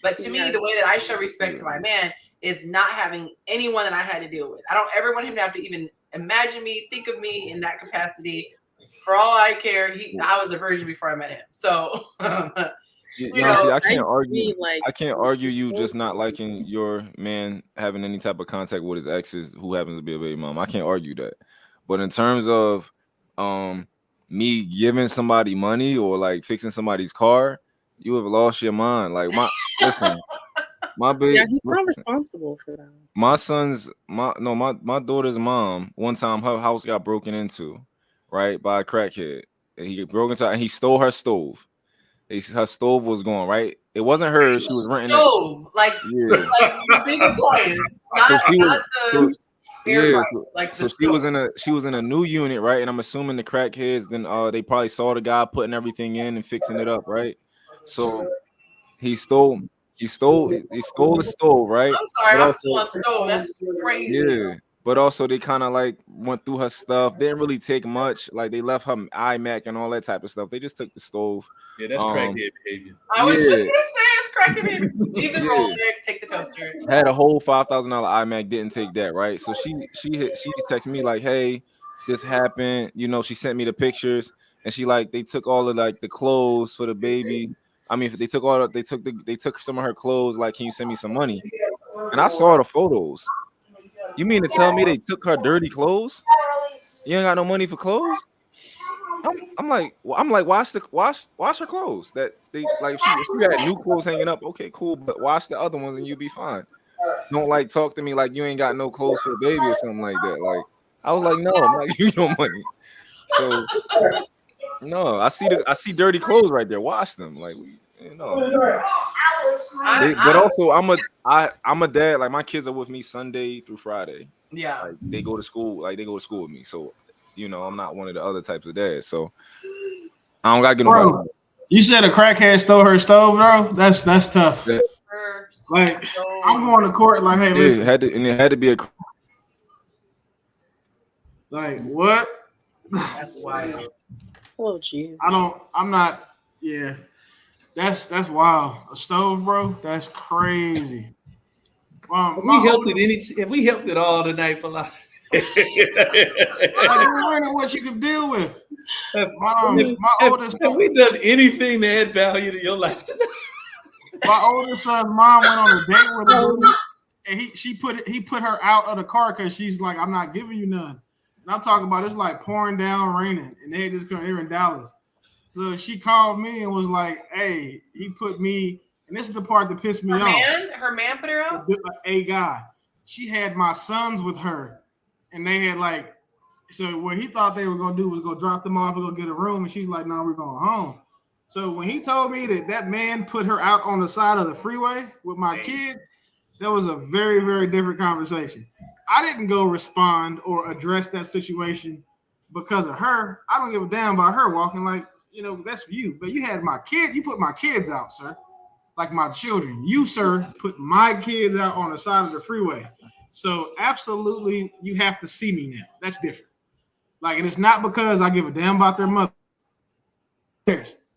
Speaker 1: But to me, the way that I show respect to my man is not having anyone that I had to deal with. I don't ever want him to have to even imagine me, think of me in that capacity. For all I care, I was a virgin before I met him. So,
Speaker 6: I can't argue. I can't argue you just not liking your man having any type of contact with his exes who happens to be a baby mom. I can't argue that. But in terms of me giving somebody money or like fixing somebody's car, you have lost your mind. Like my baby.
Speaker 7: Yeah, he's not responsible for that.
Speaker 6: My daughter's mom. One time, her house got broken into, right, by a crackhead. And he broke into and he stole her stove. Her stove was gone, right? It wasn't hers. She was renting
Speaker 1: stove, like the big appliance,
Speaker 6: she was in a new unit, right? And I'm assuming the crackheads then they probably saw the guy putting everything in and fixing it up, right? So he stole the stove, right?
Speaker 1: I'm sorry, I'm still on stove. That's crazy.
Speaker 6: Yeah. But also they kind of like went through her stuff. Didn't really take much. Like they left her iMac and all that type of stuff. They just took the stove.
Speaker 5: Yeah, that's crackhead behavior.
Speaker 1: I was just gonna say it's crackhead behavior. Leave the rolled eggs, take the toaster.
Speaker 6: Had a whole $5,000 iMac, didn't take that, right? So she texted me like, hey, this happened. You know, she sent me the pictures and she like they took all of like the clothes for the baby. I mean, they took some of her clothes. Like, can you send me some money? And I saw the photos. You mean to tell me they took her dirty clothes? You ain't got no money for clothes? I'm like, wash her clothes. That they like, if you got new clothes hanging up, okay, cool, but wash the other ones and you'll be fine. Don't like talk to me like you ain't got no clothes for the baby or something like that. Like, I was like, no, I'm not giving you no money. So no, I see dirty clothes right there. Wash them, like but also I'm a dad. Like my kids are with me Sunday through Friday.
Speaker 1: Yeah,
Speaker 6: like they go to school. Like they go to school with me. So I'm not one of the other types of dads. So I don't gotta get nobody.
Speaker 2: You said a crackhead stole her stove, bro. That's tough. Yeah. Like I'm going to court. Like, hey, listen.
Speaker 6: It had to be a.
Speaker 2: Like what?
Speaker 1: That's wild.
Speaker 7: Oh jeez.
Speaker 2: I'm not. Yeah. That's wild. A stove, bro. That's crazy.
Speaker 5: If we helped it all tonight for life.
Speaker 2: You're learning what you can deal with. My oldest
Speaker 5: son. Have we done anything to add value to your life tonight?
Speaker 2: My oldest son's mom went on a date with him, and he put her out of the car because she's like, I'm not giving you none. And I'm talking about it's like pouring down, raining, and they just come here in Dallas. So she called me and was like, hey, he put me, and this is the part that pissed me off.
Speaker 1: Her man put her out?
Speaker 2: A guy. She had my sons with her, and they had like, so what he thought they were going to do was go drop them off and go get a room, and she's like, no, we're going home. So when he told me that man put her out on the side of the freeway with my kids, that was a very, very different conversation. I didn't go respond or address that situation because of her. I don't give a damn about her walking like, that's you. But you had my kid. You put my kids out, sir. Like my children. You, sir, put my kids out on the side of the freeway. So absolutely, you have to see me now. That's different. Like, and it's not because I give a damn about their mother.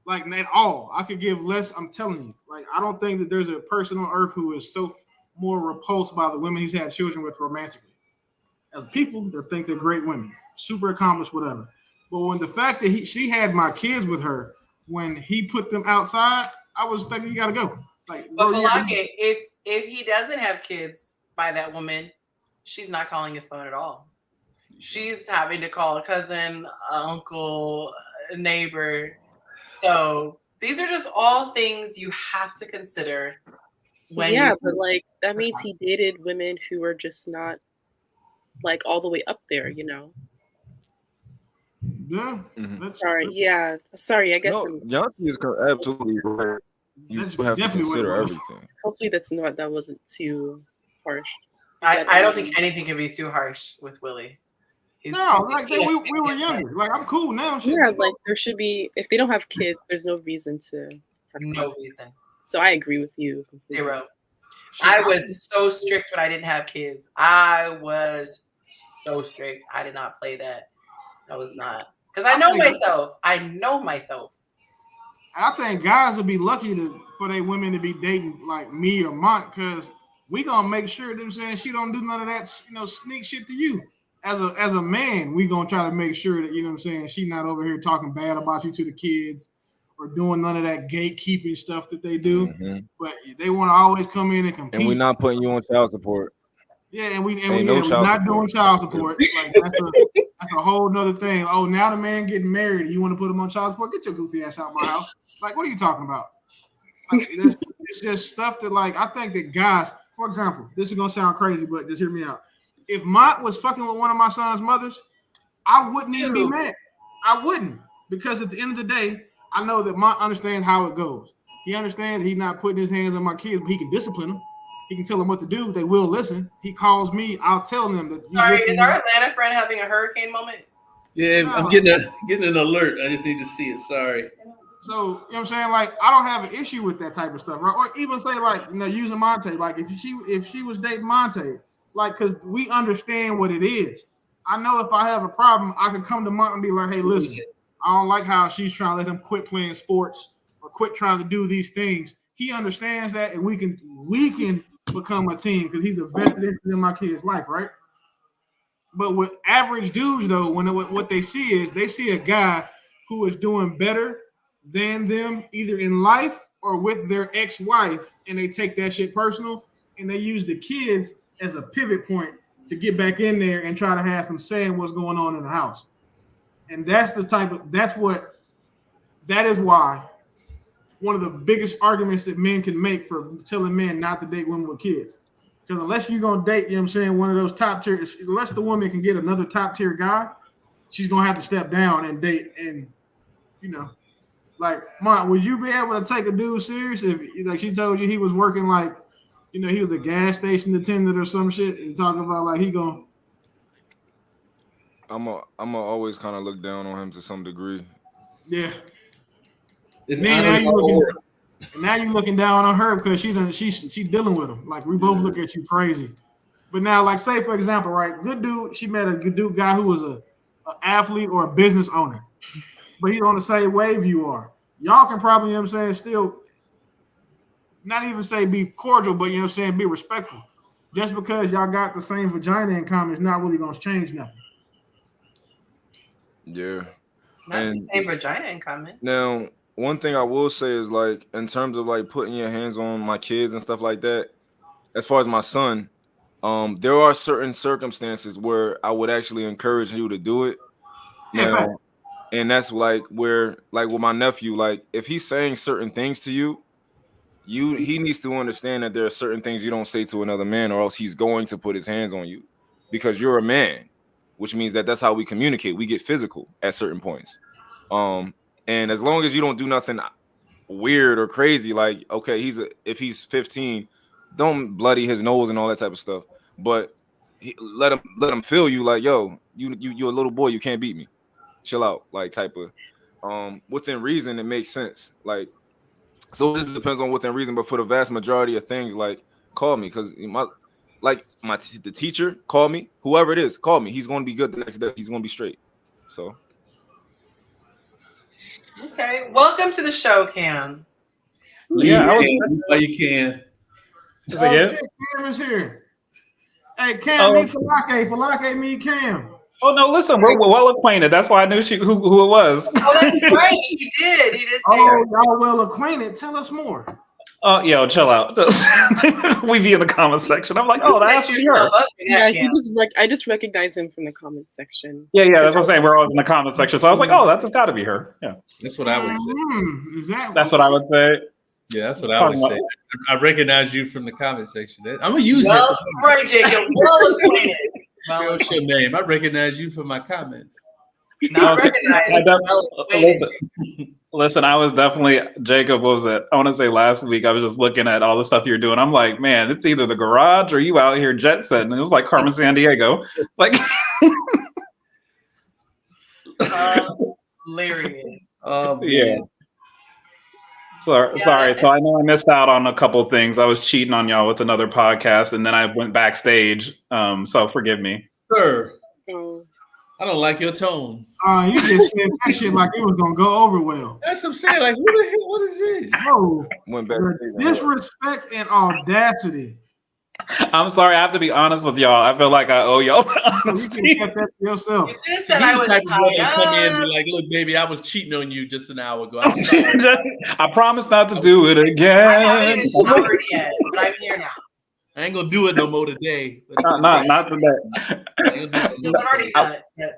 Speaker 2: Like, at all. I could give less. I'm telling you. Like, I don't think that there's a person on earth who is so more repulsed by the women he's had children with romantically. As people that think they're great women, super accomplished, whatever. But when the fact that she had my kids with her, when he put them outside, I was thinking you got to go. Like,
Speaker 1: but Falake, if he doesn't have kids by that woman, she's not calling his phone at all. She's having to call a cousin, uncle, neighbor. So these are just all things you have to consider when
Speaker 7: but like that means he dated women who were just not like all the way up there, you know.
Speaker 2: Yeah.
Speaker 7: Sorry. I guess
Speaker 6: Yonci is absolutely right. You have to consider everything.
Speaker 7: Hopefully that wasn't too harsh.
Speaker 1: I don't think anything can be too harsh with Willie.
Speaker 2: We were younger. Like, I'm cool now. Shit.
Speaker 7: Yeah, like there should be, if they don't have kids, there's no reason to have
Speaker 1: no reason.
Speaker 7: So I agree with you completely.
Speaker 1: 0. I was so strict when I didn't have kids. I was so strict. I did not play that. I was not. Because I know myself. I know myself.
Speaker 2: I think guys would be lucky for their women to be dating like me or Mont, because we gonna make sure them saying she don't do none of that, sneak shit to you. As a man, we gonna try to make sure that, she not over here talking bad about you to the kids or doing none of that gatekeeping stuff that they do. Mm-hmm. But they want to always come in and compete.
Speaker 6: And we're not putting you on child support.
Speaker 2: Yeah, and we're not doing child support. Like, that's a whole nother thing. Oh, now the man getting married, you want to put him on child support? Get your goofy ass out of my house. Like, what are you talking about? Like, it's just stuff that, like, I think that guys, for example, this is gonna sound crazy, but just hear me out. If Mont was fucking with one of my son's mothers, I wouldn't even be mad. I wouldn't, because at the end of the day, I know that Mont understands how it goes. He understands he's not putting his hands on my kids, but he can discipline them. He can tell them what to do. They will listen. He calls me. I'll tell them that.
Speaker 1: Sorry, is our Atlanta friend having a hurricane moment?
Speaker 5: Yeah, no. I'm getting an alert. I just need to see it. Sorry.
Speaker 2: So, you know what I'm saying? Like, I don't have an issue with that type of stuff, right? Or even say, like, using Monte. Like, if she was dating Monte, like, because we understand what it is. I know if I have a problem, I can come to Monte and be like, hey, listen, I don't like how she's trying to let him quit playing sports or quit trying to do these things. He understands that, and we can become a team because he's invested in my kid's life, right? But with average dudes, though, what they see is they see a guy who is doing better than them either in life or with their ex-wife, and they take that shit personal, and they use the kids as a pivot point to get back in there and try to have some say in what's going on in the house. And that is why one of the biggest arguments that men can make for telling men not to date women with kids. Because unless you're going to date, one of those top tier, unless the woman can get another top tier guy, she's going to have to step down and date. And, like, Mont, would you be able to take a dude serious if, like, she told you he was working, like, he was a gas station attendant or some shit, and talking about, like, he going
Speaker 6: I'm always kind of look down on him to some degree.
Speaker 2: Yeah. Now you looking down on her because she's dealing with him. Like, we both look at you crazy. But now, like, say for example, right, good dude, she met a good dude guy who was a athlete or a business owner, but he's on the same wave you are. Y'all can probably, still not even say be cordial, but be respectful. Just because y'all got the same vagina in common is not really gonna change nothing.
Speaker 6: Yeah.
Speaker 1: Not the same vagina in common.
Speaker 6: Now, one thing I will say is, like, in terms of, like, putting your hands on my kids and stuff like that, as far as my son, there are certain circumstances where I would actually encourage you to do it.
Speaker 2: Yeah.
Speaker 6: And that's like where, like, with my nephew, like, if he's saying certain things to you, he needs to understand that there are certain things you don't say to another man, or else he's going to put his hands on you, because you're a man, which means that's how we communicate. We get physical at certain points. And as long as you don't do nothing weird or crazy, like, okay, if he's 15, don't bloody his nose and all that type of stuff. But let him feel you like, yo, you're a little boy, you can't beat me. Chill out, like, type of within reason. It makes sense. Like, so this depends on within reason. But for the vast majority of things, like, call me, because the teacher, call me, whoever it is, call me. He's going to be good the next day. He's going to be straight. So.
Speaker 1: Okay, welcome to the show, Cam.
Speaker 5: Yeah, you can.
Speaker 2: Cam is here. Hey, Cam, meet Falake. Falake, meet Cam.
Speaker 9: Oh no! Listen, we're well acquainted. That's why I knew who it was.
Speaker 1: Oh, that's right. He did. He did.
Speaker 2: Oh, y'all well acquainted. Tell us more.
Speaker 9: Oh, yo, chill out. We be in the comment section. I'm like, oh, that has to be her.
Speaker 7: Yeah, I just recognize him from the comment section.
Speaker 9: Yeah, that's what I'm saying. We're all in the comment section. So I was like, oh, that's got to be her. Yeah.
Speaker 5: That's what I would say.
Speaker 9: That's what I would say.
Speaker 5: Yeah, that's what I would say. I recognize you from the comment section. I'm gonna use
Speaker 1: that. Right, Jacob. Well acquainted.
Speaker 5: What's your name? I recognize you from my comments.
Speaker 1: Not recognized. Well acquainted.
Speaker 9: Listen, I was definitely Jacob. What was it? I want to say last week. I was just looking at all the stuff you're doing. I'm like, man, it's either the garage or you out here jet setting. And it was like Carmen Sandiego. Like,
Speaker 1: hilarious.
Speaker 9: Yeah. Sorry. So I know I missed out on a couple of things. I was cheating on y'all with another podcast, and then I went backstage. So forgive me,
Speaker 5: sir. I don't like your tone.
Speaker 2: You just said that shit like it was gonna go over well.
Speaker 5: That's what I'm saying. Like, what is this?
Speaker 2: Oh, disrespect and audacity.
Speaker 9: I'm sorry. I have to be honest with y'all. I feel like I owe y'all honesty.
Speaker 2: You can get that yourself.
Speaker 1: You just said I was
Speaker 5: tired. Come in and be like, look, baby, I was cheating on you just an hour ago. I'm sorry.
Speaker 9: I promise not to do it again.
Speaker 1: I haven't even showered yet, but I'm here now.
Speaker 5: I ain't gonna do it no more today.
Speaker 9: Not today.
Speaker 1: I've already done it.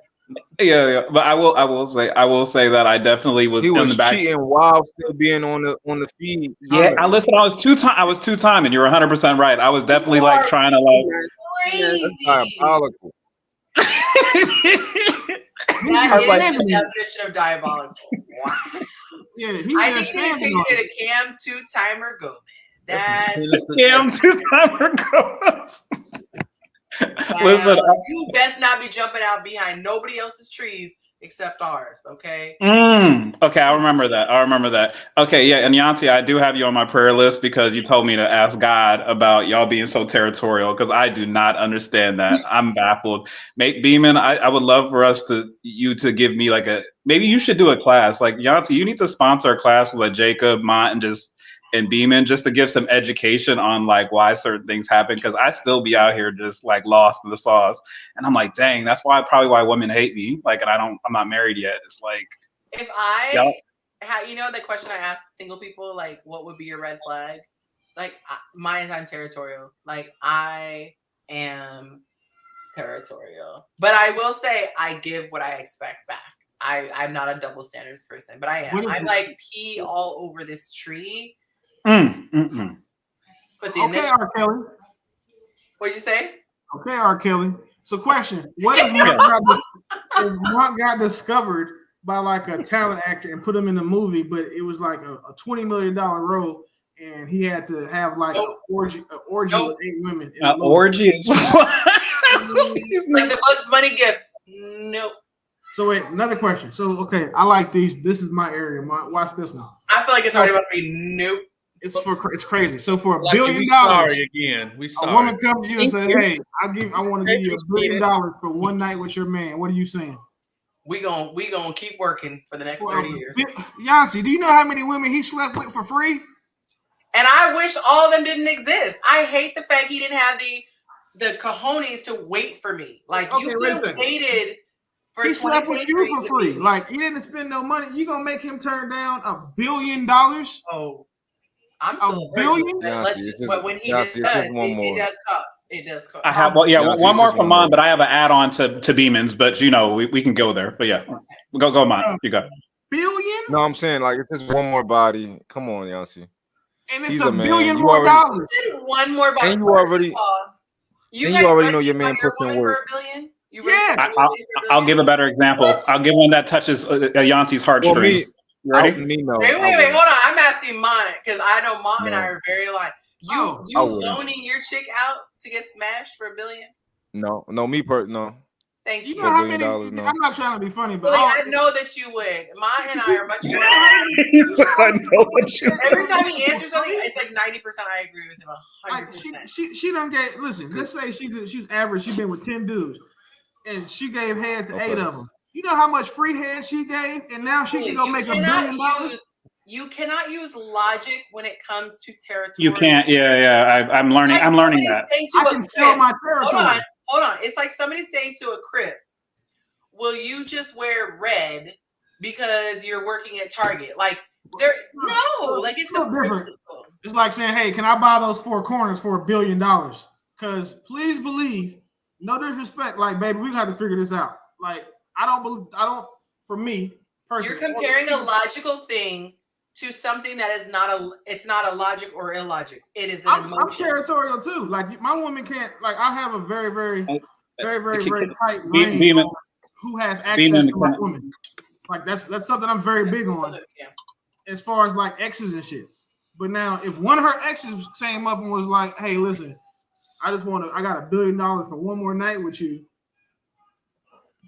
Speaker 9: Yeah. But I will say that I definitely was
Speaker 6: in
Speaker 9: the back.
Speaker 6: Cheating while still being on the feed.
Speaker 9: Yeah, I listened. I was two time, and you're 100% right. I was definitely like trying to like.
Speaker 1: Crazy.
Speaker 6: That's diabolical.
Speaker 1: That is the definition of diabolical. Wow.
Speaker 2: Yeah,
Speaker 1: I think you need to take it a Cam 2-timer go, man. That's
Speaker 9: Cam 2-timer go.
Speaker 1: Wow.
Speaker 9: Listen,
Speaker 1: you best not be jumping out behind nobody else's trees except ours, okay?
Speaker 9: Okay, I remember that. Okay, yeah, and Yonci, I do have you on my prayer list because you told me to ask God about y'all being so territorial because I do not understand that. I'm baffled. Beeman, I would love for you to give me like maybe you should do a class. Like Yonci, you need to sponsor a class with like Jacob, Mont, and Beeman just to give some education on like why certain things happen because I still be out here just like lost in the sauce and I'm like dang that's probably why women hate me like and I'm not married yet. It's like
Speaker 1: if I you know the question I ask single people like what would be your red flag, like mine is I'm territorial. Like I am territorial, but I will say I give what I expect back. I'm not a double standards person, but I am. I'm like pee all over this tree.
Speaker 2: But okay, R. Kelly.
Speaker 1: What'd you say?
Speaker 2: Okay, R. Kelly. So, question: what if Mark got discovered by like a talent actor and put him in a movie, but it was like a $20 million role, and he had to have like an orgy with 8 women.
Speaker 9: An orgy is
Speaker 1: like the Bugs Bunny gift. Nope.
Speaker 2: So wait, another question. So okay, I like these. This is my area. Watch this one.
Speaker 1: I feel like it's already about to be nope.
Speaker 2: It's crazy. So for $1 billion,
Speaker 5: a
Speaker 2: woman comes to you and says, "Hey, I want to give you $1 billion for one night with your man." What are you saying?
Speaker 1: We gonna keep working for the next 30 years.
Speaker 2: Yonci, do you know how many women he slept with for free?
Speaker 1: And I wish all of them didn't exist. I hate the fact he didn't have the cojones to wait for me. Like you could have waited.
Speaker 2: He slept with you for free. Like he didn't spend no money. You gonna make him turn down $1 billion?
Speaker 1: Oh, I'm so
Speaker 2: $1 billion.
Speaker 1: But when he does, it does cost. It does cost.
Speaker 9: I have one more from mine, but I have an add-on to Beeman's. But you know we can go there. But yeah, go mine. You go.
Speaker 2: Billion?
Speaker 6: No, I'm saying like if there's one more body, come on, Yonci.
Speaker 2: And it's $1 billion more dollars.
Speaker 1: One more body.
Speaker 6: And you already know your man puts in work.
Speaker 2: Yes.
Speaker 9: I'll give a better example. I'll give one that touches Yonci's heartstrings. You ready?
Speaker 1: Wait, hold on. I'm asking mine because I know Mom and I are very aligned. You loaning your chick out to get smashed for $1 billion?
Speaker 6: No, no.
Speaker 1: Thank you.
Speaker 2: You know how many? I'm not trying to be funny, but
Speaker 1: I know that you would. Mine and I are much more. Every time he answers something, it's like 90%. I agree with him 100%.
Speaker 2: She don't get. Listen, let's say she's average. She's been with 10 dudes, and she gave head to 8 of them. You know how much free head she gave, and now she can go make $1 billion.
Speaker 1: You cannot use logic when it comes to territory.
Speaker 9: You can't. Yeah. I'm learning. I'm learning that.
Speaker 2: I can sell my territory.
Speaker 1: Hold on. It's like somebody saying to a crip, "Will you just wear red because you're working at Target?" Like it's the principle.
Speaker 2: It's like saying, "Hey, can I buy those 4 corners for $1 billion?" Because please believe, no disrespect, like baby, we got to figure this out. Like I don't. For me personally,
Speaker 1: you're comparing a logical thing to something that is not a. It's not a logic or illogic. It is an emotion.
Speaker 2: I'm territorial too. Like my woman can't. Like I have a very tight range on who has access to my woman. Like that's something I'm very big on. Yeah. As far as like exes and shit. But now, if one of her exes came up and was like, "Hey, listen, I got $1 billion for one more night with you."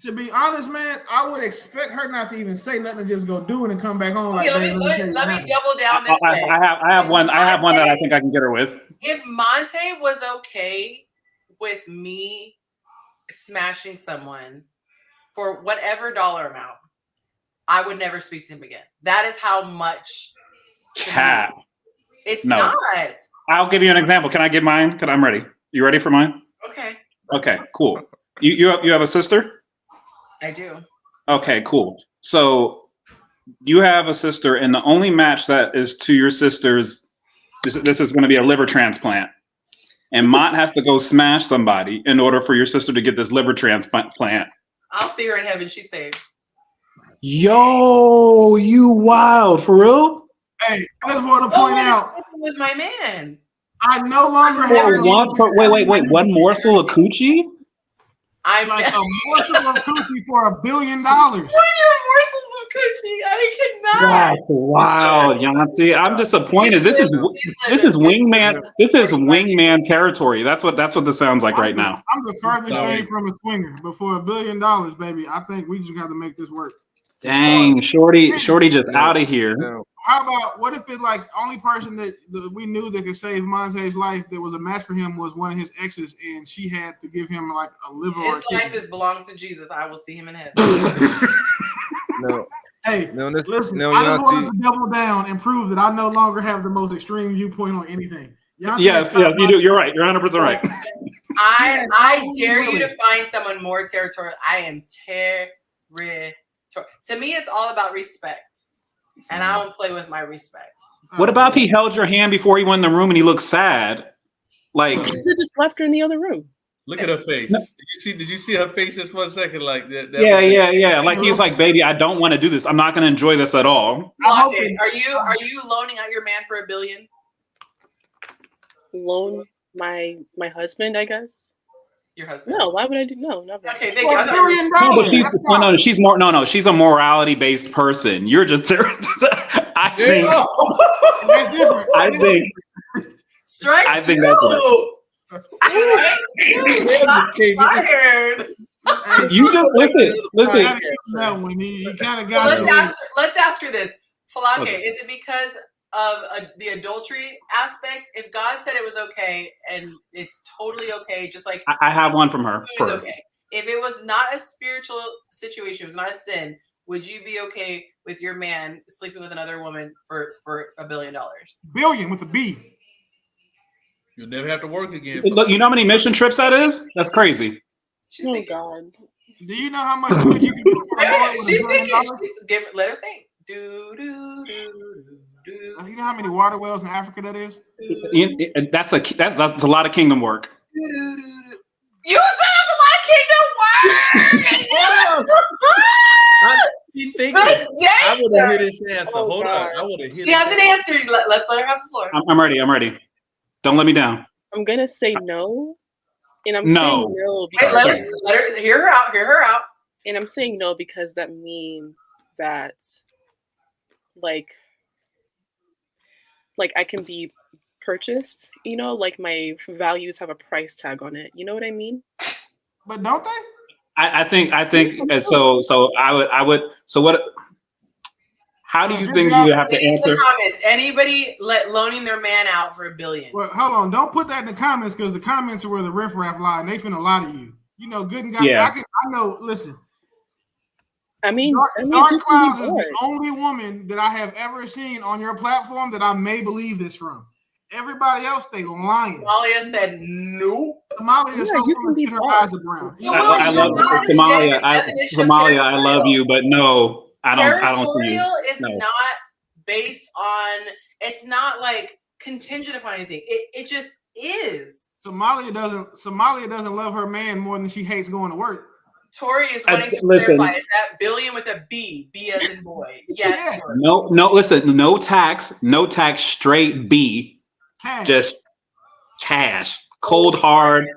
Speaker 2: To be honest, man, I would expect her not to even say nothing, just go do it and come back home.
Speaker 1: Okay,
Speaker 2: like,
Speaker 1: let me double down this way.
Speaker 9: I have one that I think I can get her with.
Speaker 1: If Monte was okay with me smashing someone for whatever dollar amount, I would never speak to him again. That is how much.
Speaker 9: Cat.
Speaker 1: It's not.
Speaker 9: I'll give you an example. Can I give mine? Because I'm ready. You ready for mine?
Speaker 1: Okay.
Speaker 9: Okay, cool. You have a sister?
Speaker 1: I do.
Speaker 9: Okay, cool. So you have a sister, and the only match that is to your sister's, this is going to be a liver transplant. And Mont has to go smash somebody in order for your sister to get this liver transplant.
Speaker 1: I'll see her in heaven. She's saved.
Speaker 9: Yo, you wild. For real?
Speaker 2: Hey, I just want to point out.
Speaker 1: With my man.
Speaker 2: I no longer have
Speaker 9: wait. One morsel of coochie?
Speaker 2: I'm like a morsel of coochie for $1 billion.
Speaker 1: What are your morsels of coochie? I cannot.
Speaker 9: That's wild, Yonci. I'm disappointed. This is wingman. This is wingman territory. That's what this sounds like right now.
Speaker 2: I'm the furthest thing from a swinger, but for $1 billion, baby, I think we just got to make this work.
Speaker 9: Dang, shorty just out of here.
Speaker 6: No.
Speaker 2: How about what if it's like only person that we knew that could save Monte's life that was a match for him was one of his exes, and she had to give him like a liver.
Speaker 1: His life belongs to Jesus. I will see him in heaven.
Speaker 6: No.
Speaker 2: Hey, listen.
Speaker 6: No,
Speaker 2: I just wanted to double down and prove that I no longer have the most extreme viewpoint on anything.
Speaker 9: Yes, you do. You're right. You're 100% right.
Speaker 1: I dare you to find someone more territorial. I am territorial. To me, it's all about respect. And I don't play with my respect.
Speaker 9: What about if he held your hand before he went in the room and he looked sad? Like
Speaker 7: you should just left her in the other room.
Speaker 5: Look at her face. Did you see her face just for a second? Like that
Speaker 9: yeah. Like he's like, baby, I don't want to do this. I'm not going to enjoy this at all.
Speaker 1: Are you loaning out your man for $1 billion?
Speaker 7: Loan my husband, I guess.
Speaker 1: Your husband?
Speaker 7: No, why would I do? No, never.
Speaker 1: Okay, thank you.
Speaker 9: She's a morality based person. You're just. I think
Speaker 1: Strike two. Fired.
Speaker 9: You just listen.
Speaker 1: Let's ask her this. Falake, is it because of the adultery aspect? If God said it was okay and it's totally okay, just like
Speaker 9: I have one from her.
Speaker 1: Okay. If it was not a spiritual situation, it was not a sin, would you be okay with your man sleeping with another woman for $1 billion?
Speaker 2: Billion with a B.
Speaker 5: You'll never have to work again.
Speaker 9: Look, you know how many mission trips that is? That's crazy.
Speaker 7: Oh God.
Speaker 2: Do you know how much food you can get for a boy with $1 billion?
Speaker 1: Let her think.
Speaker 2: You know how many water wells in Africa that is?
Speaker 9: That's a lot of kingdom work.
Speaker 1: You said it's a lot of kingdom work.
Speaker 5: You think I would have hit his answer. Hold on. I would have hit.
Speaker 1: She hasn't answered. Let's let her have the floor.
Speaker 9: I'm ready. Don't let me down.
Speaker 7: I'm gonna say no, and I'm saying no because
Speaker 1: let her hear her out. Hear her out.
Speaker 7: And I'm saying no because that means that, like I can be purchased. You know, like my values have a price tag on it. You know what I mean?
Speaker 2: But don't they?
Speaker 9: I think so. I would. So what? How do you think you would have to answer?
Speaker 1: Comments. Anybody loaning their man out for $1 billion?
Speaker 2: Well, hold on. Don't put that in the comments because the comments are where the riffraff lie, and they finna lie to you. You know, good and guys.
Speaker 9: Yeah.
Speaker 2: I know. Listen.
Speaker 7: I mean,
Speaker 2: Dark Clouds is the only woman that I have ever seen on your platform that I may believe this from. Everybody else, they lying.
Speaker 1: Somalia said no.
Speaker 2: Somalia is so full of her eyes are brown.
Speaker 9: I love Somalia. Somalia, I love you, but no, I don't see you.
Speaker 1: Territorial is not based on. It's not like contingent upon anything. It just is.
Speaker 2: Somalia doesn't love her man more than she hates going to work.
Speaker 1: Tori is wanting to
Speaker 9: listen,
Speaker 1: clarify. Is that billion with a B? B as in boy. Yes.
Speaker 2: Yeah.
Speaker 9: No, listen, no tax, straight B.
Speaker 2: Cash.
Speaker 9: Just cash. Cold hard.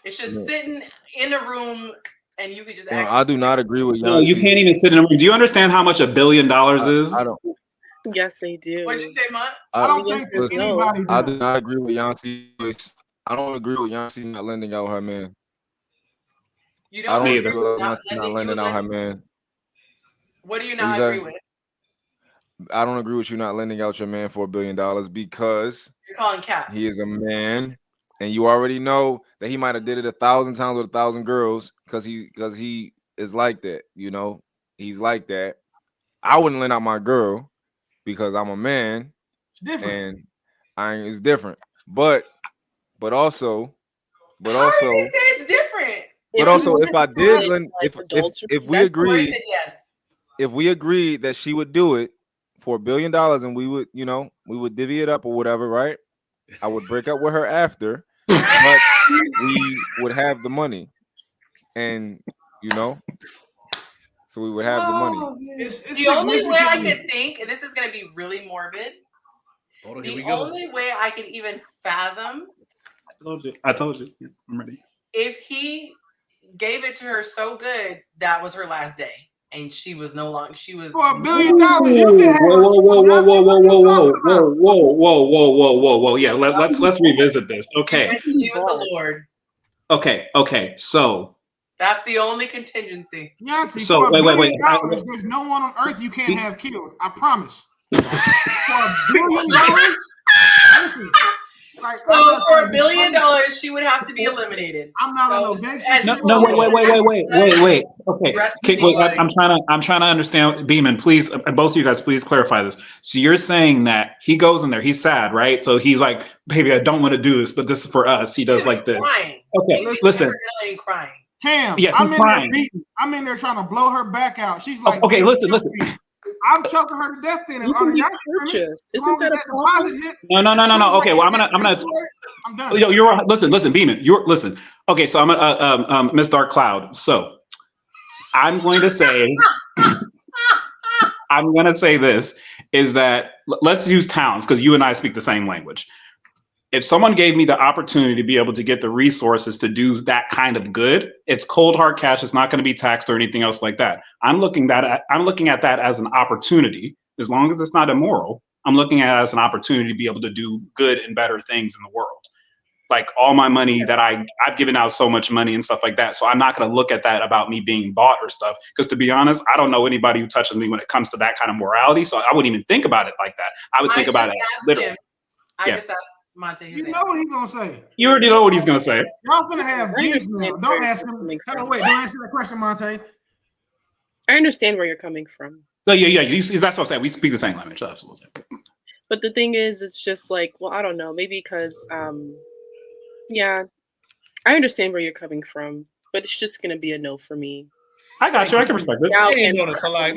Speaker 1: It's just sitting in a room and you could just
Speaker 6: I do not agree with Yonci.
Speaker 9: No, you can't even sit in a room. Do you understand how much $1 billion is?
Speaker 6: I don't.
Speaker 7: Yes, they do.
Speaker 1: What'd you say, Mont?
Speaker 2: I don't think that anybody
Speaker 6: I
Speaker 2: does.
Speaker 6: do not agree with Yonci. I don't agree with Yonci not lending out her man.
Speaker 1: You don't
Speaker 6: agree
Speaker 1: agree
Speaker 6: with
Speaker 1: with
Speaker 6: not lending out her man.
Speaker 1: What do you not agree with?
Speaker 6: I don't agree with you not lending out your man for $1 billion because
Speaker 1: you're calling cap.
Speaker 6: He is a man, and you already know that he might have did it 1,000 times with 1,000 girls because he is like that. You know, he's like that. I wouldn't lend out my girl because I'm a man.
Speaker 2: It's different.
Speaker 6: And it's different. But also.
Speaker 1: How did you say it's different?
Speaker 6: But also, if I did lend, if we agreed,
Speaker 1: yes.
Speaker 6: If we agreed that she would do it for $1 billion and we would, we would divvy it up or whatever, right? I would break up with her after, but we would have the money, and so we would have the money.
Speaker 2: It's
Speaker 1: the only way I could think, and this is going to be really morbid. The only way I could even fathom.
Speaker 9: I told you. I'm ready.
Speaker 1: If he gave it to her so good, that was her last day. And she was no longer. She was
Speaker 2: for $1 billion.
Speaker 9: Whoa! Yeah, let's revisit this. Okay.
Speaker 1: To do with the Lord.
Speaker 9: Okay. So
Speaker 1: that's the only contingency.
Speaker 2: Yonci,
Speaker 9: so
Speaker 2: for $1
Speaker 9: wait.
Speaker 2: billion, there's no one on earth you can't have killed. I promise. For $1 billion.
Speaker 1: So for $1 billion, she would have to be eliminated.
Speaker 2: I'm not on no bench.
Speaker 9: No, wait. Okay, wait, I'm trying to understand. Beeman, please, both of you guys, please clarify this. So you're saying that he goes in there, he's sad, right? So he's like, "Baby, I don't want to do this, but this is for us." He does like this.
Speaker 1: Crying.
Speaker 9: Okay, listen.
Speaker 1: Crying.
Speaker 2: Cam,
Speaker 9: yes,
Speaker 2: I'm in
Speaker 9: crying.
Speaker 2: there beating. I'm in there trying to blow her back out. She's like,
Speaker 9: okay, listen.
Speaker 2: I'm choking her to death. Then
Speaker 7: Isn't that a
Speaker 2: deposit hit?
Speaker 9: No. Okay, well, I'm gonna.
Speaker 2: I'm done.
Speaker 9: Yo, you're listen, Beeman. Listen. Okay, so I'm gonna Miss Dark Cloud. So I'm going to say, this is that let's use towns because you and I speak the same language. If someone gave me the opportunity to be able to get the resources to do that kind of good, it's cold hard cash. It's not going to be taxed or anything else like that. I'm looking at that as an opportunity. As long as it's not immoral, I'm looking at it as an opportunity to be able to do good and better things in the world. Like all my money that I've given out so much money and stuff like that. So I'm not going to look at that about me being bought or stuff. Because to be honest, I don't know anybody who touches me when it comes to that kind of morality. So I wouldn't even think about it like that. I would think about it literally.
Speaker 1: I just asked Monte.
Speaker 2: You know what he's gonna say.
Speaker 9: You already know what he's gonna say.
Speaker 2: Y'all gonna have beef now. Don't ask him. Wait, don't answer that question, Monte.
Speaker 7: I understand where you're coming from.
Speaker 9: No, yeah. That's what I'm saying. We speak the same language, absolutely.
Speaker 7: But the thing is, it's just like, well, I don't know. Maybe because, yeah, I understand where you're coming from, but it's just gonna be a no for me.
Speaker 9: I got you. I can respect it.
Speaker 5: There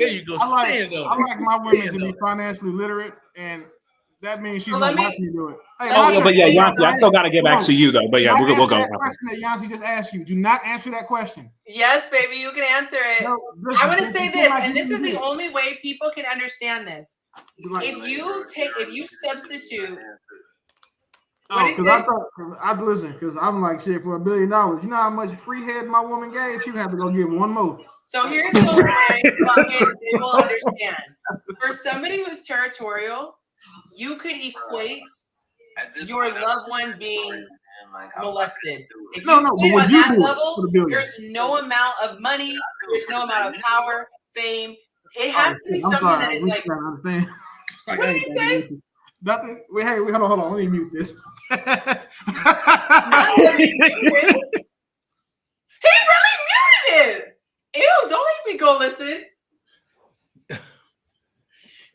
Speaker 5: you go.
Speaker 2: I like my women to be financially literate, and that means she's gonna watch me do it. Hey,
Speaker 9: Yonci, I still gotta get back to you though. But yeah, we'll go.
Speaker 2: That question that Yonci just asked you. Do not answer that question.
Speaker 1: Yes, baby, you can answer it. No, listen, I want to say this, and this is the only way people can understand this. If you substitute.
Speaker 2: Because I'm like, shit, for $1 billion, you know how much free head my woman gave? She had to go give one more.
Speaker 1: So here's the way they will understand. For somebody who's territorial, you could equate your loved one being molested. If you put it on that level, there's no amount of money, there's no amount of power, fame. It has to be something that is like. What did you say?
Speaker 2: Nothing. Hey, hold on. Let me mute this.
Speaker 1: He really muted it. Ew! Don't make me go listen.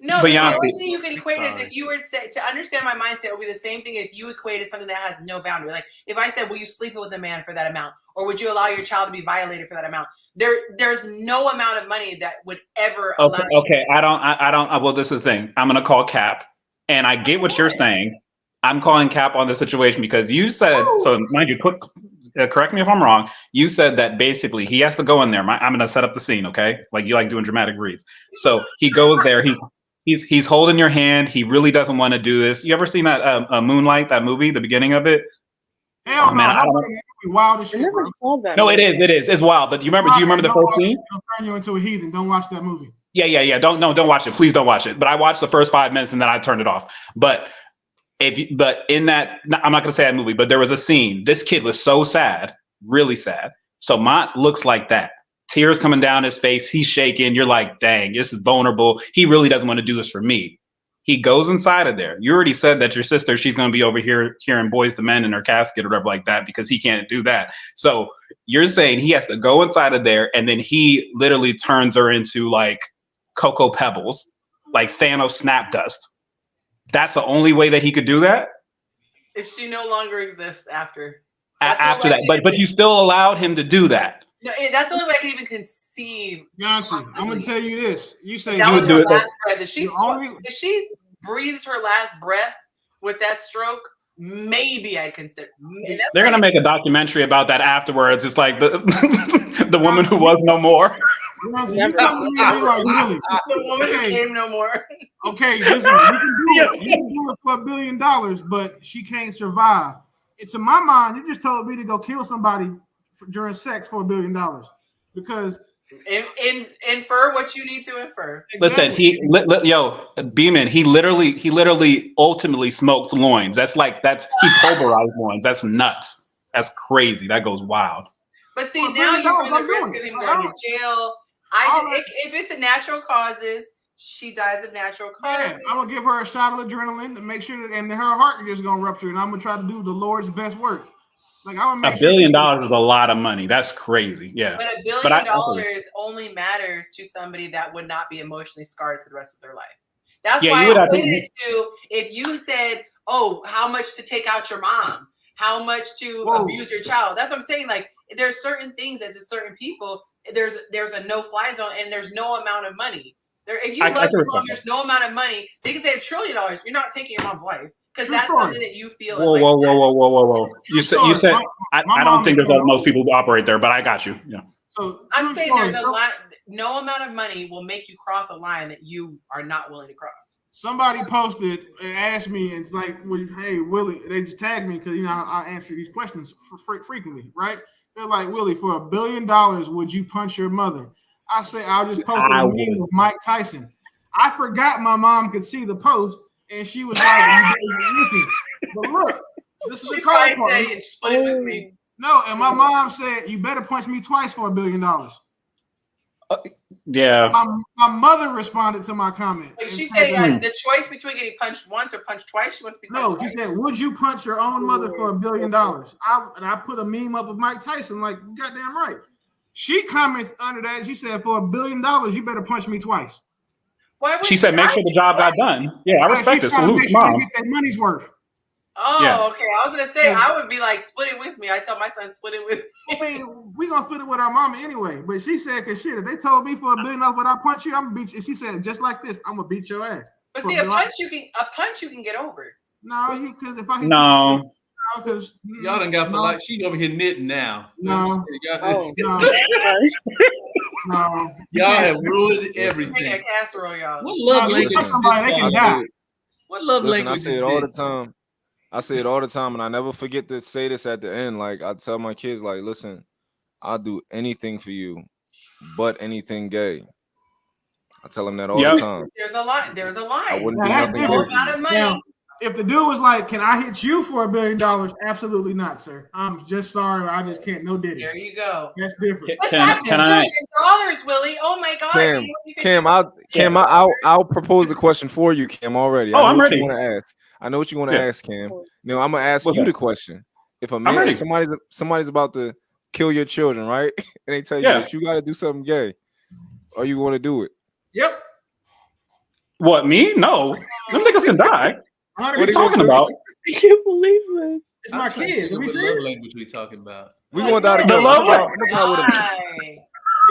Speaker 1: No, the only thing you could equate is if you were to understand my mindset, it would be the same thing if you equated something that has no boundary. Like if I said, "Will you sleep with a man for that amount?" or "Would you allow your child to be violated for that amount?" There's no amount of money that would ever allow.
Speaker 9: Okay, I don't. Well, this is the thing. I'm gonna call cap. And I get what you're saying. I'm calling cap on the situation because you said, so mind you, correct me if I'm wrong. You said that basically he has to go in there. I'm going to set up the scene, okay? Like you like doing dramatic reads. So he goes there. He's holding your hand. He really doesn't want to do this. You ever seen that Moonlight, that movie, the beginning of it?
Speaker 2: Hell no,
Speaker 9: man, I don't know.
Speaker 2: Wild as
Speaker 7: I
Speaker 2: shit,
Speaker 7: never
Speaker 2: bro.
Speaker 7: saw that.
Speaker 9: No, it
Speaker 7: movie.
Speaker 9: is. It's wild. But do you remember the first scene?
Speaker 2: It'll turn you into a heathen. Don't watch that movie.
Speaker 9: Yeah. Don't watch it. Please don't watch it. But I watched the first 5 minutes and then I turned it off. But in that, I'm not going to say that movie, but there was a scene. This kid was so sad, really sad. So Mont looks like that. Tears coming down his face. He's shaking. You're like, dang, this is vulnerable. He really doesn't want to do this for me. He goes inside of there. You already said that your sister, she's going to be over here hearing Boys to Men in her casket or whatever like that because he can't do that. So you're saying he has to go inside of there and then he literally turns her into like Cocoa Pebbles, like Thanos snap dust. That's the only way that he could do that?
Speaker 1: If she no longer exists after.
Speaker 9: After that. But you still allowed him to do that.
Speaker 1: No, that's the only way I can even conceive.
Speaker 2: Yonci, I'm gonna tell you this. You say
Speaker 1: that
Speaker 2: you
Speaker 1: was her last breath. If she breathed her last breath with that stroke, maybe I'd consider.
Speaker 9: They're gonna make a documentary about that afterwards. It's like the the woman who was no more.
Speaker 2: You come to me and be like, really?
Speaker 1: The woman who came no more.
Speaker 2: Okay, listen, you can do it for $1 billion, but she can't survive. To my mind, you just told me to go kill somebody during sex for $1 billion because
Speaker 1: infer what you need to infer.
Speaker 9: Listen, Beeman, he literally ultimately smoked loins. He pulverized loins. That's nuts. That's crazy. That goes wild.
Speaker 1: But see, now you run the risk of him going to jail. If it's a natural causes, she dies of natural causes.
Speaker 2: Yeah, I'm gonna give her a shot of adrenaline to make sure that, and her heart is just gonna rupture, and I'm gonna try to do the Lord's best work. Like I'm gonna make
Speaker 9: $1 billion is a lot of money. That's crazy. Yeah.
Speaker 1: But $1 billion only matters to somebody that would not be emotionally scarred for the rest of their life. That's why I pointed to if you said, "Oh, how much to take out your mom? How much to abuse your child?" That's what I'm saying. Like there's certain things that to certain people there's a no-fly zone, and there's no amount of money. If you love your mom, there's no amount of money. They can say $1 trillion. You're not taking your mom's life because that's something that you feel.
Speaker 9: Whoa. You said. I don't think there's most people who operate there, but I got you. Yeah.
Speaker 2: So
Speaker 1: I'm saying there's a line. No amount of money will make you cross a line that you are not willing to cross.
Speaker 2: Somebody posted and asked me, and it's like, "Hey, Willie," they just tagged me because I answer these questions frequently, right? They're like, "Willie, for $1 billion, would you punch your mother?" I say, I'll just post a meme with Mike Tyson. I forgot my mom could see the post, and she was like, "But look, this is a call for me."
Speaker 1: Split it with me.
Speaker 2: No, and my mom said, "You better punch me twice for $1 billion."
Speaker 9: Yeah.
Speaker 2: My mother responded to my comment.
Speaker 1: Like she said, the choice between getting punched once or punched twice. She wants to be punched
Speaker 2: twice. She said, "Would you punch your own mother for $1 billion?" I put a meme up of Mike Tyson, like, goddamn right. She comments under that. She said, "For $1 billion, you better punch me twice."
Speaker 9: She said, "Make sure the job got done." Yeah, I respect it. Salute, mom.
Speaker 2: Get that money's worth.
Speaker 1: Oh, yeah. Okay. I was gonna say I would be like, split it with me. I tell my son, split it with me.
Speaker 2: I mean, we gonna split it with our mama anyway. But she said, "Cause shit, if they told me for $1 billion, but I punch you, I'm gonna beat you." She said, "Just like this, I'm gonna beat your ass."
Speaker 1: But see, a punch you can get over.
Speaker 2: No, because if I hit
Speaker 9: you,
Speaker 2: because
Speaker 5: y'all done got for like she over here knitting now.
Speaker 2: No,
Speaker 5: y'all have ruined everything.
Speaker 1: A casserole, y'all.
Speaker 5: What love language?
Speaker 2: Somebody they can die.
Speaker 5: What love language?
Speaker 6: I say it all the time. I say it all the time, and I never forget to say this at the end. Like I tell my kids, like, listen, I'll do anything for you, but anything gay. I tell them that all the time.
Speaker 1: There's a line. There's a line.
Speaker 6: I wouldn't do nothing.
Speaker 1: No amount of money.
Speaker 2: Now, if the dude was like, "Can I hit you for $1 billion?" Absolutely not, sir. I'm just sorry. I just can't. No diddy.
Speaker 1: There you go.
Speaker 2: That's different.
Speaker 1: But that's $1 billion, Willie. Oh my God.
Speaker 6: Cam, I'll propose the question for you, Cam. Already.
Speaker 9: I'm ready.
Speaker 6: I know what you want to ask, Cam. Now I'm gonna ask you the question. If a man, somebody's about to kill your children, right? And they tell you that you got to do something gay, are you going to do it?
Speaker 2: Yep.
Speaker 9: What, me? No. Them niggas can die. What are you talking about?
Speaker 7: I can't believe this.
Speaker 2: It's my kids.
Speaker 5: What love language we talking about?
Speaker 6: We going down
Speaker 9: the love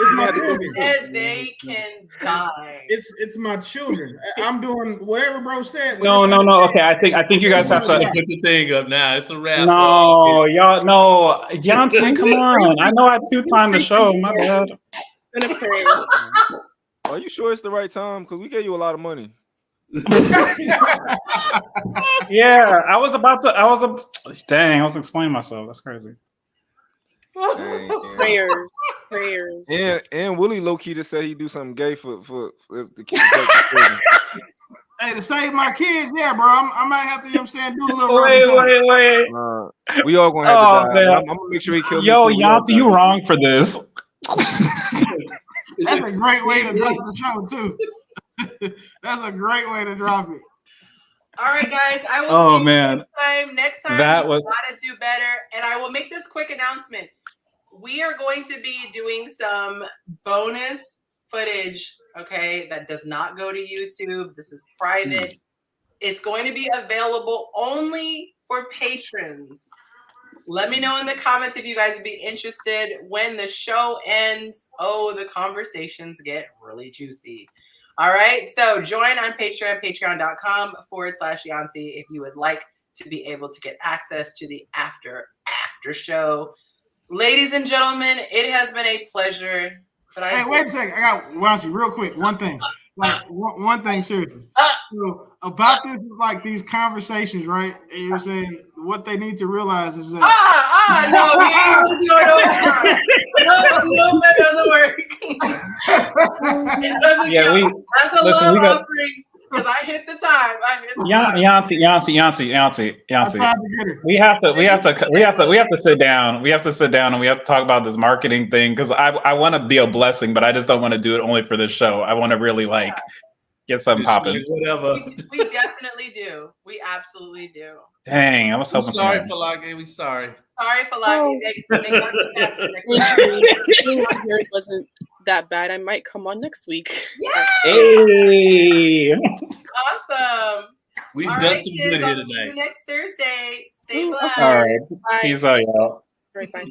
Speaker 2: It's my
Speaker 1: They
Speaker 2: children.
Speaker 1: said they can die.
Speaker 2: It's my children. I'm doing whatever bro said.
Speaker 9: No. Okay, I think you guys have to
Speaker 5: put the thing up now. It's a wrap.
Speaker 9: No, y'all, no, Yonci, come on. I know I two-timed the show. My bad.
Speaker 6: Are you sure it's the right time? Because we gave you a lot of money.
Speaker 9: Yeah, I was explaining myself. That's crazy.
Speaker 7: Prayers.
Speaker 6: And Willie low key just said he'd do something gay for the kids.
Speaker 2: Hey, to save my kids, yeah, bro. I might have to, you know what I'm saying, do a little
Speaker 9: Wait.
Speaker 6: We all gonna have to die.
Speaker 9: Man.
Speaker 6: I'm gonna make sure he kills
Speaker 9: Yo,
Speaker 6: me too.
Speaker 9: Yonci, you wrong for this.
Speaker 2: That's a great way to drop the show, too. That's a great way to drop it.
Speaker 1: All right, guys. I will see you next time.
Speaker 9: That was
Speaker 1: gotta do better. And I will make this quick announcement. We are going to be doing some bonus footage, okay, that does not go to YouTube. This is private. It's going to be available only for patrons. Let me know in the comments if you guys would be interested. When the show ends, the conversations get really juicy. All right, so join on Patreon, patreon.com/Yonci if you would like to be able to get access to the after show. Ladies and gentlemen, it has been a pleasure. But
Speaker 2: hey, wait a second. I got Yonci, real quick. One thing. One thing, seriously. So about this, like these conversations, right? And you're saying what they need to realize is that
Speaker 1: no, we ain't going overtime. No, that doesn't work. It doesn't count. That's a love offering because I hit the time.
Speaker 9: Yonci. We have to sit down. We have to sit down and we have to talk about this marketing thing because I want to be a blessing, but I just don't want to do it only for this show. I want to really get something popping.
Speaker 1: Whatever. We definitely do. We absolutely do.
Speaker 9: Dang, I was hoping.
Speaker 5: Sorry, Falake. We sorry.
Speaker 1: Sorry, Falake. They got the best next
Speaker 7: time. It wasn't that bad. I might come on next week.
Speaker 1: Yeah.
Speaker 9: Hey.
Speaker 1: Awesome.
Speaker 5: We've done some good here tonight.
Speaker 1: See you next Thursday. Stay blessed.
Speaker 9: All right. Peace out, y'all.
Speaker 7: All right, bye.